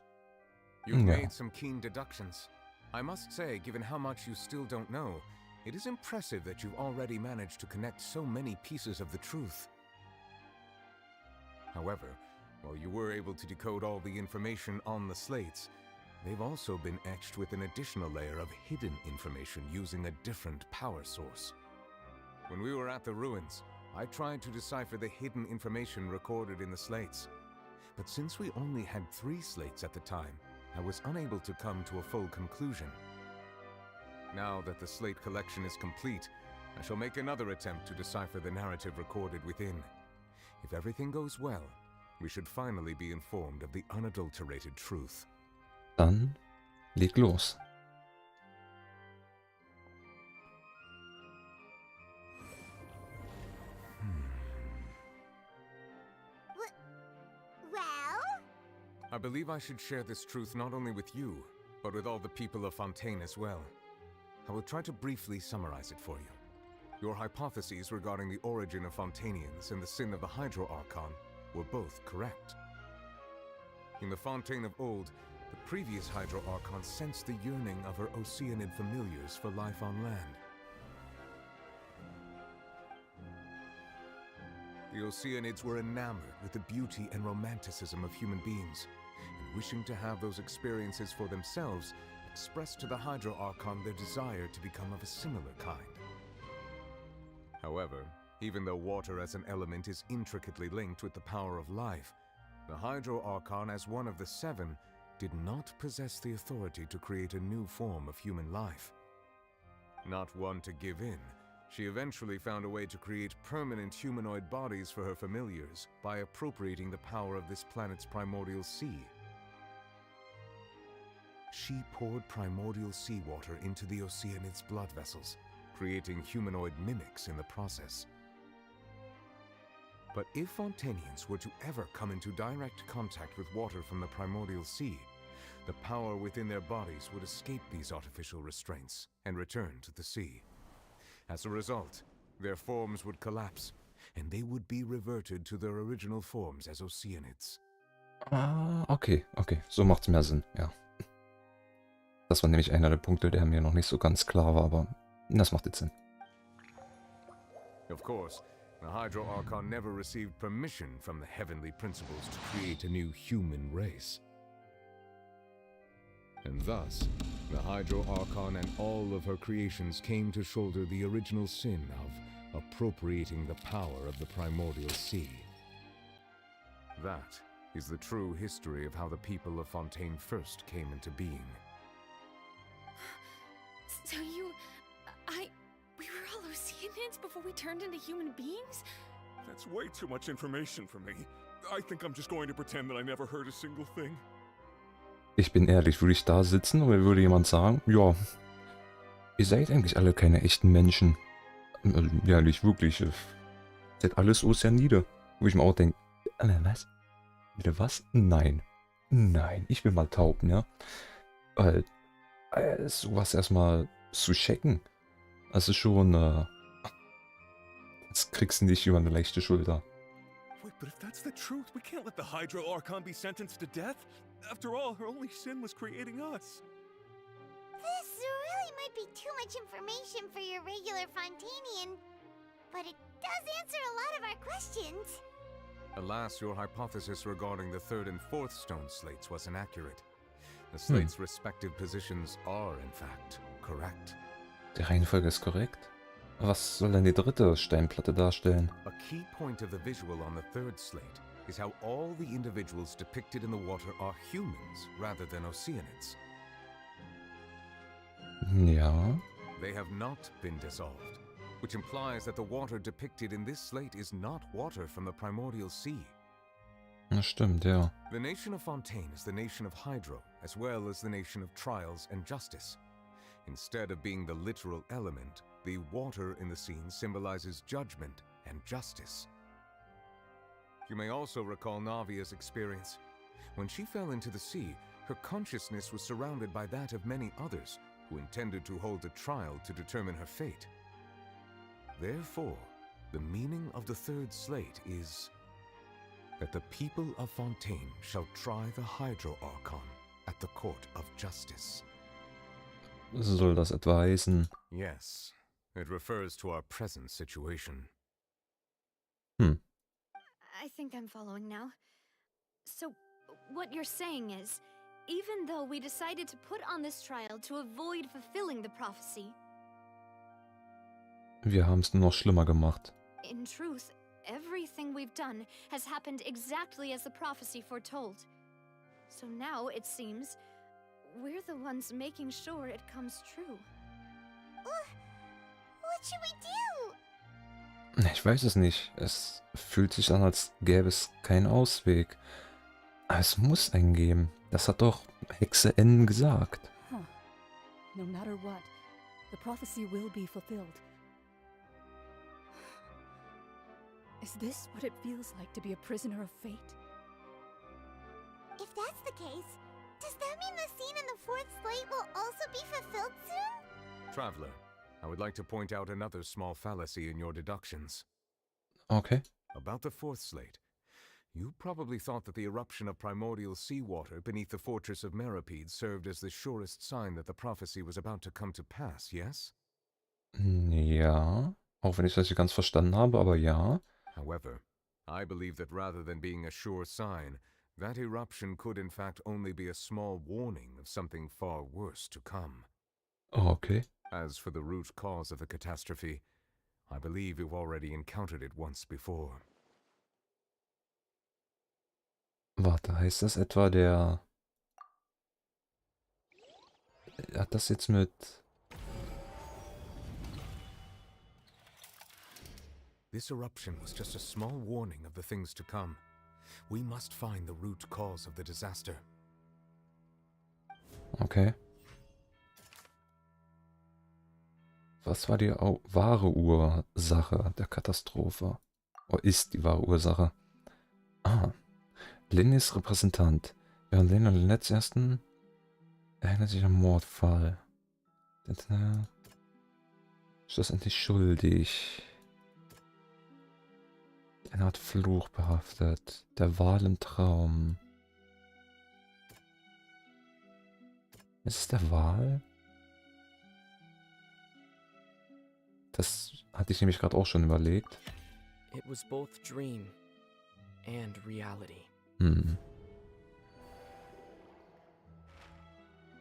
You've Ja. made some keen deductions. I must say, given how much you still don't know, it is impressive that you've already managed to connect so many pieces of the truth. However, while you were able to decode all the information on the slates, they've also been etched with an additional layer of hidden information using a different power source. When we were at the ruins, I tried to decipher the hidden information recorded in the slates. But since we only had 3 slates at the time, I was unable to come to a full conclusion. Now that the slate collection is complete, I shall make another attempt to decipher the narrative recorded within. If everything goes well, we should finally be informed of the unadulterated truth. Dann leg los. Well? I believe I should share this truth not only with you, but with all the people of Fontaine as well. I will try to briefly summarize it for you. Your hypotheses regarding the origin of Fontainians and the sin of the Hydro Archon were both correct. In the Fontaine of old, the previous Hydro Archon sensed the yearning of her Oceanid familiars for life on land. The Oceanids were enamored with the beauty and romanticism of human beings, and wishing to have those experiences for themselves, expressed to the Hydro Archon their desire to become of a similar kind. However, even though water as an element is intricately linked with the power of life, the Hydro Archon, as one of the 7, did not possess the authority to create a new form of human life. Not one to give in, she eventually found a way to create permanent humanoid bodies for her familiars by appropriating the power of this planet's primordial sea. She poured primordial seawater into the Oceanid's blood vessels, creating humanoid mimics in the process. But if Fontainians were to ever come into direct contact with water from the primordial sea, the power within their bodies would escape these artificial restraints and return to the sea. As a result, their forms would collapse, and they would be reverted to their original forms as Oceanids. Ah, okay, okay. So macht's mehr Sinn, ja. Das war nämlich einer der Punkte, der mir noch nicht so ganz klar war, aber das macht jetzt Sinn. Of course, the Hydro Archon never received permission from the heavenly principles to create a new human race. And thus, the Hydro Archon and all of her creations came to shoulder the original sin of appropriating the power of the primordial sea. That is the true history of how the people of Fontaine first came into being. So we were all Oceanids before we turned into human beings? That's way too much information for me. I think I'm just going to pretend that I never heard a single thing. Ich bin ehrlich, würde ich da sitzen und mir würde jemand sagen, ja, ihr seid eigentlich alle keine echten Menschen. Also, ja, nicht wirklich. Ihr seid alles Oceanide. Wo ich mir auch denke, was? Bitte was? Nein. Nein, ich bin mal taub, ja. Weil, sowas erstmal zu checken, das ist schon, das kriegst du nicht über eine leichte Schulter. Wait, but if that's the truth, we can't let the Hydro Archon be sentenced to death. After all, her only sin was creating us. This really might be too much information for your regular Fontainian, but it does answer a lot of our questions. Alas, your hypothesis regarding the 3rd and 4th stone slates was inaccurate. The slates' respective positions are, in fact, correct. Die Reihenfolge ist korrekt. Was soll denn die 3. Steinplatte darstellen? A key point of the visual on the 3rd slate is how all the individuals depicted in the water are humans rather than Oceanids. Ja. They have not been dissolved, which implies that the water depicted in this slate is not water from the primordial sea. Das stimmt, ja. The nation of Fontaine is the nation of Hydro, as well as the nation of trials and justice. Instead of being the literal element, the water in the scene symbolizes judgment and justice. You may also recall Navia's experience. When she fell into the sea, her consciousness was surrounded by that of many others who intended to hold a trial to determine her fate. Therefore, the meaning of the 3rd slate is that the people of Fontaine shall try the Hydro Archon at the court of justice. Soll das etwa heißen? Yes, it refers to our present situation. I think I'm following now. So, what you're saying is, even though we decided to put on this trial to avoid fulfilling the prophecy, Wir haben es nur noch schlimmer gemacht. in truth, everything we've done has happened exactly as the prophecy foretold. So now, it seems, we're the ones making sure it comes true. What should we do? Ich weiß es nicht. Es fühlt sich an, als gäbe es keinen Ausweg. Aber es muss einen geben. Das hat doch Hexe N gesagt. Huh. No matter what, the prophecy will be fulfilled. Is this what it feels like to be a prisoner of fate? If that's the case, does that mean the scene in the fourth slate will also be fulfilled soon? Traveler, I would like to point out another small fallacy in your deductions. Okay. About the fourth slate. You probably thought that the eruption of primordial seawater beneath the fortress of Maskerade served as the surest sign that the prophecy was about to come to pass, yes? Ja. Auch wenn ich das nicht ganz verstanden habe, aber ja. However, I believe that rather than being a sure sign, that eruption could in fact only be a small warning of something far worse to come. Oh, okay. As for the root cause of the catastrophe, I believe you've already encountered it once before. Warte, heißt das etwa hat das jetzt mit... This eruption was just a small warning of the things to come. We must find the root cause of the disaster. Okay. Was war die wahre Ursache der Katastrophe? Oder ist die wahre Ursache? Ah. Lennys Repräsentant. Während Lenny und Lynette's ersten erinnert sich am Mordfall. Schlussendlich schuldig. Eine Art Fluch behaftet. Der Wal im Traum. Ist es der Wal? Das hatte ich nämlich gerade auch schon überlegt. It was both dream and reality.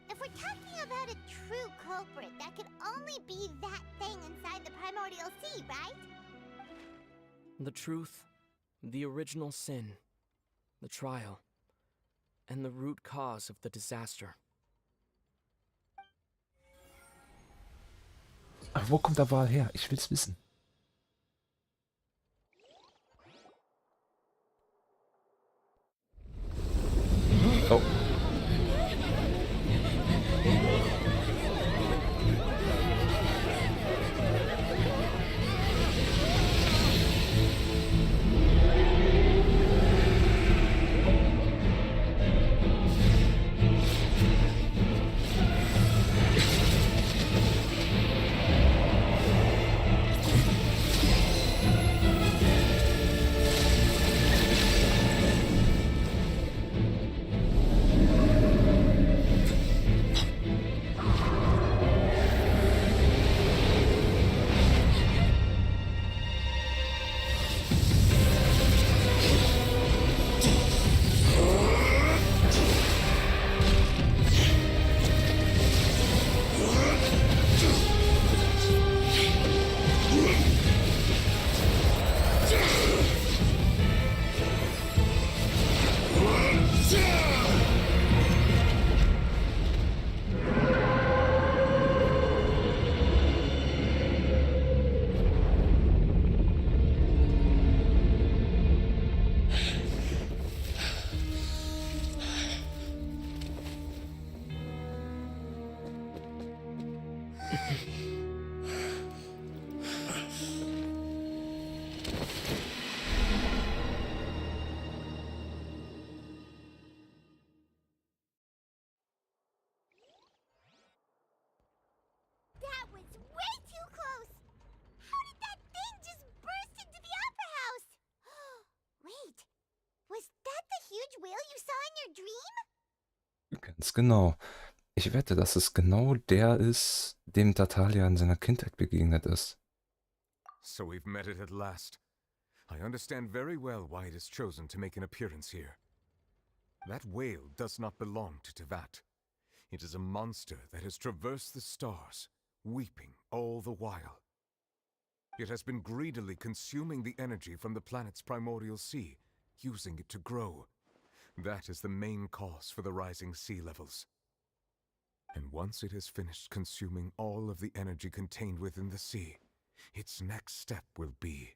If we're talking about a true culprit, that could only be that thing inside the primordial sea, right? The truth, the original sin, the trial, and the root cause of the disaster. Aber wo kommt der Wal her? Ich will's wissen. Oh. That was way too close! How did that thing just burst into the opera house? Wait, was that the huge whale you saw in your dream? Kann Ganz genau. Ich wette, dass es genau der ist, dem Tartaglia in seiner Kindheit begegnet ist. So we've met it at last. I understand very well why it has chosen to make an appearance here. That whale does not belong to Tevat. It is a monster that has traversed the stars, weeping all the while. It has been greedily consuming the energy from the planet's primordial sea, using it to grow. That is the main cause for the rising sea levels. And once it has finished consuming all of the energy contained within the sea, its next step will be...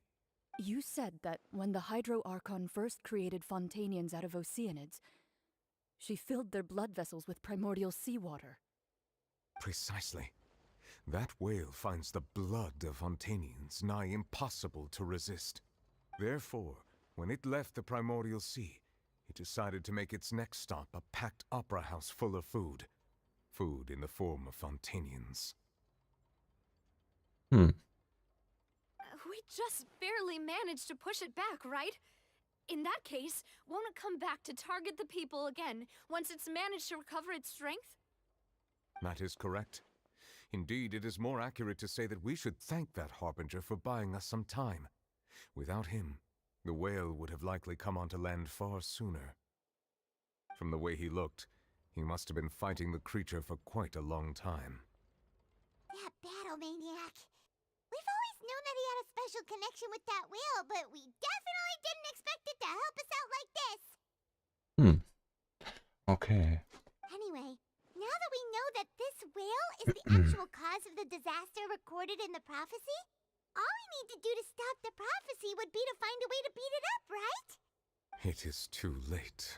You said that when the Hydro Archon first created Fontanians out of Oceanids, she filled their blood vessels with primordial seawater. Precisely. That whale finds the blood of Fontanians nigh impossible to resist. Therefore, when it left the primordial sea, it decided to make its next stop a packed opera house full of food. Food in the form of Fontanians. We just barely managed to push it back, right? In that case, won't it come back to target the people again once it's managed to recover its strength? That is correct. Indeed, it is more accurate to say that we should thank that Harbinger for buying us some time. Without him, the whale would have likely come onto land far sooner. From the way he looked, he must have been fighting the creature for quite a long time. That battle maniac. We've always known that he had a special connection with that whale, but we definitely didn't expect it to help us out like this. Okay. Anyway, now that we know that this whale is the actual cause of the disaster recorded in the prophecy, all we need to do to stop the prophecy would be to find a way to beat it up, right? It is too late.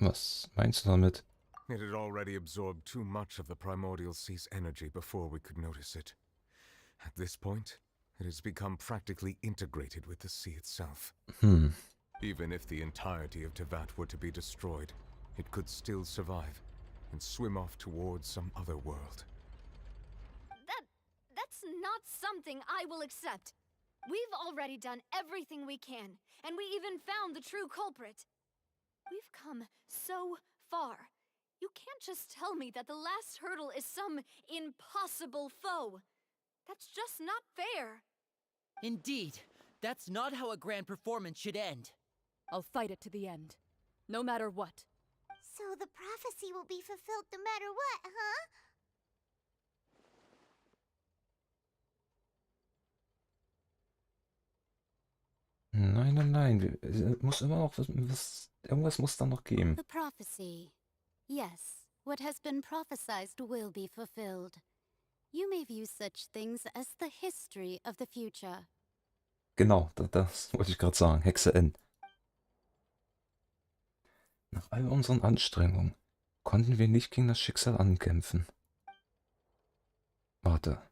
Was meinst du damit? It had already absorbed too much of the primordial sea's energy before we could notice it. At this point, it has become practically integrated with the sea itself. Even if the entirety of Tevat were to be destroyed, it could still survive and swim off towards some other world. That's not something I will accept. We've already done everything we can, and we even found the true culprit. We've come so far. You can't just tell me that the last hurdle is some impossible foe. That's just not fair. Indeed, that's not how a grand performance should end. I'll fight it to the end, no matter what. So the prophecy will be fulfilled no matter what, huh? Nein, nein, nein. Muss immer noch irgendwas muss da noch geben. The prophecy. Yes, what has been prophesied will be fulfilled. You may view such things as the history of the future. Genau, das wollte ich gerade sagen. Hexe N. Nach all unseren Anstrengungen konnten wir nicht gegen das Schicksal ankämpfen. Warte,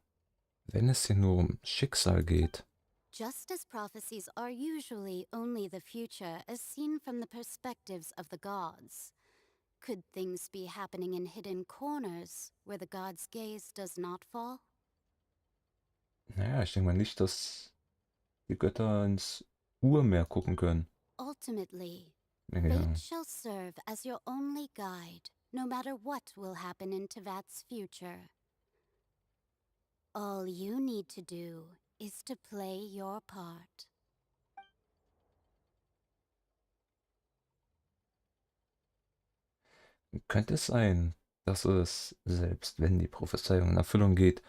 wenn es hier nur um Schicksal geht. Just as prophecies are usually only the future as seen from the perspectives of the gods, could things be happening in hidden corners where the gods' gaze does not fall? Naja, ich denke mal nicht, dass die Götter ins Urmeer gucken können. Ultimately, Ja. fate shall serve as your only guide, no matter what will happen in Tevat's future. All you need to do is to play your part. Könnte es sein, dass es, selbst wenn die Prophezeiung in Erfüllung geht,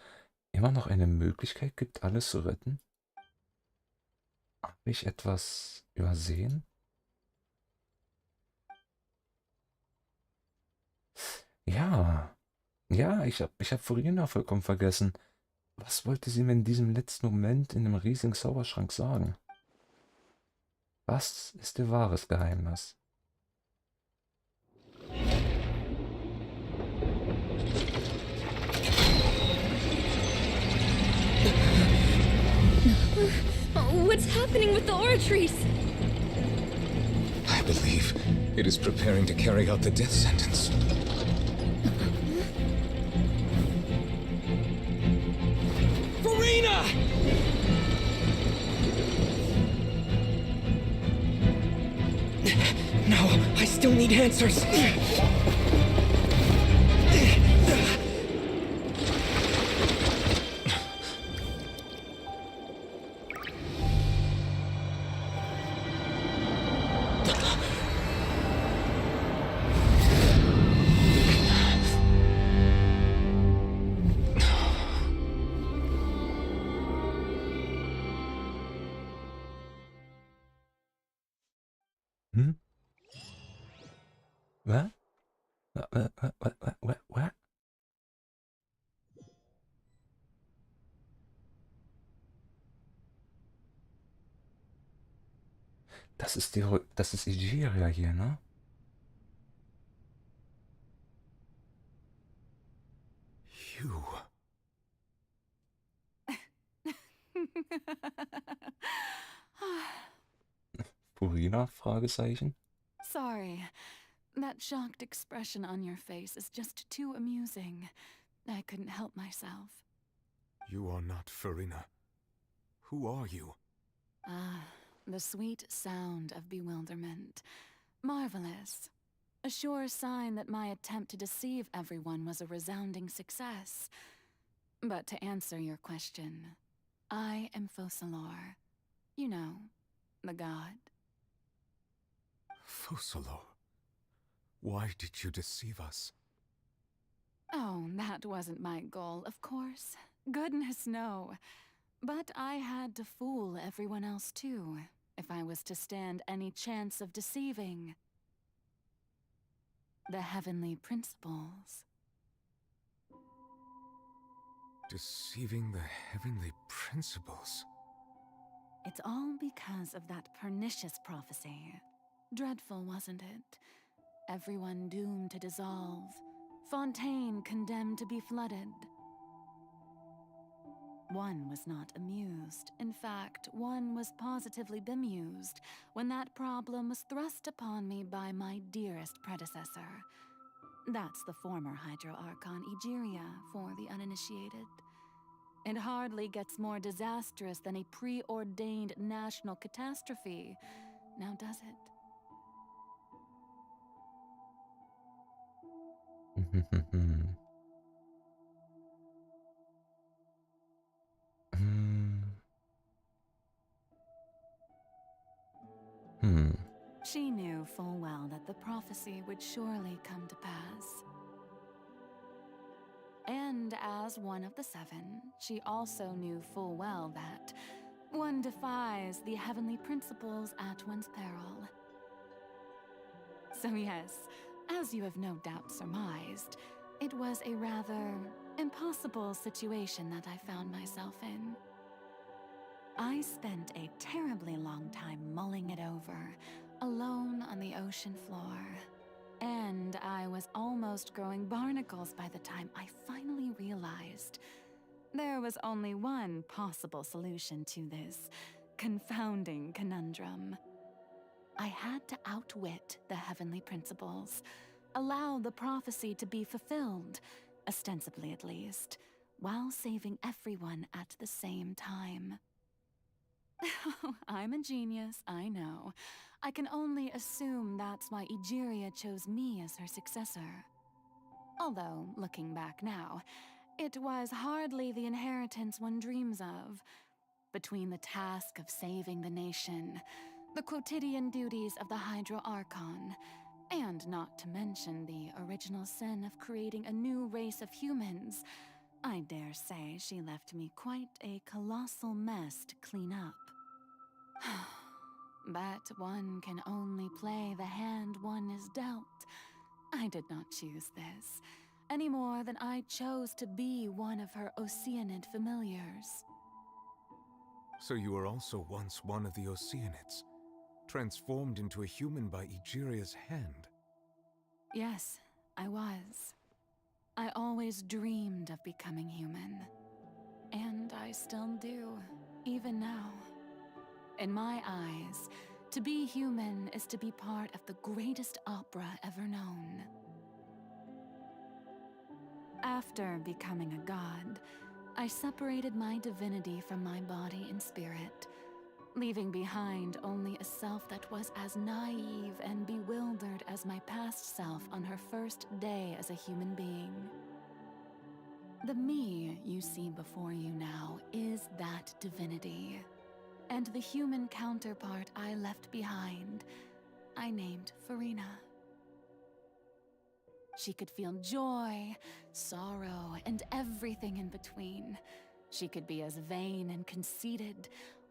immer noch eine Möglichkeit gibt, alles zu retten? Habe ich etwas übersehen? Ja, ich hab Furina vollkommen vergessen. Was wollte sie mir in diesem letzten Moment in dem riesigen Zauberschrank sagen? Was ist ihr wahres Geheimnis? What's happening with the oratories? I believe it is preparing to carry out the death sentence. Farina! No, I still need answers. What? Das ist Nigeria hier, ne? You. Purina? Fragezeichen. Sorry. That shocked expression on your face is just too amusing. I couldn't help myself. You are not Farina. Who are you? Ah, the sweet sound of bewilderment. Marvelous. A sure sign that my attempt to deceive everyone was a resounding success. But to answer your question, I am Focalor. You know, the god. Focalor. Why did you deceive us? Oh, that wasn't my goal, of course. Goodness, no. But I had to fool everyone else too, if I was to stand any chance of deceiving the heavenly principles. Deceiving the heavenly principles? It's all because of that pernicious prophecy. Dreadful, wasn't it? Everyone doomed to dissolve. Fontaine condemned to be flooded. One was not amused. In fact, one was positively bemused when that problem was thrust upon me by my dearest predecessor. That's the former Hydro Archon Egeria for the uninitiated. It hardly gets more disastrous than a preordained national catastrophe, now does it? She knew full well that the prophecy would surely come to pass. And as one of the seven, she also knew full well that one defies the heavenly principles at one's peril. So yes, as you have no doubt surmised, it was a rather impossible situation that I found myself in. I spent a terribly long time mulling it over, alone on the ocean floor. And I was almost growing barnacles by the time I finally realized there was only one possible solution to this confounding conundrum. I had to outwit the heavenly principles, allow the prophecy to be fulfilled, ostensibly at least, while saving everyone at the same time. I'm a genius, I know. I can only assume that's why Egeria chose me as her successor. Although, looking back now, it was hardly the inheritance one dreams of. Between the task of saving the nation, the quotidian duties of the Hydro Archon, and not to mention the original sin of creating a new race of humans, I dare say she left me quite a colossal mess to clean up. But one can only play the hand one is dealt. I did not choose this, any more than I chose to be one of her Oceanid familiars. So you were also once one of the Oceanids, transformed into a human by Egeria's hand. Yes, I was. I always dreamed of becoming human. And I still do, even now. In my eyes, to be human is to be part of the greatest opera ever known. After becoming a god, I separated my divinity from my body and spirit, leaving behind only a self that was as naive and bewildered as my past self on her first day as a human being. The me you see before you now is that divinity. And the human counterpart I left behind, I named Farina. She could feel joy, sorrow, and everything in between. She could be as vain and conceited,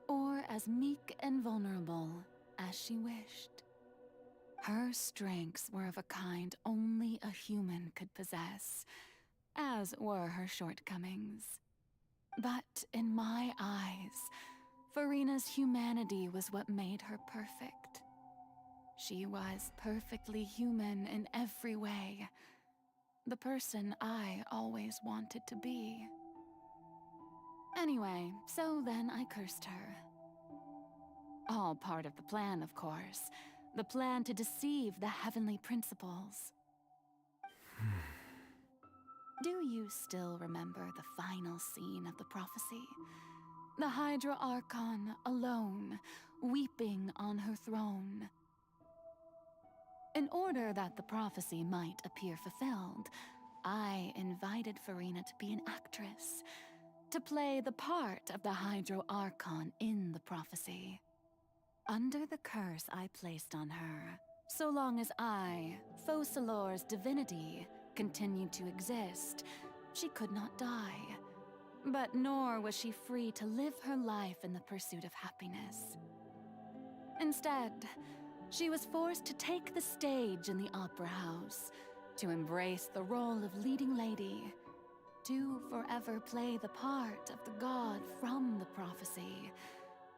or as meek and vulnerable as she wished. Her strengths were of a kind only a human could possess, as were her shortcomings. But in my eyes, Farina's humanity was what made her perfect. She was perfectly human in every way. The person I always wanted to be. Anyway, so then I cursed her. All part of the plan, of course. The plan to deceive the heavenly principles. Do you still remember the final scene of the prophecy? The Hydra Archon, alone, weeping on her throne. In order that the prophecy might appear fulfilled, I invited Farina to be an actress, to play the part of the Hydro Archon in the prophecy. Under the curse I placed on her, so long as I, Focalor's divinity, continued to exist, she could not die. But nor was she free to live her life in the pursuit of happiness. Instead, she was forced to take the stage in the opera house, to embrace the role of leading lady, to forever play the part of the god from the prophecy,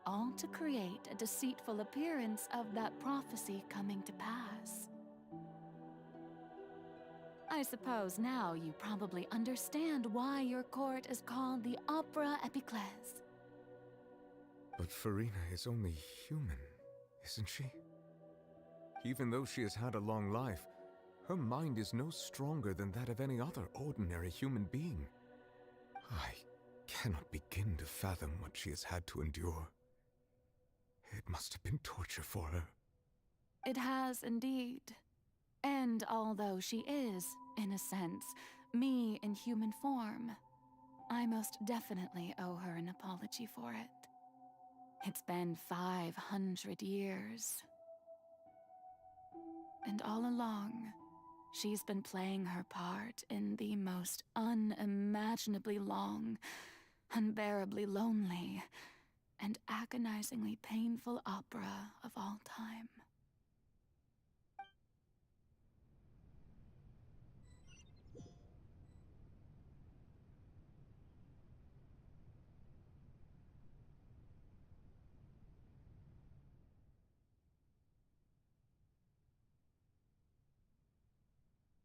all to create a deceitful appearance of that prophecy coming to pass. I suppose now you probably understand why your court is called the Opera Epiclese. But Farina is only human, isn't she? Even though she has had a long life, her mind is no stronger than that of any other ordinary human being. I cannot begin to fathom what she has had to endure. It must have been torture for her. It has indeed. And although she is, in a sense, me in human form, I most definitely owe her an apology for it. It's been 500 years. And all along, she's been playing her part in the most unimaginably long, unbearably lonely, and agonizingly painful opera of all time.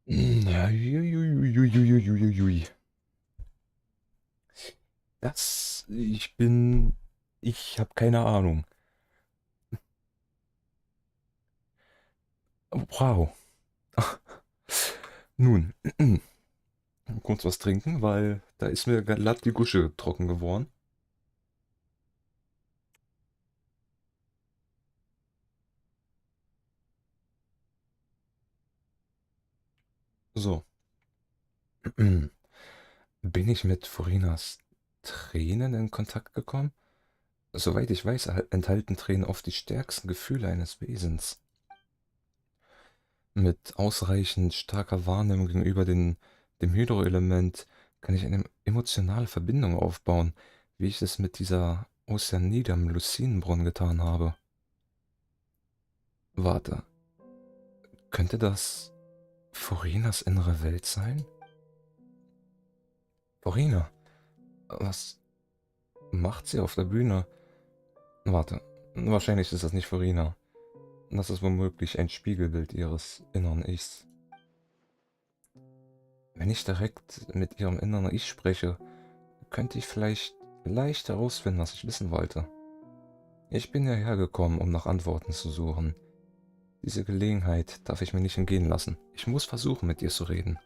Uiuiuiuiuiui. Ich habe keine Ahnung. Wow. Nun, kurz was trinken, weil da ist mir glatt die Gusche trocken geworden. So. Bin ich mit Forinas Tränen in Kontakt gekommen? Soweit ich weiß, enthalten Tränen oft die stärksten Gefühle eines Wesens. Mit ausreichend starker Wahrnehmung gegenüber dem Hydroelement kann ich eine emotionale Verbindung aufbauen, wie ich es mit dieser Oceanide am Lucinenbrunnen getan habe. Warte, könnte das Forinas innere Welt sein? Forina, was macht sie auf der Bühne? Warte, wahrscheinlich ist das nicht Forina. Das ist womöglich ein Spiegelbild ihres inneren Ichs. Wenn ich direkt mit ihrem inneren Ich spreche, könnte ich vielleicht leicht herausfinden, was ich wissen wollte. Ich bin hierher gekommen, um nach Antworten zu suchen. Diese Gelegenheit darf ich mir nicht entgehen lassen. Ich muss versuchen, mit ihr zu reden.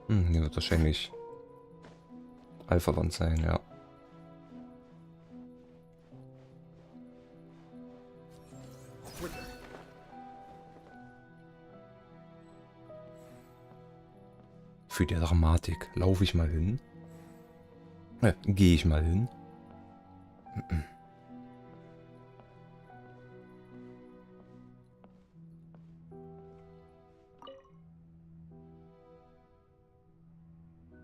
Die wird wahrscheinlich allverwandt sein, ja. Für die Dramatik laufe ich mal hin. Gehe ich mal hin.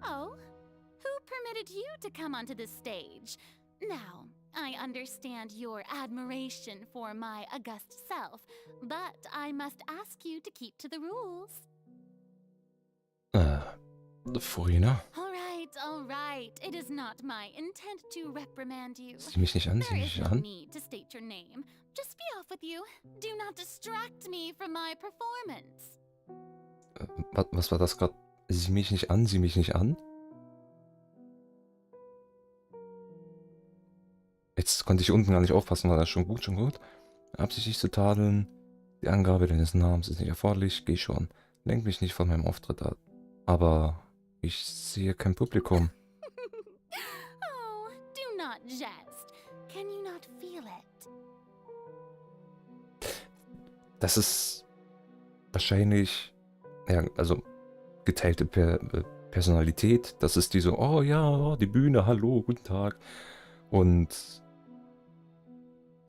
Oh, who permitted you to come onto the stage? Now, I understand your admiration for my august self, but I must ask you to keep to the rules. Furina? All right. It is not my intent to reprimand you. Sieh mich nicht an, sieh There mich is nicht no an. need to state your name. Just be off with you. Do not distract me from my performance. Was war das gerade? Sieh mich nicht an, sieh mich nicht an? Jetzt konnte ich unten gar nicht aufpassen, war das schon gut, schon gut. Absichtlich zu tadeln. Die Angabe deines Namens ist nicht erforderlich, geh schon. Lenk mich nicht von meinem Auftritt ab. Aber ich sehe kein Publikum. Oh, do not jest. Can you not feel it? Das ist wahrscheinlich, ja, also geteilte Personalität. Das ist die so, oh ja, die Bühne, hallo, guten Tag. Und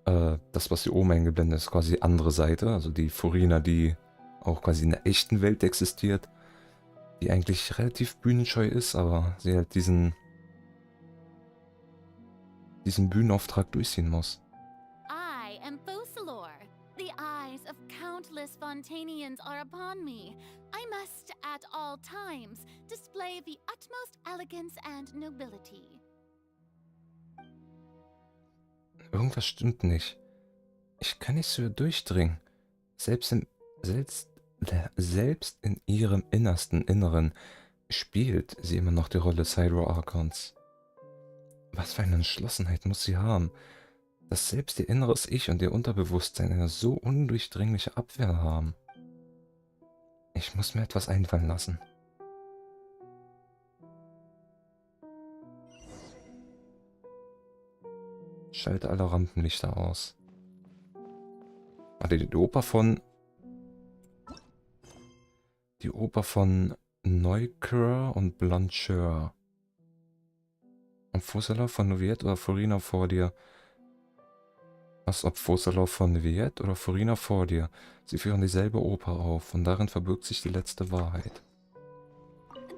das, was hier oben eingeblendet ist, quasi die andere Seite. Also die Furina, die auch quasi in der echten Welt existiert. Die eigentlich relativ bühnenscheu ist, aber sie halt diesen Bühnenauftrag durchziehen muss. I am Focalor. The eyes of countless Fontanians are upon me. I must at all times display the utmost elegance and nobility. Irgendwas stimmt nicht. Ich kann nicht so hier durchdringen. Selbst in ihrem innersten Inneren spielt sie immer noch die Rolle Cydro Archons. Was für eine Entschlossenheit muss sie haben, dass selbst ihr inneres Ich und ihr Unterbewusstsein eine so undurchdringliche Abwehr haben. Ich muss mir etwas einfallen lassen. Schalte alle Rampenlichter aus. Warte, die Oper von Neucur und Blancheur. Ob Focalor von Nuviet oder Furina vor dir? Was, ob Focalor von Nuviet oder Furina vor dir? Sie führen dieselbe Oper auf und darin verbirgt sich die letzte Wahrheit.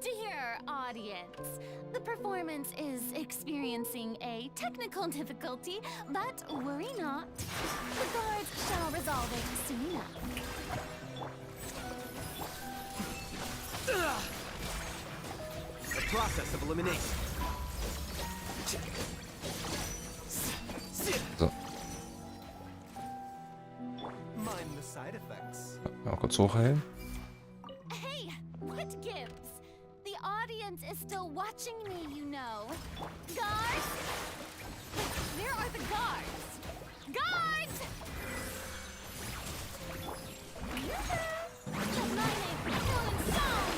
Dear audience, the performance is experiencing a technical difficulty, but worry not. The guards shall resolve it soon enough. The process of elimination. So. Mind the side effects. Mal kurz hochheilen. Hey, what gives? The audience is still watching me, you know. Guards? Where are the guards? Guards! The mining still in stone!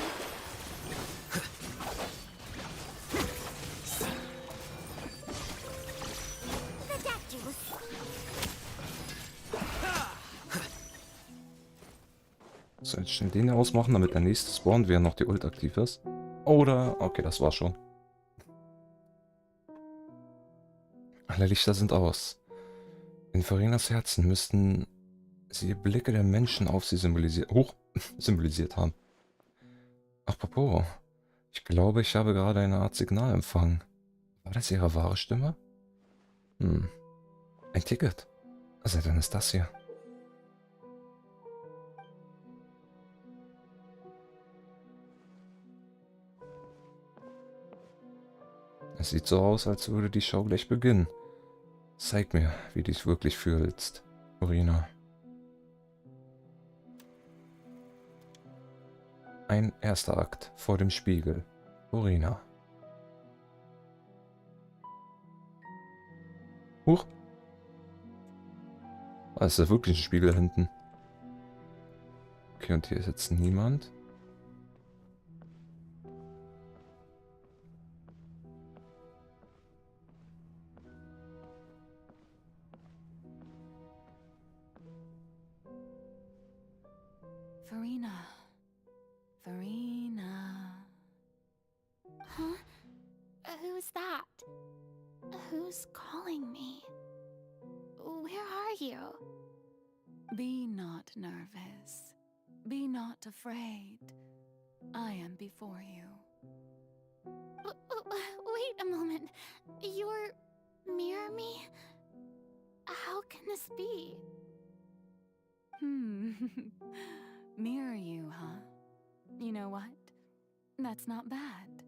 So, jetzt schnell den ausmachen, damit der nächste spawnt, während noch die Ult aktiv ist. Oder, okay, das war's schon. Alle Lichter sind aus. In Furinas Herzen müssten sie die Blicke der Menschen auf sie symbolisiert haben. Apropos, ich glaube, ich habe gerade eine Art Signal empfangen. War das ihre wahre Stimme? Ein Ticket. Seit wann ist das hier? Es sieht so aus, als würde die Show gleich beginnen. Zeig mir, wie du dich wirklich fühlst, Furina. Ein erster Akt vor dem Spiegel. Furina. Huch. Ah, ist da wirklich ein Spiegel hinten? Okay, und hier ist jetzt niemand. Farina. Huh? Who's that? Who's calling me? Where are you? Be not nervous. Be not afraid. I am before you. Wait a moment. You're mirror me? How can this be? Mirror you, huh? You know what? That's not bad.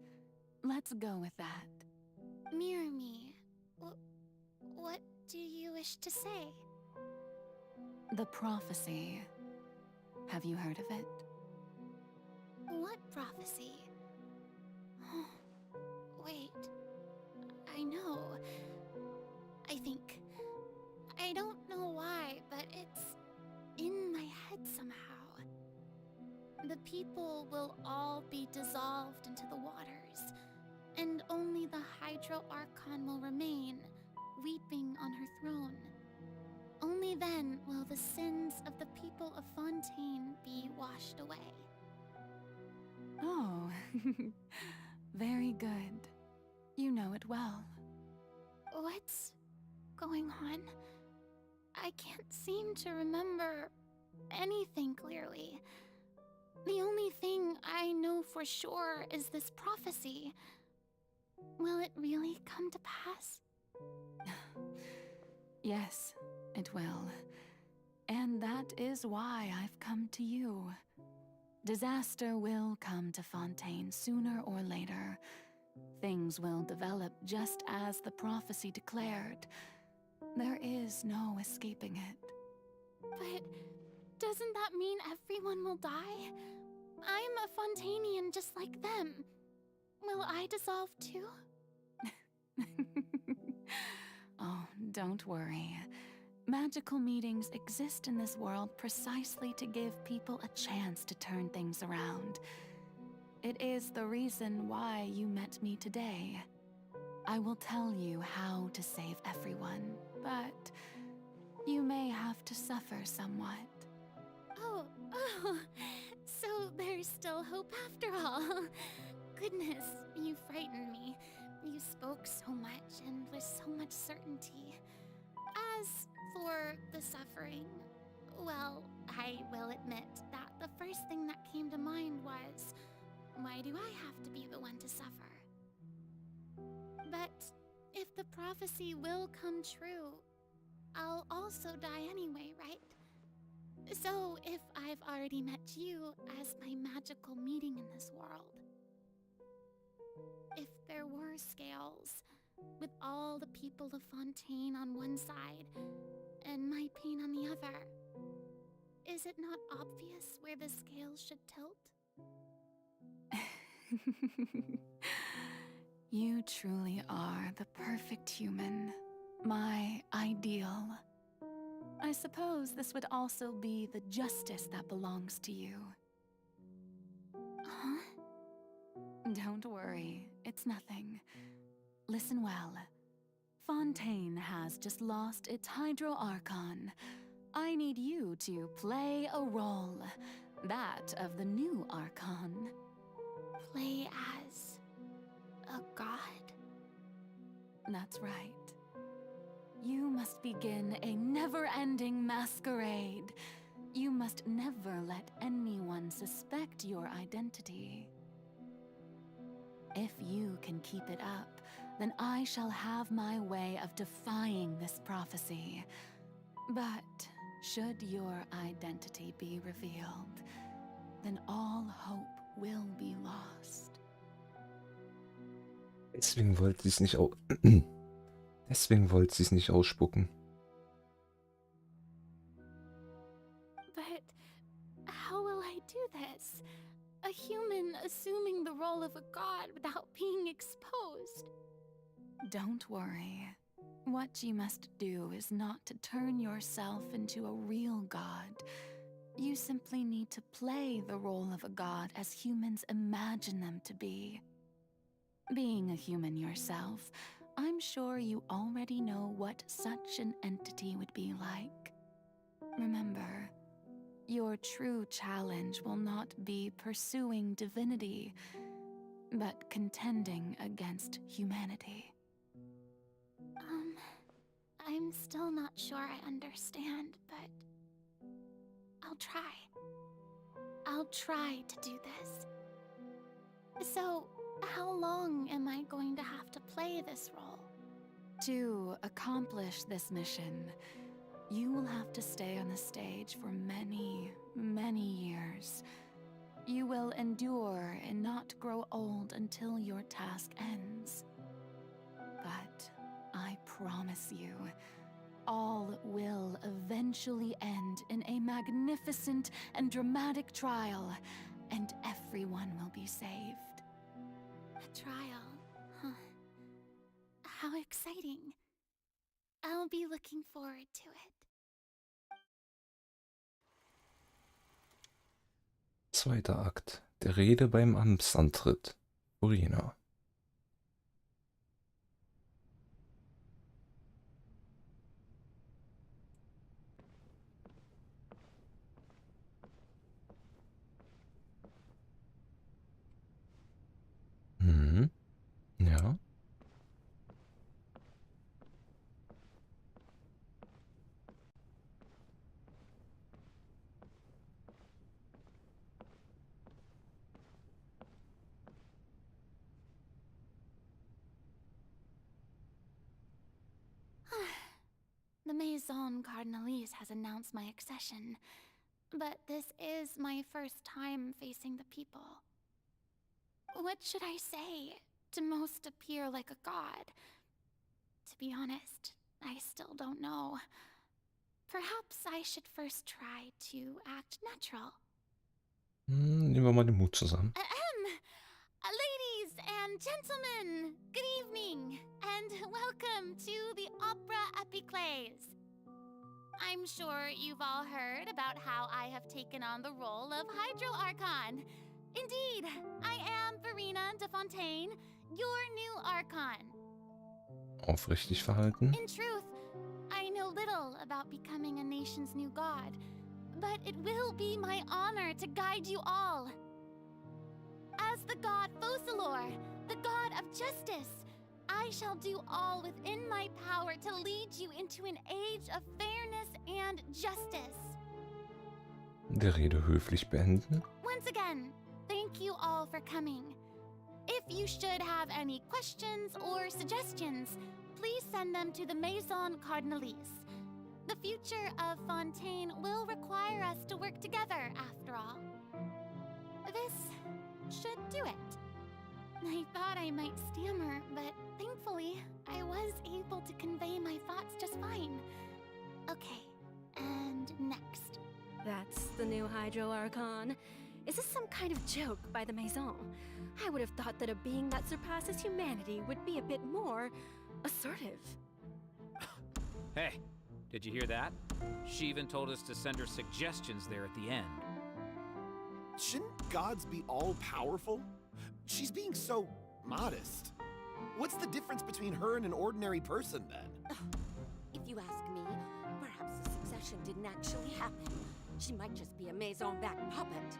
Let's go with that. Mirror me. What do you wish to say? The prophecy. Have you heard of it? What prophecy? Wait. I know. I think. I don't know why, but it's in my head somehow. The people will all be dissolved into the waters, and only the Hydro Archon will remain, weeping on her throne. Only then will the sins of the people of Fontaine be washed away. Oh, very good. You know it well. What's going on? I can't seem to remember anything clearly. The only thing I know for sure is this prophecy. Will it really come to pass? Yes, it will. And that is why I've come to you. Disaster will come to Fontaine sooner or later. Things will develop just as the prophecy declared. There is no escaping it. But doesn't that mean everyone will die? I'm a Fontainian just like them. Will I dissolve too? Oh, don't worry. Magical meetings exist in this world precisely to give people a chance to turn things around. It is the reason why you met me today. I will tell you how to save everyone, but you may have to suffer somewhat. Oh, so there's still hope after all. Goodness, you frightened me. You spoke so much and with so much certainty. As for the suffering, well, I will admit that the first thing that came to mind was, why do I have to be the one to suffer? But if the prophecy will come true, I'll also die anyway, right? So if I've already met you as my magical meeting in this world, if there were scales, with all the people of Fontaine on one side and my pain on the other, is it not obvious where the scales should tilt? You truly are the perfect human, my ideal. I suppose this would also be the justice that belongs to you. Huh? Don't worry, it's nothing. Listen well. Fontaine has just lost its Hydro Archon. I need you to play a role, that of the new Archon. Play as a god? That's right. You must begin a never-ending masquerade. You must never let anyone suspect your identity. If you can keep it up, then I shall have my way of defying this prophecy. But should your identity be revealed, then all hope will be lost. Deswegen wollte sie es nicht Deswegen wollte sie es nicht ausspucken. But how will I do this? A human assuming the role of a god without being exposed. Don't worry. What you must do is not to turn yourself into a real god. You simply need to play the role of a god as humans imagine them to be. Being a human yourself, I'm sure you already know what such an entity would be like. Remember, your true challenge will not be pursuing divinity, but contending against humanity. I'm still not sure I understand, but I'll try. I'll try to do this. So, how long am I going to have to play this role? To accomplish this mission, you will have to stay on the stage for many, many years. You will endure and not grow old until your task ends. But I promise you, all will eventually end in a magnificent and dramatic trial, and everyone will be saved. A trial, huh? How exciting. I'll be looking forward to it. Zweiter Akt. Der Rede beim Amtsantritt. Urina. Mhm. Ja. The Maison Cardinalise has announced my accession, but this is my first time facing the people. What should I say to most appear like a god? To be honest, I still don't know. Perhaps I should first try to act natural. Nehmen wir mal den Mut zusammen. Ladies and gentlemen, good evening, and welcome to the Opera Epiclese. I'm sure you've all heard about how I have taken on the role of Hydro Archon. Indeed, I am Verena de Fontaine, your new Archon. Aufrichtig verhalten. In truth, I know little about becoming a nation's new god, but it will be my honor to guide you all. As the god Focalor, the god of justice, I shall do all within my power to lead you into an age of fairness and justice. Der Rede höflich beenden. Once again, thank you all for coming. If you should have any questions or suggestions, please send them to the Maison Cardinalise. The future of Fontaine will require us to work together, after all. This should do it. I thought I might stammer, but thankfully, I was able to convey my thoughts just fine. Okay, and next. That's the new Hydro Archon. Is this some kind of joke by the Maison? I would have thought that a being that surpasses humanity would be a bit more assertive. Hey, did you hear that? She even told us to send her suggestions there at the end. Shouldn't gods be all-powerful? She's being so modest. What's the difference between her and an ordinary person, then? If you ask me, perhaps the succession didn't actually happen. She might just be a Maison-backed puppet.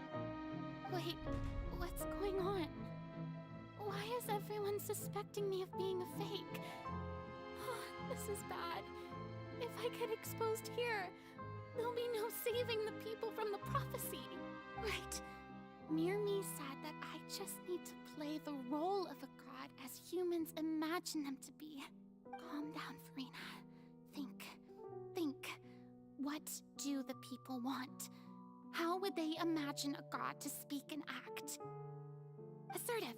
Wait, what's going on? Why is everyone suspecting me of being a fake? This is bad. If I get exposed here, there'll be no saving the people from the prophecy. Right. Mirmi said that I just need to play the role of a god as humans imagine them to be. Calm down, Verena. Think. What do the people want? How would they imagine a god to speak and act? Assertive,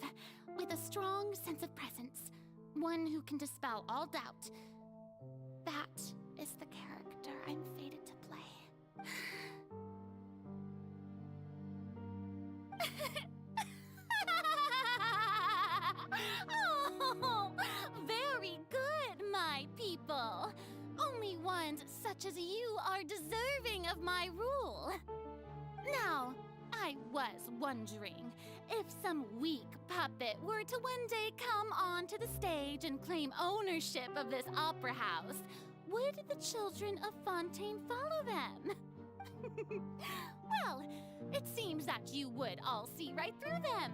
with a strong sense of presence. One who can dispel all doubt. That is the character I'm fated to play. Oh, very good, my people. Only ones such as you are deserving of my rule. Now, I was wondering if some weak puppet were to one day come onto the stage and claim ownership of this opera house, would the children of Fontaine follow them? Well, it seems that you would all see right through them.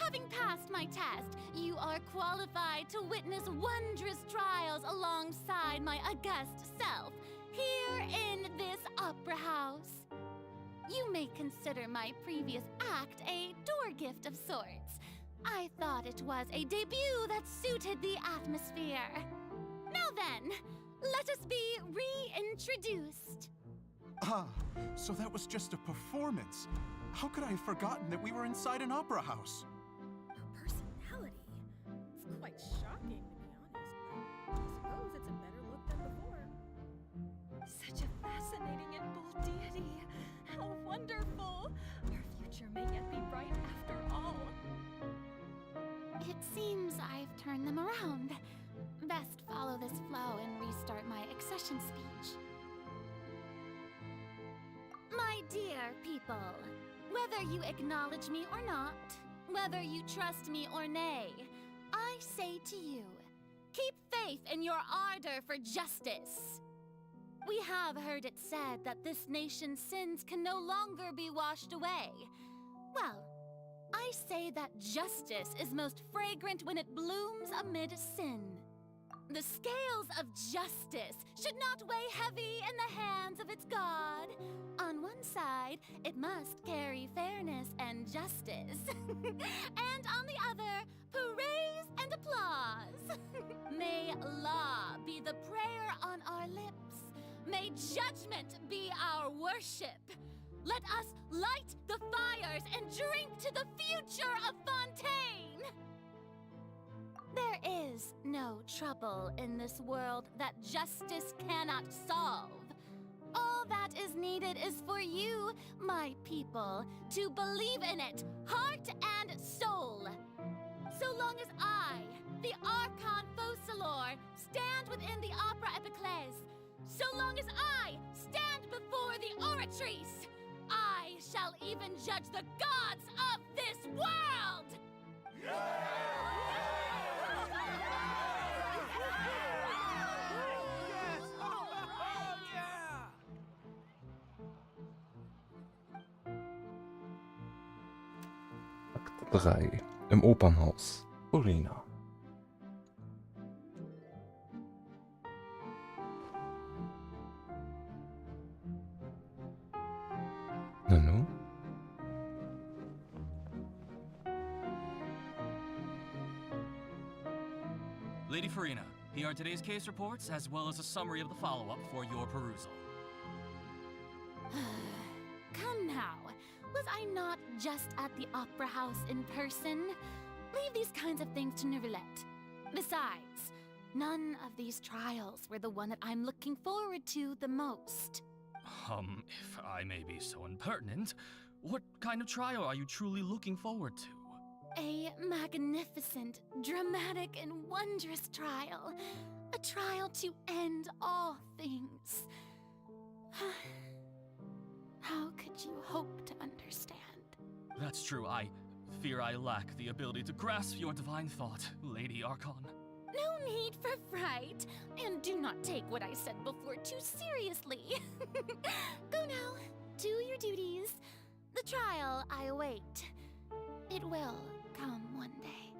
Having passed my test, you are qualified to witness wondrous trials alongside my august self, here in this opera house. You may consider my previous act a door gift of sorts. I thought it was a debut that suited the atmosphere. Now then, let us be reintroduced. Ah, so that was just a performance. How could I have forgotten that we were inside an opera house? Personality? It's quite shocking, to be honest, but I suppose it's a better look than before. Such a fascinating and bold deity. How wonderful! Our future may yet be bright after all. It seems I've turned them around. Best follow this flow and restart my accession speech. My dear people, whether you acknowledge me or not, whether you trust me or nay, I say to you, keep faith in your ardor for justice. We have heard it said that this nation's sins can no longer be washed away. Well, I say that justice is most fragrant when it blooms amid sin. The scales of justice should not weigh heavy in the hands of its God. On one side, it must carry fairness and justice. And on the other, praise and applause. May law be the prayer on our lips. May judgment be our worship. Let us light the fires and drink to the future of Fontaine. There is no trouble in this world that justice cannot solve. All that is needed is for you, my people, to believe in it, heart and soul. So long as I, the Archon Focalor, stand within the Opera Epiclese, so long as I stand before the Oratrice, I shall even judge the gods of this world! Akt 3 im Opernhaus. Urina. Nanu? Lady Farina, here are today's case reports, as well as a summary of the follow-up for your perusal. Come now, was I not just at the Opera House in person? Leave these kinds of things to Neuvillette. Besides, none of these trials were the one that I'm looking forward to the most. If I may be so impertinent, what kind of trial are you truly looking forward to? A magnificent, dramatic, and wondrous trial. A trial to end all things. How could you hope to understand? That's true, I fear I lack the ability to grasp your divine thought, Lady Archon. No need for fright, and do not take what I said before too seriously. Go now, do your duties. The trial I await. It will come one day.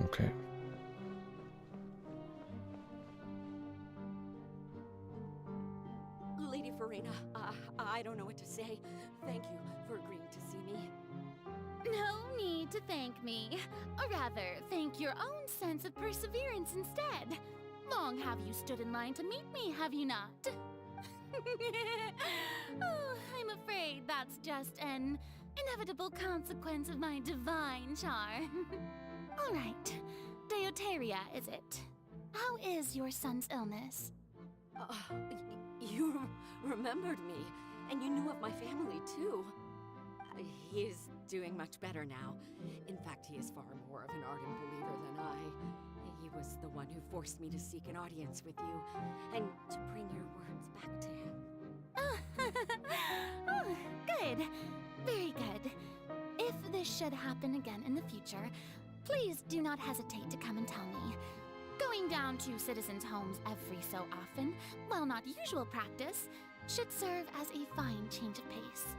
Okay. Lady Farina, I don't know what to say. Thank you for agreeing to see me. No need to thank me. Or rather, thank your own sense of perseverance instead. Long have you stood in line to meet me, have you not? Oh, I'm afraid that's just an inevitable consequence of my divine charm. All right, Deoteria, is it? How is your son's illness? You remembered me, and you knew of my family, too. He is doing much better now. In fact, he is far more of an ardent believer than I. He was the one who forced me to seek an audience with you, and to bring your words back to him. Oh, good. Very good. If this should happen again in the future, please do not hesitate to come and tell me. Going down to citizens' homes every so often, while not usual practice, should serve as a fine change of pace.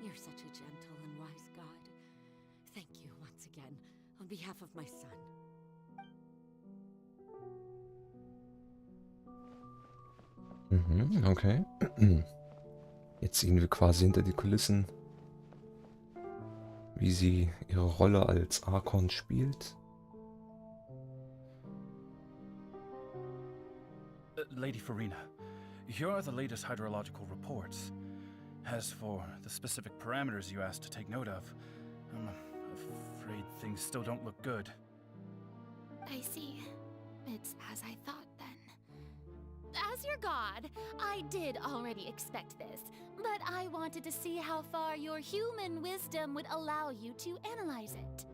You're such a gentle and wise god. Thank you once again, on behalf of my son. Mhm, okay. Jetzt sehen wir quasi hinter die Kulissen, wie sie ihre Rolle als Archon spielt. Lady Farina, here are the latest hydrological reports. As for the specific parameters you asked to take note of, I'm afraid things still don't look good. I see. It's as I thought then. As your god, I did already expect this, but I wanted to see how far your human wisdom would allow you to analyze it.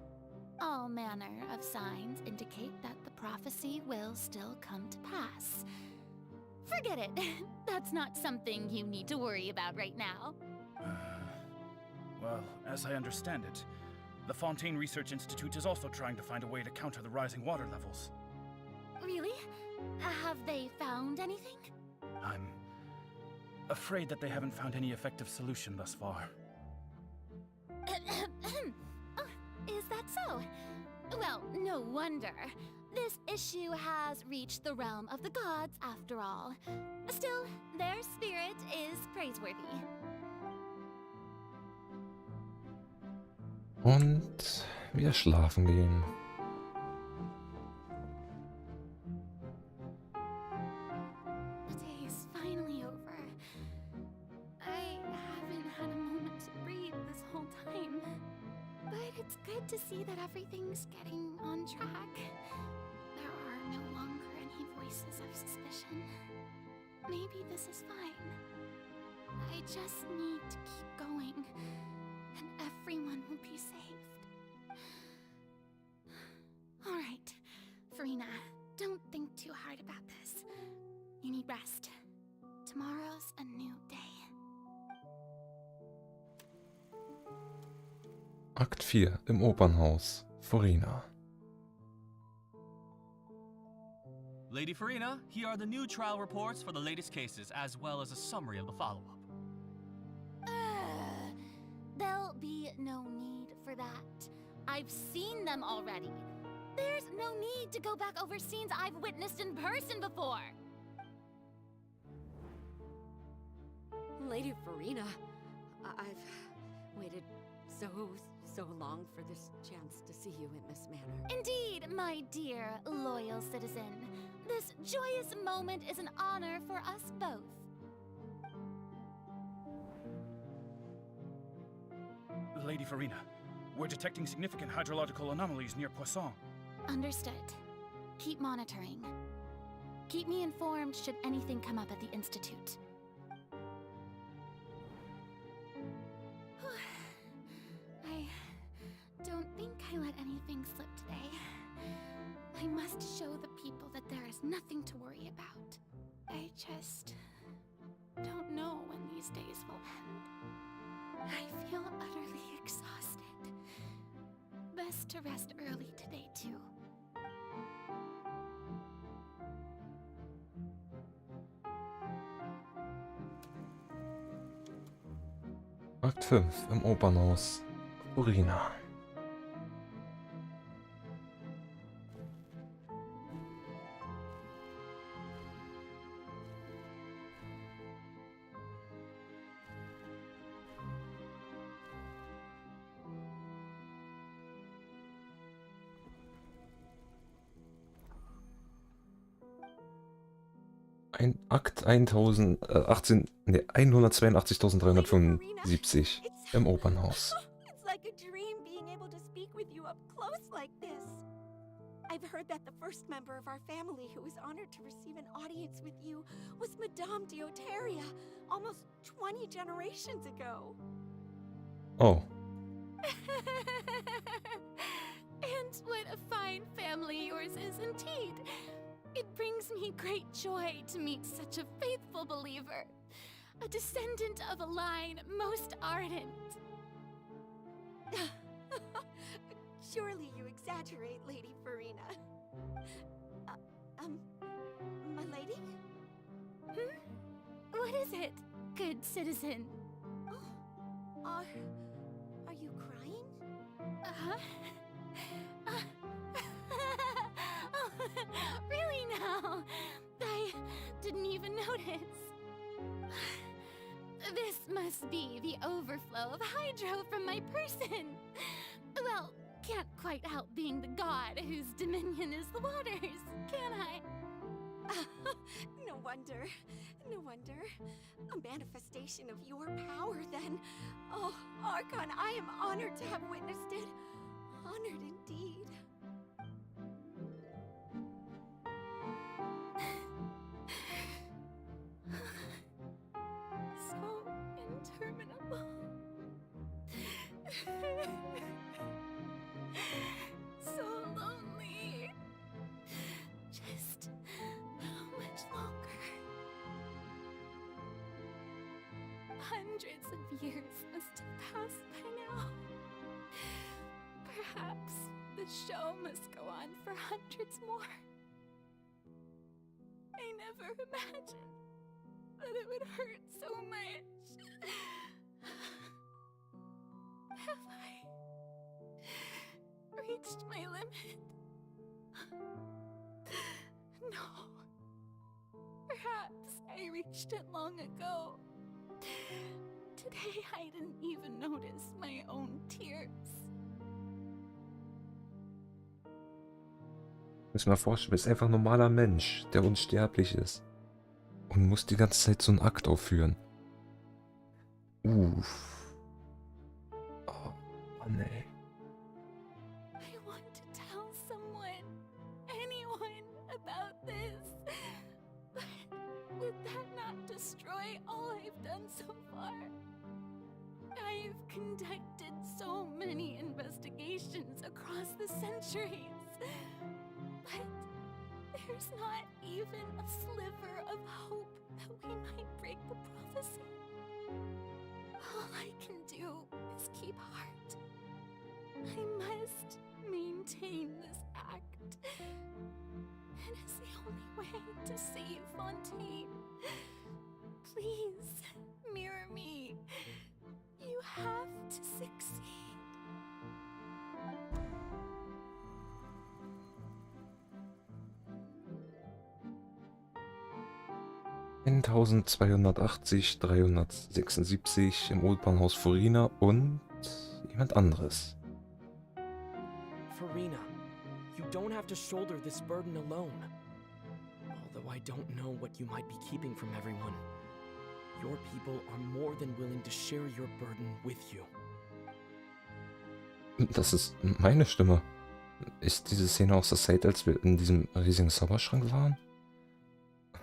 All manner of signs indicate that the prophecy will still come to pass. Forget it. That's not something you need to worry about right now. Well, as I understand it, the Fontaine Research Institute is also trying to find a way to counter the rising water levels. Really? Have they found anything? I'm afraid that they haven't found any effective solution thus far. Oh, is that so? Well, no wonder. This issue has reached the realm of the gods, after all. Still, their spirit is praiseworthy. Und wir schlafen gehen. The day is finally over. I haven't had a moment to breathe this whole time. But it's good to see that everything's getting on track. There are no longer any voices of suspicion. Maybe this is fine. I just need to keep going, and everyone will be saved. All right, Farina, don't think too hard about this. You need rest. Tomorrow's a new day. Akt 4 im Opernhaus. Farina. Lady Farina, here are the new trial reports for the latest cases, as well as a summary of the follow-up. There'll be no need for that. I've seen them already. There's no need to go back over scenes I've witnessed in person before. Lady Farina, I've waited so long for this chance to see you in this manner. Indeed, my dear, loyal citizen. This joyous moment is an honor for us both. Lady Farina, we're detecting significant hydrological anomalies near Poisson. Understood. Keep monitoring. Keep me informed should anything come up at the Institute. I don't think I let anything slip today. I must show the people that there is nothing to worry about. I just don't know when these days will end. I feel utterly exhausted. Best to rest early today, too. Akt 5 im Opernhaus. Farina. Akt 182.375 im Opernhaus. It's like a dream being able to speak with you up close like this. I've heard that the first member of our family who was honored to receive an audience with you was Madame Deoteria, almost 20 generations ago. Oh. And what a fine family yours is indeed. It brings me great joy to meet such a faithful believer, a descendant of a line most ardent. Surely you exaggerate, Lady Farina. My lady? What is it, good citizen? Are you crying? Uh-huh. Oh, really now? I didn't even notice. This must be the overflow of hydro from my person. Well, can't quite help being the god whose dominion is the waters, can I? No wonder. No wonder. A manifestation of your power, then. Oh, Archon, I am honored to have witnessed it. Honored indeed. So interminable. So lonely. Just how much longer? Hundreds of years must have passed by now. Perhaps the show must go on for hundreds more. I never imagined that it would hurt so much. Have I reached my limit? No. Perhaps I reached it long ago. Today I didn't even notice my own tears. Muss mir vorstellen, du bist einfach ein normaler Mensch, der unsterblich ist. Und muss die ganze Zeit so einen Akt aufführen. Uff. Oh, Mann, ey. I want to tell someone, anyone, about this. But would that not destroy all I've done so far? I've conducted so many investigations across the centuries. But there's not even a sliver of hope that we might break the prophecy. All I can do is keep heart. I must maintain this act. It is the only way to save Fontaine. Please, mirror me. You have to succeed. 1280, 376 im Oldbahnhaus Farina und jemand anderes. Farina, you don't have to shoulder this burden alone. Although I don't know what you might be keeping from everyone. Your people are more than willing to share your burden with you. Das ist meine Stimme. Ist diese Szene aus der Zeit, als wir in diesem riesigen Zauberschrank waren?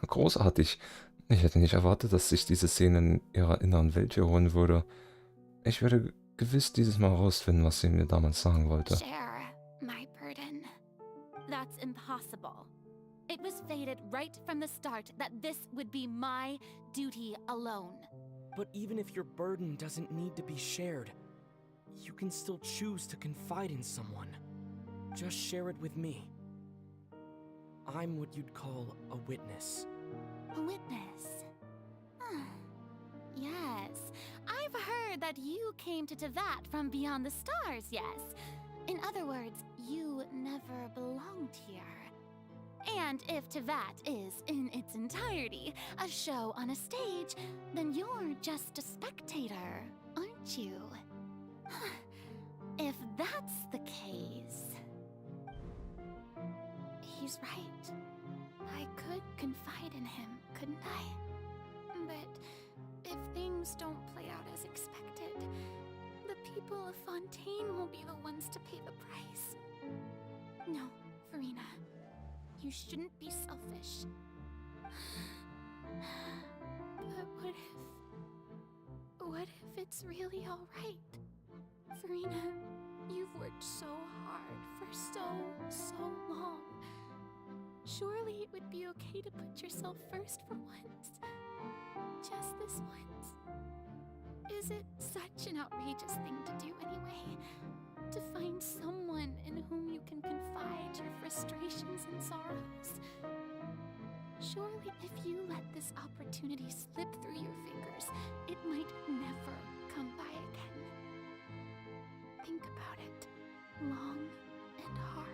Großartig. Ich hätte nicht erwartet, dass sich diese Szene in ihrer inneren Welt wiederholen würde. Ich werde gewiss dieses Mal herausfinden, was sie mir damals sagen wollte. Share my burden. That's impossible. It was fated right from the start that this would be my duty alone. But even if your burden doesn't need to be shared, you can still choose to confide in someone. Just share it with me. I'm what you'd call a witness. A witness? Yes, I've heard that you came to Tevat from beyond the stars, yes. In other words, you never belonged here. And if Tevat is, in its entirety, a show on a stage, then you're just a spectator, aren't you? If that's the case... He's right. I could confide in him, couldn't I? But if things don't play out as expected, the people of Fontaine will be the ones to pay the price. No, Farina. You shouldn't be selfish. But what if it's really all right? Farina, you've worked so hard for so long. Surely it would be okay to put yourself first for once. Just this once. Is it such an outrageous thing to do anyway? To find someone in whom you can confide your frustrations and sorrows? Surely if you let this opportunity slip through your fingers, it might never come by again. Think about it long and hard.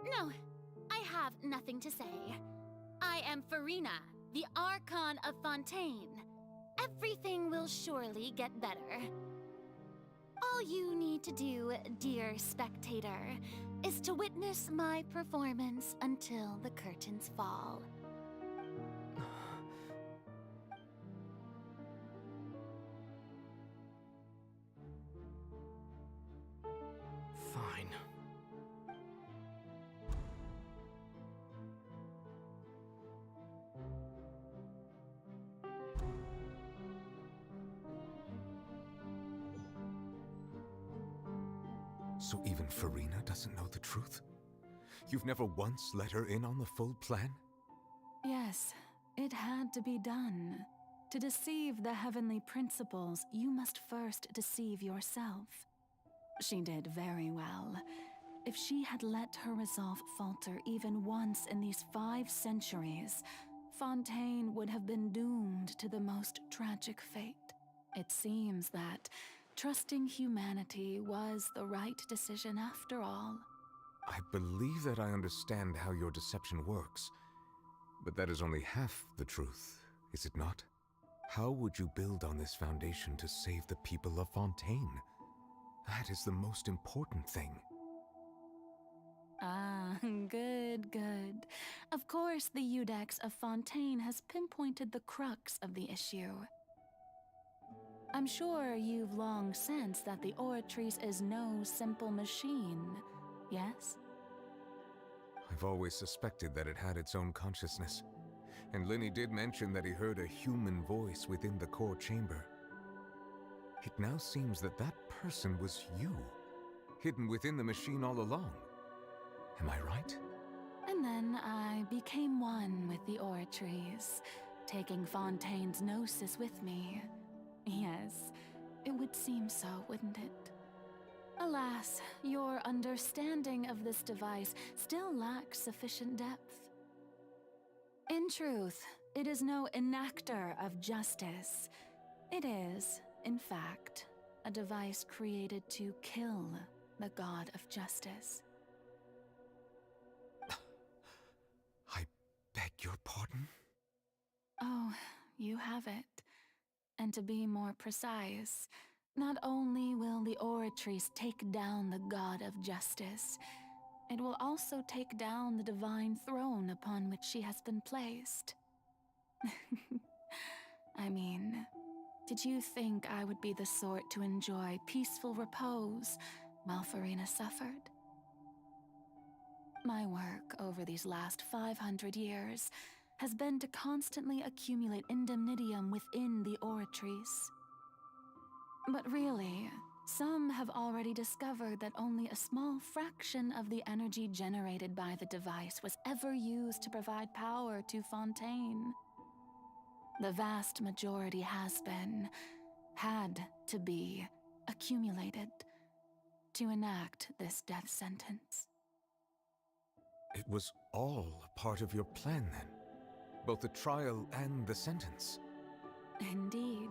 No, I have nothing to say. I am Farina, the Archon of Fontaine. Everything will surely get better. All you need to do, dear spectator, is to witness my performance until the curtains fall. Fine. So even Farina doesn't know the truth? You've never once let her in on the full plan? Yes, it had to be done. To deceive the heavenly principles, you must first deceive yourself. She did very well. If she had let her resolve falter even once in these 5 centuries, Fontaine would have been doomed to the most tragic fate. It seems that trusting humanity was the right decision after all. I believe that I understand how your deception works, but that is only half the truth, is it not? How would you build on this foundation to save the people of Fontaine? That is the most important thing. Ah, good, good. Of course, the Iudex of Fontaine has pinpointed the crux of the issue. I'm sure you've long sensed that the Oratrice is no simple machine, yes? I've always suspected that it had its own consciousness, and Linny did mention that he heard a human voice within the core chamber. It now seems that that person was you, hidden within the machine all along. Am I right? And then I became one with the Oratrice, taking Fontaine's gnosis with me. Yes, it would seem so, wouldn't it? Alas, your understanding of this device still lacks sufficient depth. In truth, it is no enactor of justice. It is, in fact, a device created to kill the god of justice. I beg your pardon? Oh, you have it. And to be more precise, not only will the Oratrice take down the god of justice, it will also take down the divine throne upon which she has been placed. I mean, did you think I would be the sort to enjoy peaceful repose while Farina suffered? My work over these last 500 years has been to constantly accumulate indemnitium within the Oratrice. But really, some have already discovered that only a small fraction of the energy generated by the device was ever used to provide power to Fontaine. The vast majority had to be, accumulated to enact this death sentence. It was all part of your plan then? Both the trial and the sentence? Indeed.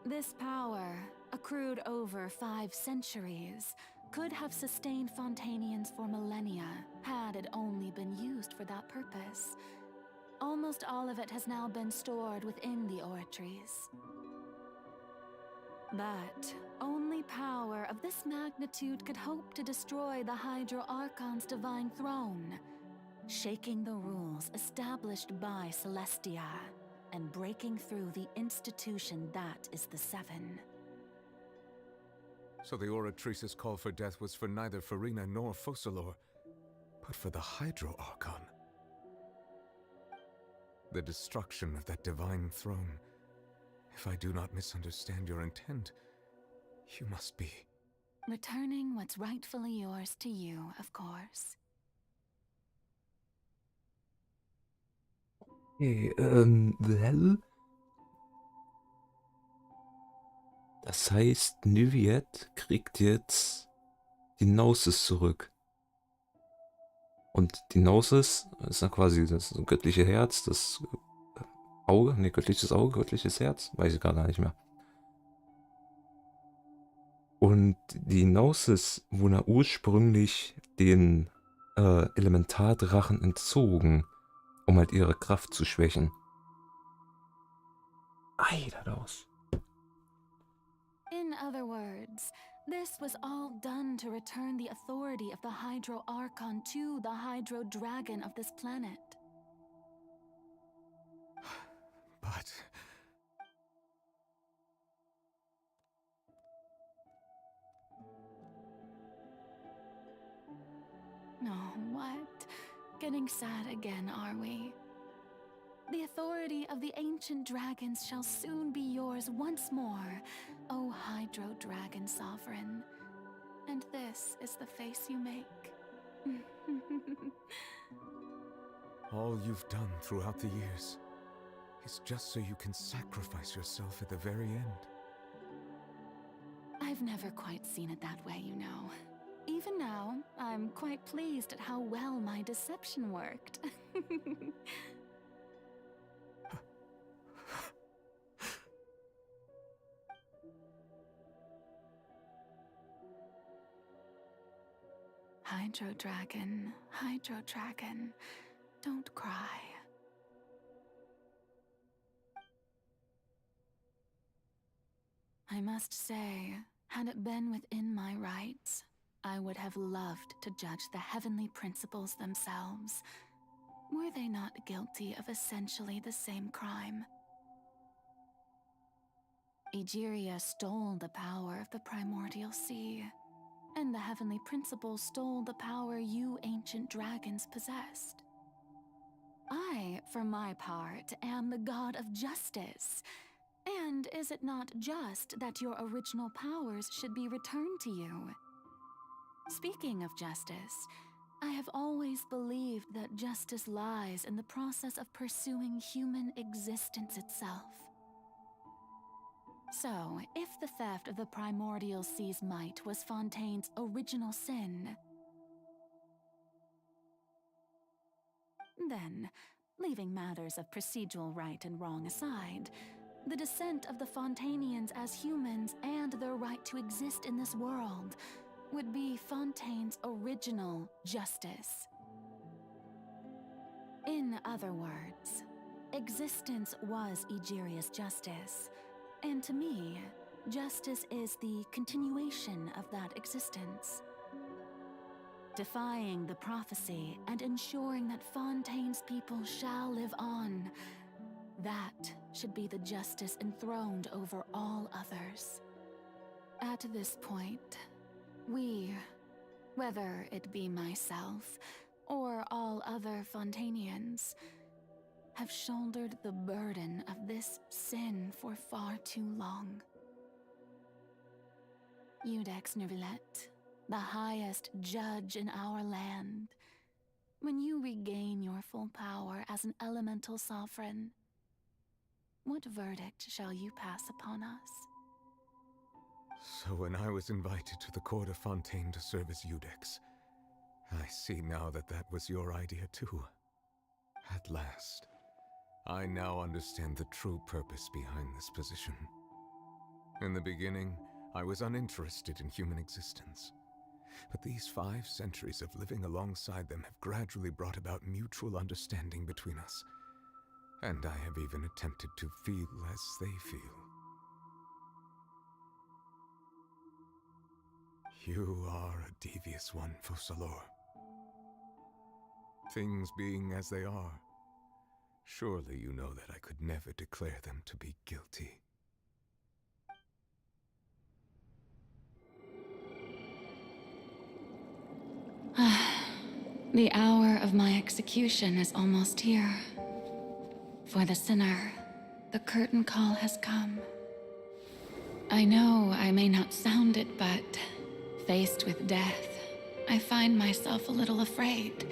This power, accrued over 5 centuries, could have sustained Fontainians for millennia had it only been used for that purpose. Almost all of it has now been stored within the Oratrice. But only power of this magnitude could hope to destroy the Hydro Archon's divine throne, shaking the rules established by Celestia and breaking through the institution that is the Seven. So the Oratrice's call for death was for neither Farina nor Focalor, but for the Hydro Archon. The destruction of that divine throne. If I do not misunderstand your intent, you must be... Returning what's rightfully yours to you, of course. Okay, das heißt, Niviet kriegt jetzt die Gnosis zurück. Und die Gnosis ist dann quasi das göttliche Herz, das Auge, ne, göttliches Auge, göttliches Herz, weiß ich gerade nicht mehr. Und die Gnosis wurde ursprünglich den Elementardrachen entzogen, um halt ihre Kraft zu schwächen. Ei, da raus. In other words, this was all done to return the authority of the Hydro Archon to the Hydro Dragon of this planet. But Oh, what? Getting sad again, are we? The authority of the ancient dragons shall soon be yours once more, O Hydro Dragon Sovereign. And this is the face you make. all you've done throughout the years is just so you can sacrifice yourself at the very end. I've never quite seen it that way, you know. Even now, I'm quite pleased at how well my deception worked. Hydro Dragon, don't cry. I must say, had it been within my rights, I would have loved to judge the heavenly principles themselves. Were they not guilty of essentially the same crime? Egeria stole the power of the primordial sea, and the heavenly principles stole the power you ancient dragons possessed. I, for my part, am the god of justice. And is it not just that your original powers should be returned to you? Speaking of justice, I have always believed that justice lies in the process of pursuing human existence itself. So, if the theft of the primordial sea's might was Fontaine's original sin, then, leaving matters of procedural right and wrong aside, the descent of the Fontainians as humans and their right to exist in this world would be Fontaine's original justice. In other words, existence was Egeria's justice, and to me, justice is the continuation of that existence. Defying the prophecy and ensuring that Fontaine's people shall live on, that should be the justice enthroned over all others. At this point, we, whether it be myself or all other Fontainians, have shouldered the burden of this sin for far too long. Iudex Neuvillette, the highest judge in our land, when you regain your full power as an elemental sovereign, what verdict shall you pass upon us? So when I was invited to the court of Fontaine to serve as Iudex, I see now that that was your idea too. At last, I now understand the true purpose behind this position. In the beginning, I was uninterested in human existence. But these 5 centuries of living alongside them have gradually brought about mutual understanding between us. And I have even attempted to feel as they feel. You are a devious one, Focalors. Things being as they are, surely you know that I could never declare them to be guilty. The hour of my execution is almost here. For the sinner, the curtain call has come. I know I may not sound it, but faced with death, I find myself a little afraid.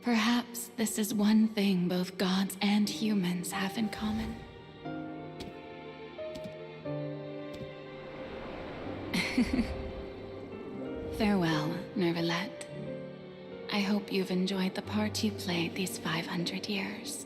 Perhaps this is one thing both gods and humans have in common. Farewell, Nervalette. I hope you've enjoyed the part you played these 500 years.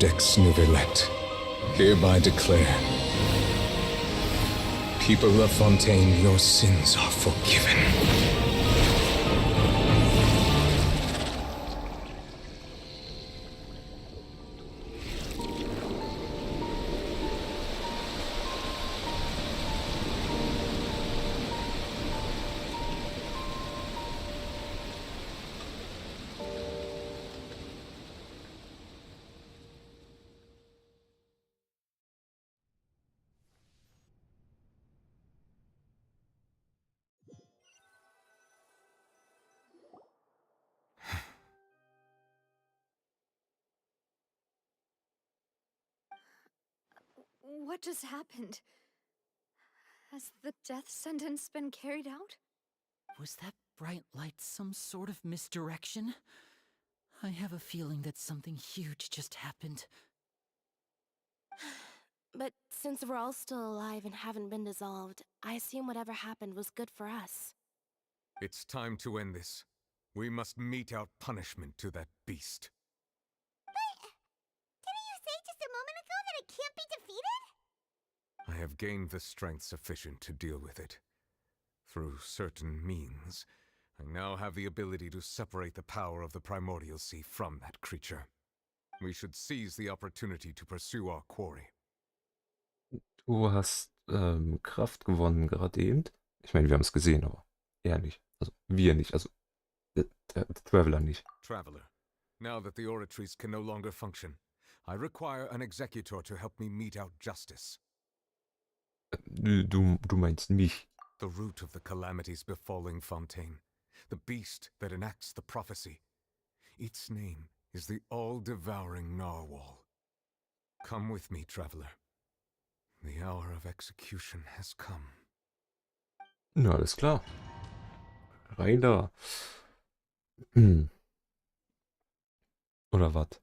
Judex Nervalette, hereby declare, people of Fontaine, your sins are forgiven. What just happened? Has the death sentence been carried out? Was that bright light some sort of misdirection? I have a feeling that something huge just happened. But since we're all still alive and haven't been dissolved, I assume whatever happened was good for us. It's time to end this. We must mete out punishment to that beast. Didn't you say just a moment ago that it can't be defeated? I have gained the strength sufficient to deal with it. Through certain means, I now have the ability to separate the power of the Primordial Sea from that creature. We should seize the opportunity to pursue our quarry. Du hast Kraft gewonnen gerade eben. Ich meine, wir haben es gesehen, aber er nicht. Also wir nicht. Also der Traveler nicht. Traveler, now that the oratories can no longer function, I require an executor to help me mete out justice. Du meinst mich. The root of the calamities befalling Fontaine. The beast that enacts the prophecy. Its name is the all-devouring Narwhal. Come with me, traveler. The hour of execution has come. Na, alles klar. Rein da. Oder was?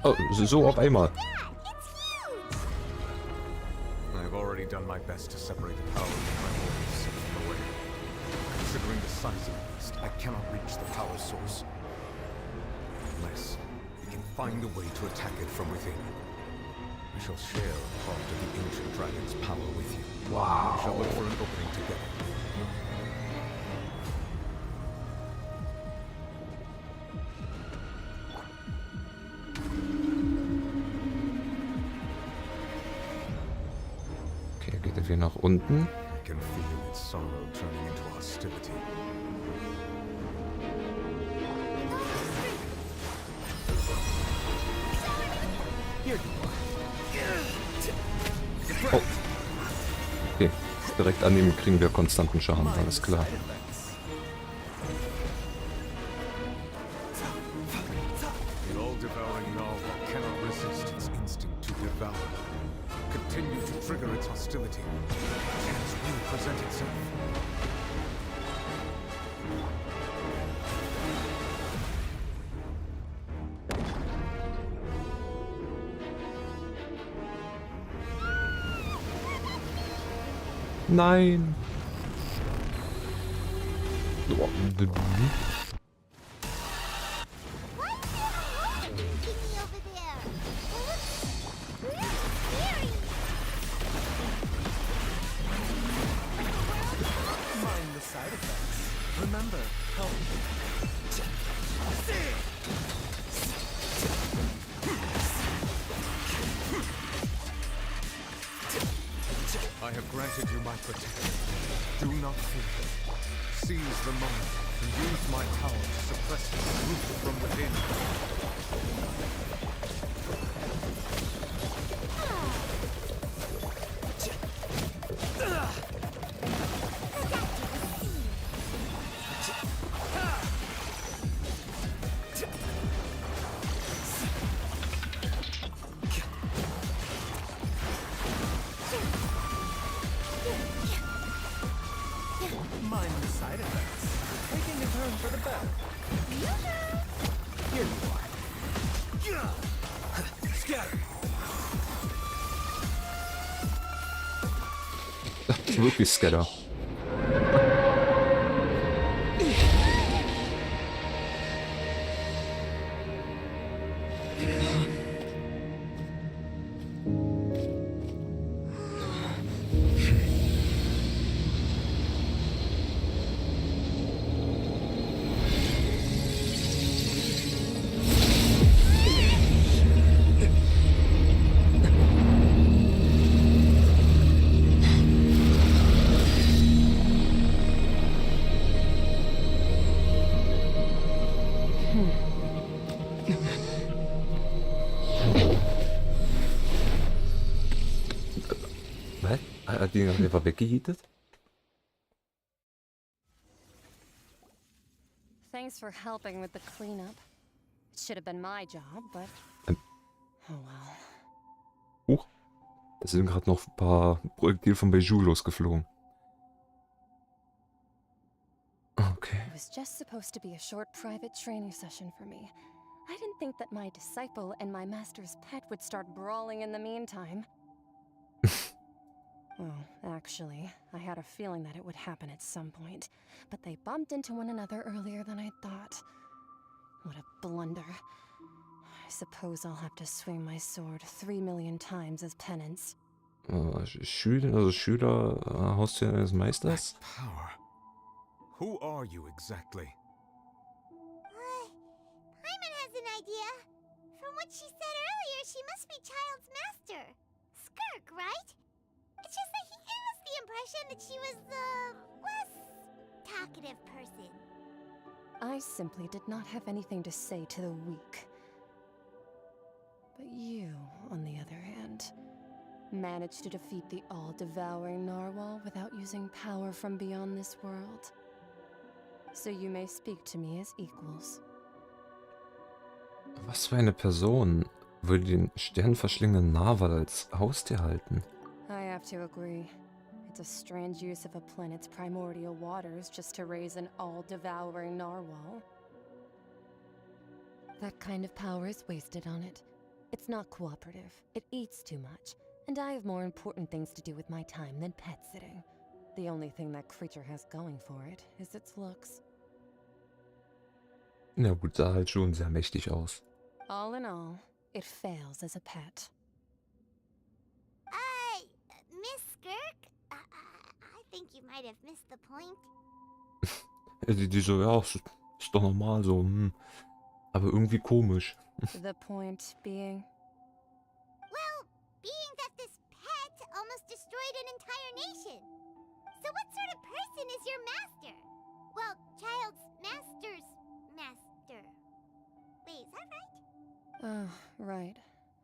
Oh, so auf einmal. I've already done my best to separate the power of the Primordial Sea from the way. Considering the size of the beast, I cannot reach the power source. Unless we can find a way to attack it from within. I shall share a part of the ancient dragon's power with you. Wow. We shall look for an opening together. Okay, er geht er wieder nach unten. I can feel its sorrow turning into hostility. Oh. Okay, direkt an ihm kriegen wir konstanten Schaden, alles klar. The all-devouring narwhal cannot resist its instinct to devour. Continue to trigger its hostility. Chance will present itself. Nein! Oh. Mind the side effects. Remember, help. I have granted you my protection. Do not fear. Seize the moment and use my power to suppress the truth from within. Mind the side effects. Taking a turn for the better. Here you are. Scatter. Wirklich Scatter. Was? Hat die noch einfach weggehietet? Thanks for helping with the cleanup. It should have been my job, but oh well. Huch. Es sind gerade noch ein paar Projektile von Beiju losgeflogen. Okay. It was just supposed to be a short private training session for me. I didn't think that my disciple and my master's pet would start brawling in the meantime. Well, actually, I had a feeling that it would happen at some point, but they bumped into one another earlier than I thought. What a blunder. I suppose I'll have to swing my sword 3 million times as penance. Schüler, Haustier eines Meisters? Power. Who are you exactly? Paimon has an idea. From what she said earlier, she must be Child's master. Skirk, right? It's just that he gave us the impression that she was the less talkative person. I simply did not have anything to say to the weak. But you, on the other hand, managed to defeat the all-devouring narwhal without using power from beyond this world. So you may speak to me as equals. Was für eine Person würde den sternverschlingenden Narwal als Haustier halten? I have to agree. It's a strange use of a planet's primordial waters just to raise an all-devouring narwhal. That kind of power is wasted on it. It's not cooperative. It eats too much. And I have more important things to do with my time than pet sitting. The only thing that creature has going for it is its looks. Na gut, sah halt schon sehr mächtig aus. All in all, it fails as a pet. might have missed the point. Die so, ja, ist doch normal so, aber irgendwie komisch. The point being? Well, being that this pet almost destroyed an entire nation. So what sort of person is your master? Well, child's master's master. Wait, is that right? Oh, right.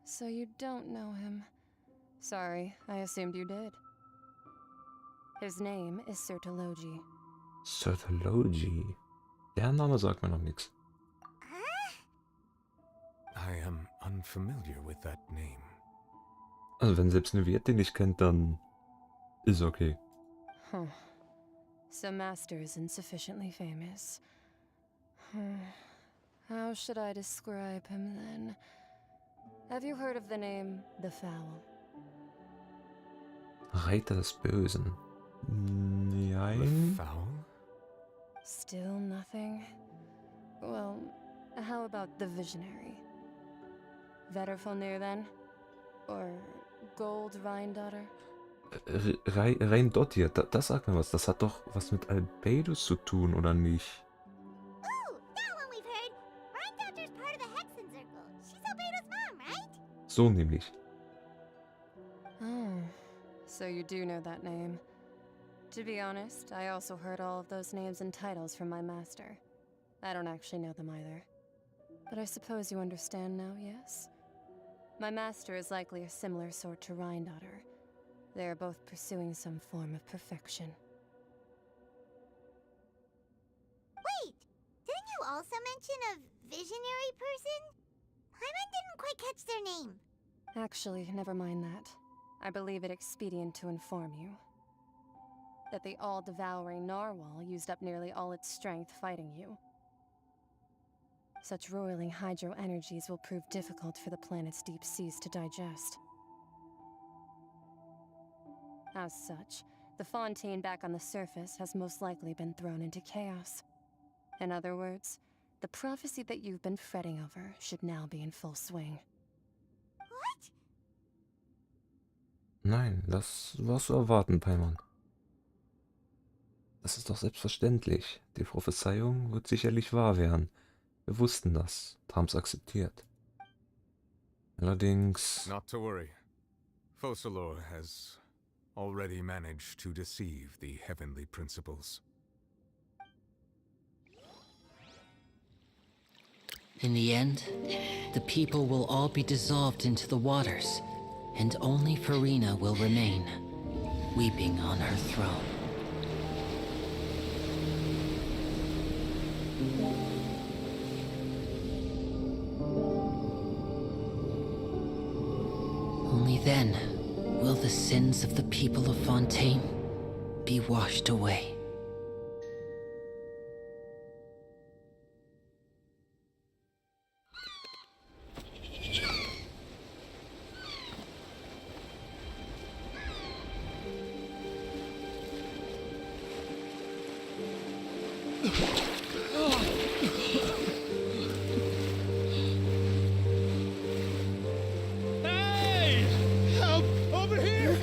So you don't know him. Sorry, I assumed you did. His name is Sertologi. Sertologi? Der Name sagt mir noch nichts. I am unfamiliar with that name. Also wenn selbst eine Wirt den nicht kennt, dann ist okay. Huh. So Master isn't sufficiently famous. How should I describe him then? Have you heard of the name The Foul? Reiter des Bösen. Nein. The Foul? Still nothing? Well, how about the Visionary? Vetterfalnir then? Or Gold Rheindotter? Rein dort hier, das sagt mir was. Das hat doch was mit Albedos zu tun, oder nicht? Ooh, that one we've heard. Rhindotter's part of the Hexen Circle. She's Albedo's mom, right? So nämlich. Oh, so you do know that name. To be honest, I also heard all of those names and titles from my master. I don't actually know them either. But I suppose you understand now, yes? My master is likely a similar sort to Rheindotter. They are both pursuing some form of perfection. Wait, didn't you also mention a visionary person? Paimon didn't quite catch their name. Actually, never mind that. I believe it expedient to inform you that the all-devouring narwhal used up nearly all its strength fighting you. Such roiling hydro energies will prove difficult for the planet's deep seas to digest. As such, the fontaine back on the surface has most likely been thrown into chaos. In other words, the prophecy that you've been fretting over should now be in full swing. What? Nein, das war zu erwarten, Paimon. Das ist doch selbstverständlich. Die Prophezeiung wird sicherlich wahr werden. Wir wussten das, haben's akzeptiert. Allerdings... Not to worry. Focalor has already managed to deceive the heavenly principles. In the end, the people will all be dissolved into the waters, and only Farina will remain, weeping on her throne. Only then will the sins of the people of Fontaine be washed away. Hey! Help! Over here!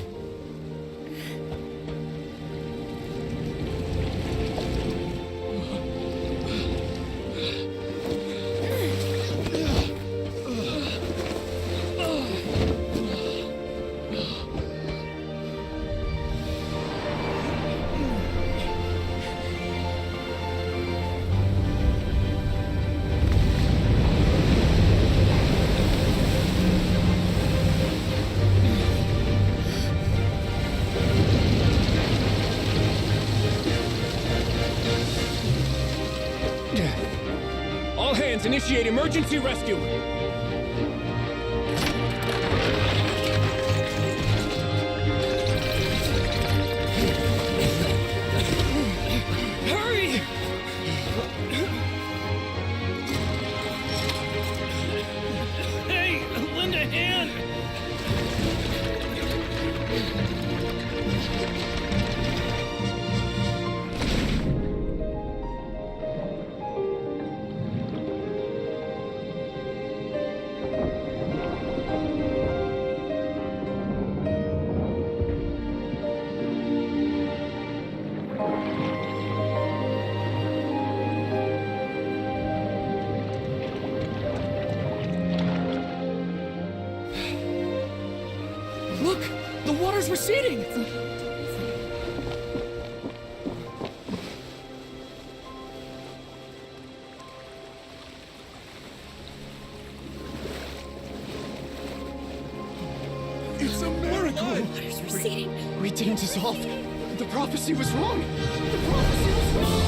All hands, initiate emergency rescue! Hurry! Hey, lend a hand! water's receding! It's a miracle! Water's receding. We didn't dissolve. The prophecy was wrong. The prophecy was wrong.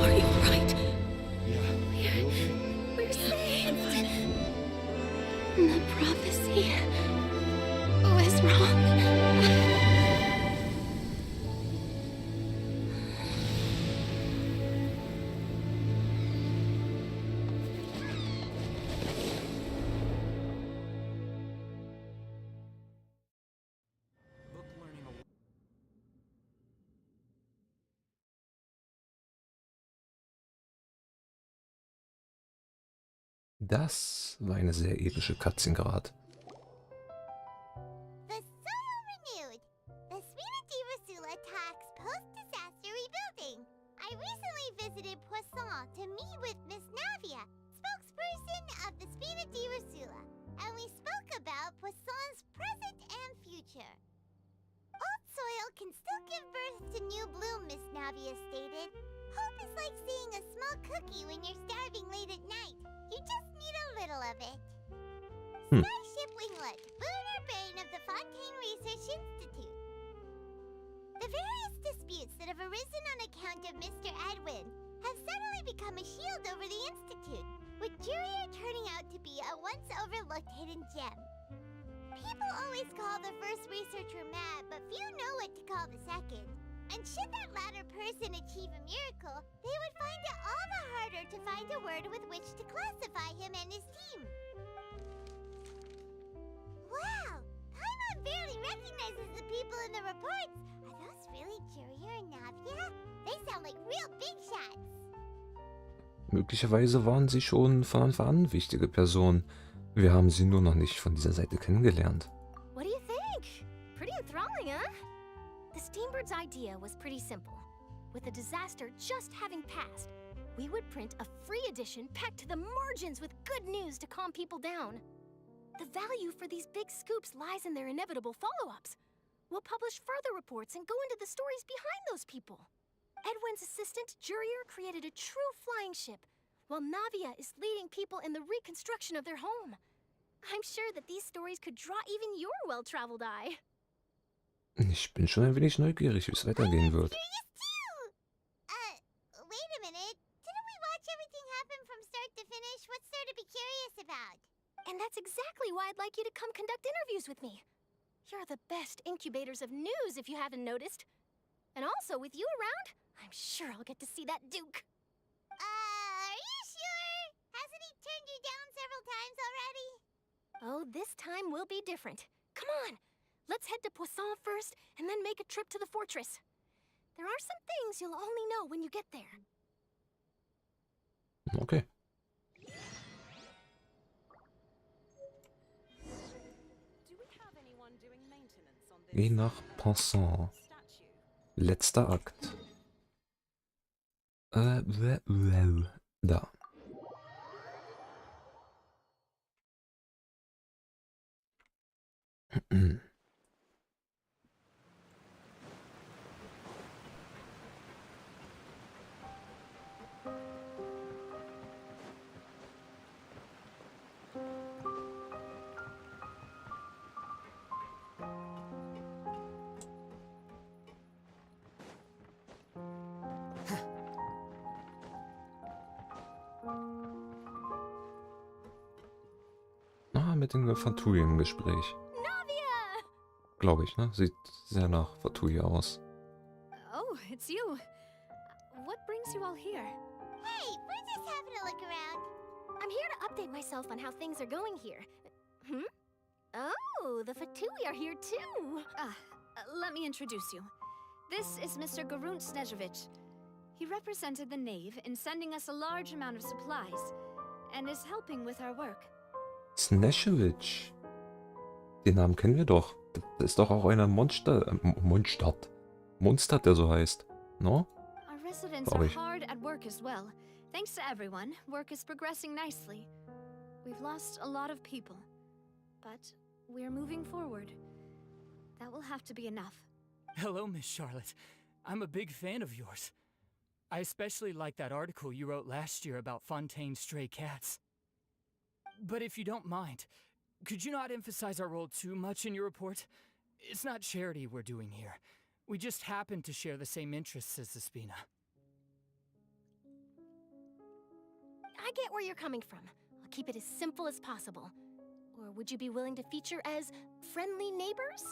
Are you alright? Yeah. We're saved. The prophecy was wrong. Das war eine sehr epische Cutscene gerade. The soul renewed. The Spina Rasula talks post-disaster rebuilding. I recently visited Poisson to meet with Miss Navia, spokesperson of the Spina Rasula, and we spoke about Poisson's present and future. Old soil can still give birth to new bloom, Miss Navia stated. Hope is like seeing a small cookie when you're starving late at night. You just need a little of it. Starship Winglet, lunar brain of the Fontaine Research Institute. The various disputes that have arisen on account of Mr. Edwin have suddenly become a shield over the Institute, with Jurier turning out to be a once overlooked hidden gem. People always call the first researcher mad, but few know what to call the second. And should that latter person achieve a miracle, they would find it all the harder to find a word with which to classify him and his team. Wow! Paimon barely recognizes the people in the reports. Are those really Jurier and Navia? They sound like real big shots. Möglicherweise waren sie schon von Anfang an wichtige Personen. Wir haben sie nur noch nicht von dieser Seite kennengelernt. What do you think? Pretty enthralling, huh? The Steambird's idea was pretty simple. With the disaster just having passed, we would print a free edition packed to the margins with good news to calm people down. The value for these big scoops lies in their inevitable follow-ups. We'll publish further reports and go into the stories behind those people. Edwin's assistant, Jurier, created a true flying ship, while Navia is leading people in the reconstruction of their home. I'm sure that these stories could draw even your well-traveled eye. Ich bin schon ein wenig neugierig, wie es weitergehen wird. Wait a minute. Didn't we watch everything happen from start to finish? What's there to be curious about? And that's exactly why I'd like you to come conduct interviews with me. You're the best incubators of news, if you haven't noticed. And also, with you around, I'm sure I'll get to see that Duke. Are you sure? Hasn't he turned you down several times already? Oh, this time will be different. Come on, let's head to Poisson first, and then make a trip to the fortress. There are some things you'll only know when you get there. Okay. Geh nach Poisson. Letzter Akt. Da. Mit den Fatui im Gespräch. Glaube ich, ne? Sieht sehr nach Fatui aus. Oh, it's you. What brings you all here? Hey, we're just having a look around. I'm here to update myself on how things are going here. Oh, the Fatui are here too. Let me introduce you. This is Mr. Garunt Snezhevich. He represented the Knave in sending us a large amount of supplies, and is helping with our work. Snezhevich. Den Namen kennen wir doch. Das ist doch auch einer Monster, der so heißt. No? Our residents Glaub are ich. hard at work as well. Thanks to everyone, work is progressing nicely. We've lost a lot of people, but we're moving forward. That will have to be enough. Hello, Miss Charlotte. I'm a big fan of yours. I especially like that article you wrote last year about Fontaine's stray cats. But if you don't mind, could you not emphasize our role too much in your report? It's not charity we're doing here. We just happen to share the same interests as the Spina. I get where you're coming from. I'll keep it as simple as possible. Or would you be willing to feature as friendly neighbors?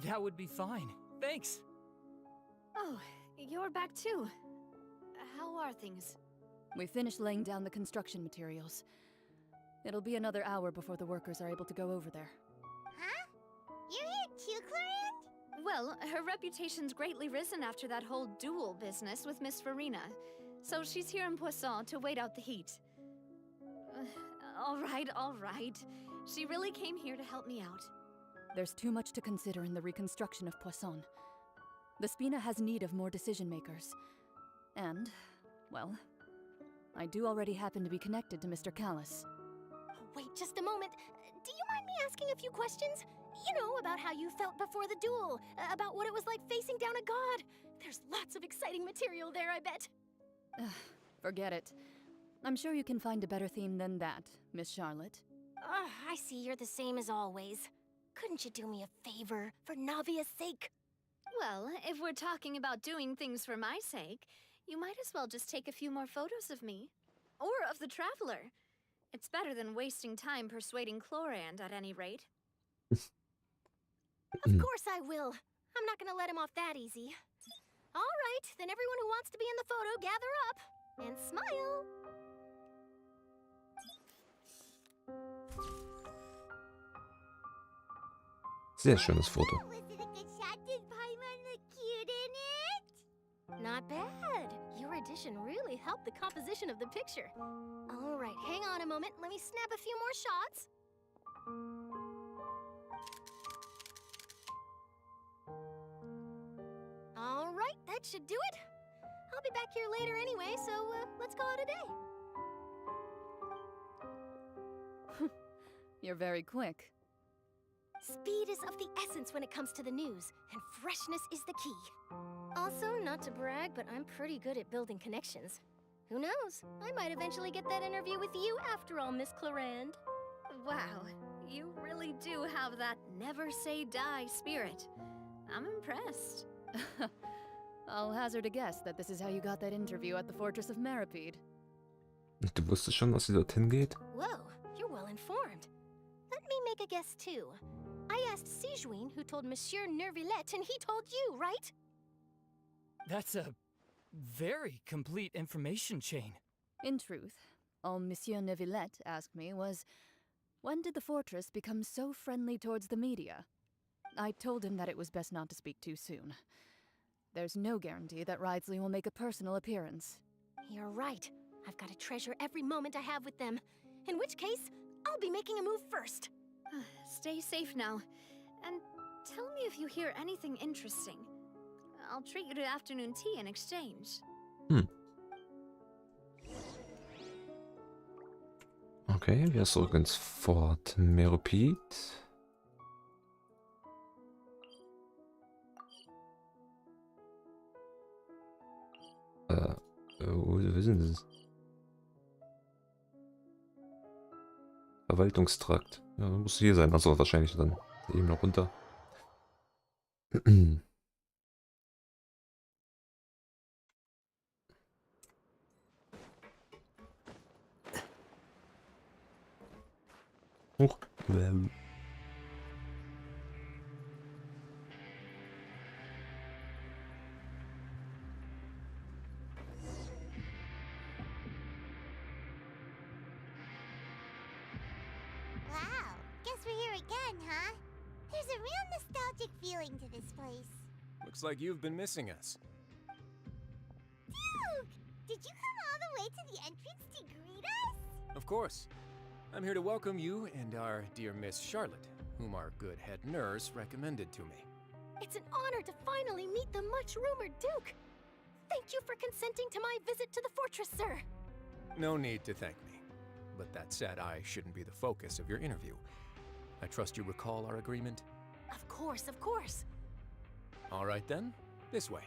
That would be fine. Thanks. Oh, you're back too. How are things? We finished laying down the construction materials. It'll be another hour before the workers are able to go over there. Huh? You're here too, Clorinde? Well, her reputation's greatly risen after that whole duel business with Miss Farina. So she's here in Poisson to wait out the heat. All right. She really came here to help me out. There's too much to consider in the reconstruction of Poisson. The Spina has need of more decision makers. And, well, I do already happen to be connected to Mr. Callis. Wait just a moment. Do you mind me asking a few questions? You know, about how you felt before the duel, about what it was like facing down a god. There's lots of exciting material there, I bet. Forget it. I'm sure you can find a better theme than that, Miss Charlotte. I see you're the same as always. Couldn't you do me a favor, for Navia's sake? Well, if we're talking about doing things for my sake, you might as well just take a few more photos of me. Or of the Traveler. It's better than wasting time persuading Clorinde, at any rate. Of course I will. I'm not gonna let him off that easy. All right, then everyone who wants to be in the photo, gather up. And smile. Sehr schönes Foto. Was it a good shot? Did Paimon look cute in it? Not bad. Your addition really helped the composition of the picture. All right, hang on a moment. Let me snap a few more shots. All right, that should do it. I'll be back here later anyway, so let's call it a day. You're very quick. Speed is of the essence when it comes to the news, and freshness is the key. Also, not to brag, but I'm pretty good at building connections. Who knows? I might eventually get that interview with you after all, Miss Clorinde. Wow, you really do have that never say die spirit. I'm impressed. I'll hazard a guess that this is how you got that interview at the Fortress of Maskerade. Du wusstest schon, dass sie dorthin geht? Whoa, you're well informed. Let me make a guess too. I asked Sijuin who told Monsieur Nervillette, and he told you, right? That's a very complete information chain. In truth, all Monsieur Neuvillette asked me was, when did the fortress become so friendly towards the media? I told him that it was best not to speak too soon. There's no guarantee that Ridesley will make a personal appearance. You're right. I've got to treasure every moment I have with them. In which case, I'll be making a move first. Stay safe now. And tell me if you hear anything interesting. I'll treat you to afternoon tea in exchange. Okay, wir zurück ins Fort Meropid. Wo sind sie? Verwaltungstrakt. Ja, muss hier sein. Also wahrscheinlich dann eben noch runter. Huch. Wow, guess we're here again, huh? There's a real nostalgic feeling to this place. Looks like you've been missing us. Duke! Did you come all the way to the entrance to greet us? Of course. I'm here to welcome you and our dear Miss Charlotte. whom our good head nurse recommended to me. It's an honor to finally meet the much-rumored Duke. Thank you for consenting to my visit to the fortress, sir. No need to thank me. But that said, I shouldn't be the focus of your interview. I trust you recall our agreement? Of course, of course. All right then, this way.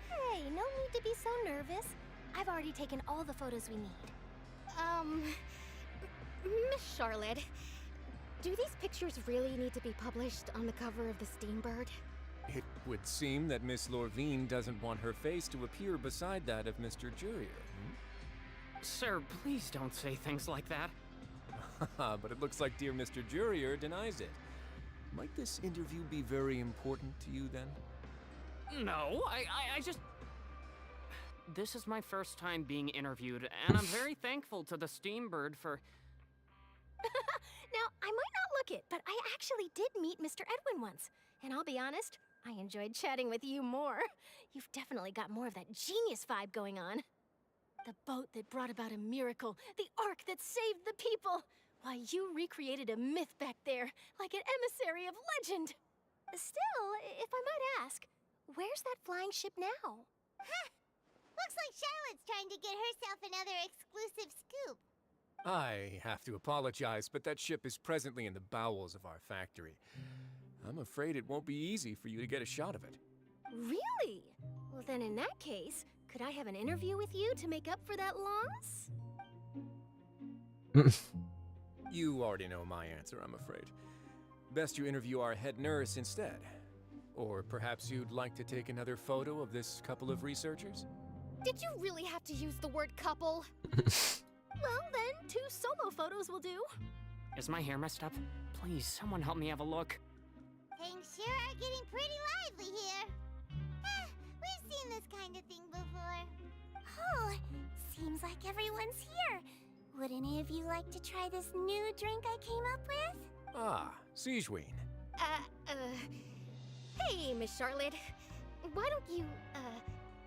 Hey, no need to be so nervous. I've already taken all the photos we need. Miss Charlotte, do these pictures really need to be published on the cover of the Steambird? It would seem that Miss Lorvine doesn't want her face to appear beside that of Mr. Jurier. Sir, please don't say things like that. But it looks like dear Mr. Jurier denies it. Might this interview be very important to you then? No, I just... This is my first time being interviewed, and I'm very thankful to the Steambird for... Now, I might not look it, but I actually did meet Mr. Edwin once. And I'll be honest, I enjoyed chatting with you more. You've definitely got more of that genius vibe going on. The boat that brought about a miracle, the ark that saved the people. Why, you recreated a myth back there, like an emissary of legend. Still, if I might ask, where's that flying ship now? Huh. Looks like Charlotte's trying to get herself another exclusive scoop. I have to apologize, but that ship is presently in the bowels of our factory. I'm afraid it won't be easy for you to get a shot of it. Really? Well, then in that case, could I have an interview with you to make up for that loss? You already know my answer, I'm afraid. Best you interview our head nurse instead. Or perhaps you'd like to take another photo of this couple of researchers? Did you really have to use the word couple? Well, then, 2 solo photos will do. Is my hair messed up? Please, someone help me have a look. Things sure are getting pretty lively here. We've seen this kind of thing before. Oh, seems like everyone's here. Would any of you like to try this new drink I came up with? Ah, Siegeween. Hey, Miss Charlotte. Why don't you,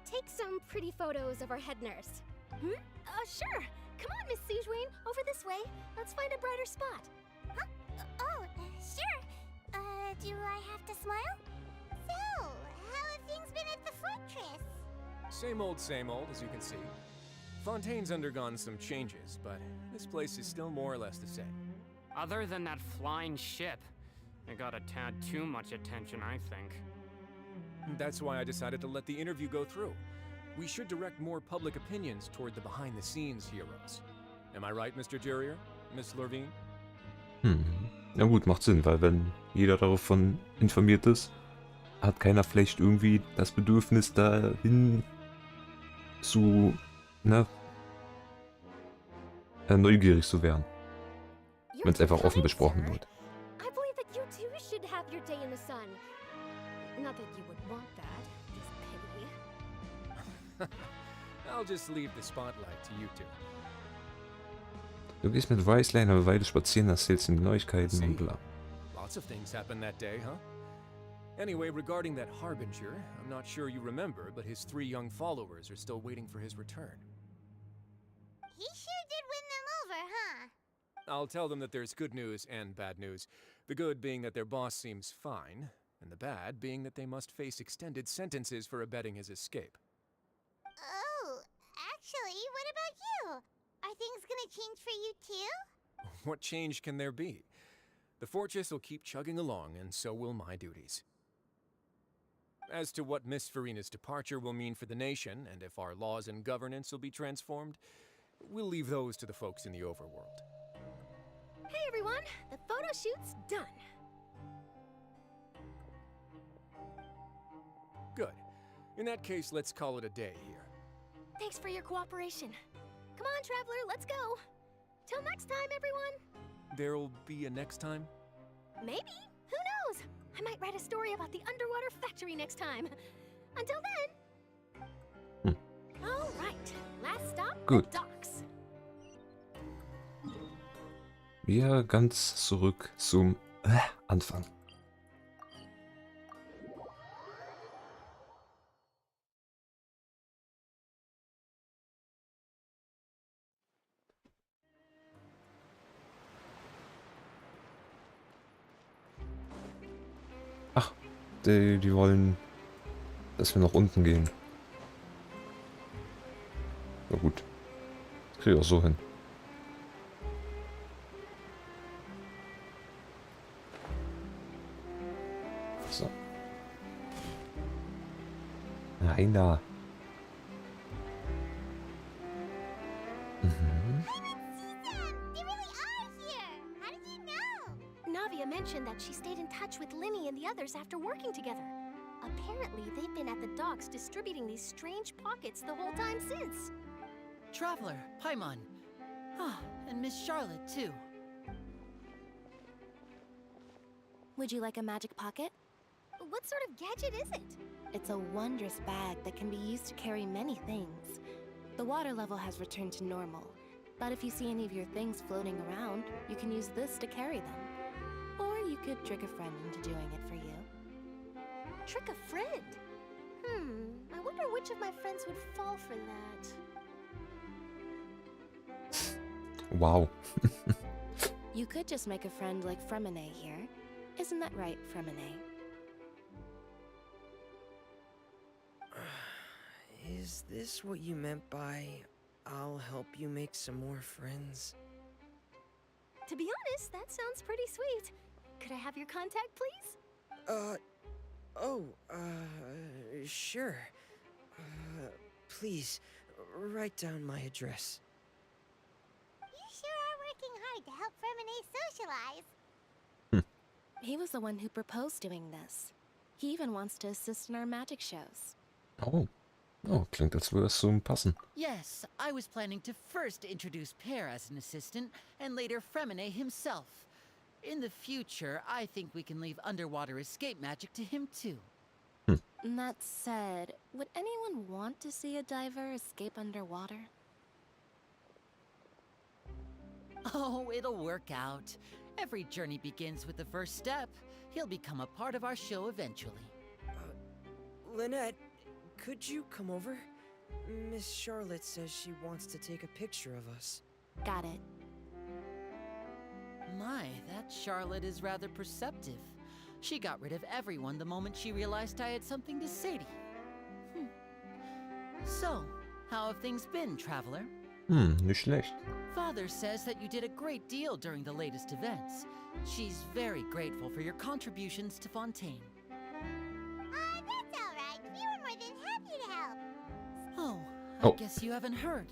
take some pretty photos of our head nurse? Sure. Come on, Miss Siegeween, over this way. Let's find a brighter spot. Huh? Sure. Do I have to smile? So, how have things been at the fortress? Same old, as you can see. Fontaine's undergone some changes, but this place is still more or less the same. Other than that flying ship, it got a tad too much attention, I think. That's why I decided to let the interview go through. We should direct more public opinions toward the behind-the-scenes heroes. Am I right, Mr. Jurier? Miss Lorvine? Ja gut, macht Sinn, weil wenn jeder davon informiert ist, hat keiner vielleicht irgendwie das Bedürfnis dahin zu, neugierig zu werden. Wenn es einfach offen besprochen wird. I believe that you too should have your day in the sun. Not that you would want that, just pity. I'll just leave the spotlight to you two. Du gehst mit Riceline eine Weile spazieren, erzählst ihm Neuigkeiten und bla. Lots of things happened that day, huh? Anyway, regarding that Harbinger, I'm not sure you remember, but his 3 young followers are still waiting for his return. He sure did win them over, huh? I'll tell them that there's good news and bad news. The good being that their boss seems fine, and the bad being that they must face extended sentences for abetting his escape. Oh, actually, what about you? Are things gonna change for you too? What change can there be? The fortress will keep chugging along, and so will my duties. As to what Miss Farina's departure will mean for the nation, and if our laws and governance will be transformed, we'll leave those to the folks in the overworld. Hey everyone, the photo shoot's done. Good. In that case, let's call it a day here. Thanks for your cooperation. Come on, Traveler, let's go. Till next time, everyone. There'll be a next time? Maybe. Who knows? I might write a story about the underwater factory next time. Until then. All right. Last stop, Gut. the docks. Wir ganz zurück zum Anfang. die wollen, dass wir nach unten gehen. Na gut. Krieg ich auch so hin. So. Nein, da. Mhm. Navia mentioned that she stayed in touch with Linny and the others after working together. Apparently, they've been at the docks distributing these strange pockets the whole time since. Traveler, Paimon. Ah, and Miss Charlotte, too. Would you like a magic pocket? What sort of gadget is it? It's a wondrous bag that can be used to carry many things. The water level has returned to normal, but if you see any of your things floating around, you can use this to carry them. Or you could trick a friend into doing it for you. Trick a friend? I wonder which of my friends would fall for that. Wow. You could just make a friend like Fremine here. Isn't that right, Fremine? Is this what you meant by, I'll help you make some more friends? To be honest, that sounds pretty sweet. Could I have your contact, please? Sure. Please, write down my address. You sure are working hard to help Fremine socialize. He was the one who proposed doing this. He even wants to assist in our magic shows. Oh. Oh, klingt, als würde es so passen. Yes, I was planning to first introduce Pear as an assistant, and later Fremine himself. In the future, I think we can leave underwater escape magic to him too. That said, would anyone want to see a diver escape underwater? Oh, it'll work out. Every journey begins with the first step. He'll become a part of our show eventually. Lynette, could you come over? Miss Charlotte says she wants to take a picture of us. Got it. My, that Charlotte is rather perceptive. She got rid of everyone the moment she realized I had something to say to you. So, how have things been, Traveler? Nicht schlecht. Father says that you did a great deal during the latest events. She's very grateful for your contributions to Fontaine. That's all right. We were more than happy to help. Oh, I guess you haven't heard.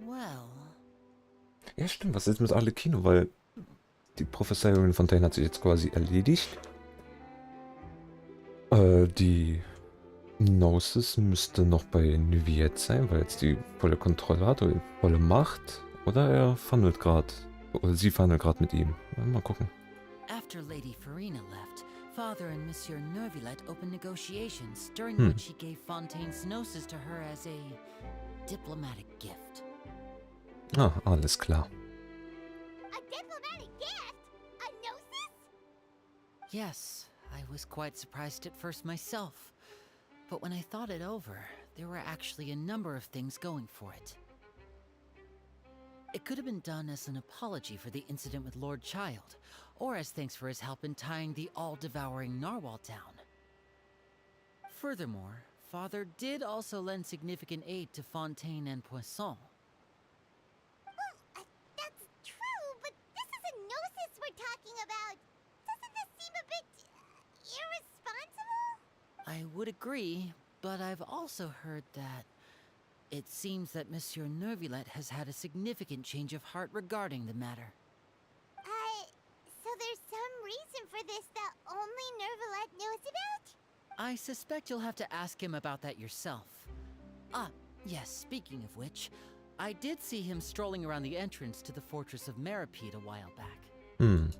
Well... Ja, stimmt. Was ist mit Arlecchino? Weil die Prophezeiung von Fontaine hat sich jetzt quasi erledigt. Die Gnosis müsste noch bei Nuviet sein, weil jetzt die volle Kontrolle hat oder die volle Macht. Oder er verhandelt gerade. Oder sie verhandelt gerade mit ihm. Mal gucken. After Lady Farina left, Father and Monsieur Neuvillette opened negotiations, during which he gave Fontaine's Gnosis to her as a diplomatic gift. Ah, alles klar. A diplomatic gift? A gnosis? Yes, I was quite surprised at first myself. But when I thought it over, there were actually a number of things going for it. It could have been done as an apology for the incident with Lord Child, or as thanks for his help in tying the all-devouring narwhal down. Furthermore, Father did also lend significant aid to Fontaine and Poisson. That's true, but this is a gnosis we're talking about. Doesn't this seem a bit irresponsible? I would agree, but I've also heard that it seems that Monsieur Neuvillette has had a significant change of heart regarding the matter. So there's some reason for this that only Neuvillette knows about? I suspect you'll have to ask him about that yourself. Ah, yes, speaking of which, I did see him strolling around the entrance to the Fortress of Meripede a while back. Isn't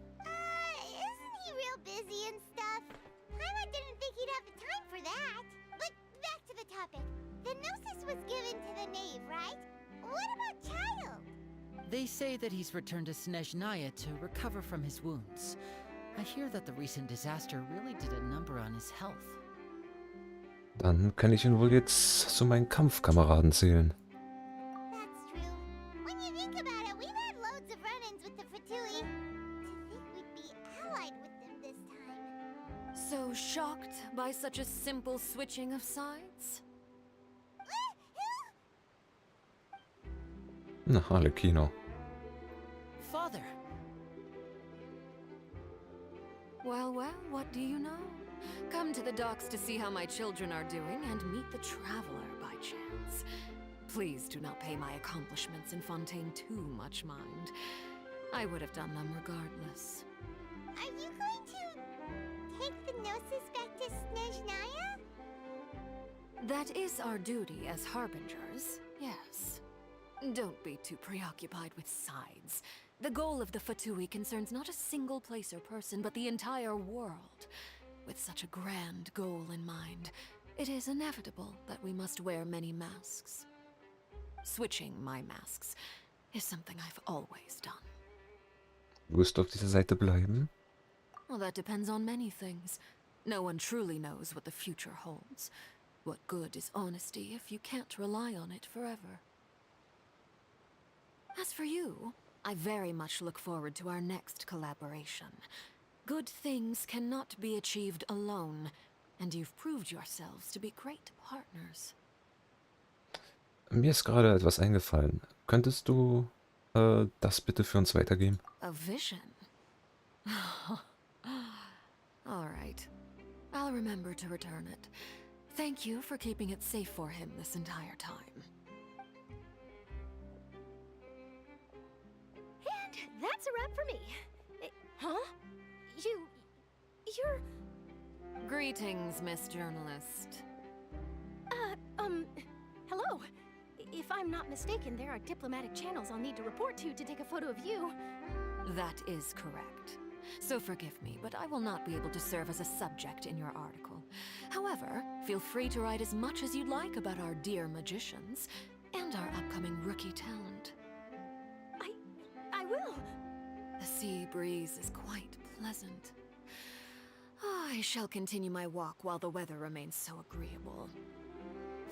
he real busy and stuff? Paimon didn't think he'd have the time for that. But back to the topic. The gnosis was given to the knave, right? What about Child? They say that he's returned to Snezhnaya to recover from his wounds. I hear that the recent disaster really did a number on his health. Dann kann ich ihn wohl jetzt zu meinen Kampfkameraden zählen. That's true. When you think about it, we've had loads of run-ins with the Fatui. To think we'd be allied with them this time. So shocked by such a simple switching of sides? Na, alle Kino. Father. Well, what do you know? Come to the docks to see how my children are doing and meet the traveler by chance. Please do not pay my accomplishments in Fontaine too much mind. I would have done them regardless. Are you going to take the Gnosis back to Snezhnaya? That is our duty as harbingers, yes. Don't be too preoccupied with sides. The goal of the Fatui concerns not a single place or person, but the entire world. With such a grand goal in mind, it is inevitable that we must wear many masks. Switching my masks is something I've always done. Du wirst auf dieser Seite bleiben? Well, that depends on many things. No one truly knows what the future holds. What good is honesty if you can't rely on it forever? As for you, I very much look forward to our next collaboration. Good things cannot be achieved alone, and you've proved yourselves to be great partners. Mir ist gerade etwas eingefallen. Könntest du das bitte für uns weitergeben? A vision? All right. I'll remember to return it. Thank you for keeping it safe for him this entire time. And that's a wrap for me. Huh? You're... Greetings, Miss Journalist. Hello. If I'm not mistaken, there are diplomatic channels I'll need to report to take a photo of you. That is correct. So forgive me, but I will not be able to serve as a subject in your article. However, feel free to write as much as you'd like about our dear magicians and our upcoming rookie talent. I will. The sea breeze is quite pleasant. I shall continue my walk while the weather remains so agreeable.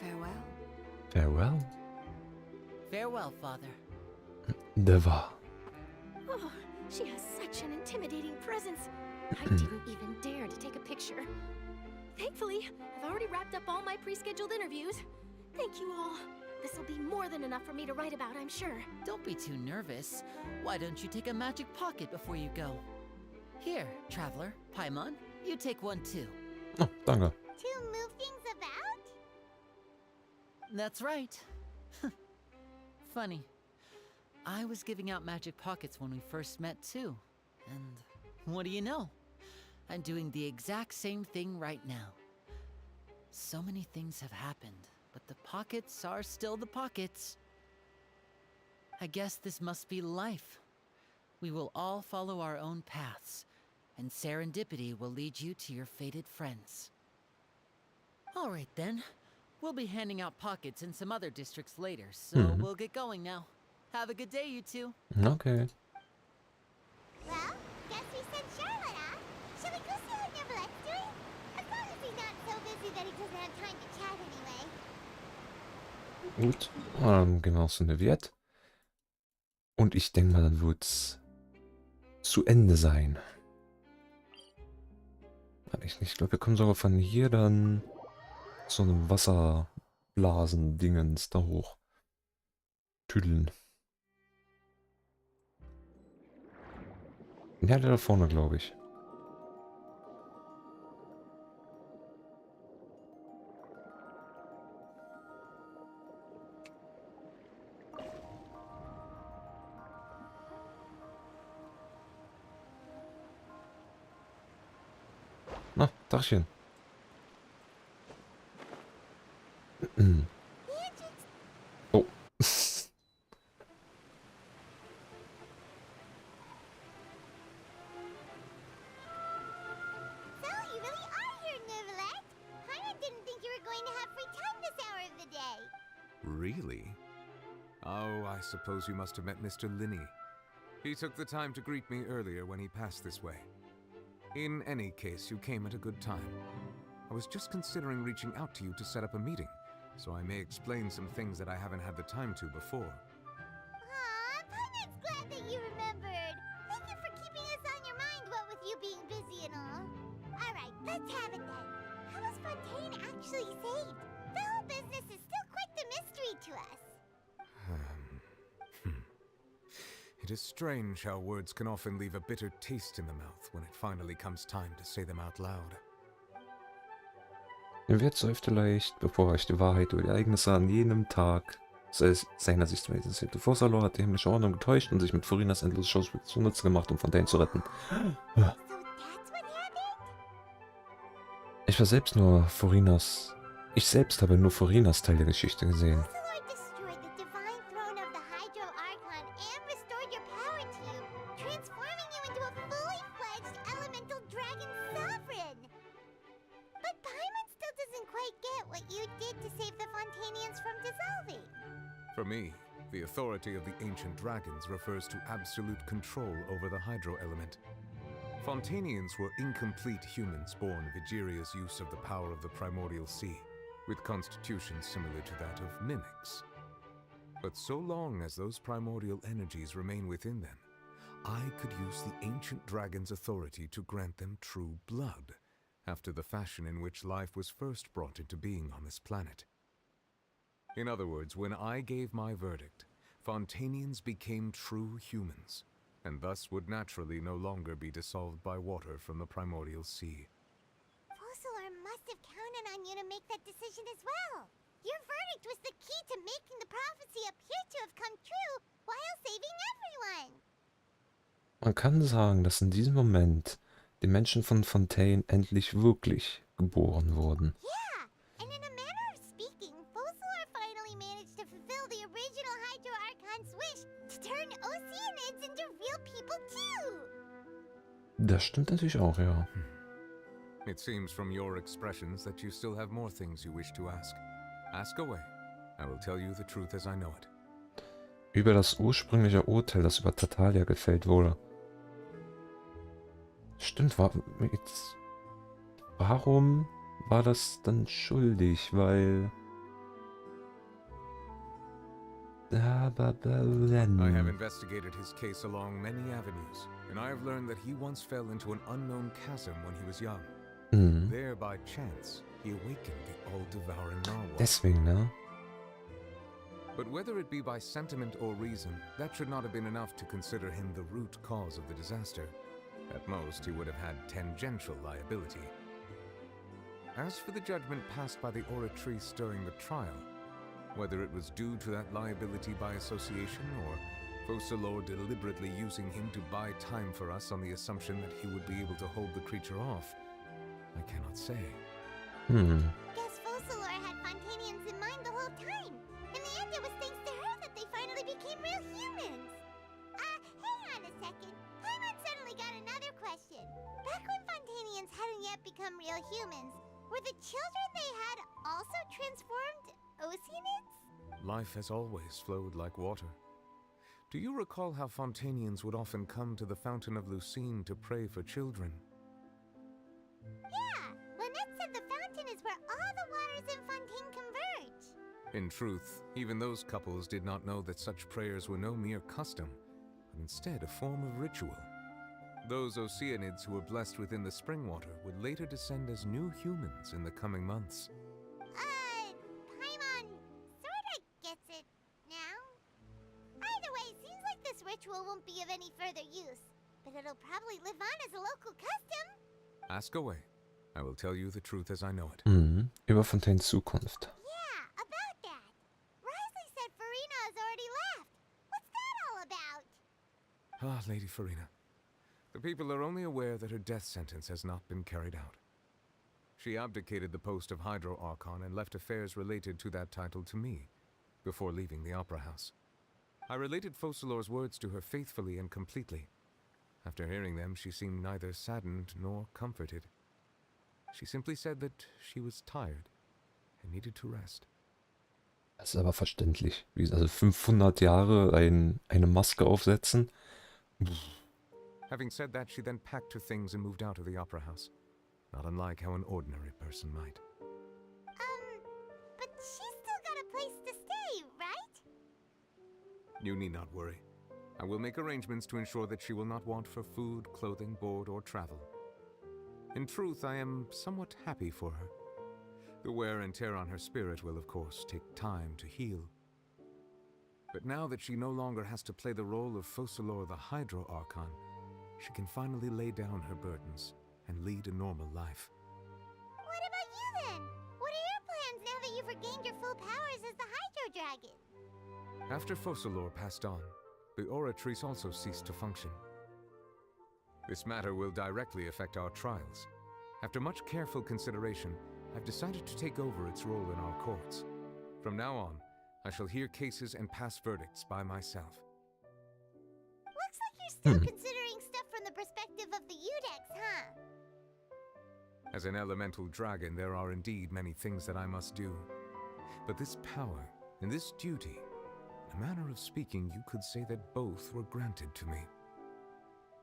Farewell. Farewell? Farewell, Father. De waar. Oh, she has such an intimidating presence. I didn't even dare to take a picture. Thankfully, I've already wrapped up all my pre-scheduled interviews. Thank you all. This will be more than enough for me to write about, I'm sure. Don't be too nervous. Why don't you take a magic pocket before you go? Here, traveler, Paimon, you take one too. Oh, danke. To move things about? That's right. Funny. I was giving out magic pockets when we first met too. And what do you know? I'm doing the exact same thing right now. So many things have happened, but the pockets are still the pockets. I guess this must be life. We will all follow our own paths, and serendipity will lead you to your fated friends. All right then. We'll be handing out pockets in some other districts later, so we'll get going now. Have a good day, you two. Okay. Well, guess we sent Charlotte off. Shall we go see how Neverlette's doing? As long as he's not so busy that he doesn't have time to chat anyway. Gut. Dann gehen wir auch so eine Wert. Und ich denke mal, dann wird's zu Ende sein. Ich glaube, wir kommen sogar von hier dann so einem Wasserblasen-Dingens da hoch. Tüdeln. Ja, der da vorne, glaube ich. Na, Dachchen. Oh. So, you really are here, Neverlette. Paimon didn't think you were going to have free time this hour of the day. Really? Oh, I suppose you must have met Mr. Linney. He took the time to greet me earlier when he passed this way. In any case, you came at a good time. I was just considering reaching out to you to set up a meeting, so I may explain some things that I haven't had the time to before. Aw, Paimon's glad that you remembered. Thank you for keeping us on your mind, what with you being busy and all. Alright, let's have it then. Fontaine actually saved? The whole business is still quite the mystery to us. It is strange how words can often leave a bitter taste in the mouth when it finally comes time to say them out loud. Er wird säuft vielleicht, bevor er euch die Wahrheit über die Ereignisse an jenem Tag, seiner Sichtweise erzählte. Fossalor hat die himmlische Ordnung getäuscht und sich mit Forinas endloses Schauspiel zunutze gemacht, um Fontaine zu retten. Ich war selbst nur Forinas... Ich selbst habe nur Forinas Teil der Geschichte gesehen. For me, the authority of the ancient dragons refers to absolute control over the hydro element. Fontainians were incomplete humans born of Egeria's use of the power of the primordial sea, with constitutions similar to that of mimics. But so long as those primordial energies remain within them, I could use the ancient dragon's authority to grant them true blood, after the fashion in which life was first brought into being on this planet. In other words, when I gave my verdict, Fontainians became true humans, and thus would naturally no longer be dissolved by water from the primordial sea. Fossalor must have counted on you to make that decision as well. Your verdict was the key to making the prophecy appear to have come true while saving everyone. Man kann sagen, dass in diesem Moment die Menschen von Fontaine endlich wirklich geboren wurden. Yeah, and in a manner of speaking, Fossalor finally managed to fulfill the original Hydro Archon's wish to turn Oceanids into real people too. Das stimmt natürlich auch, ja. It seems from your expressions that you still have more things you wish to ask. Ask away. I will tell you the truth as I know it. Über das ursprüngliche Urteil, das über Tartaglia gefällt wurde. Stimmt, warum war das dann schuldig? Weil... I have investigated his case along many avenues, and I have learned that he once fell into an unknown chasm when he was young. There, by chance, he awakened the all-devouring narwhal. Deswegen, ne? But whether it be by sentiment or reason, that should not have been enough to consider him the root cause of the disaster. At most, he would have had tangential liability. As for the judgment passed by the oratrice during the trial, whether it was due to that liability by association or Fossalor deliberately using him to buy time for us on the assumption that he would be able to hold the creature off, I cannot say. Guess Fossalor had Fontainians in mind the whole time. In the end, it was thanks to her that they finally became real humans. Hang on a second. Paimon suddenly got another question. Back when Fontainians hadn't yet become real humans, were the children they had also transformed Oceanids? Life has always flowed like water. Do you recall how Fontainians would often come to the Fountain of Lucine to pray for children? Yeah, Lynette said the fountain is where all the waters in Fontaine converge. In truth, even those couples did not know that such prayers were no mere custom, but instead a form of ritual. Those Oceanids who were blessed within the spring water would later descend as new humans in the coming months. Paimon sorta gets it now. Either way, seems like this ritual won't be of any further use, but it'll probably live on as a local custom. Ask away. I will tell you the truth as I know it. Über Fontaines Zukunft. Yeah, about that. Risley said Farina has already left. What's that all about? Ah, Lady Farina. The people are only aware that her death sentence has not been carried out. She abdicated the post of Hydro Archon and left affairs related to that title to me, before leaving the Opera House. I related Fossalor's words to her faithfully and completely. After hearing them, she seemed neither saddened nor comforted. She simply said that she was tired and needed to rest. Das ist aber verständlich. Wie gesagt, also 500 Jahre eine Maske aufsetzen. Having said that, she then packed her things and moved out of the Opera House. Not unlike how an ordinary person might. But she's still got a place to stay, right? You need not worry. I will make arrangements to ensure that she will not want for food, clothing, board, or travel. In truth, I am somewhat happy for her. The wear and tear on her spirit will, of course, take time to heal. But now that she no longer has to play the role of Focalor the Hydro Archon, she can finally lay down her burdens and lead a normal life. What about you then? What are your plans now that you've regained your full powers as the Hydro Dragon? After Focalor passed on, the Oratrice also ceased to function. This matter will directly affect our trials. After much careful consideration, I've decided to take over its role in our courts. From now on, I shall hear cases and pass verdicts by myself. Looks like you're still considering stuff from the perspective of the Udex, huh? As an elemental dragon, there are indeed many things that I must do. But this power and this duty, in a manner of speaking, you could say that both were granted to me.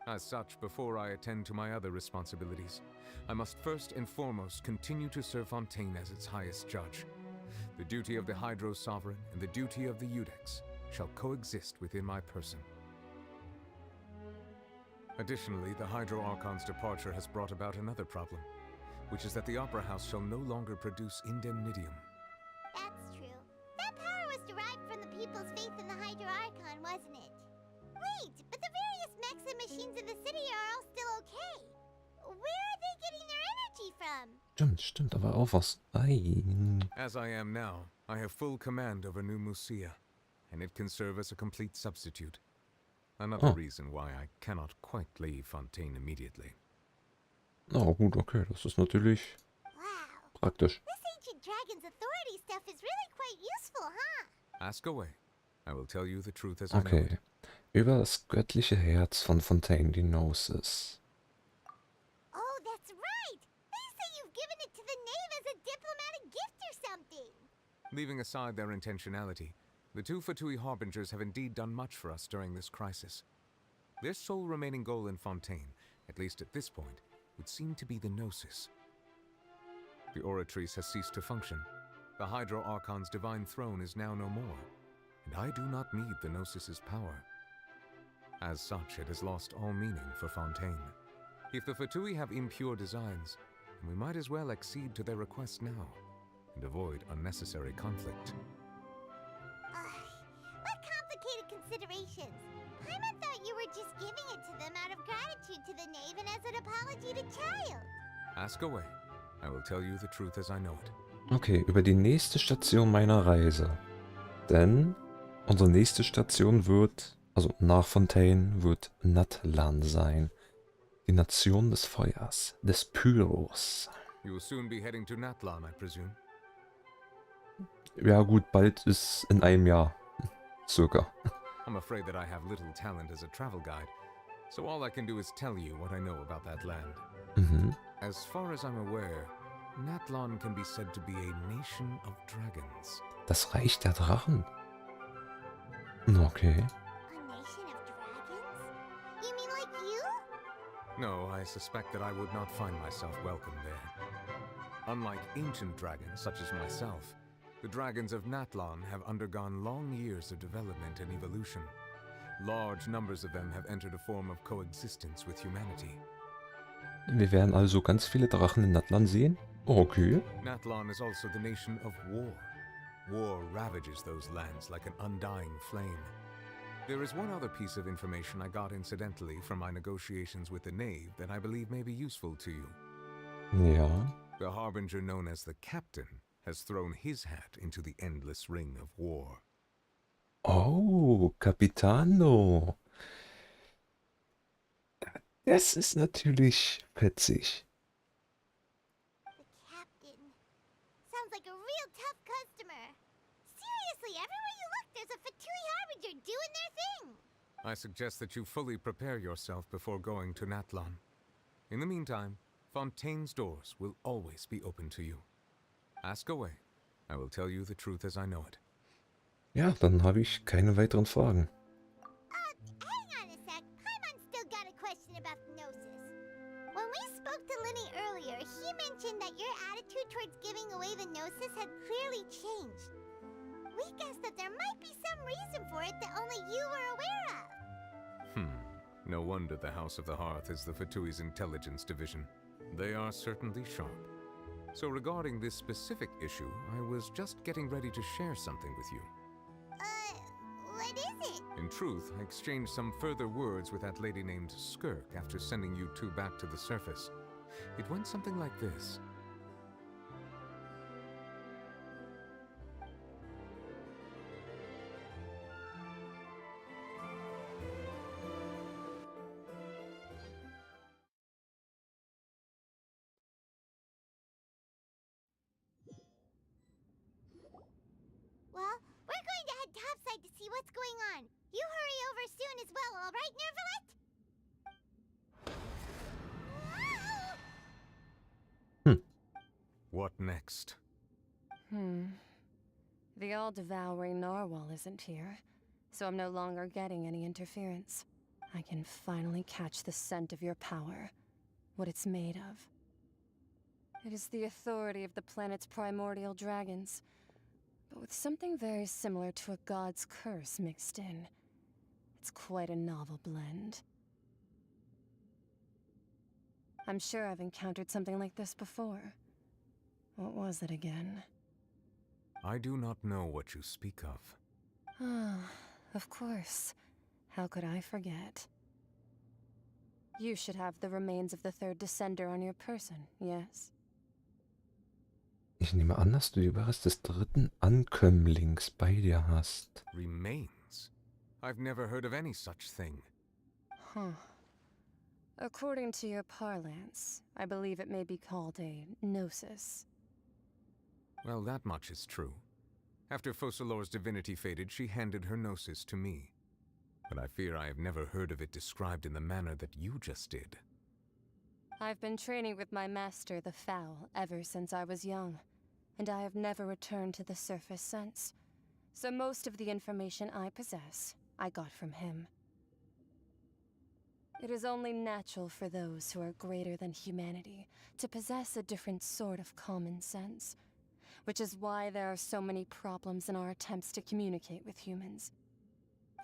As such, before I attend to my other responsibilities, I must first and foremost continue to serve Fontaine as its highest judge. The duty of the Hydro Sovereign and the duty of the Udex shall coexist within my person. Additionally, the Hydro Archon's departure has brought about another problem, which is that the Opera House shall no longer produce indemnitium. That's true. That power was derived from the people's faith in the Hydro Archon, wasn't it? Wait, but the various mechs and machines in the city are all still okay. Where are they getting their energy from? Stimmt, da war auch was. Ei. As I am now, I have full command over New Musia, and it can serve as a complete substitute. Another reason why I cannot quite leave Fontaine immediately. Na gut, okay, das ist natürlich praktisch. This ancient dragon's authority stuff is really quite useful, huh? Ask away. I will tell you the truth as I know Okay, it. über das göttliche Herz von Fontaine, die Gnosis. Oh, that's right! They say you've given it to the knave as a diplomatic gift or something! Leaving aside their intentionality, the two Fatui Harbingers have indeed done much for us during this crisis. Their sole remaining goal in Fontaine, at least at this point, would seem to be the Gnosis. The Oratrice has ceased to function. The Hydro Archon's divine throne is now no more, and I do not need the Gnosis's power. As such, it has lost all meaning for Fontaine. If the Fatui have impure designs, we might as well accede to their request now, and avoid unnecessary conflict. What complicated considerations! Paimon thought you were just giving it to them out of gratitude to the knave and as an apology to Child. Ask away. I will tell you the truth as I know it. Okay, über die nächste Station meiner Reise. Denn unsere nächste Station wird, also nach Fontaine, wird Natlan sein. Die Nation des Feuers, des Pyros. You will soon be heading to Natlan, I presume. Ja gut, bald ist in einem Jahr. Circa. I'm afraid that I have little talent as a travel guide, so all I can do is tell you what I know about that land. As far as I'm aware, Natlan can be said to be a nation of dragons. Das Reich der Drachen? Okay. A nation of dragons? You mean like you? No, I suspect that I would not find myself welcome there. Unlike ancient dragons such as myself, the dragons of Natlan have undergone long years of development and evolution. Large numbers of them have entered a form of coexistence with humanity. Wir werden also ganz viele Drachen in Natlan sehen? Okay. Natlan is also the nation of war. War ravages those lands like an undying flame. There is one other piece of information I got incidentally from my negotiations with the knave that I believe may be useful to you. Ja. The harbinger known as the Captain has thrown his hat into the endless ring of war. Oh, Capitano. Das ist natürlich fetzig. The captain. Sounds like a real tough customer. Seriously, everywhere you look, there's a Fatui Harbinger doing their thing. I suggest that you fully prepare yourself before going to Natlan. In the meantime, Fontaine's doors will always be open to you. Ask away. I will tell you the truth as I know it. Ja, dann habe ich keine weiteren Fragen. Hang on a sec. Paimon's still got a question about the Gnosis. When we spoke to Linny earlier, he mentioned that your attitude towards giving away the Gnosis had clearly changed. We guessed that there might be some reason for it that only you were aware of. No wonder the House of the Hearth is the Fatui's intelligence division. They are certainly sharp. So regarding this specific issue, I was just getting ready to share something with you. What is it? In truth, I exchanged some further words with that lady named Skirk after sending you two back to the surface. It went something like this. Well, we're going to head topside to see what's going on. You hurry over soon as well, all right, Nervalet? What next? The all-devouring narwhal isn't here, so I'm no longer getting any interference. I can finally catch the scent of your power, what it's made of. It is the authority of the planet's primordial dragons, but with something very similar to a god's curse mixed in. It's quite a novel blend. I'm sure I've encountered something like this before. What was it again? I do not know what you speak of. Ah, of course. How could I forget? You should have the remains of the third descender on your person, yes? Ich nehme an, dass du die Überreste des dritten Ankömmlings bei dir hast. Remains? I've never heard of any such thing. Huh. According to your parlance, I believe it may be called a gnosis. Well, that much is true. After Focalor's divinity faded, she handed her gnosis to me. But I fear I have never heard of it described in the manner that you just did. I've been training with my master, the Foul, ever since I was young, and I have never returned to the surface since. So most of the information I possess, I got from him. It is only natural for those who are greater than humanity to possess a different sort of common sense, which is why there are so many problems in our attempts to communicate with humans.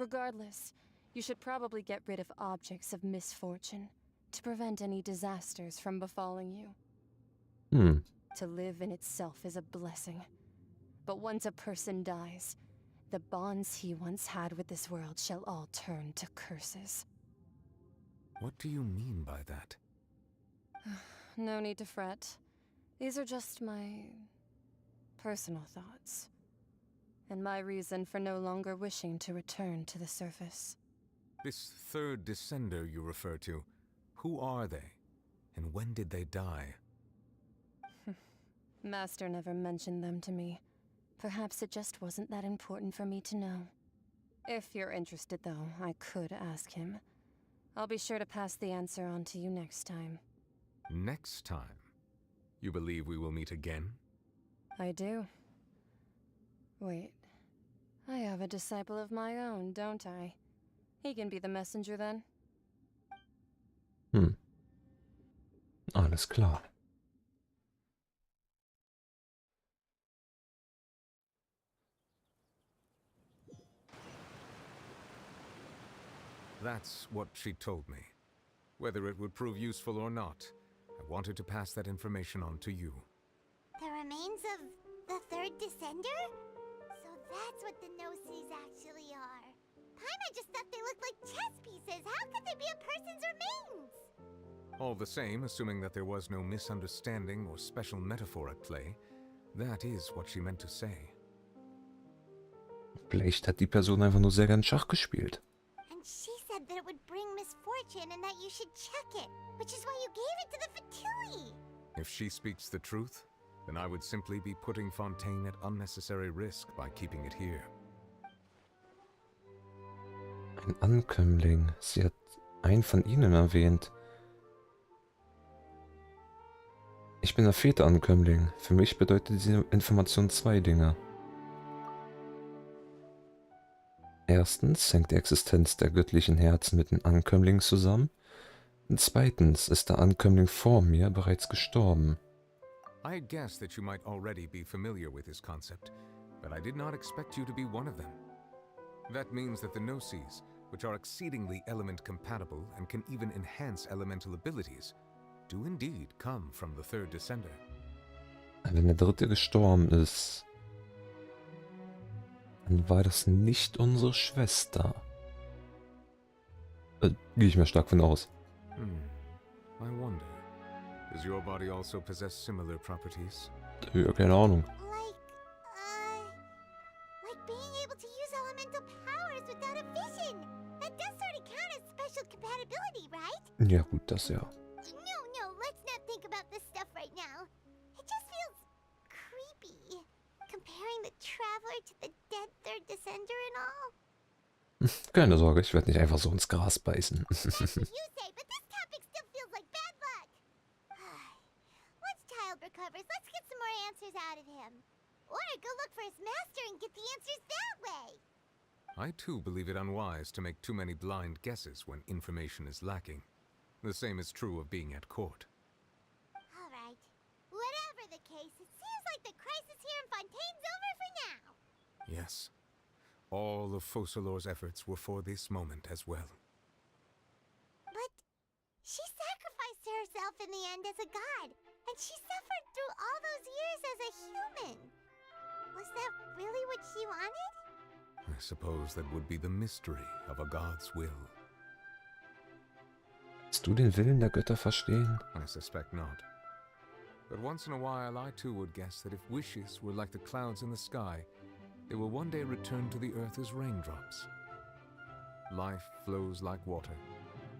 Regardless, you should probably get rid of objects of misfortune to prevent any disasters from befalling you. To live in itself is a blessing. But once a person dies, the bonds he once had with this world shall all turn to curses. What do you mean by that? No need to fret. These are just my personal thoughts, and my reason for no longer wishing to return to the surface. This third descender you refer to, who are they? And when did they die? Master never mentioned them to me. Perhaps it just wasn't that important for me to know. If you're interested, though, I could ask him. I'll be sure to pass the answer on to you next time. Next time? You believe we will meet again? I do. Wait. I have a disciple of my own, don't I? He can be the messenger then. Alles klar. That's what she told me. Whether it would prove useful or not, I wanted to pass that information on to you. The remains of the third descender? So that's what the Gnosis actually are. Paimon just thought they looked like chess pieces. How could they be a person's remains? All the same, assuming that there was no misunderstanding or special metaphor at play, that is what she meant to say. Vielleicht hat die Person einfach nur sehr gern Schach gespielt. And she said that it would bring misfortune and that you should check it, which is why you gave it to the Fatui. If she speaks the truth, then I would simply be putting Fontaine at unnecessary risk by keeping it here. Ein Ankömmling. Sie hat einen von ihnen erwähnt. Ich bin der vierte Ankömmling. Für mich bedeutet diese Information zwei Dinge. Erstens hängt die Existenz der göttlichen Herzen mit den Ankömmlingen zusammen. Und zweitens ist der Ankömmling vor mir bereits gestorben. I guessed that you might already be familiar with this concept, but I did not expect you to be one of them. That means that the Gnosis, which are exceedingly element compatible and can even enhance elemental abilities, do indeed come from the third descender. Wenn der dritte gestorben ist, dann war das nicht unsere Schwester. Gehe ich mir stark von aus. I wonder. Does your body also possess similar properties? Ja, keine Ahnung. Like being able to use elemental powers without a vision. That does sort of count as special compatibility, right? Ja gut, das ja. No, let's not think about this stuff right now. It just feels creepy. Comparing the Traveler to the dead third descender and all. Keine Sorge, ich werde nicht einfach so ins Gras beißen. You say, but this topic still feels like bad luck. Once Child recovers, let's get some more answers out of him. Or go look for his master and get the answers that way. I too believe it unwise to make too many blind guesses when information is lacking. The same is true of being at court. All right. Whatever the case, it seems like the crisis here in Fontaine's over for now. Yes. All of Focalor's efforts were for this moment as well. But she sacrificed herself in the end as a god, and she suffered through all those years as a human. Was that really what she wanted? I suppose that would be the mystery of a god's will. Kannst du den Willen der Götter verstehen? I suspect not. But once in a while I too would guess that if wishes were like the clouds in the sky, they will one day return to the earth as raindrops. Life flows like water,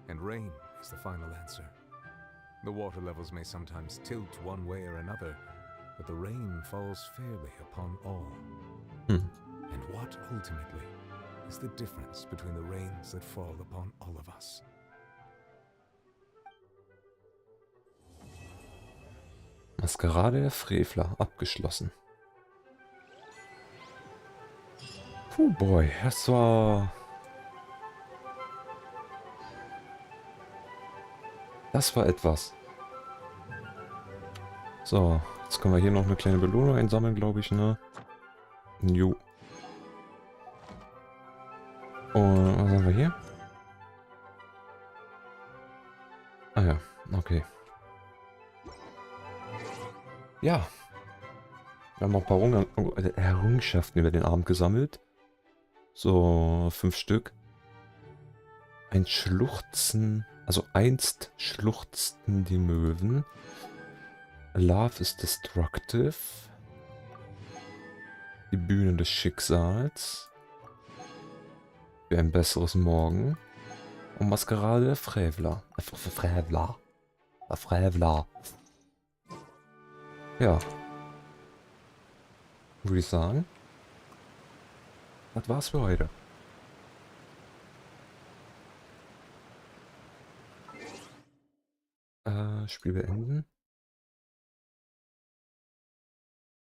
and rain is the final answer. The water levels may sometimes tilt one way or another, but the rain falls fairly upon all. And what, ultimately, is the difference between the rains that fall upon all of us? Maskerade der Frevler abgeschlossen. Puh, boy, das war... Das war etwas. So, jetzt können wir hier noch eine kleine Belohnung einsammeln, glaube ich, ne? Jo. Und was haben wir hier? Ah ja, okay. Ja. Wir haben noch ein paar Errungenschaften über den Abend gesammelt. So, 5 Stück. Ein Schluchzen, also einst schluchzten die Möwen. Love is destructive. Die Bühne des Schicksals. Für ein besseres Morgen. Und Maskerade der Frevler. Frevler. Ja. Würde ich sagen. Das war's für heute. Spiel beenden.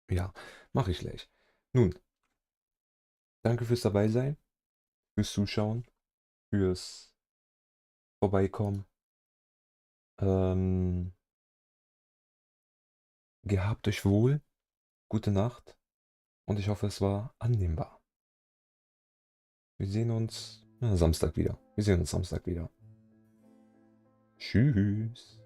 Ja, mache ich gleich. Nun, danke fürs dabei sein, fürs Zuschauen, fürs Vorbeikommen. Gehabt euch wohl, gute Nacht und ich hoffe, es war annehmbar. Wir sehen uns Samstag wieder. Tschüss.